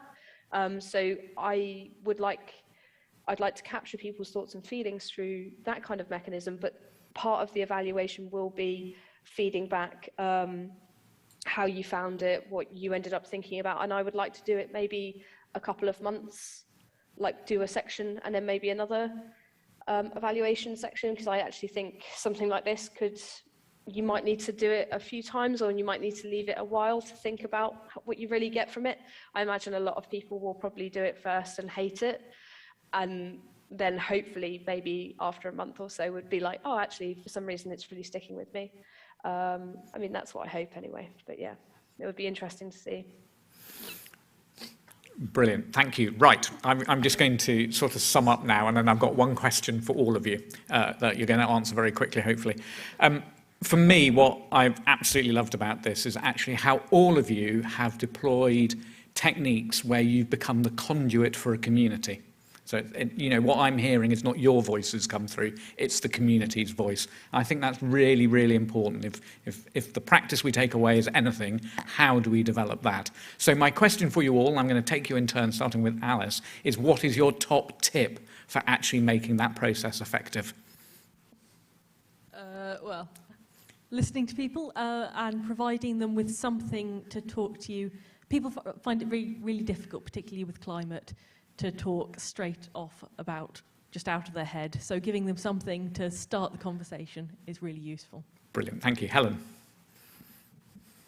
So I'd like to capture people's thoughts and feelings through that kind of mechanism, but part of the evaluation will be feeding back how you found it, what you ended up thinking about. And I would like to do it maybe a couple of months, like do a section and then maybe another evaluation section, because I actually think something like this you might need to do it a few times, or you might need to leave it a while to think about what you really get from it. I imagine a lot of people will probably do it first and hate it, and then hopefully maybe after a month or so would be like, oh, actually, for some reason, it's really sticking with me. I mean, that's what I hope anyway. But yeah, it would be interesting to see. Brilliant, thank you. Right, I'm just going to sort of sum up now, and then I've got one question for all of you that you're going to answer very quickly, hopefully. For me, what I've absolutely loved about this is actually how all of you have deployed techniques where you've become the conduit for a community. So, what I'm hearing is not your voices come through, it's the community's voice. I think that's really, really important. If the practice we take away is anything, how do we develop that? So my question for you all, I'm going to take you in turn, starting with Alice, is what is your top tip for actually making that process effective? Well, listening to people and providing them with something to talk to you. People find it really, really difficult, particularly with climate, to talk straight off about, just out of their head. So giving them something to start the conversation is really useful. Brilliant, thank you. Helen?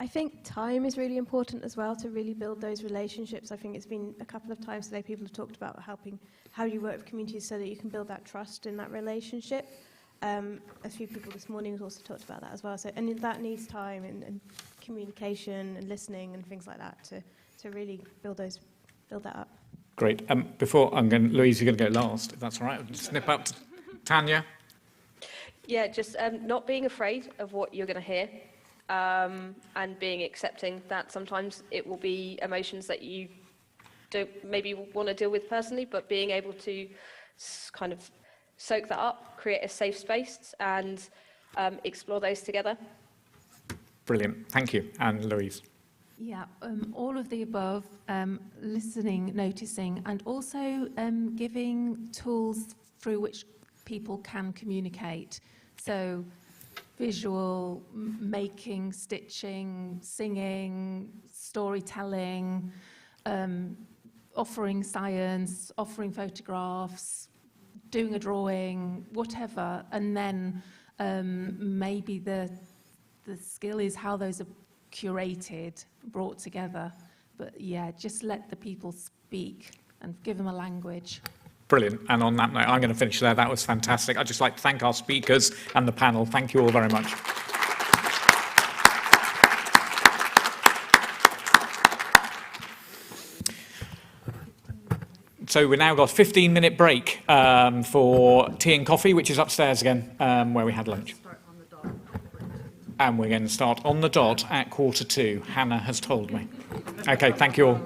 I think time is really important as well to really build those relationships. I think it's been a couple of times today people have talked about how you work with communities so that you can build that trust in that relationship. A few people this morning have also talked about that as well. So, and that needs time and communication and listening and things like that to really build that up. Great. Before Louise, you're going to go last, if that's all right. I'll snip up to Tanya. Yeah, just not being afraid of what you're going to hear, and being accepting that sometimes it will be emotions that you don't maybe want to deal with personally, but being able to kind of soak that up, create a safe space, and explore those together. Brilliant. Thank you. And Louise? Yeah, all of the above, listening, noticing, and also giving tools through which people can communicate. So visual, making, stitching, singing, storytelling, offering science, offering photographs, doing a drawing, whatever, and then maybe the skill is how those are curated, brought together. But yeah, just let the people speak and give them a language. Brilliant. And on that note, I'm going to finish there. That was fantastic. I'd just like to thank our speakers and the panel. Thank you all very much. So we've now got a 15-minute break for tea and coffee, which is upstairs again, where we had lunch. And we're going to start on the dot at 1:45. Hannah has told me. Okay, thank you all.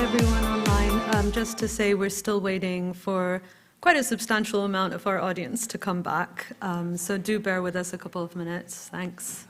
everyone online. Just to say we're still waiting for quite a substantial amount of our audience to come back. So do bear with us a couple of minutes. Thanks.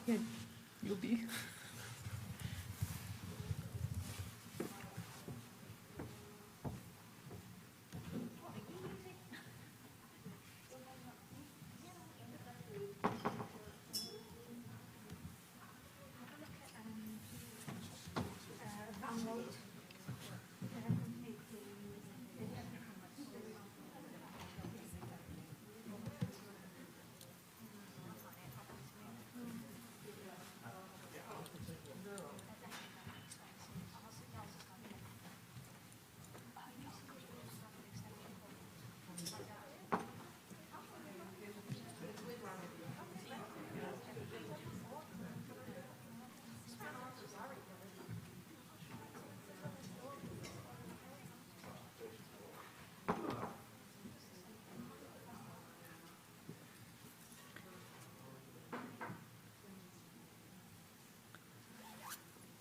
Yeah, you'll be.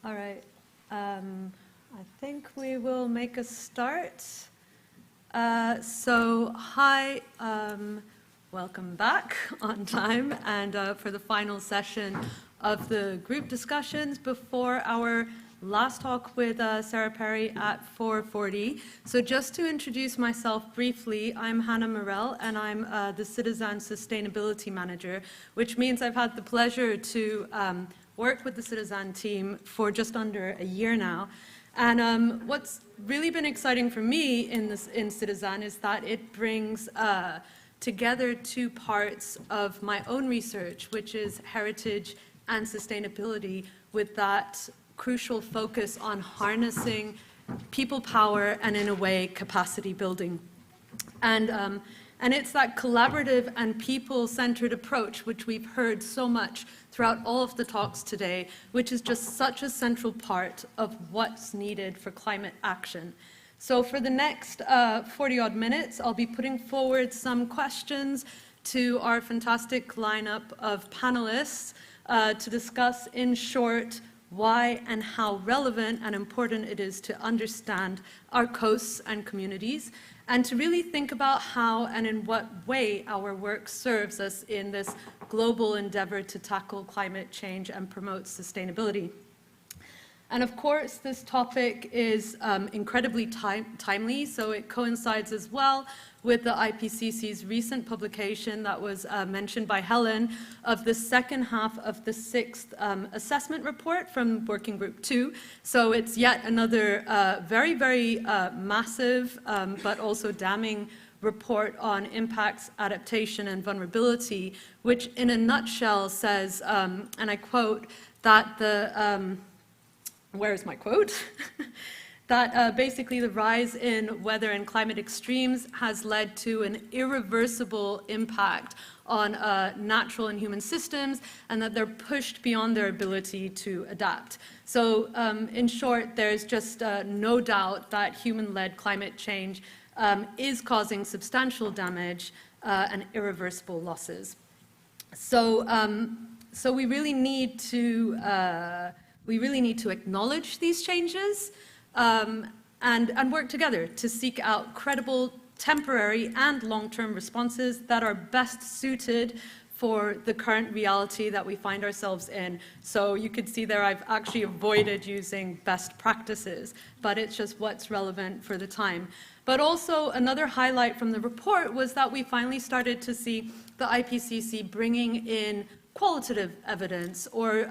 All right. I think we will make a start. Hi, welcome back on time and for the final session of the group discussions before our last talk with Sarah Perry at 4:40. So just to introduce myself briefly, I'm Hannah Morell and I'm the Citizen Sustainability Manager, which means I've had the pleasure to work with the Citizen team for just under a year now. And what's really been exciting for me in Citizen is that it brings together two parts of my own research, which is heritage and sustainability, with that crucial focus on harnessing people power and, in a way, capacity building. And it's that collaborative and people-centered approach, which we've heard so much throughout all of the talks today, which is just such a central part of what's needed for climate action. So for the next 40-odd minutes, I'll be putting forward some questions to our fantastic lineup of panelists to discuss, in short, why and how relevant and important it is to understand our coasts and communities, and to really think about how and in what way our work serves us in this global endeavor to tackle climate change and promote sustainability. And of course, this topic is incredibly timely, so it coincides as well with the IPCC's recent publication that was mentioned by Helen of the second half of the 6th assessment report from Working Group 2. So it's yet another very, very massive but also damning report on impacts, adaptation, and vulnerability, which in a nutshell says, and I quote, that the, where is my quote? That basically the rise in weather and climate extremes has led to an irreversible impact on natural and human systems, and that they're pushed beyond their ability to adapt. So in short, there's just no doubt that human-led climate change is causing substantial damage and irreversible losses. So, so we really need to acknowledge these changes and work together to seek out credible, temporary and long-term responses that are best suited for the current reality that we find ourselves in. So you could see there I've actually avoided using best practices, but it's just what's relevant for the time. But also another highlight from the report was that we finally started to see the IPCC bringing in qualitative evidence or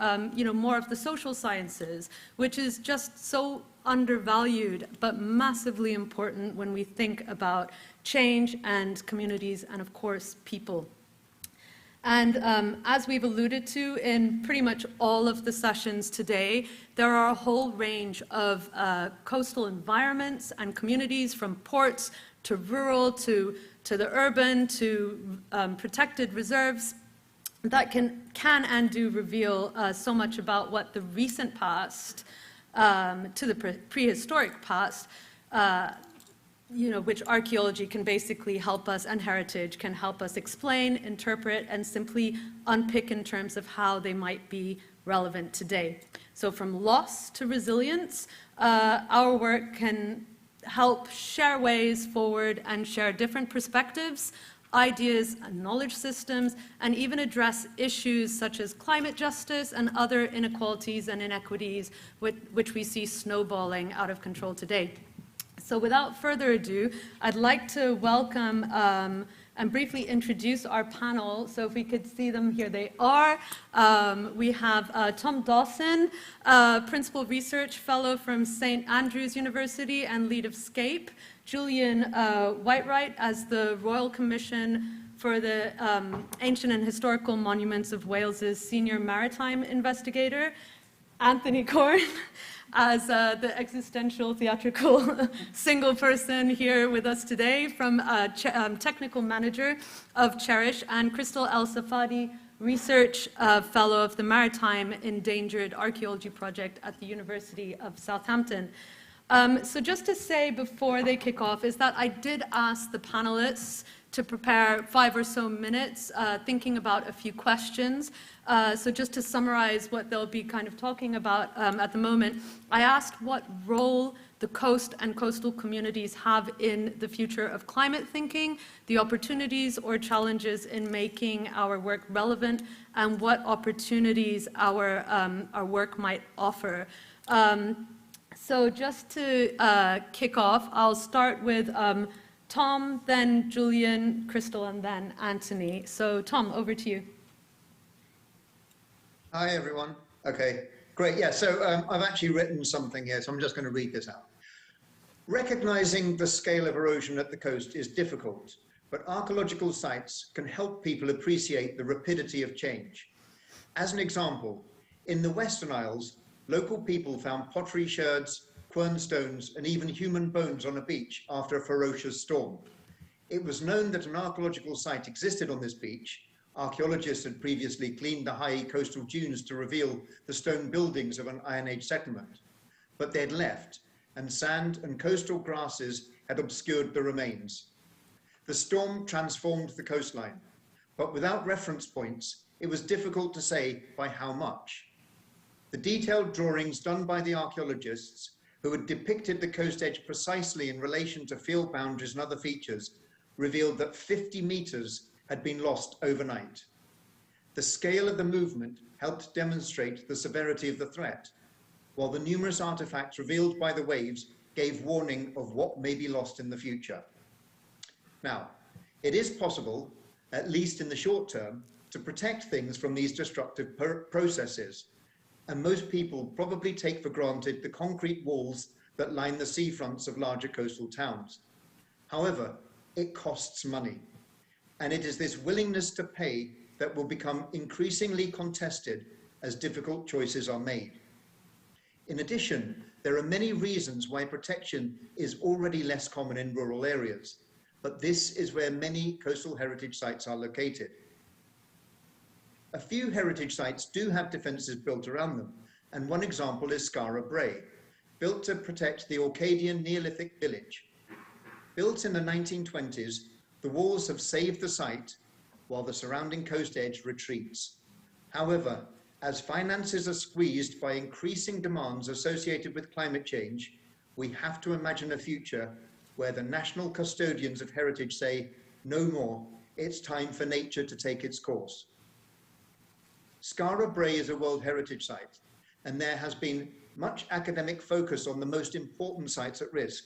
more of the social sciences, which is just so undervalued but massively important when we think about change and communities and, of course, people. And as we've alluded to in pretty much all of the sessions today, there are a whole range of coastal environments and communities, from ports to rural to the urban to protected reserves, that can and do reveal so much about what the recent past to the prehistoric past, which archaeology can basically help us, and heritage can help us explain, interpret, and simply unpick in terms of how they might be relevant today. So from loss to resilience, our work can help share ways forward and share different perspectives, ideas and knowledge systems, and even address issues such as climate justice and other inequalities and inequities which we see snowballing out of control today. So without further ado, I'd like to welcome and briefly introduce our panel. So if we could see them, here they are. We have Tom Dawson, Principal Research Fellow from St. Andrews University and lead of SCAPE. Julian Whitewright as the Royal Commission for the Ancient and Historical Monuments of Wales's Senior Maritime Investigator. Anthony Corn as the existential theatrical single person here with us today from Technical Manager of Cherish, and Crystal El Safadi, Research Fellow of the Maritime Endangered Archaeology Project at the University of Southampton. So just to say before they kick off is that I did ask the panelists to prepare 5 or so minutes thinking about a few questions. So just to summarize what they'll be kind of talking about at the moment, I asked what role the coast and coastal communities have in the future of climate thinking, the opportunities or challenges in making our work relevant, and what opportunities our work might offer. So just to kick off, I'll start with Tom, then Julian, Crystal, and then Anthony. So Tom, over to you. Hi, everyone. Okay, great. Yeah, so I've actually written something here, so I'm just going to read this out. Recognizing the scale of erosion at the coast is difficult, but archaeological sites can help people appreciate the rapidity of change. As an example, in the Western Isles, local people found pottery sherds, quernstones, and even human bones on a beach after a ferocious storm. It was known that an archaeological site existed on this beach. Archaeologists had previously cleaned the high coastal dunes to reveal the stone buildings of an Iron Age settlement, but they'd left, and sand and coastal grasses had obscured the remains. The storm transformed the coastline, but without reference points, it was difficult to say by how much. The detailed drawings done by the archaeologists, who had depicted the coast edge precisely in relation to field boundaries and other features, revealed that 50 meters had been lost overnight. The scale of the movement helped demonstrate the severity of the threat. while the numerous artifacts revealed by the waves gave warning of what may be lost in the future. Now, it is possible, at least in the short term, to protect things from these destructive processes, and most people probably take for granted the concrete walls that line the seafronts of larger coastal towns. However, it costs money, and it is this willingness to pay that will become increasingly contested as difficult choices are made. In addition, there are many reasons why protection is already less common in rural areas, but this is where many coastal heritage sites are located. A few heritage sites do have defences built around them, and one example is Skara Brae, built to protect the Orcadian Neolithic village. Built in the 1920s, the walls have saved the site while the surrounding coast edge retreats. However, as finances are squeezed by increasing demands associated with climate change, we have to imagine a future where the national custodians of heritage say, no more, it's time for nature to take its course. Skara Brae is a World Heritage Site, and there has been much academic focus on the most important sites at risk.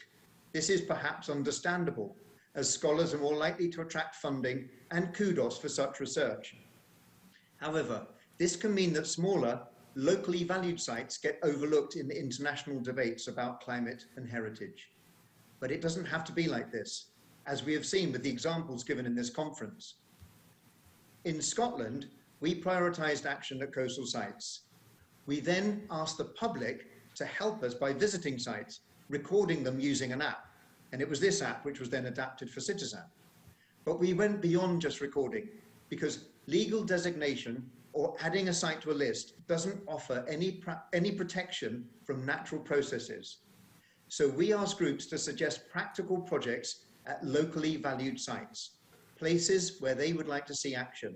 This is perhaps understandable, as scholars are more likely to attract funding and kudos for such research. However, this can mean that smaller, locally valued sites get overlooked in the international debates about climate and heritage. But it doesn't have to be like this, as we have seen with the examples given in this conference. In Scotland, we prioritised action at coastal sites. We then asked the public to help us by visiting sites, recording them using an app. And it was this app which was then adapted for Citizen. But we went beyond just recording, because legal designation or adding a site to a list doesn't offer any protection from natural processes. So we asked groups to suggest practical projects at locally valued sites, places where they would like to see action.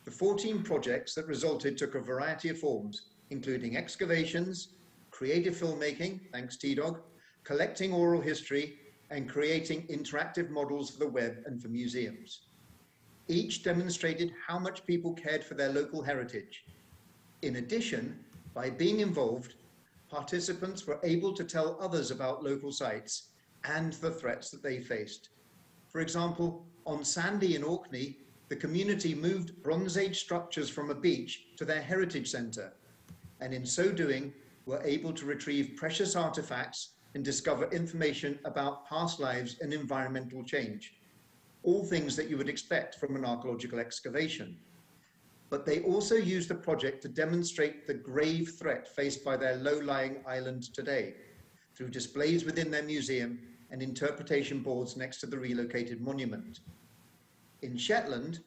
The 14 projects that resulted took a variety of forms, including excavations, creative filmmaking, thanks T-Dog, collecting oral history, and creating interactive models for the web and for museums. Each demonstrated how much people cared for their local heritage. In addition, by being involved, participants were able to tell others about local sites and the threats that they faced. For example, on Sandy in Orkney, the community moved Bronze Age structures from a beach to their heritage centre, and in so doing, were able to retrieve precious artefacts and discover information about past lives and environmental change. All things that you would expect from an archaeological excavation. But they also used the project to demonstrate the grave threat faced by their low-lying island today, through displays within their museum and interpretation boards next to the relocated monument. In Shetland,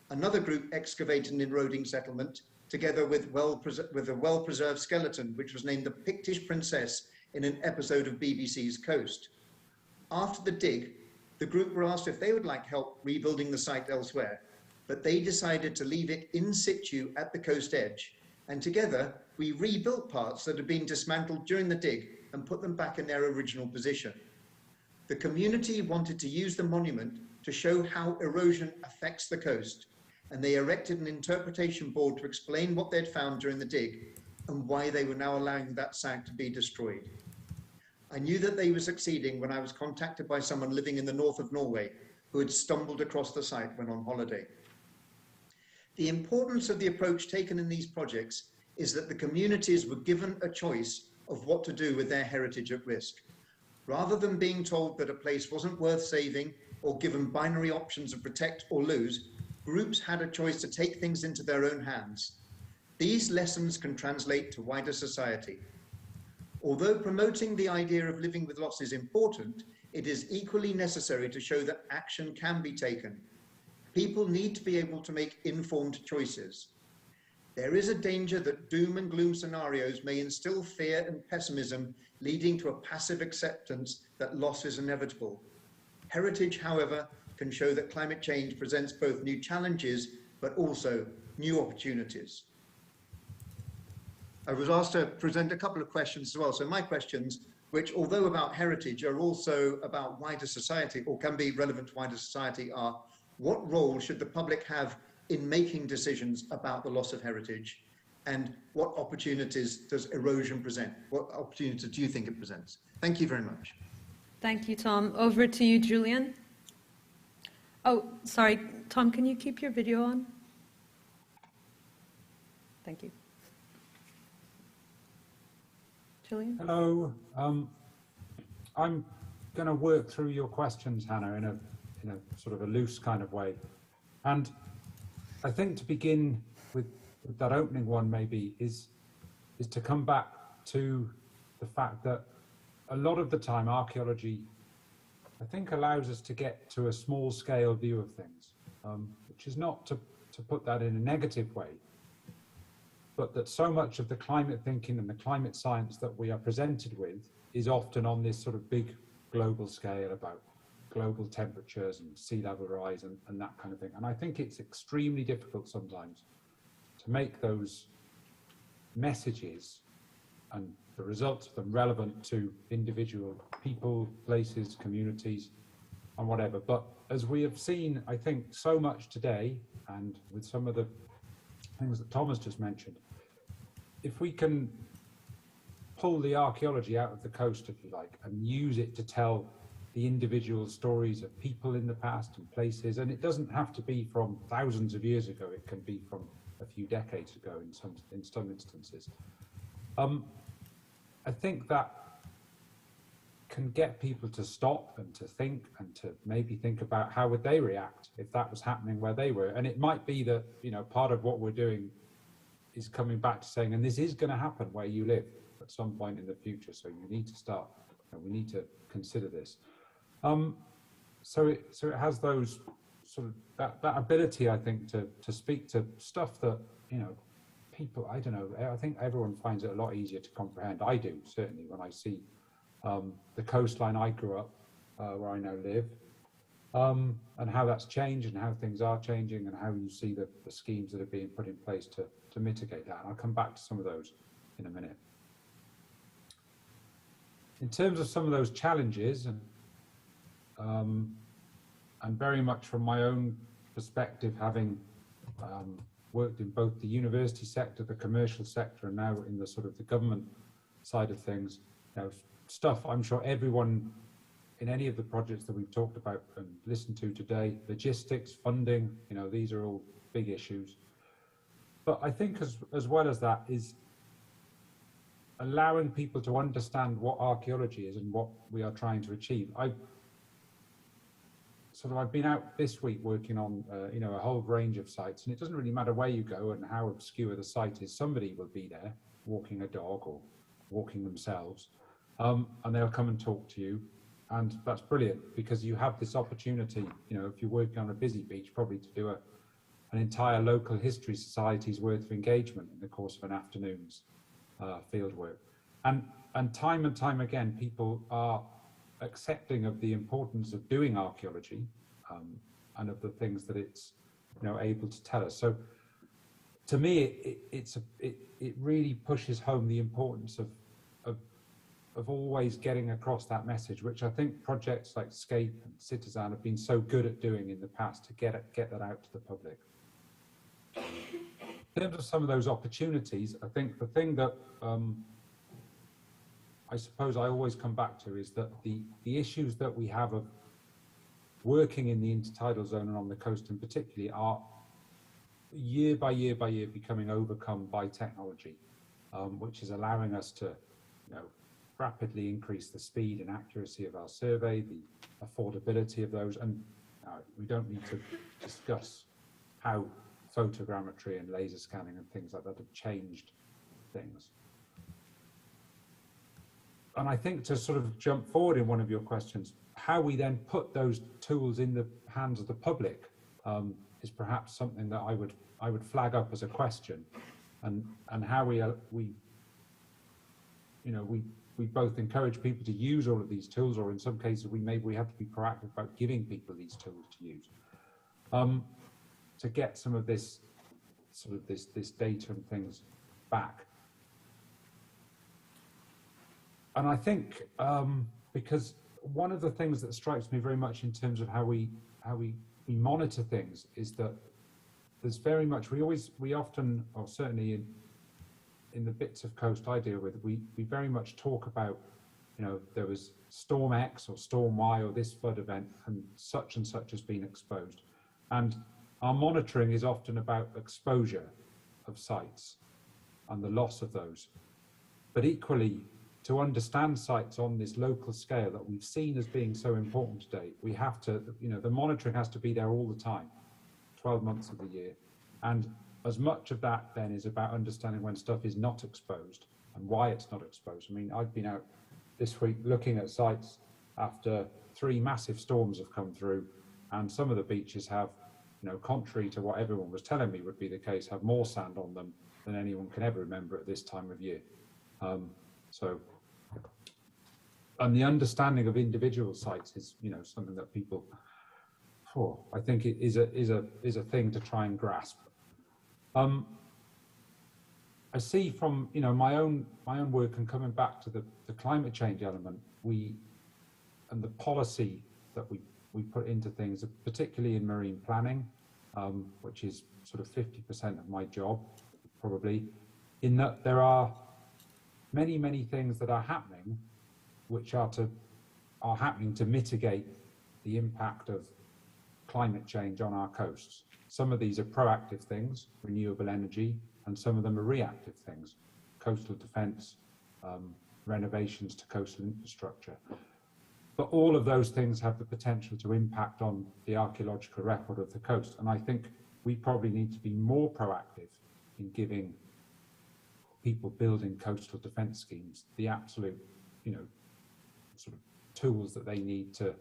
another group excavated an eroding settlement together with a well-preserved skeleton, which was named the Pictish Princess in an episode of BBC's Coast. After the dig, the group were asked if they would like help rebuilding the site elsewhere, but they decided to leave it in situ at the coast edge, and together we rebuilt parts that had been dismantled during the dig and put them back in their original position. The community wanted to use the monument to show how erosion affects the coast, and they erected an interpretation board to explain what they'd found during the dig and why they were now allowing that site to be destroyed. I knew that they were succeeding when I was contacted by someone living in the north of Norway who had stumbled across the site when on holiday. The importance of the approach taken in these projects is that the communities were given a choice of what to do with their heritage at risk. Rather than being told that a place wasn't worth saving or given binary options of protect or lose, groups had a choice to take things into their own hands. These lessons can translate to wider society. Although promoting the idea of living with loss is important, it is equally necessary to show that action can be taken. People need to be able to make informed choices. There is a danger that doom and gloom scenarios may instill fear and pessimism, leading to a passive acceptance that loss is inevitable. Heritage, however, can show that climate change presents both new challenges, but also new opportunities. I was asked to present a couple of questions as well. So my questions, which although about heritage are also about wider society or can be relevant to wider society, are what role should the public have in making decisions about the loss of heritage? And what opportunities does erosion present? What opportunities do you think it presents? Thank you very much. Thank you, Tom. Over to you, Julian. Oh, sorry, Tom, can you keep your video on? Thank you. Julian? Hello. I'm going to work through your questions, Hannah, in a sort of a loose kind of way. And I think to begin with that opening one maybe is to come back to the fact that a lot of the time archaeology, I think, allows us to get to a small scale view of things, which is not to put that in a negative way, but that so much of the climate thinking and the climate science that we are presented with is often on this sort of big global scale about global temperatures and sea level rise and that kind of thing. And I think it's extremely difficult sometimes to make those messages and the results of them relevant to individual people, places, communities, and whatever. But as we have seen, I think, so much today, and with some of the things that Thomas just mentioned, if we can pull the archaeology out of the coast, if you like, and use it to tell the individual stories of people in the past and places, and it doesn't have to be from thousands of years ago, it can be from a few decades ago in some instances. I think that can get people to stop and to think and to maybe think about how would they react if that was happening where they were. And it might be that, you know, part of what we're doing is coming back to saying, and this is going to happen where you live at some point in the future, so you need to start, and we need to consider this. So it has those sort of that ability, I think, to speak to stuff that, you know, people, I don't know, I think everyone finds it a lot easier to comprehend. I do, certainly, when I see the coastline I grew up, where I now live, and how that's changed and how things are changing and how you see the schemes that are being put in place to mitigate that. And I'll come back to some of those in a minute. In terms of some of those challenges, and very much from my own perspective, having worked in both the university sector, the commercial sector, and now in the sort of the government side of things, you know, stuff I'm sure everyone in any of the projects that we've talked about and listened to today, logistics, funding, you know, these are all big issues. But I think as well as that is allowing people to understand what archaeology is and what we are trying to achieve. I've been out this week working on you know, a whole range of sites, and it doesn't really matter where you go and how obscure the site is. Somebody will be there walking a dog or walking themselves, and they'll come and talk to you, and that's brilliant because you have this opportunity, you know, if you're working on a busy beach, probably to do an entire local history society's worth of engagement in the course of an afternoon's field work. And time again, people are accepting of the importance of doing archaeology and of the things that it's, you know, able to tell us. So to me, it really pushes home the importance of always getting across that message, which I think projects like Scape and Citizen have been so good at doing in the past, to get that out to the public. In terms of some of those opportunities, I think the thing that I suppose I always come back to is that the issues that we have of working in the intertidal zone and on the coast in particular are year by year becoming overcome by technology, which is allowing us to, you know, rapidly increase the speed and accuracy of our survey, the affordability of those, and we don't need to discuss how photogrammetry and laser scanning and things like that have changed things. And I think to sort of jump forward in one of your questions, how we then put those tools in the hands of the public is perhaps something that I would flag up as a question, and how we both encourage people to use all of these tools, or in some cases we have to be proactive about giving people these tools to use to get some of this sort of this data and things back. And I think because one of the things that strikes me very much in terms of how we monitor things is that there's very much, we often, or certainly in the bits of coast I deal with, we very much talk about, you know, there was storm X or storm Y or this flood event and such has been exposed. And our monitoring is often about exposure of sites and the loss of those. But equally, to understand sites on this local scale that we've seen as being so important today, we have to, you know, the monitoring has to be there all the time, 12 months of the year. And as much of that then is about understanding when stuff is not exposed and why it's not exposed. I mean, I've been out this week looking at sites after 3 massive storms have come through, and some of the beaches have, you know, contrary to what everyone was telling me would be the case, have more sand on them than anyone can ever remember at this time of year. And the understanding of individual sites is, you know, something that people, I think it is a thing to try and grasp. I see from, you know, my own work and coming back to the climate change element, and the policy that we put into things, particularly in marine planning, which is sort of 50% of my job, probably, in that there are many things that are happening, which are happening to mitigate the impact of climate change on our coasts. Some of these are proactive things, renewable energy, and some of them are reactive things, coastal defence, renovations to coastal infrastructure. But all of those things have the potential to impact on the archaeological record of the coast. And I think we probably need to be more proactive in giving people building coastal defence schemes the absolute, you know, sort of tools that they need to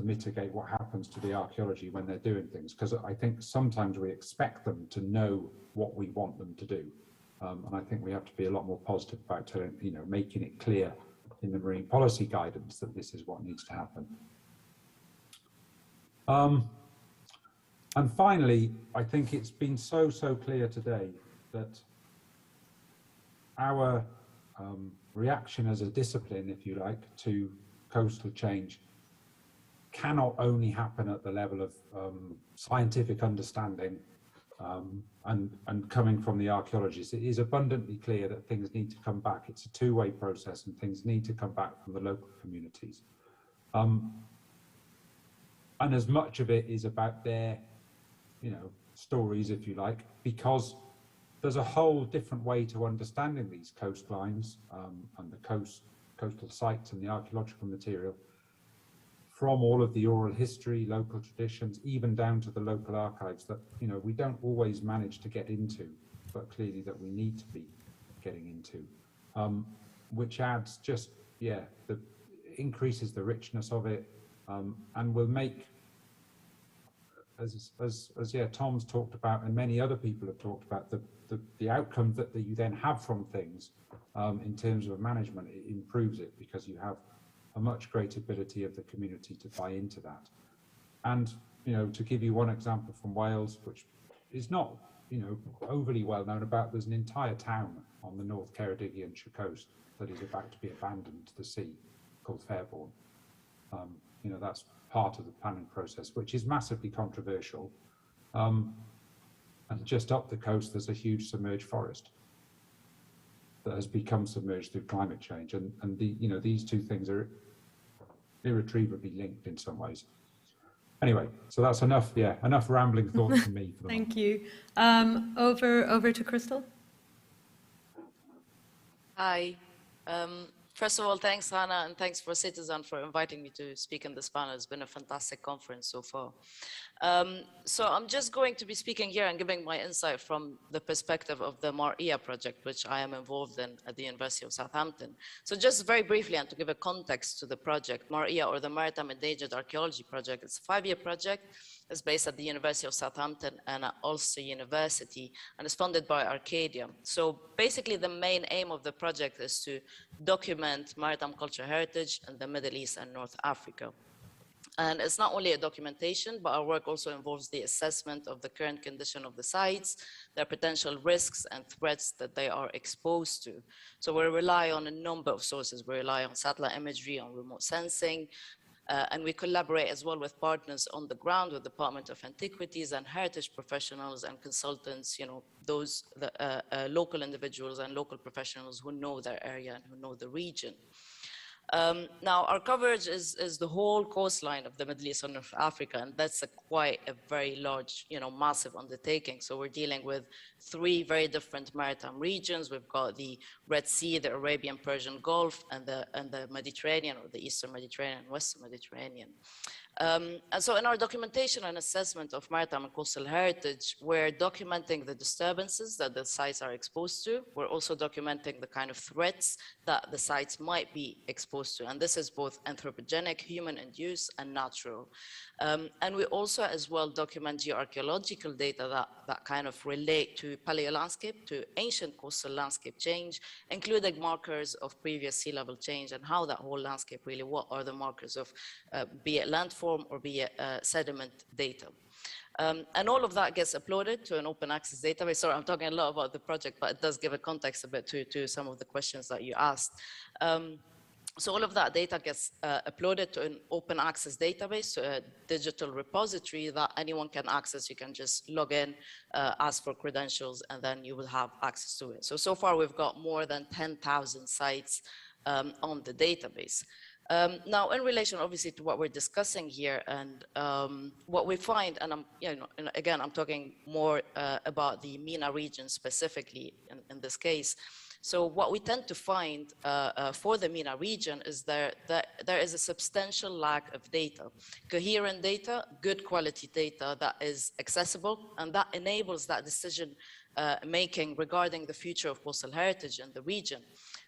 mitigate what happens to the archaeology when they're doing things. Because I think sometimes we expect them to know what we want them to do. And I think we have to be a lot more positive about, you know, making it clear in the marine policy guidance that this is what needs to happen. And finally, I think it's been so clear today that our reaction as a discipline, if you like, to coastal change cannot only happen at the level of scientific understanding and coming from the archaeologists. It is abundantly clear that things need to come back. It's a two-way process and things need to come back from the local communities. And as much of it is about their, you know, stories, if you like, because there's a whole different way to understanding these coastlines and the coastal sites and the archaeological material, from all of the oral history, local traditions, even down to the local archives that, you know, we don't always manage to get into, but clearly that we need to be getting into, which adds just, increases the richness of it, and will make, as Tom's talked about and many other people have talked about, the outcome that you then have from things in terms of management, it improves it because you have a much greater ability of the community to buy into that. And, you know, to give you one example from Wales, which is not, you know, overly well known about, there's an entire town on the North Ceredigion coast that is about to be abandoned to the sea called Fairbourne. You know, that's part of the planning process, which is massively controversial. And just up the coast, there's a huge submerged forest that has become submerged through climate change. And you know, these two things are irretrievably linked in some ways. Anyway, so that's enough rambling thoughts from me. For the Thank you. Over to Crystal. Hi. First of all, thanks, Hannah, and thanks for Citizen for inviting me to speak in this panel. It's been a fantastic conference so far. So I'm just going to be speaking here and giving my insight from the perspective of the MAR-IA project, which I am involved in at the University of Southampton. So just very briefly, and to give a context to the project, MAR-IA, or the Maritime Endangered Archaeology Project, it's a 5-year project. It's based at the University of Southampton and at Ulster University, and is funded by Arcadia. So basically the main aim of the project is to document maritime cultural heritage in the Middle East and North Africa. And it's not only a documentation, but our work also involves the assessment of the current condition of the sites, their potential risks and threats that they are exposed to. So we rely on a number of sources. We rely on satellite imagery, on remote sensing, And we collaborate as well with partners on the ground, with the Department of Antiquities and heritage professionals and consultants, those local individuals and local professionals who know their area and who know the region. Now, our coverage is the whole coastline of the Middle East and North Africa, and that's quite a very large, massive undertaking. So we're dealing with 3 very different maritime regions. We've got the Red Sea, the Arabian Persian Gulf, and the Mediterranean, or the Eastern Mediterranean, Western Mediterranean. And so in our documentation and assessment of maritime and coastal heritage, we're documenting the disturbances that the sites are exposed to. We're also documenting the kind of threats that the sites might be exposed to. And this is both anthropogenic, human-induced, and natural. And we also as well document geoarchaeological data that kind of relate to paleolandscape, to ancient coastal landscape change, including markers of previous sea level change and how that whole landscape really, what are the markers of, be it landform or be it sediment data. And all of that gets uploaded to an open access database. Sorry, I'm talking a lot about the project, but it does give a context a bit to some of the questions that you asked. So all of that data gets uploaded to an open access database, to a digital repository that anyone can access. You can just log in, ask for credentials, and then you will have access to it. So far we've got more than 10,000 sites on the database. Now, in relation, obviously, to what we're discussing here, and what we find, and again, I'm talking more about the MENA region specifically in this case. So what we tend to find for the MENA region is that there is a substantial lack of data, coherent data, good quality data that is accessible, and that enables that decision making regarding the future of coastal heritage in the region.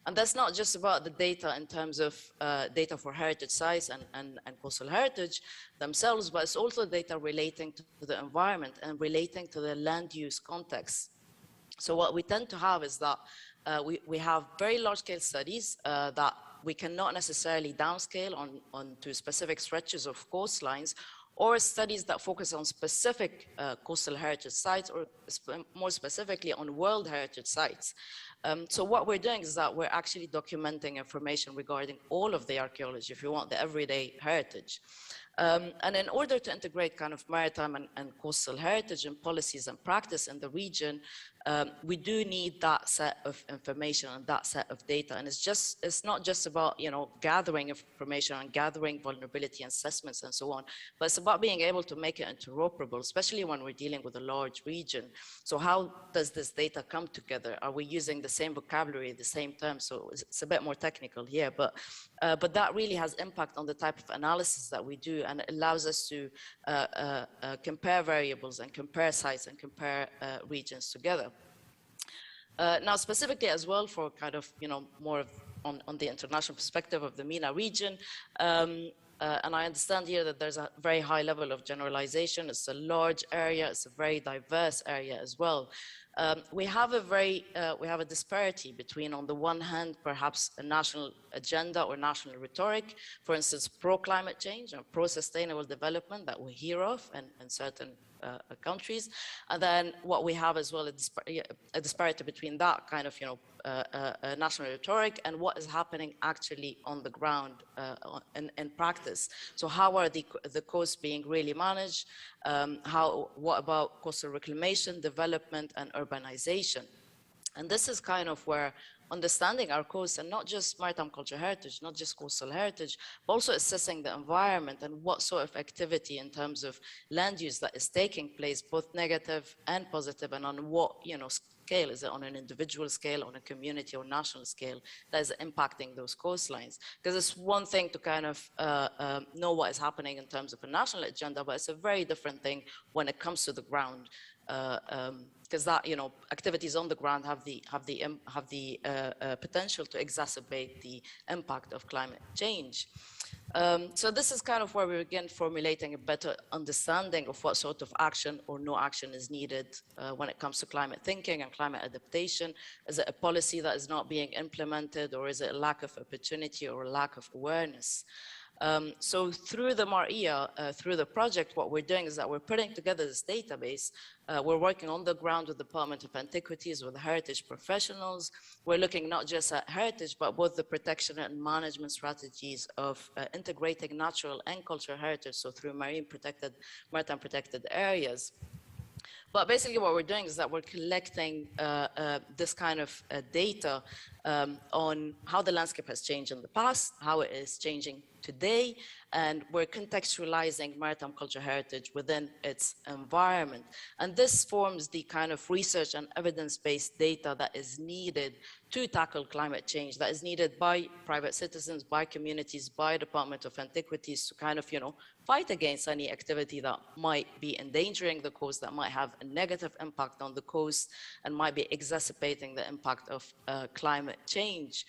And that's not just about the data in terms of data for heritage sites and coastal heritage themselves, but it's also data relating to the environment and relating to the land use context. So what we tend to have is that we have very large-scale studies that we cannot necessarily downscale onto specific stretches of coastlines, or studies that focus on specific coastal heritage sites, or more specifically on world heritage sites. So what we're doing is that we're actually documenting information regarding all of the archaeology, if you want, the everyday heritage. And in order to integrate kind of maritime and coastal heritage and policies and practice in the region, we do need that set of information and that set of data. And it's not just about, gathering information and gathering vulnerability assessments and so on, but it's about being able to make it interoperable, especially when we're dealing with a large region. So how does this data come together? Are we using the same vocabulary, the same terms? So it's a bit more technical here, but that really has impact on the type of analysis that we do, and it allows us to compare variables and compare sites and compare regions together. Now, specifically as well for kind of, more of on the international perspective of the MENA region, and I understand here that there's a very high level of generalization. It's a large area, it's a very diverse area as well. We have a disparity between, on the one hand, perhaps a national agenda or national rhetoric, for instance, pro-climate change and pro-sustainable development that we hear of in certain countries, and then what we have as well, a disparity between that kind of, national rhetoric and what is happening actually on the ground in practice. So how are the coasts being really managed? What about coastal reclamation, development, and urbanization? And this is kind of where understanding our coast, and not just maritime cultural heritage, not just coastal heritage, but also assessing the environment and what sort of activity in terms of land use that is taking place, both negative and positive, and on what scale. Is it on an individual scale, on a community or national scale that is impacting those coastlines? Because it's one thing to kind of know what is happening in terms of a national agenda, but it's a very different thing when it comes to the ground. Because that, activities on the ground have the potential to exacerbate the impact of climate change. So this is kind of where we begin formulating a better understanding of what sort of action or no action is needed when it comes to climate thinking and climate adaptation. Is it a policy that is not being implemented, or is it a lack of opportunity or a lack of awareness? So through the MARIA, through the project, what we're doing is that we're putting together this database. We're working on the ground with the Department of Antiquities, with heritage professionals. We're looking not just at heritage, but both the protection and management strategies of integrating natural and cultural heritage, so through maritime protected areas. But basically what we're doing is that we're collecting this kind of data on how the landscape has changed in the past, how it is changing today, and we're contextualizing maritime cultural heritage within its environment. And this forms the kind of research and evidence-based data that is needed to tackle climate change, that is needed by private citizens, by communities, by Department of Antiquities to kind of, fight against any activity that might be endangering the coast, that might have a negative impact on the coast and might be exacerbating the impact of climate change.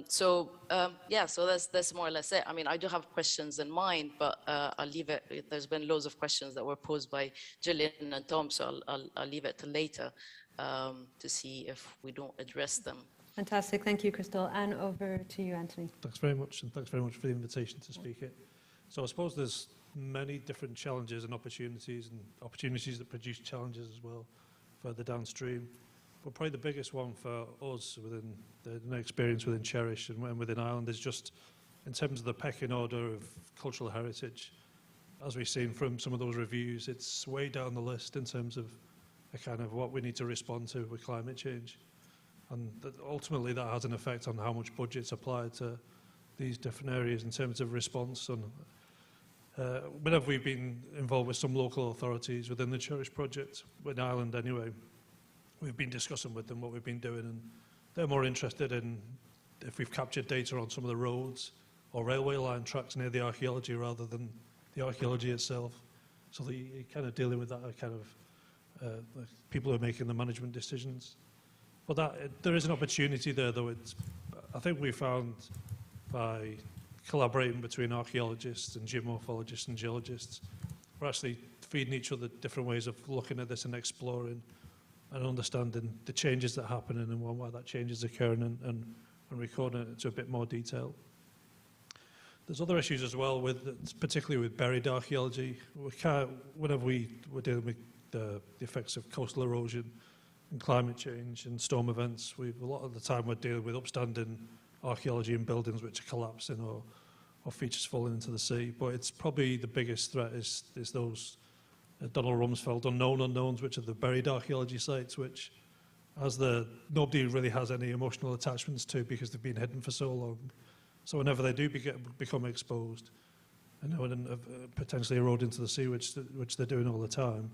So that's more or less it. I mean, I do have questions in mind, but I'll leave it. There's been loads of questions that were posed by Gillian and Tom, so I'll leave it till later to see if we don't address them. Fantastic. Thank you, Crystal. And over to you, Anthony. Thanks very much, and thanks very much for the invitation to speak here. So I suppose there's many different challenges and opportunities that produce challenges as well further downstream. But probably the biggest one for us within the experience within Cherish and within Ireland is just in terms of the pecking order of cultural heritage. As we've seen from some of those reviews, it's way down the list in terms of a kind of what we need to respond to with climate change. And ultimately that has an effect on how much budget's applied to these different areas in terms of response. And whenever we've been involved with some local authorities within the Cherish project, in Ireland anyway, we've been discussing with them what we've been doing, and they're more interested in if we've captured data on some of the roads or railway line tracks near the archaeology rather than the archaeology itself. So you're kind of dealing with that kind of people who are making the management decisions. But there is an opportunity there, though. I think we found by collaborating between archaeologists and geomorphologists and geologists, we're actually feeding each other different ways of looking at this and exploring and understanding the changes that happen and why that change is occurring and recording it into a bit more detail. There's other issues as well, particularly with buried archaeology. Whenever we're dealing with the effects of coastal erosion and climate change and storm events, a lot of the time we're dealing with upstanding archaeology in buildings which are collapsing or features falling into the sea. But it's probably the biggest threat is those Donald Rumsfeld unknown unknowns, which are the buried archaeology sites, which nobody really has any emotional attachments to because they've been hidden for so long. So whenever they do become exposed and potentially erode into the sea, which they're doing all the time,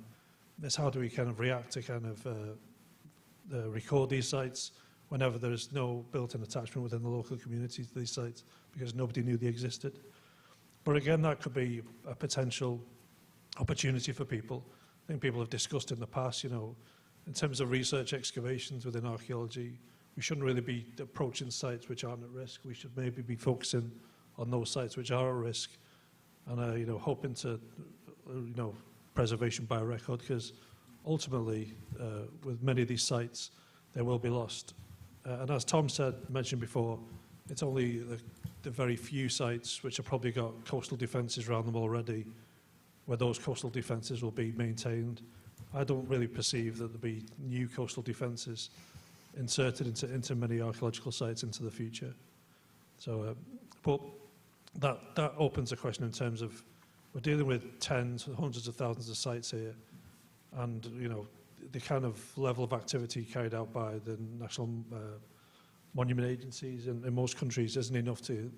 it's how do we kind of react to kind of record these sites whenever there is no built-in attachment within the local communities to these sites because nobody knew they existed. But again, that could be a potential opportunity for people. I think people have discussed in the past, in terms of research excavations within archaeology, we shouldn't really be approaching sites which aren't at risk. We should maybe be focusing on those sites which are at risk and, hoping to, preservation by record, because ultimately, with many of these sites, they will be lost. And as Tom mentioned before, it's only the very few sites which have probably got coastal defences around them already, where those coastal defences will be maintained. I don't really perceive that there'll be new coastal defences inserted into many archaeological sites into the future. So, but that opens a question in terms of we're dealing with tens, hundreds of thousands of sites here, and the kind of level of activity carried out by the national monument agencies in most countries isn't enough to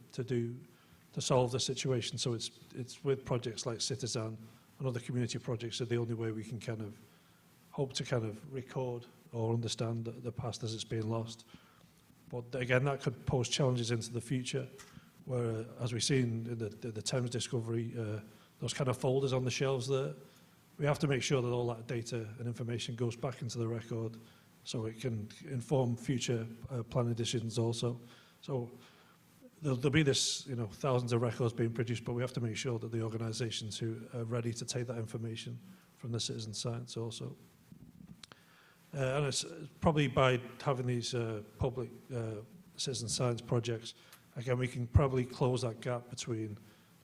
solve the situation. So it's with projects like Citizen and other community projects are the only way we can kind of hope to kind of record or understand the past as it's being lost. But again, that could pose challenges into the future, where, as we've seen in the Thames discovery, those kind of folders on the shelves there, we have to make sure that all that data and information goes back into the record so it can inform future planning decisions also. So there'll be this, thousands of records being produced, but we have to make sure that the organisations who are ready to take that information from the citizen science also. And it's probably by having these public citizen science projects, again, we can probably close that gap between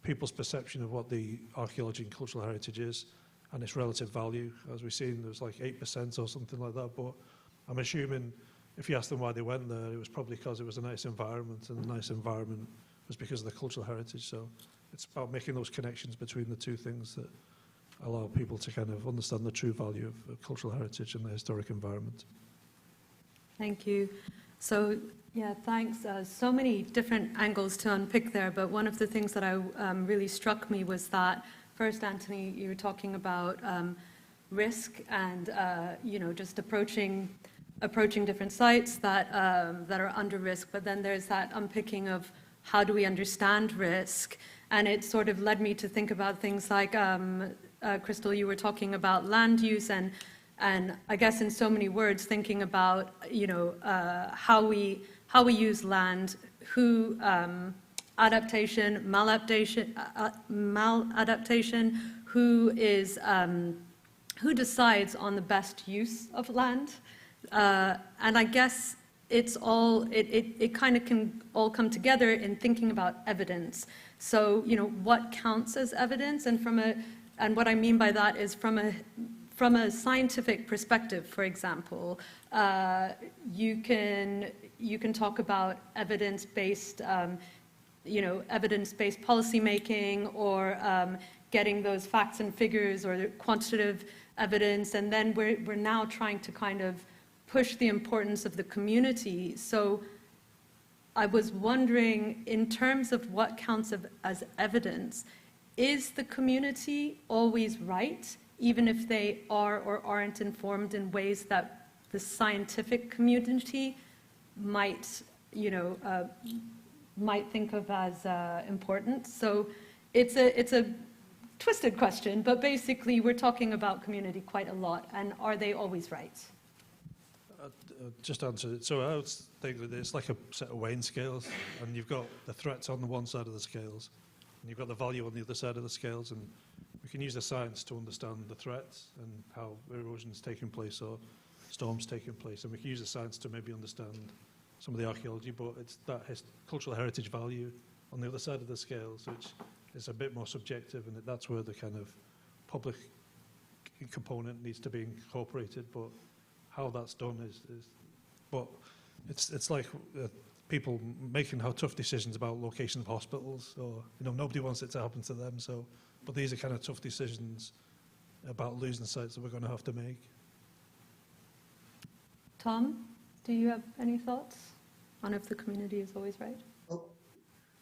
people's perception of what the archaeology and cultural heritage is and its relative value. As we've seen, there's like 8% or something like that, but I'm assuming if you ask them why they went there, it was probably because it was a nice environment, and the nice environment was because of the cultural heritage. So it's about making those connections between the two things that allow people to kind of understand the true value of cultural heritage and the historic environment. Thank you. So, yeah, thanks. So many different angles to unpick there, but one of the things that really struck me was that, first, Anthony, you were talking about risk and, you know, just approaching different sites that are under risk, but then there's that unpicking of how do we understand risk, and it sort of led me to think about things like, Crystal, you were talking about land use and I guess in so many words, thinking about, you know, how we use land, who adaptation, maladaptation, who decides on the best use of land, and I guess it kind of can all come together in thinking about evidence. So, you know, what counts as evidence, and what I mean by that is from a scientific perspective, for example, you can talk about evidence-based, you know, evidence-based policymaking, or getting those facts and figures or quantitative evidence, and then we're now trying to kind of push the importance of the community. So I was wondering, in terms of what counts as evidence, is the community always right, even if they are or aren't informed in ways that the scientific community might, you know, might think of as important? So it's a twisted question, but basically we're talking about community quite a lot, and are they always right? Just answer it. So I would think that it's like a set of weighing scales, and you've got the threats on the one side of the scales, and you've got the value on the other side of the scales, and we can use the science to understand the threats and how erosion's taking place or storms taking place, and we can use the science to maybe understand some of the archaeology, but it's that cultural heritage value on the other side of the scales, which is a bit more subjective, and that's where the kind of public component needs to be incorporated. But how that's done is but it's like people making how tough decisions about location of hospitals, or, you know, nobody wants it to happen to them. So, but these are kind of tough decisions about losing sites that we're going to have to make. Tom, do you have any thoughts on if the community is always right? Well,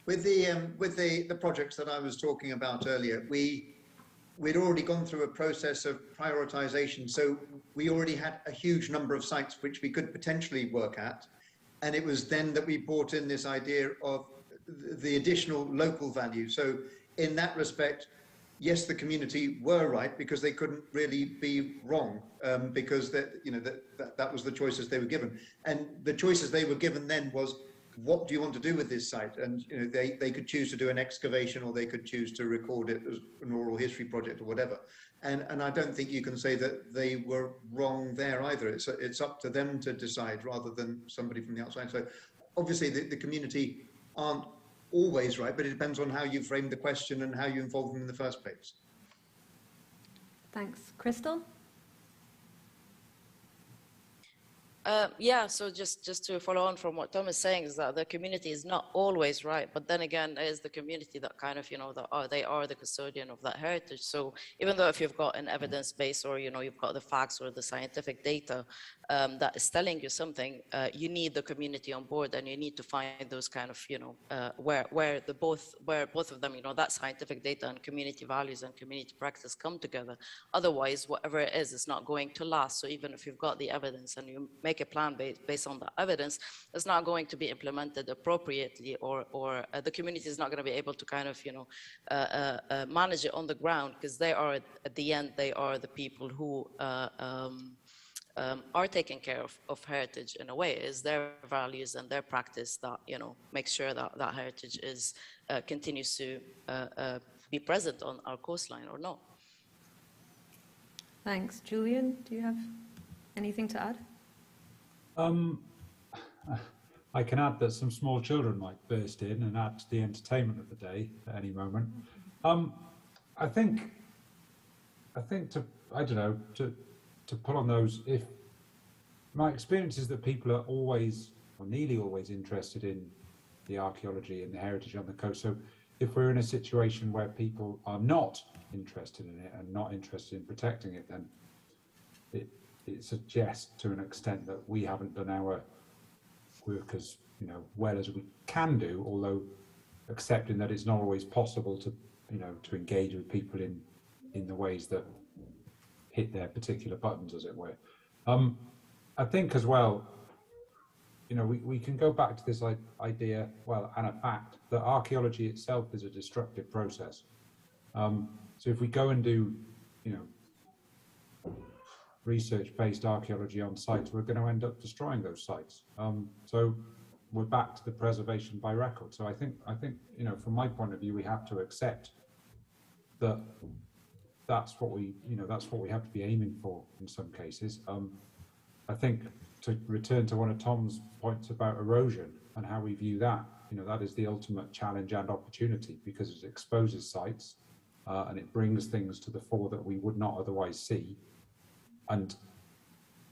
with the projects that I was talking about earlier, we'd already gone through a process of prioritization, so we already had a huge number of sites which we could potentially work at, and it was then that we brought in this idea of the additional local value. So in that respect, yes, the community were right because they couldn't really be wrong, because that was the choices they were given, and the choices they were given then was, what do you want to do with this site? And, you know, they could choose to do an excavation, or they could choose to record it as an oral history project or whatever. And I don't think you can say that they were wrong there either. It's up to them to decide rather than somebody from the outside. So obviously the community aren't always right, but it depends on how you frame the question and how you involve them in the first place. Thanks. Crystal? Yeah, so just to follow on from what Tom is saying, is that the community is not always right, but then again, it is the community that kind of, you know, they are the custodian of that heritage. So even though if you've got an evidence base, or, you know, you've got the facts or the scientific data that is telling you something, you need the community on board, and you need to find those kind of, you know, where both of them, you know, that scientific data and community values and community practice come together. Otherwise, whatever it is, it's not going to last. So even if you've got the evidence and you make a plan based on the evidence, it's not going to be implemented appropriately, or the community is not going to be able to kind of, you know, manage it on the ground, because they are, at the end, they are the people who are taking care of heritage in a way. It's their values and their practice that, you know, make sure that that heritage is continues to be present on our coastline or not. Thanks. Julian, do you have anything to add? I can add that some small children might burst in and add to the entertainment of the day at any moment. I think to pull on those, if my experience is that people are always, or nearly always, interested in the archaeology and the heritage on the coast. So if we're in a situation where people are not interested in it and not interested in protecting it, then it suggests to an extent that we haven't done our work as well as we can do, although accepting that it's not always possible to to engage with people in the ways that hit their particular buttons, as it were. I think as well, we can go back to this idea, well, and a fact, that archaeology itself is a destructive process. So if we go and do, research-based archaeology on sites, we're going to end up destroying those sites. So we're back to the preservation by record. So I think, from my point of view, we have to accept that that's what we have to be aiming for in some cases. I think, to return to one of Tom's points about erosion and how we view that, that is the ultimate challenge and opportunity, because it exposes sites and it brings things to the fore that we would not otherwise see. And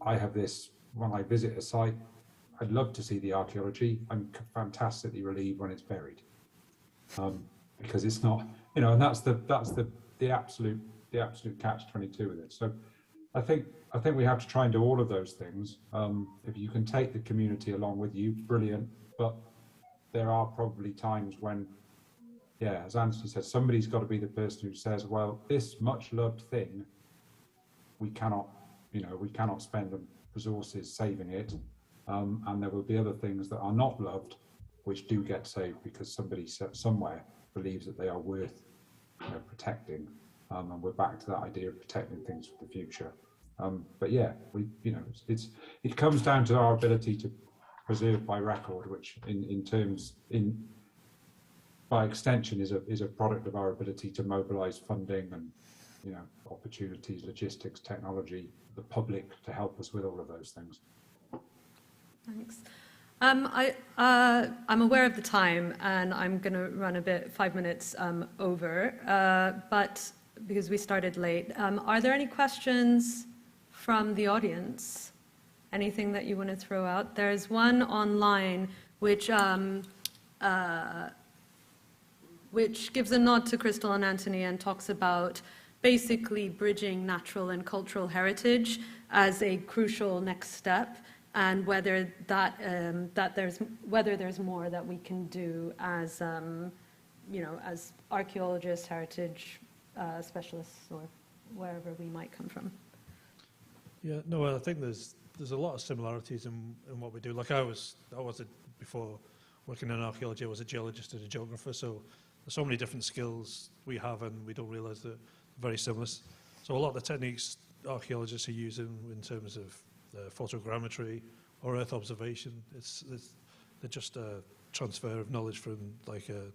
I have this, when I visit a site, I'd love to see the archaeology. I'm fantastically relieved when it's buried, because it's not, and that's the absolute catch-22 with it. So I think we have to try and do all of those things. If you can take the community along with you, brilliant. But there are probably times when, as Anthony says, somebody's got to be the person who says, well, this much-loved thing, we cannot spend the resources saving it, and there will be other things that are not loved, which do get saved because somebody somewhere believes that they are worth protecting. And we're back to that idea of protecting things for the future. But it comes down to our ability to preserve by record, which by extension is a product of our ability to mobilize funding and opportunities, logistics, technology, the public to help us with all of those things. Thanks. I'm aware of the time, and I'm going to run a bit 5 minutes over, but because we started late. Are there any questions from the audience? Anything that you want to throw out? There's one online which gives a nod to Crystal and Anthony and talks about basically bridging natural and cultural heritage as a crucial next step, and whether there's more that we can do as as archaeologists, heritage specialists, or wherever we might come from. Yeah, no, I think there's a lot of similarities in what we do. Like before working in archaeology, I was a geologist and a geographer, so there's so many different skills we have, and we don't realise that they're very similar. So a lot of the techniques archaeologists are using in terms of photogrammetry or earth observation, they're just a transfer of knowledge from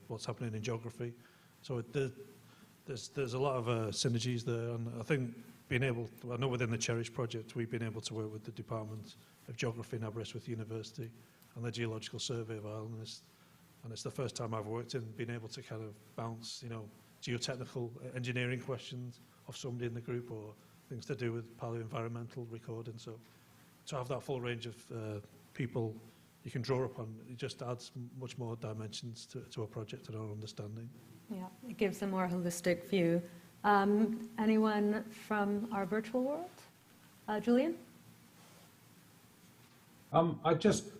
what's happening in geography. So there's a lot of synergies there, and I think I know within the Cherish project, we've been able to work with the Department of Geography in Aberystwyth University and the Geological Survey of Ireland, and it's the first time I've worked in being able to kind of bounce, geotechnical engineering questions off somebody in the group, or things to do with paleo-environmental recording. So to have that full range of people you can draw upon, it just adds much more dimensions to a project and our understanding. Yeah, it gives a more holistic view. Anyone from our virtual world? Julian? I just,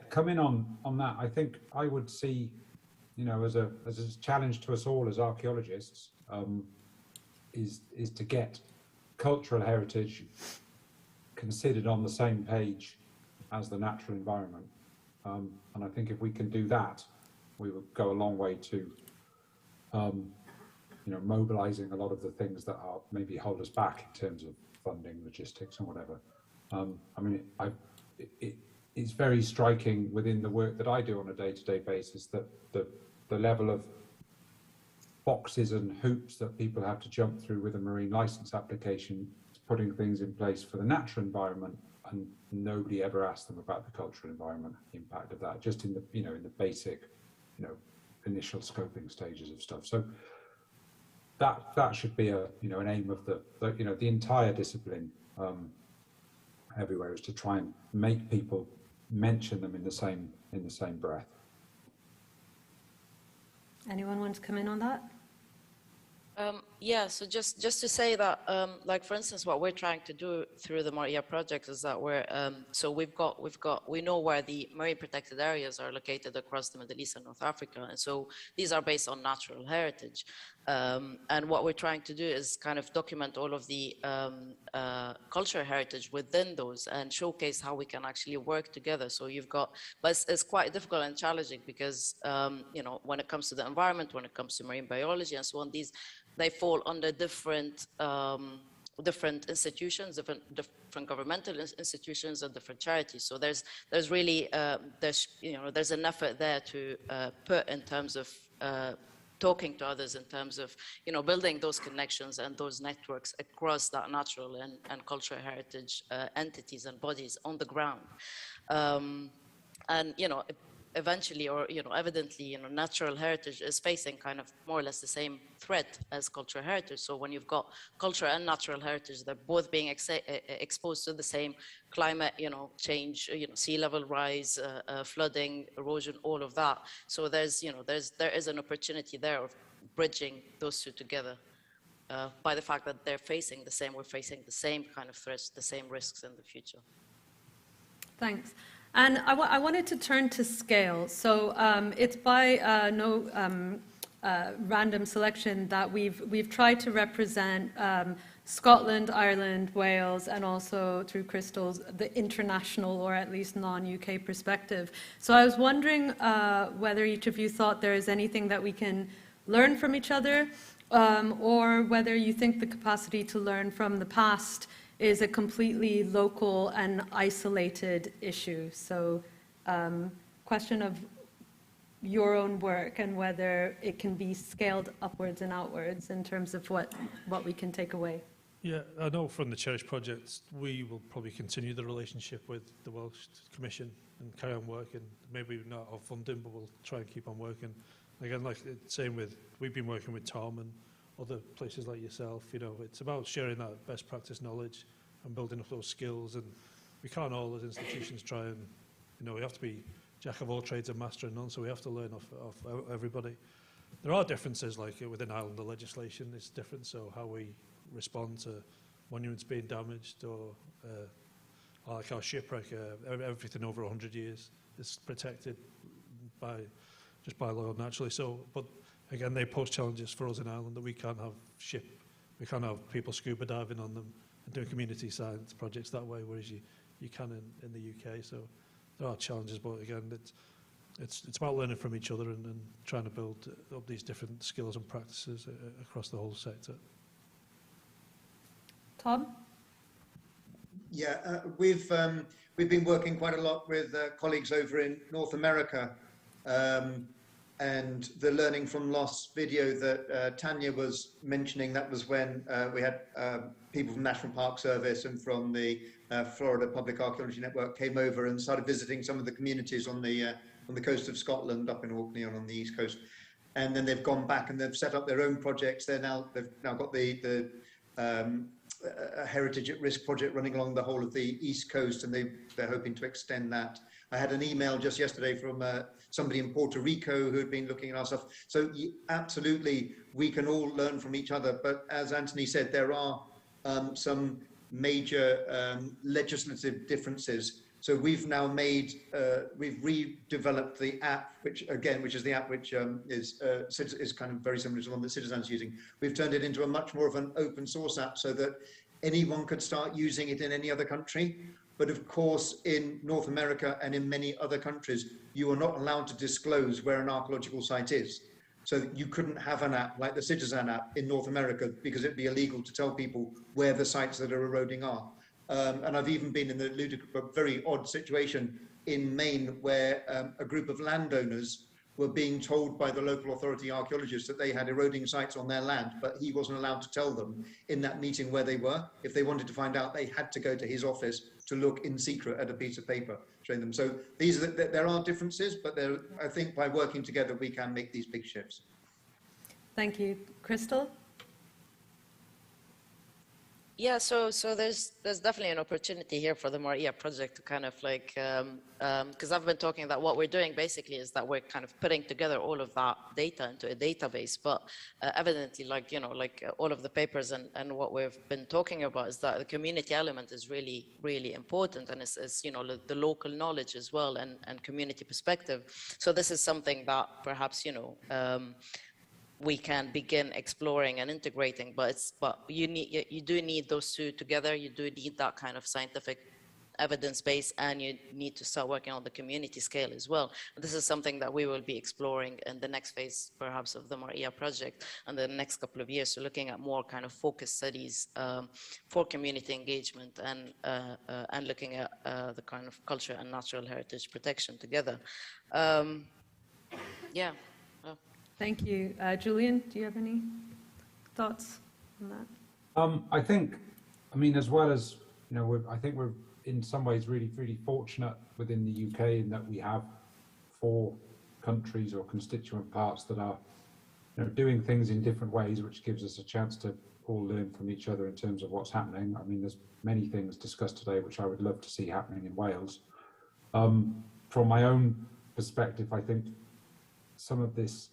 come in on that. I think I would see, as a challenge to us all as archaeologists, is to get cultural heritage considered on the same page as the natural environment. And I think if we can do that, we would go a long way to, mobilizing a lot of the things that are maybe hold us back in terms of funding, logistics, and whatever. It's very striking within the work that I do on a day-to-day basis that the level of boxes and hoops that people have to jump through with a marine license application, putting things in place for the natural environment, and nobody ever asked them about the cultural environment, the impact of that, just in the, you know, in the basic, you know, initial scoping stages of stuff. So that should be a, you know, an aim of the you know, the entire discipline everywhere, is to try and make people mention them in the same breath. Anyone want to come in on that? Yeah, so just to say that, like for instance, what we're trying to do through the Maria project is that so we know where the marine protected areas are located across the Middle East and North Africa, and so these are based on natural heritage. And what we're trying to do is kind of document all of the cultural heritage within those and showcase how we can actually work together. So you've got, but it's quite difficult and challenging because, you know, when it comes to the environment, when it comes to marine biology and so on, they fall under different institutions, different governmental institutions and different charities. So there's really there's an effort there to put in terms of talking to others, in terms of, you know, building those connections and those networks across that natural and cultural heritage entities and bodies on the ground. And, you know, eventually, or, you know, evidently, you know, natural heritage is facing kind of more or less the same threat as cultural heritage. So when you've got culture and natural heritage, they're both being exposed to the same climate, you know, change, you know, sea level rise, flooding, erosion, all of that. So there's, you know, there is an opportunity there of bridging those two together by the fact that we're facing the same kind of threats, the same risks in the future. Thanks. And I wanted to turn to scale. So it's by no random selection that we've tried to represent Scotland, Ireland, Wales, and also through Crystal's, the international or at least non-UK perspective. So I was wondering whether each of you thought there is anything that we can learn from each other, or whether you think the capacity to learn from the past is a completely local and isolated issue. So question of your own work and whether it can be scaled upwards and outwards in terms of what we can take away. Yeah, I know from the Cherish project, we will probably continue the relationship with the Welsh Commission and carry on working. Maybe not our funding, but we'll try and keep on working. Again, like same with, we've been working with Tom and other places like yourself. You know, it's about sharing that best practice knowledge and building up those skills. And we can't all, as institutions, try and, you know, we have to be jack of all trades and master of none, so we have to learn off everybody. There are differences, like within Ireland, the legislation is different, so how we respond to monuments being damaged, or like our shipwreck, everything over 100 years is protected by law naturally. So, but again, they pose challenges for us in Ireland that we can't have people scuba diving on them and doing community science projects that way, whereas you can in the UK. So there are challenges, but again, it's about learning from each other and trying to build up these different skills and practices across the whole sector. Tom? Yeah, we've been working quite a lot with colleagues over in North America, and the Learning from Loss video that Tanya was mentioning, that was when we had people from National Park Service and from the Florida Public Archaeology Network came over and started visiting some of the communities on the coast of Scotland, up in Orkney and on the East Coast. And then they've gone back and they've set up their own projects. They've now got the Heritage at Risk project running along the whole of the East Coast, and they're hoping to extend that. I had an email just yesterday from somebody in Puerto Rico who had been looking at our stuff. So absolutely, we can all learn from each other. But as Anthony said, there are some major legislative differences. So we've now we've redeveloped the app, which is the app which is kind of very similar to the one that Citizen's using. We've turned it into a much more of an open source app so that anyone could start using it in any other country. But of course, in North America and in many other countries, you are not allowed to disclose where an archaeological site is. So you couldn't have an app like the Citizen app in North America because it'd be illegal to tell people where the sites that are eroding are. And I've even been in the very odd situation in Maine where a group of landowners were being told by the local authority archaeologists that they had eroding sites on their land, but he wasn't allowed to tell them in that meeting where they were. If they wanted to find out, they had to go to his office to look in secret at a piece of paper showing them. So there are differences, but I think by working together, we can make these big shifts. Thank you. Crystal? Yeah, so there's definitely an opportunity here for the Maria project to kind of like, because I've been talking that what we're doing basically is that we're kind of putting together all of that data into a database, but evidently, like, you know, like all of the papers and what we've been talking about is that the community element is really, really important, and it's you know, the local knowledge as well and community perspective. So this is something that perhaps, you know, we can begin exploring and integrating, but you do need those two together. You do need that kind of scientific evidence base, and you need to start working on the community scale as well. And this is something that we will be exploring in the next phase, perhaps, of the Maria project and the next couple of years. So looking at more kind of focus studies for community engagement and looking at the kind of culture and natural heritage protection together. Yeah. Thank you. Julian, do you have any thoughts on that? I think, I mean, as well as, you know, I think we're in some ways really, really fortunate within the UK in that we have 4 countries or constituent parts that are, you know, doing things in different ways, which gives us a chance to all learn from each other in terms of what's happening. I mean, there's many things discussed today which I would love to see happening in Wales. From my own perspective, I think some of this,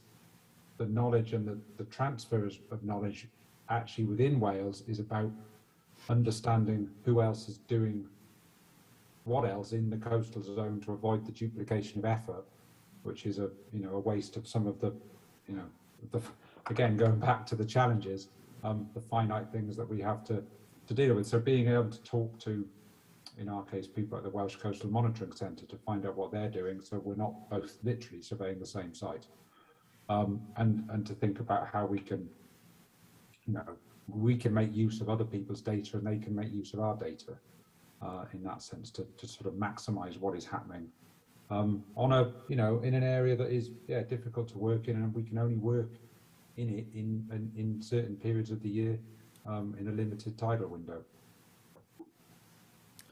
the knowledge and the transfer of knowledge actually within Wales is about understanding who else is doing what else in the coastal zone to avoid the duplication of effort, which is a waste of some of the, you know, again, going back to the challenges, the finite things that we have to deal with. So being able to talk to, in our case, people at the Welsh Coastal Monitoring Centre to find out what they're doing, so we're not both literally surveying the same site. And to think about how we can, you know, we can make use of other people's data and they can make use of our data in that sense to sort of maximize what is happening on a, you know, in an area that is, yeah, difficult to work in, and we can only work in it in certain periods of the year in a limited tidal window.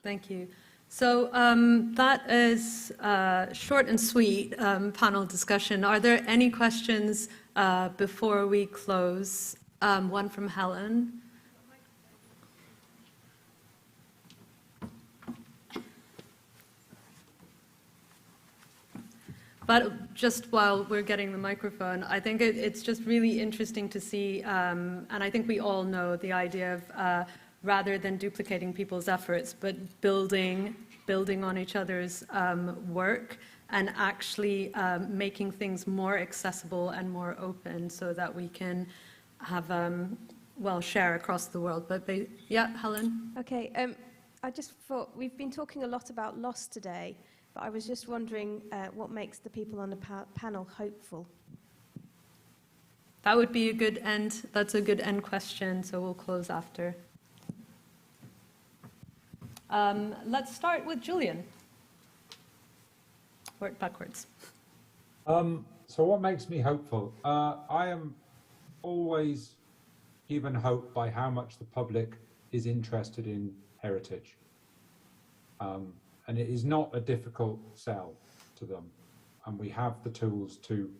Thank you. So that is short and sweet panel discussion. Are there any questions before we close? One from Helen. But just while we're getting the microphone, I think it's just really interesting to see, and I think we all know the idea of rather than duplicating people's efforts, but building on each other's work and actually making things more accessible and more open so that we can have, well, share across the world. But yeah, Helen? Okay, I just thought, we've been talking a lot about loss today, but I was just wondering what makes the people on the panel hopeful? That would be a good end, that's a good end question, so we'll close after. Let's start with Julian. Work backwards. So what makes me hopeful? I am always given hope by how much the public is interested in heritage. And it is not a difficult sell to them. And we have the tools to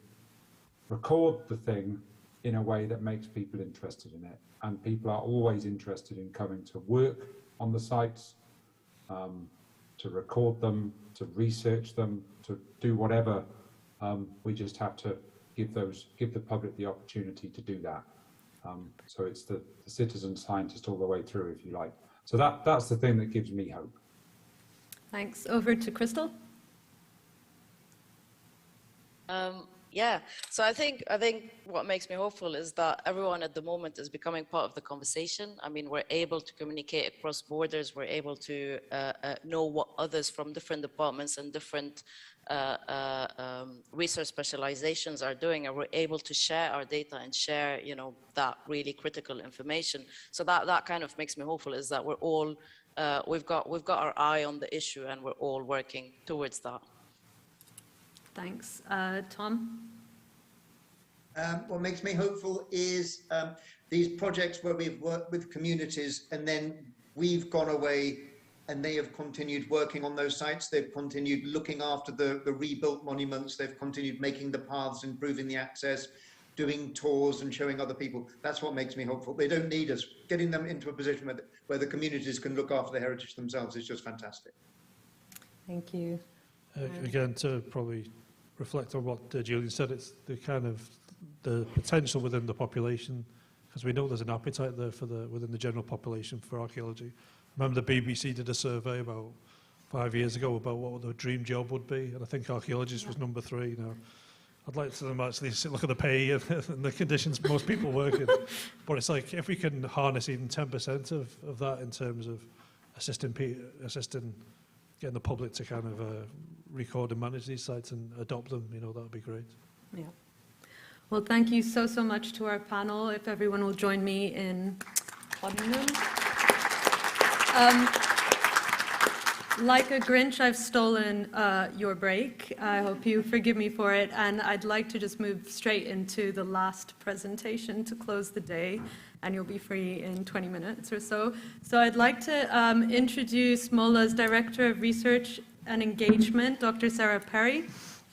record the thing in a way that makes people interested in it. And people are always interested in coming to work on the sites, to record them, to research them, to do whatever. We just have to give the public the opportunity to do that. So it's the citizen scientist all the way through, if you like. So that's the thing that gives me hope. Thanks. Over to Crystal. Yeah, so I think what makes me hopeful is that everyone at the moment is becoming part of the conversation. I mean, we're able to communicate across borders. We're able to know what others from different departments and different research specializations are doing, and we're able to share our data and share, you know, that really critical information. So that kind of makes me hopeful, is that we're all we've got our eye on the issue and we're all working towards that. Thanks. Tom? What makes me hopeful is these projects where we've worked with communities and then we've gone away and they have continued working on those sites. They've continued looking after the rebuilt monuments. They've continued making the paths, improving the access, doing tours and showing other people. That's what makes me hopeful. They don't need us. Getting them into a position where the communities can look after the heritage themselves is just fantastic. Thank you. Again, to probably reflect on what Julian said, it's the kind of the potential within the population, because we know there's an appetite there for within the general population for archaeology. I remember the BBC did a survey about 5 years ago about what the dream job would be, and I think archaeologist was number 3 now. I'd like to them actually look at the pay and the conditions most people work in. But it's like, if we can harness even 10% of that in terms of assisting getting the public to kind of record and manage these sites and adopt them, that would be great. Yeah. Well, thank you so much to our panel. If everyone will join me in applauding them. Like a Grinch, I've stolen your break. I hope you forgive me for it. And I'd like to just move straight into the last presentation to close the day. And you'll be free in 20 minutes or so. So I'd like to introduce MOLA's Director of Research and Engagement, Dr. Sarah Perry.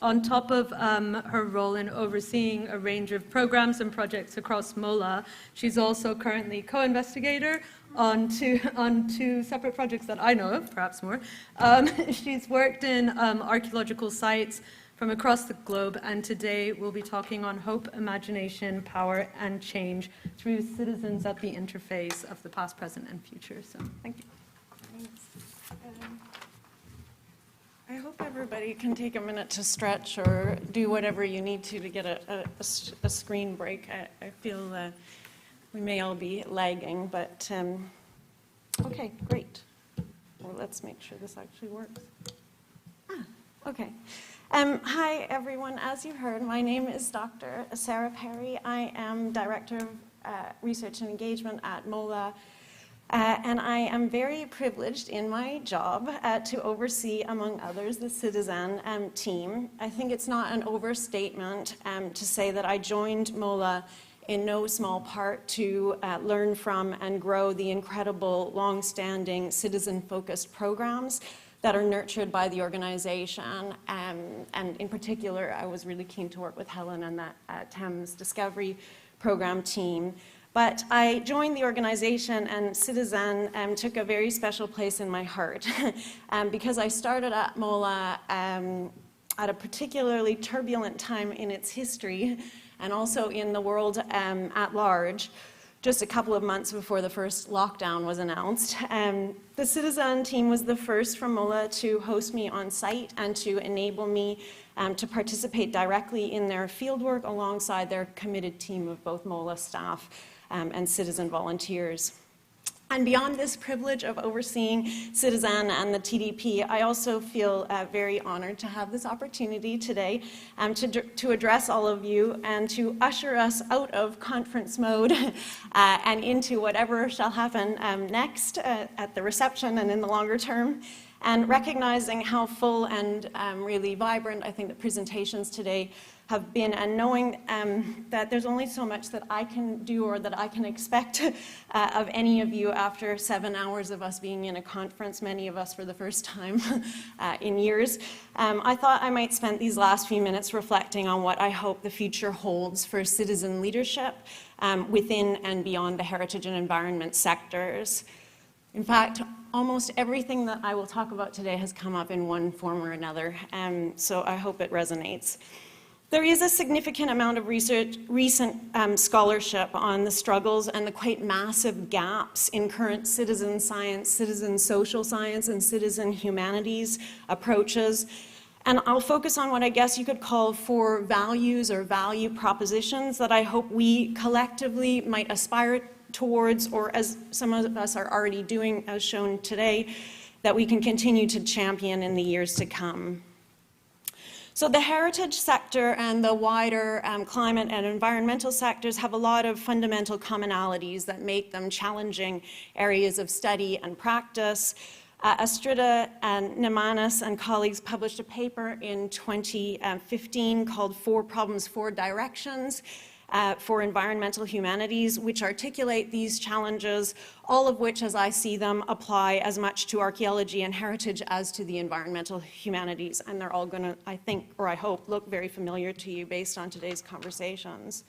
On top of her role in overseeing a range of programs and projects across MOLA, she's also currently co-investigator on two separate projects that I know of, perhaps more. She's worked in archaeological sites from across the globe, and today we'll be talking on hope, imagination, power, and change through citizens at the interface of the past, present, and future. So, thank you. Thanks. I hope everybody can take a minute to stretch or do whatever you need to get a screen break. I feel we may all be lagging, but okay, great. Well, let's make sure this actually works. Okay. Hi, everyone. As you heard, my name is Dr. Sarah Perry. I am Director of Research and Engagement at MOLA. And I am very privileged in my job to oversee, among others, the Citizen team. I think it's not an overstatement to say that I joined MOLA in no small part to learn from and grow the incredible, long-standing, citizen-focused programs that are nurtured by the organization. And in particular, I was really keen to work with Helen and that Thames Discovery Program team. But I joined the organization, and Citizen took a very special place in my heart because I started at MOLA at a particularly turbulent time in its history and also in the world at large, just a couple of months before the first lockdown was announced. The Citizen team was the first from MOLA to host me on site and to enable me to participate directly in their fieldwork alongside their committed team of both MOLA staff and citizen volunteers. And beyond this privilege of overseeing Citizen and the TDP, I also feel very honored to have this opportunity today to address all of you and to usher us out of conference mode and into whatever shall happen next at the reception and in the longer term. And recognizing how full and really vibrant I think the presentations today have been, and knowing that there's only so much that I can do or that I can expect of any of you after 7 hours of us being in a conference, many of us for the first time in years, I thought I might spend these last few minutes reflecting on what I hope the future holds for citizen leadership within and beyond the heritage and environment sectors. In fact, almost everything that I will talk about today has come up in one form or another, so I hope it resonates. There is a significant amount of recent scholarship on the struggles and the quite massive gaps in current citizen science, citizen social science, and citizen humanities approaches. And I'll focus on what I guess you could call 4 values or value propositions that I hope we collectively might aspire towards, or as some of us are already doing, as shown today, that we can continue to champion in the years to come. So the heritage sector and the wider climate and environmental sectors have a lot of fundamental commonalities that make them challenging areas of study and practice. Astrida and Nemanis and colleagues published a paper in 2015 called 4 Problems, 4 Directions for Environmental Humanities, which articulate these challenges, all of which, as I see them, apply as much to archaeology and heritage as to the environmental humanities. And they're all going to, I think, or I hope, look very familiar to you based on today's conversations.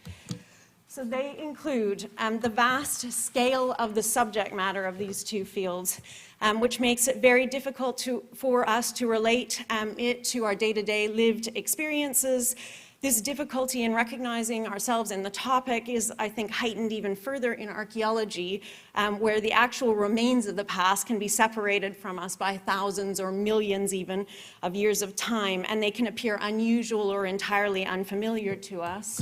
So they include the vast scale of the subject matter of these 2 fields, which makes it very difficult for us to relate it to our day-to-day lived experiences. This difficulty in recognizing ourselves in the topic is, I think, heightened even further in archaeology, where the actual remains of the past can be separated from us by thousands or millions even of years of time, and they can appear unusual or entirely unfamiliar to us.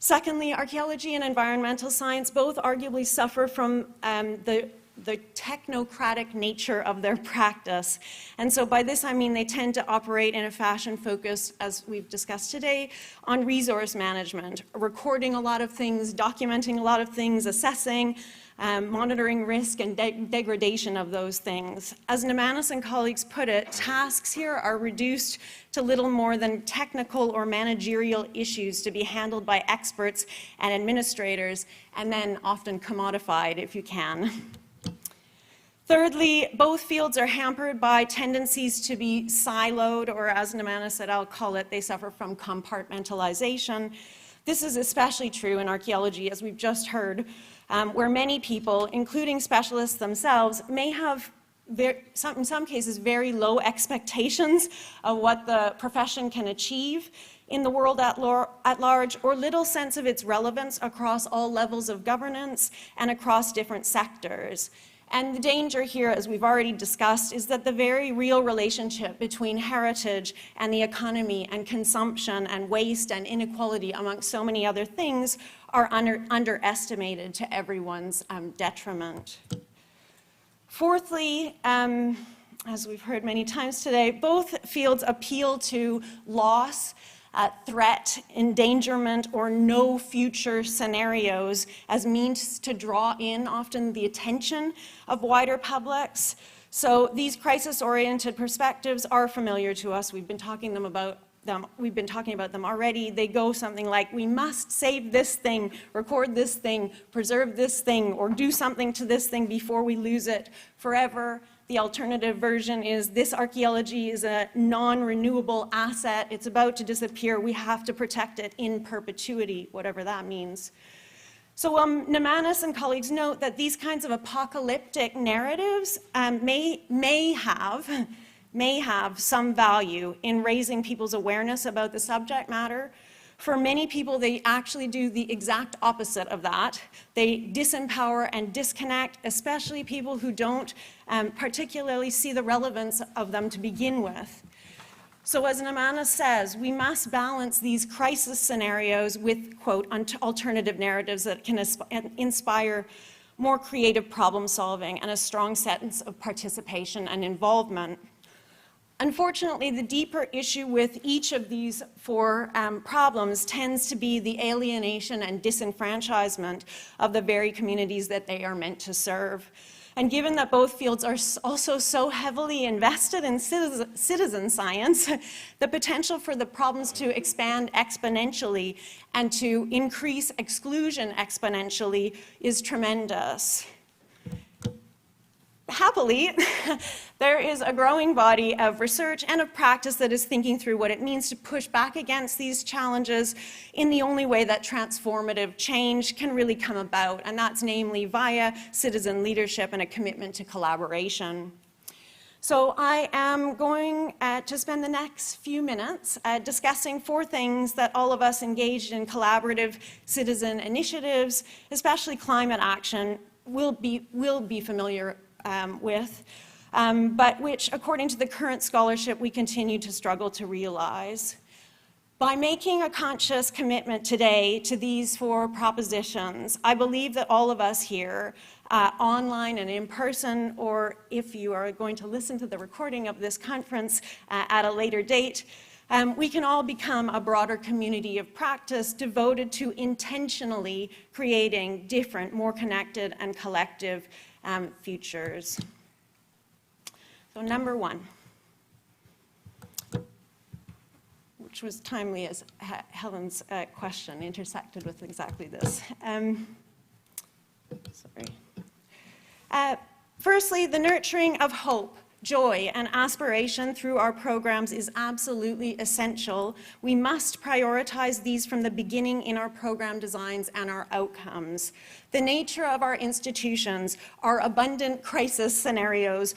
Secondly, archaeology and environmental science both arguably suffer from the technocratic nature of their practice. And so by this I mean they tend to operate in a fashion focused, as we've discussed today, on resource management, recording a lot of things, documenting a lot of things, assessing, monitoring risk and degradation of those things. As Nemanis and colleagues put it, tasks here are reduced to little more than technical or managerial issues to be handled by experts and administrators, and then often commodified if you can. Thirdly, both fields are hampered by tendencies to be siloed, or as Nemanis said, I'll call it, they suffer from compartmentalization. This is especially true in archaeology, as we've just heard, where many people, including specialists themselves, may have in some cases very low expectations of what the profession can achieve in the world at large, or little sense of its relevance across all levels of governance and across different sectors. And the danger here, as we've already discussed, is that the very real relationship between heritage and the economy and consumption and waste and inequality, amongst so many other things, are underestimated to everyone's detriment. Fourthly, as we've heard many times today, both fields appeal to loss, threat, endangerment, or no future scenarios as means to draw in often the attention of wider publics. So these crisis-oriented perspectives are familiar to us. We've been talking about them already. They go something like, we must save this thing, record this thing, preserve this thing, or do something to this thing before we lose it forever. The alternative version is, this archaeology is a non-renewable asset. It's about to disappear. We have to protect it in perpetuity, whatever that means. So Nemanis and colleagues note that these kinds of apocalyptic narratives may have some value in raising people's awareness about the subject matter. For many people, they actually do the exact opposite of that. They disempower and disconnect, especially people who don't particularly see the relevance of them to begin with. So as Nemanis says, we must balance these crisis scenarios with, quote, alternative narratives that can inspire more creative problem solving and a strong sense of participation and involvement. Unfortunately, the deeper issue with each of these 4 problems tends to be the alienation and disenfranchisement of the very communities that they are meant to serve. And given that both fields are also so heavily invested in citizen science, the potential for the problems to expand exponentially and to increase exclusion exponentially is tremendous. Happily, there is a growing body of research and of practice that is thinking through what it means to push back against these challenges in the only way that transformative change can really come about, and that's namely via citizen leadership and a commitment to collaboration. So I am going to spend the next few minutes discussing 4 things that all of us engaged in collaborative citizen initiatives, especially climate action, will be familiar with, but which, according to the current scholarship, we continue to struggle to realize. By making a conscious commitment today to these 4 propositions, I believe that all of us here, online and in person, or if you are going to listen to the recording of this conference at a later date, we can all become a broader community of practice devoted to intentionally creating different, more connected and collective futures. So number one, which was timely as Helen's question intersected with exactly this. Firstly, the nurturing of hope, joy, and aspiration through our programs is absolutely essential. We must prioritize these from the beginning in our program designs and our outcomes. The nature of our institutions, our abundant crisis scenarios,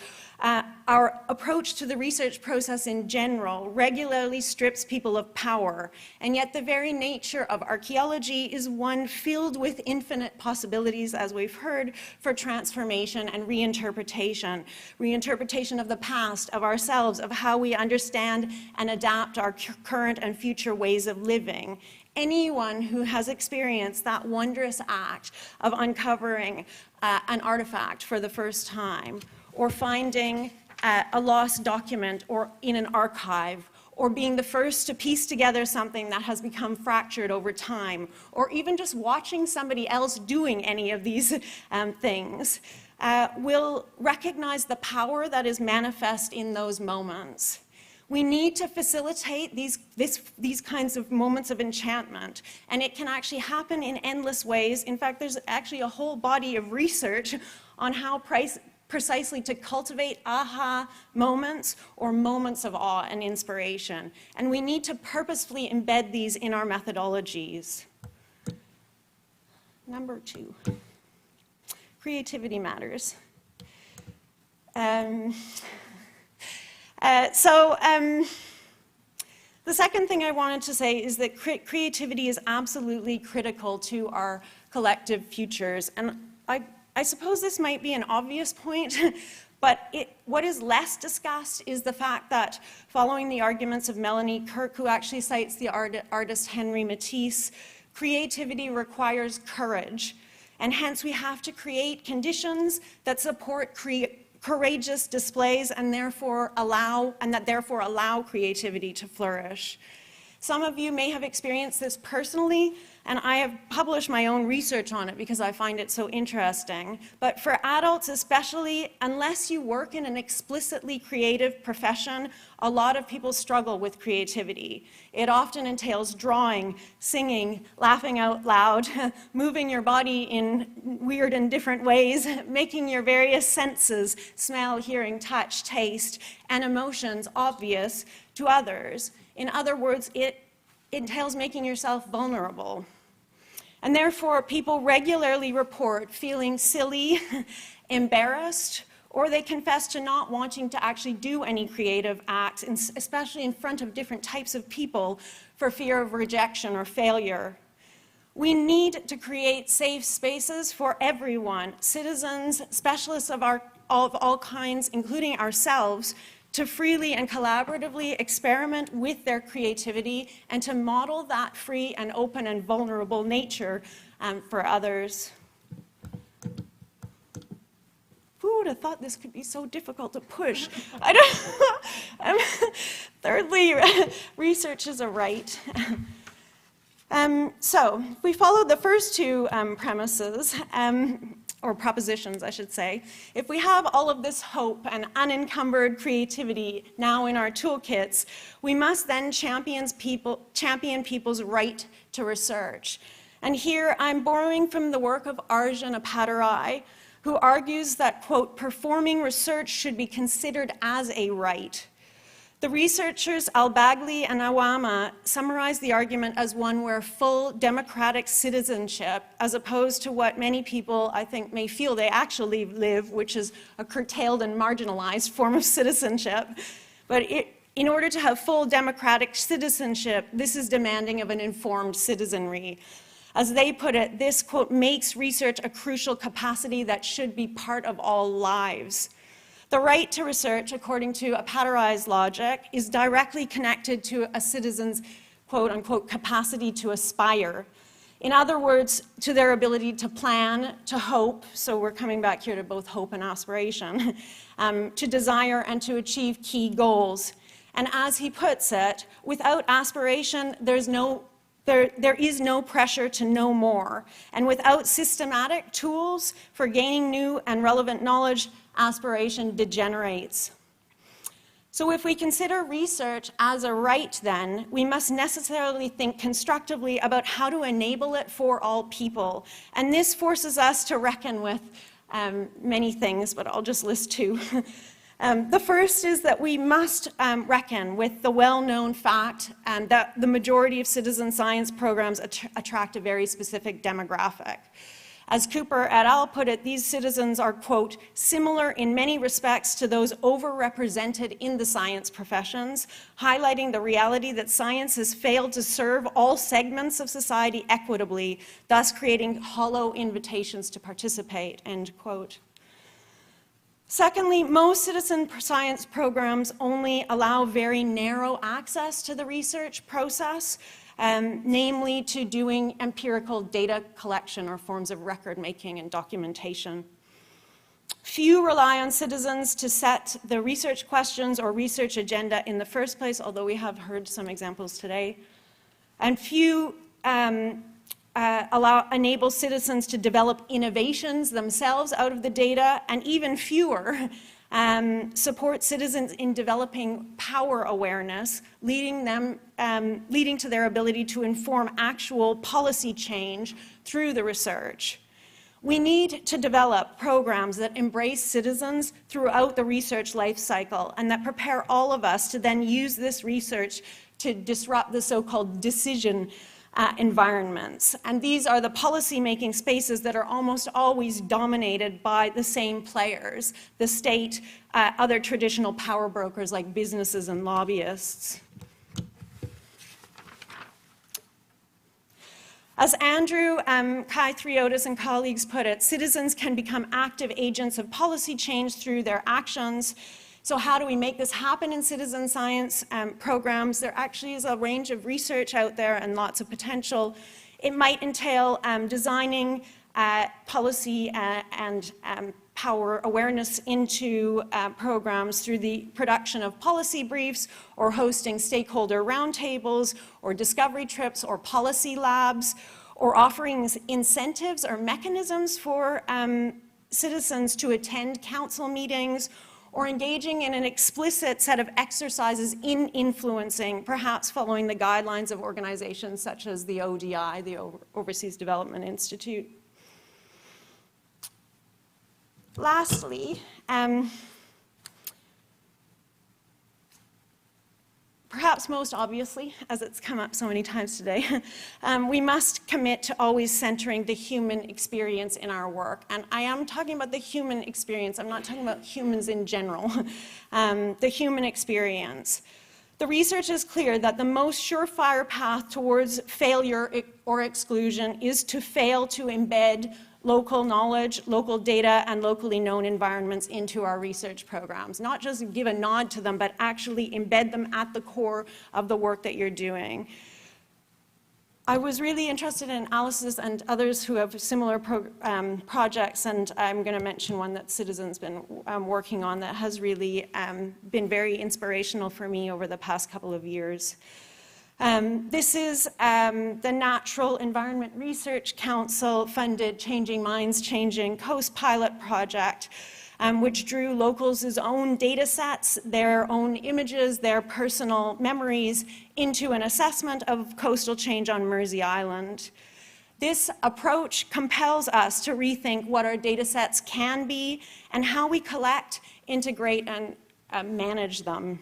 our approach to the research process in general regularly strips people of power, and yet the very nature of archaeology is one filled with infinite possibilities, as we've heard, for transformation and reinterpretation. Reinterpretation of the past, of ourselves, of how we understand and adapt our current and future ways of living. Anyone who has experienced that wondrous act of uncovering an artifact for the first time, or finding a lost document or in an archive, or being the first to piece together something that has become fractured over time, or even just watching somebody else doing any of these things, will recognize the power that is manifest in those moments. We need to facilitate these kinds of moments of enchantment, and it can actually happen in endless ways. In fact, there's actually a whole body of research on how precisely to cultivate aha moments or moments of awe and inspiration. And we need to purposefully embed these in our methodologies. Number two, creativity matters. The second thing I wanted to say is that creativity is absolutely critical to our collective futures. And I suppose this might be an obvious point, but what is less discussed is the fact that, following the arguments of Melanie Kirk, who actually cites the artist Henri Matisse, creativity requires courage. And hence we have to create conditions that support courageous displays and that therefore allow creativity to flourish. Some of you may have experienced this personally, and I have published my own research on it because I find it so interesting. But for adults especially, unless you work in an explicitly creative profession, a lot of people struggle with creativity. It often entails drawing, singing, laughing out loud, moving your body in weird and different ways, making your various senses, smell, hearing, touch, taste, and emotions obvious to others. In other words, it entails making yourself vulnerable. And therefore, people regularly report feeling silly, embarrassed, or they confess to not wanting to actually do any creative acts, especially in front of different types of people, for fear of rejection or failure. We need to create safe spaces for everyone, citizens, specialists of all kinds, including ourselves, to freely and collaboratively experiment with their creativity and to model that free and open and vulnerable nature for others. Who would have thought this could be so difficult to push? Thirdly, research is a right. So if we follow the first two premises, or propositions, I should say, if we have all of this hope and unencumbered creativity now in our toolkits, we must then champion people's right to research. And here I'm borrowing from the work of Arjun Appadurai, who argues that, quote, performing research should be considered as a right. The researchers Al-Bagli and Awama summarize the argument as one where full democratic citizenship, as opposed to what many people, I think, may feel they actually live, which is a curtailed and marginalized form of citizenship. But in order to have full democratic citizenship, this is demanding of an informed citizenry. As they put it, this, quote, makes research a crucial capacity that should be part of all lives. The right to research, according to Appadurai's logic, is directly connected to a citizen's, quote unquote, capacity to aspire. In other words, to their ability to plan, to hope, so we're coming back here to both hope and aspiration, to desire and to achieve key goals. And as he puts it, without aspiration, there is no pressure to know more. And without systematic tools for gaining new and relevant knowledge, aspiration degenerates. So if we consider research as a right, then, we must necessarily think constructively about how to enable it for all people. And this forces us to reckon with many things, but I'll just list two. The first is that we must reckon with the well-known fact that the majority of citizen science programs attract a very specific demographic. As Cooper et al. Put it, these citizens are, quote, similar in many respects to those overrepresented in the science professions, highlighting the reality that science has failed to serve all segments of society equitably, thus creating hollow invitations to participate, end quote. Secondly, most citizen science programs only allow very narrow access to the research process, namely to doing empirical data collection or forms of record making and documentation. Few rely on citizens to set the research questions or research agenda in the first place, although we have heard some examples today. And few enable citizens to develop innovations themselves out of the data, and even fewer support citizens in developing power awareness, leading to their ability to inform actual policy change through the research. We need to develop programs that embrace citizens throughout the research life cycle and that prepare all of us to then use this research to disrupt the so-called decision environments. And these are the policy-making spaces that are almost always dominated by the same players, the state, other traditional power brokers like businesses and lobbyists. As Andrew Kai-Triotis and colleagues put it, citizens can become active agents of policy change through their actions. So how do we make this happen in citizen science programs? There actually is a range of research out there and lots of potential. It might entail designing policy and power awareness into programs through the production of policy briefs or hosting stakeholder roundtables or discovery trips or policy labs or offering incentives or mechanisms for citizens to attend council meetings or engaging in an explicit set of exercises in influencing, perhaps following the guidelines of organizations such as the ODI, the Overseas Development Institute. Lastly, perhaps most obviously, as it's come up so many times today, we must commit to always centering the human experience in our work. And I am talking about the human experience. I'm not talking about humans in general. The human experience. The research is clear that the most surefire path towards failure or exclusion is to fail to embed local knowledge, local data, and locally known environments into our research programs. Not just give a nod to them, but actually embed them at the core of the work that you're doing. I was really interested in Alice's and others who have similar projects, and I'm going to mention one that Citizen's been working on that has really been very inspirational for me over the past couple of years. This is the Natural Environment Research Council funded Changing Minds, Changing Coasts pilot project, which drew locals' own data sets, their own images, their personal memories into an assessment of coastal change on Mersey Island. This approach compels us to rethink what our data sets can be and how we collect, integrate, and manage them.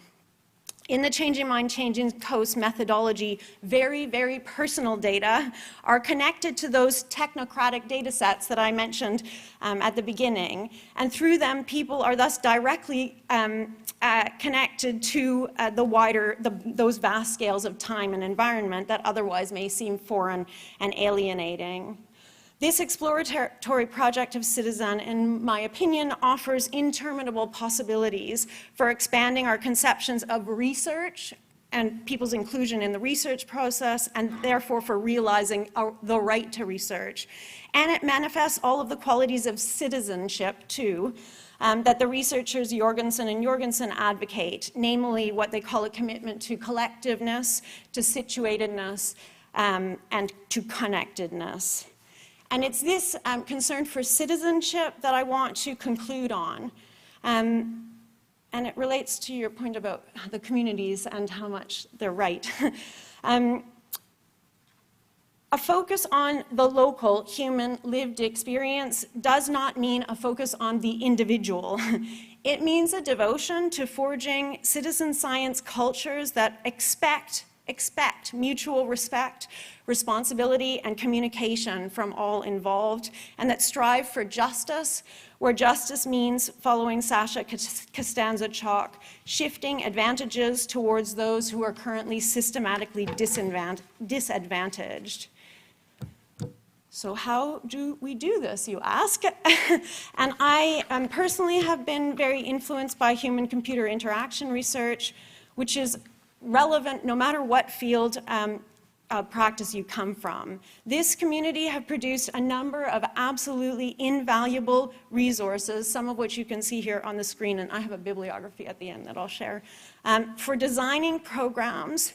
In the Changing Mind, Changing Coast methodology, very, very personal data are connected to those technocratic data sets that I mentioned at the beginning. And through them, people are thus directly connected to those vast scales of time and environment that otherwise may seem foreign and alienating. This exploratory project of Citizen, in my opinion, offers interminable possibilities for expanding our conceptions of research and people's inclusion in the research process, and therefore for realizing the right to research. And it manifests all of the qualities of citizenship, too, that the researchers Jorgensen and Jorgensen advocate, namely what they call a commitment to collectiveness, to situatedness, and to connectedness. And it's this concern for citizenship that I want to conclude on. and it relates to your point about the communities and how much they're right. A focus on the local human lived experience does not mean a focus on the individual. It means a devotion to forging citizen science cultures that expect mutual respect, responsibility, and communication from all involved, and that strive for justice, where justice means, following Sasha Costanza-Chalk, shifting advantages towards those who are currently systematically disadvantaged. So how do we do this, you ask? And I personally have been very influenced by human-computer interaction research, which is relevant no matter what field practice you come from. This community have produced a number of absolutely invaluable resources, some of which you can see here on the screen, and I have a bibliography at the end that I'll share, for designing programs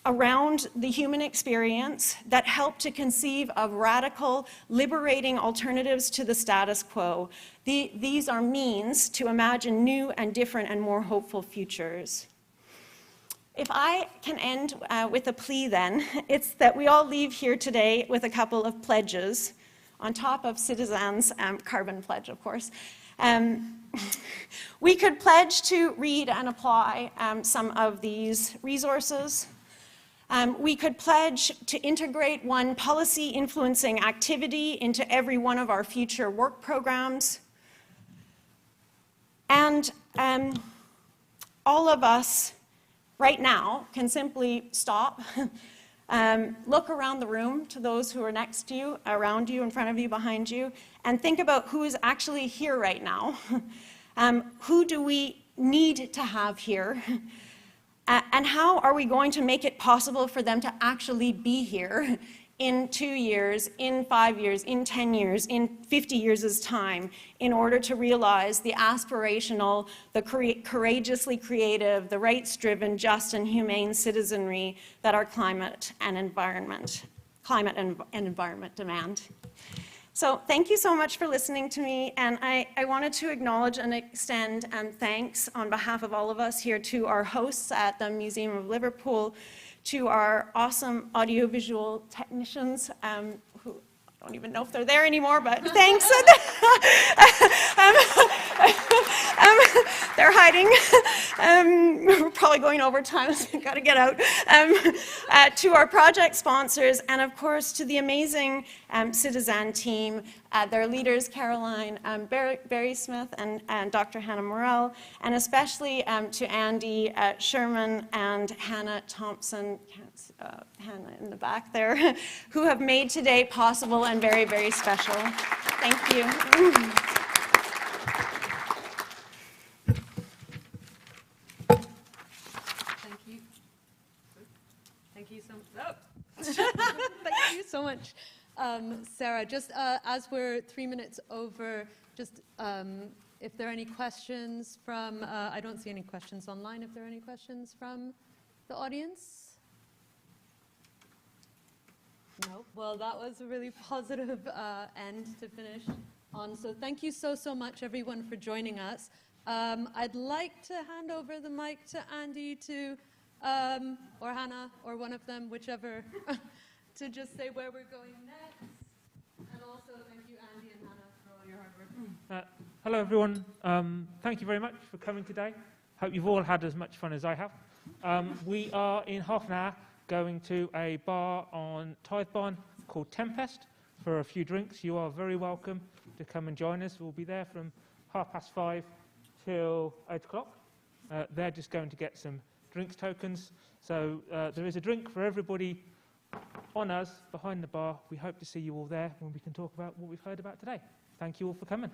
around the human experience that help to conceive of radical, liberating alternatives to the status quo. These are means to imagine new and different and more hopeful futures. If I can end with a plea then, it's that we all leave here today with a couple of pledges, on top of Citizen's carbon pledge, of course. We could pledge to read and apply some of these resources. We could pledge to integrate one policy influencing activity into every one of our future work programs. And all of us right now can simply stop, look around the room to those who are next to you, around you, in front of you, behind you, and think about who is actually here right now. Who do we need to have here? And how are we going to make it possible for them to actually be here in 2 years, in 5 years, in 10 years, in 50 years' time, in order to realize the aspirational, the courageously creative, the rights-driven, just and humane citizenry that our climate and environment demand? So thank you so much for listening to me, and I wanted to acknowledge and extend thanks on behalf of all of us here to our hosts at the Museum of Liverpool, to our awesome audiovisual technicians, who I don't even know if they're there anymore, but thanks. They're hiding. We're probably going over time, so we've got to get out. To our project sponsors, and of course to the amazing Citizen team, their leaders, Caroline Barry Smith and Dr. Hannah Morell, and especially to Andy Sherman and Hannah Thompson, Hannah in the back there, who have made today possible and very, very special. Thank you. Thank you so much, Sarah. Just as we're 3 minutes over, just if there are any questions from, I don't see any questions online. If there are any questions from the audience? No. Well, that was a really positive end to finish on. So thank you so much, everyone, for joining us. I'd like to hand over the mic to Andy or Hannah, or one of them, whichever, to just say where we're going next. And also thank you, Andy and Hannah, for all your hard work. Hello, everyone. Thank you very much for coming today. Hope you've all had as much fun as I have. We are, in half an hour, going to a bar on Tithbarn called Tempest for a few drinks. You are very welcome to come and join us. We'll be there from 5:30 till 8 o'clock. They're just going to get some drinks tokens. So there is a drink for everybody on us behind the bar. We hope to see you all there when we can talk about what we've heard about today. Thank you all for coming.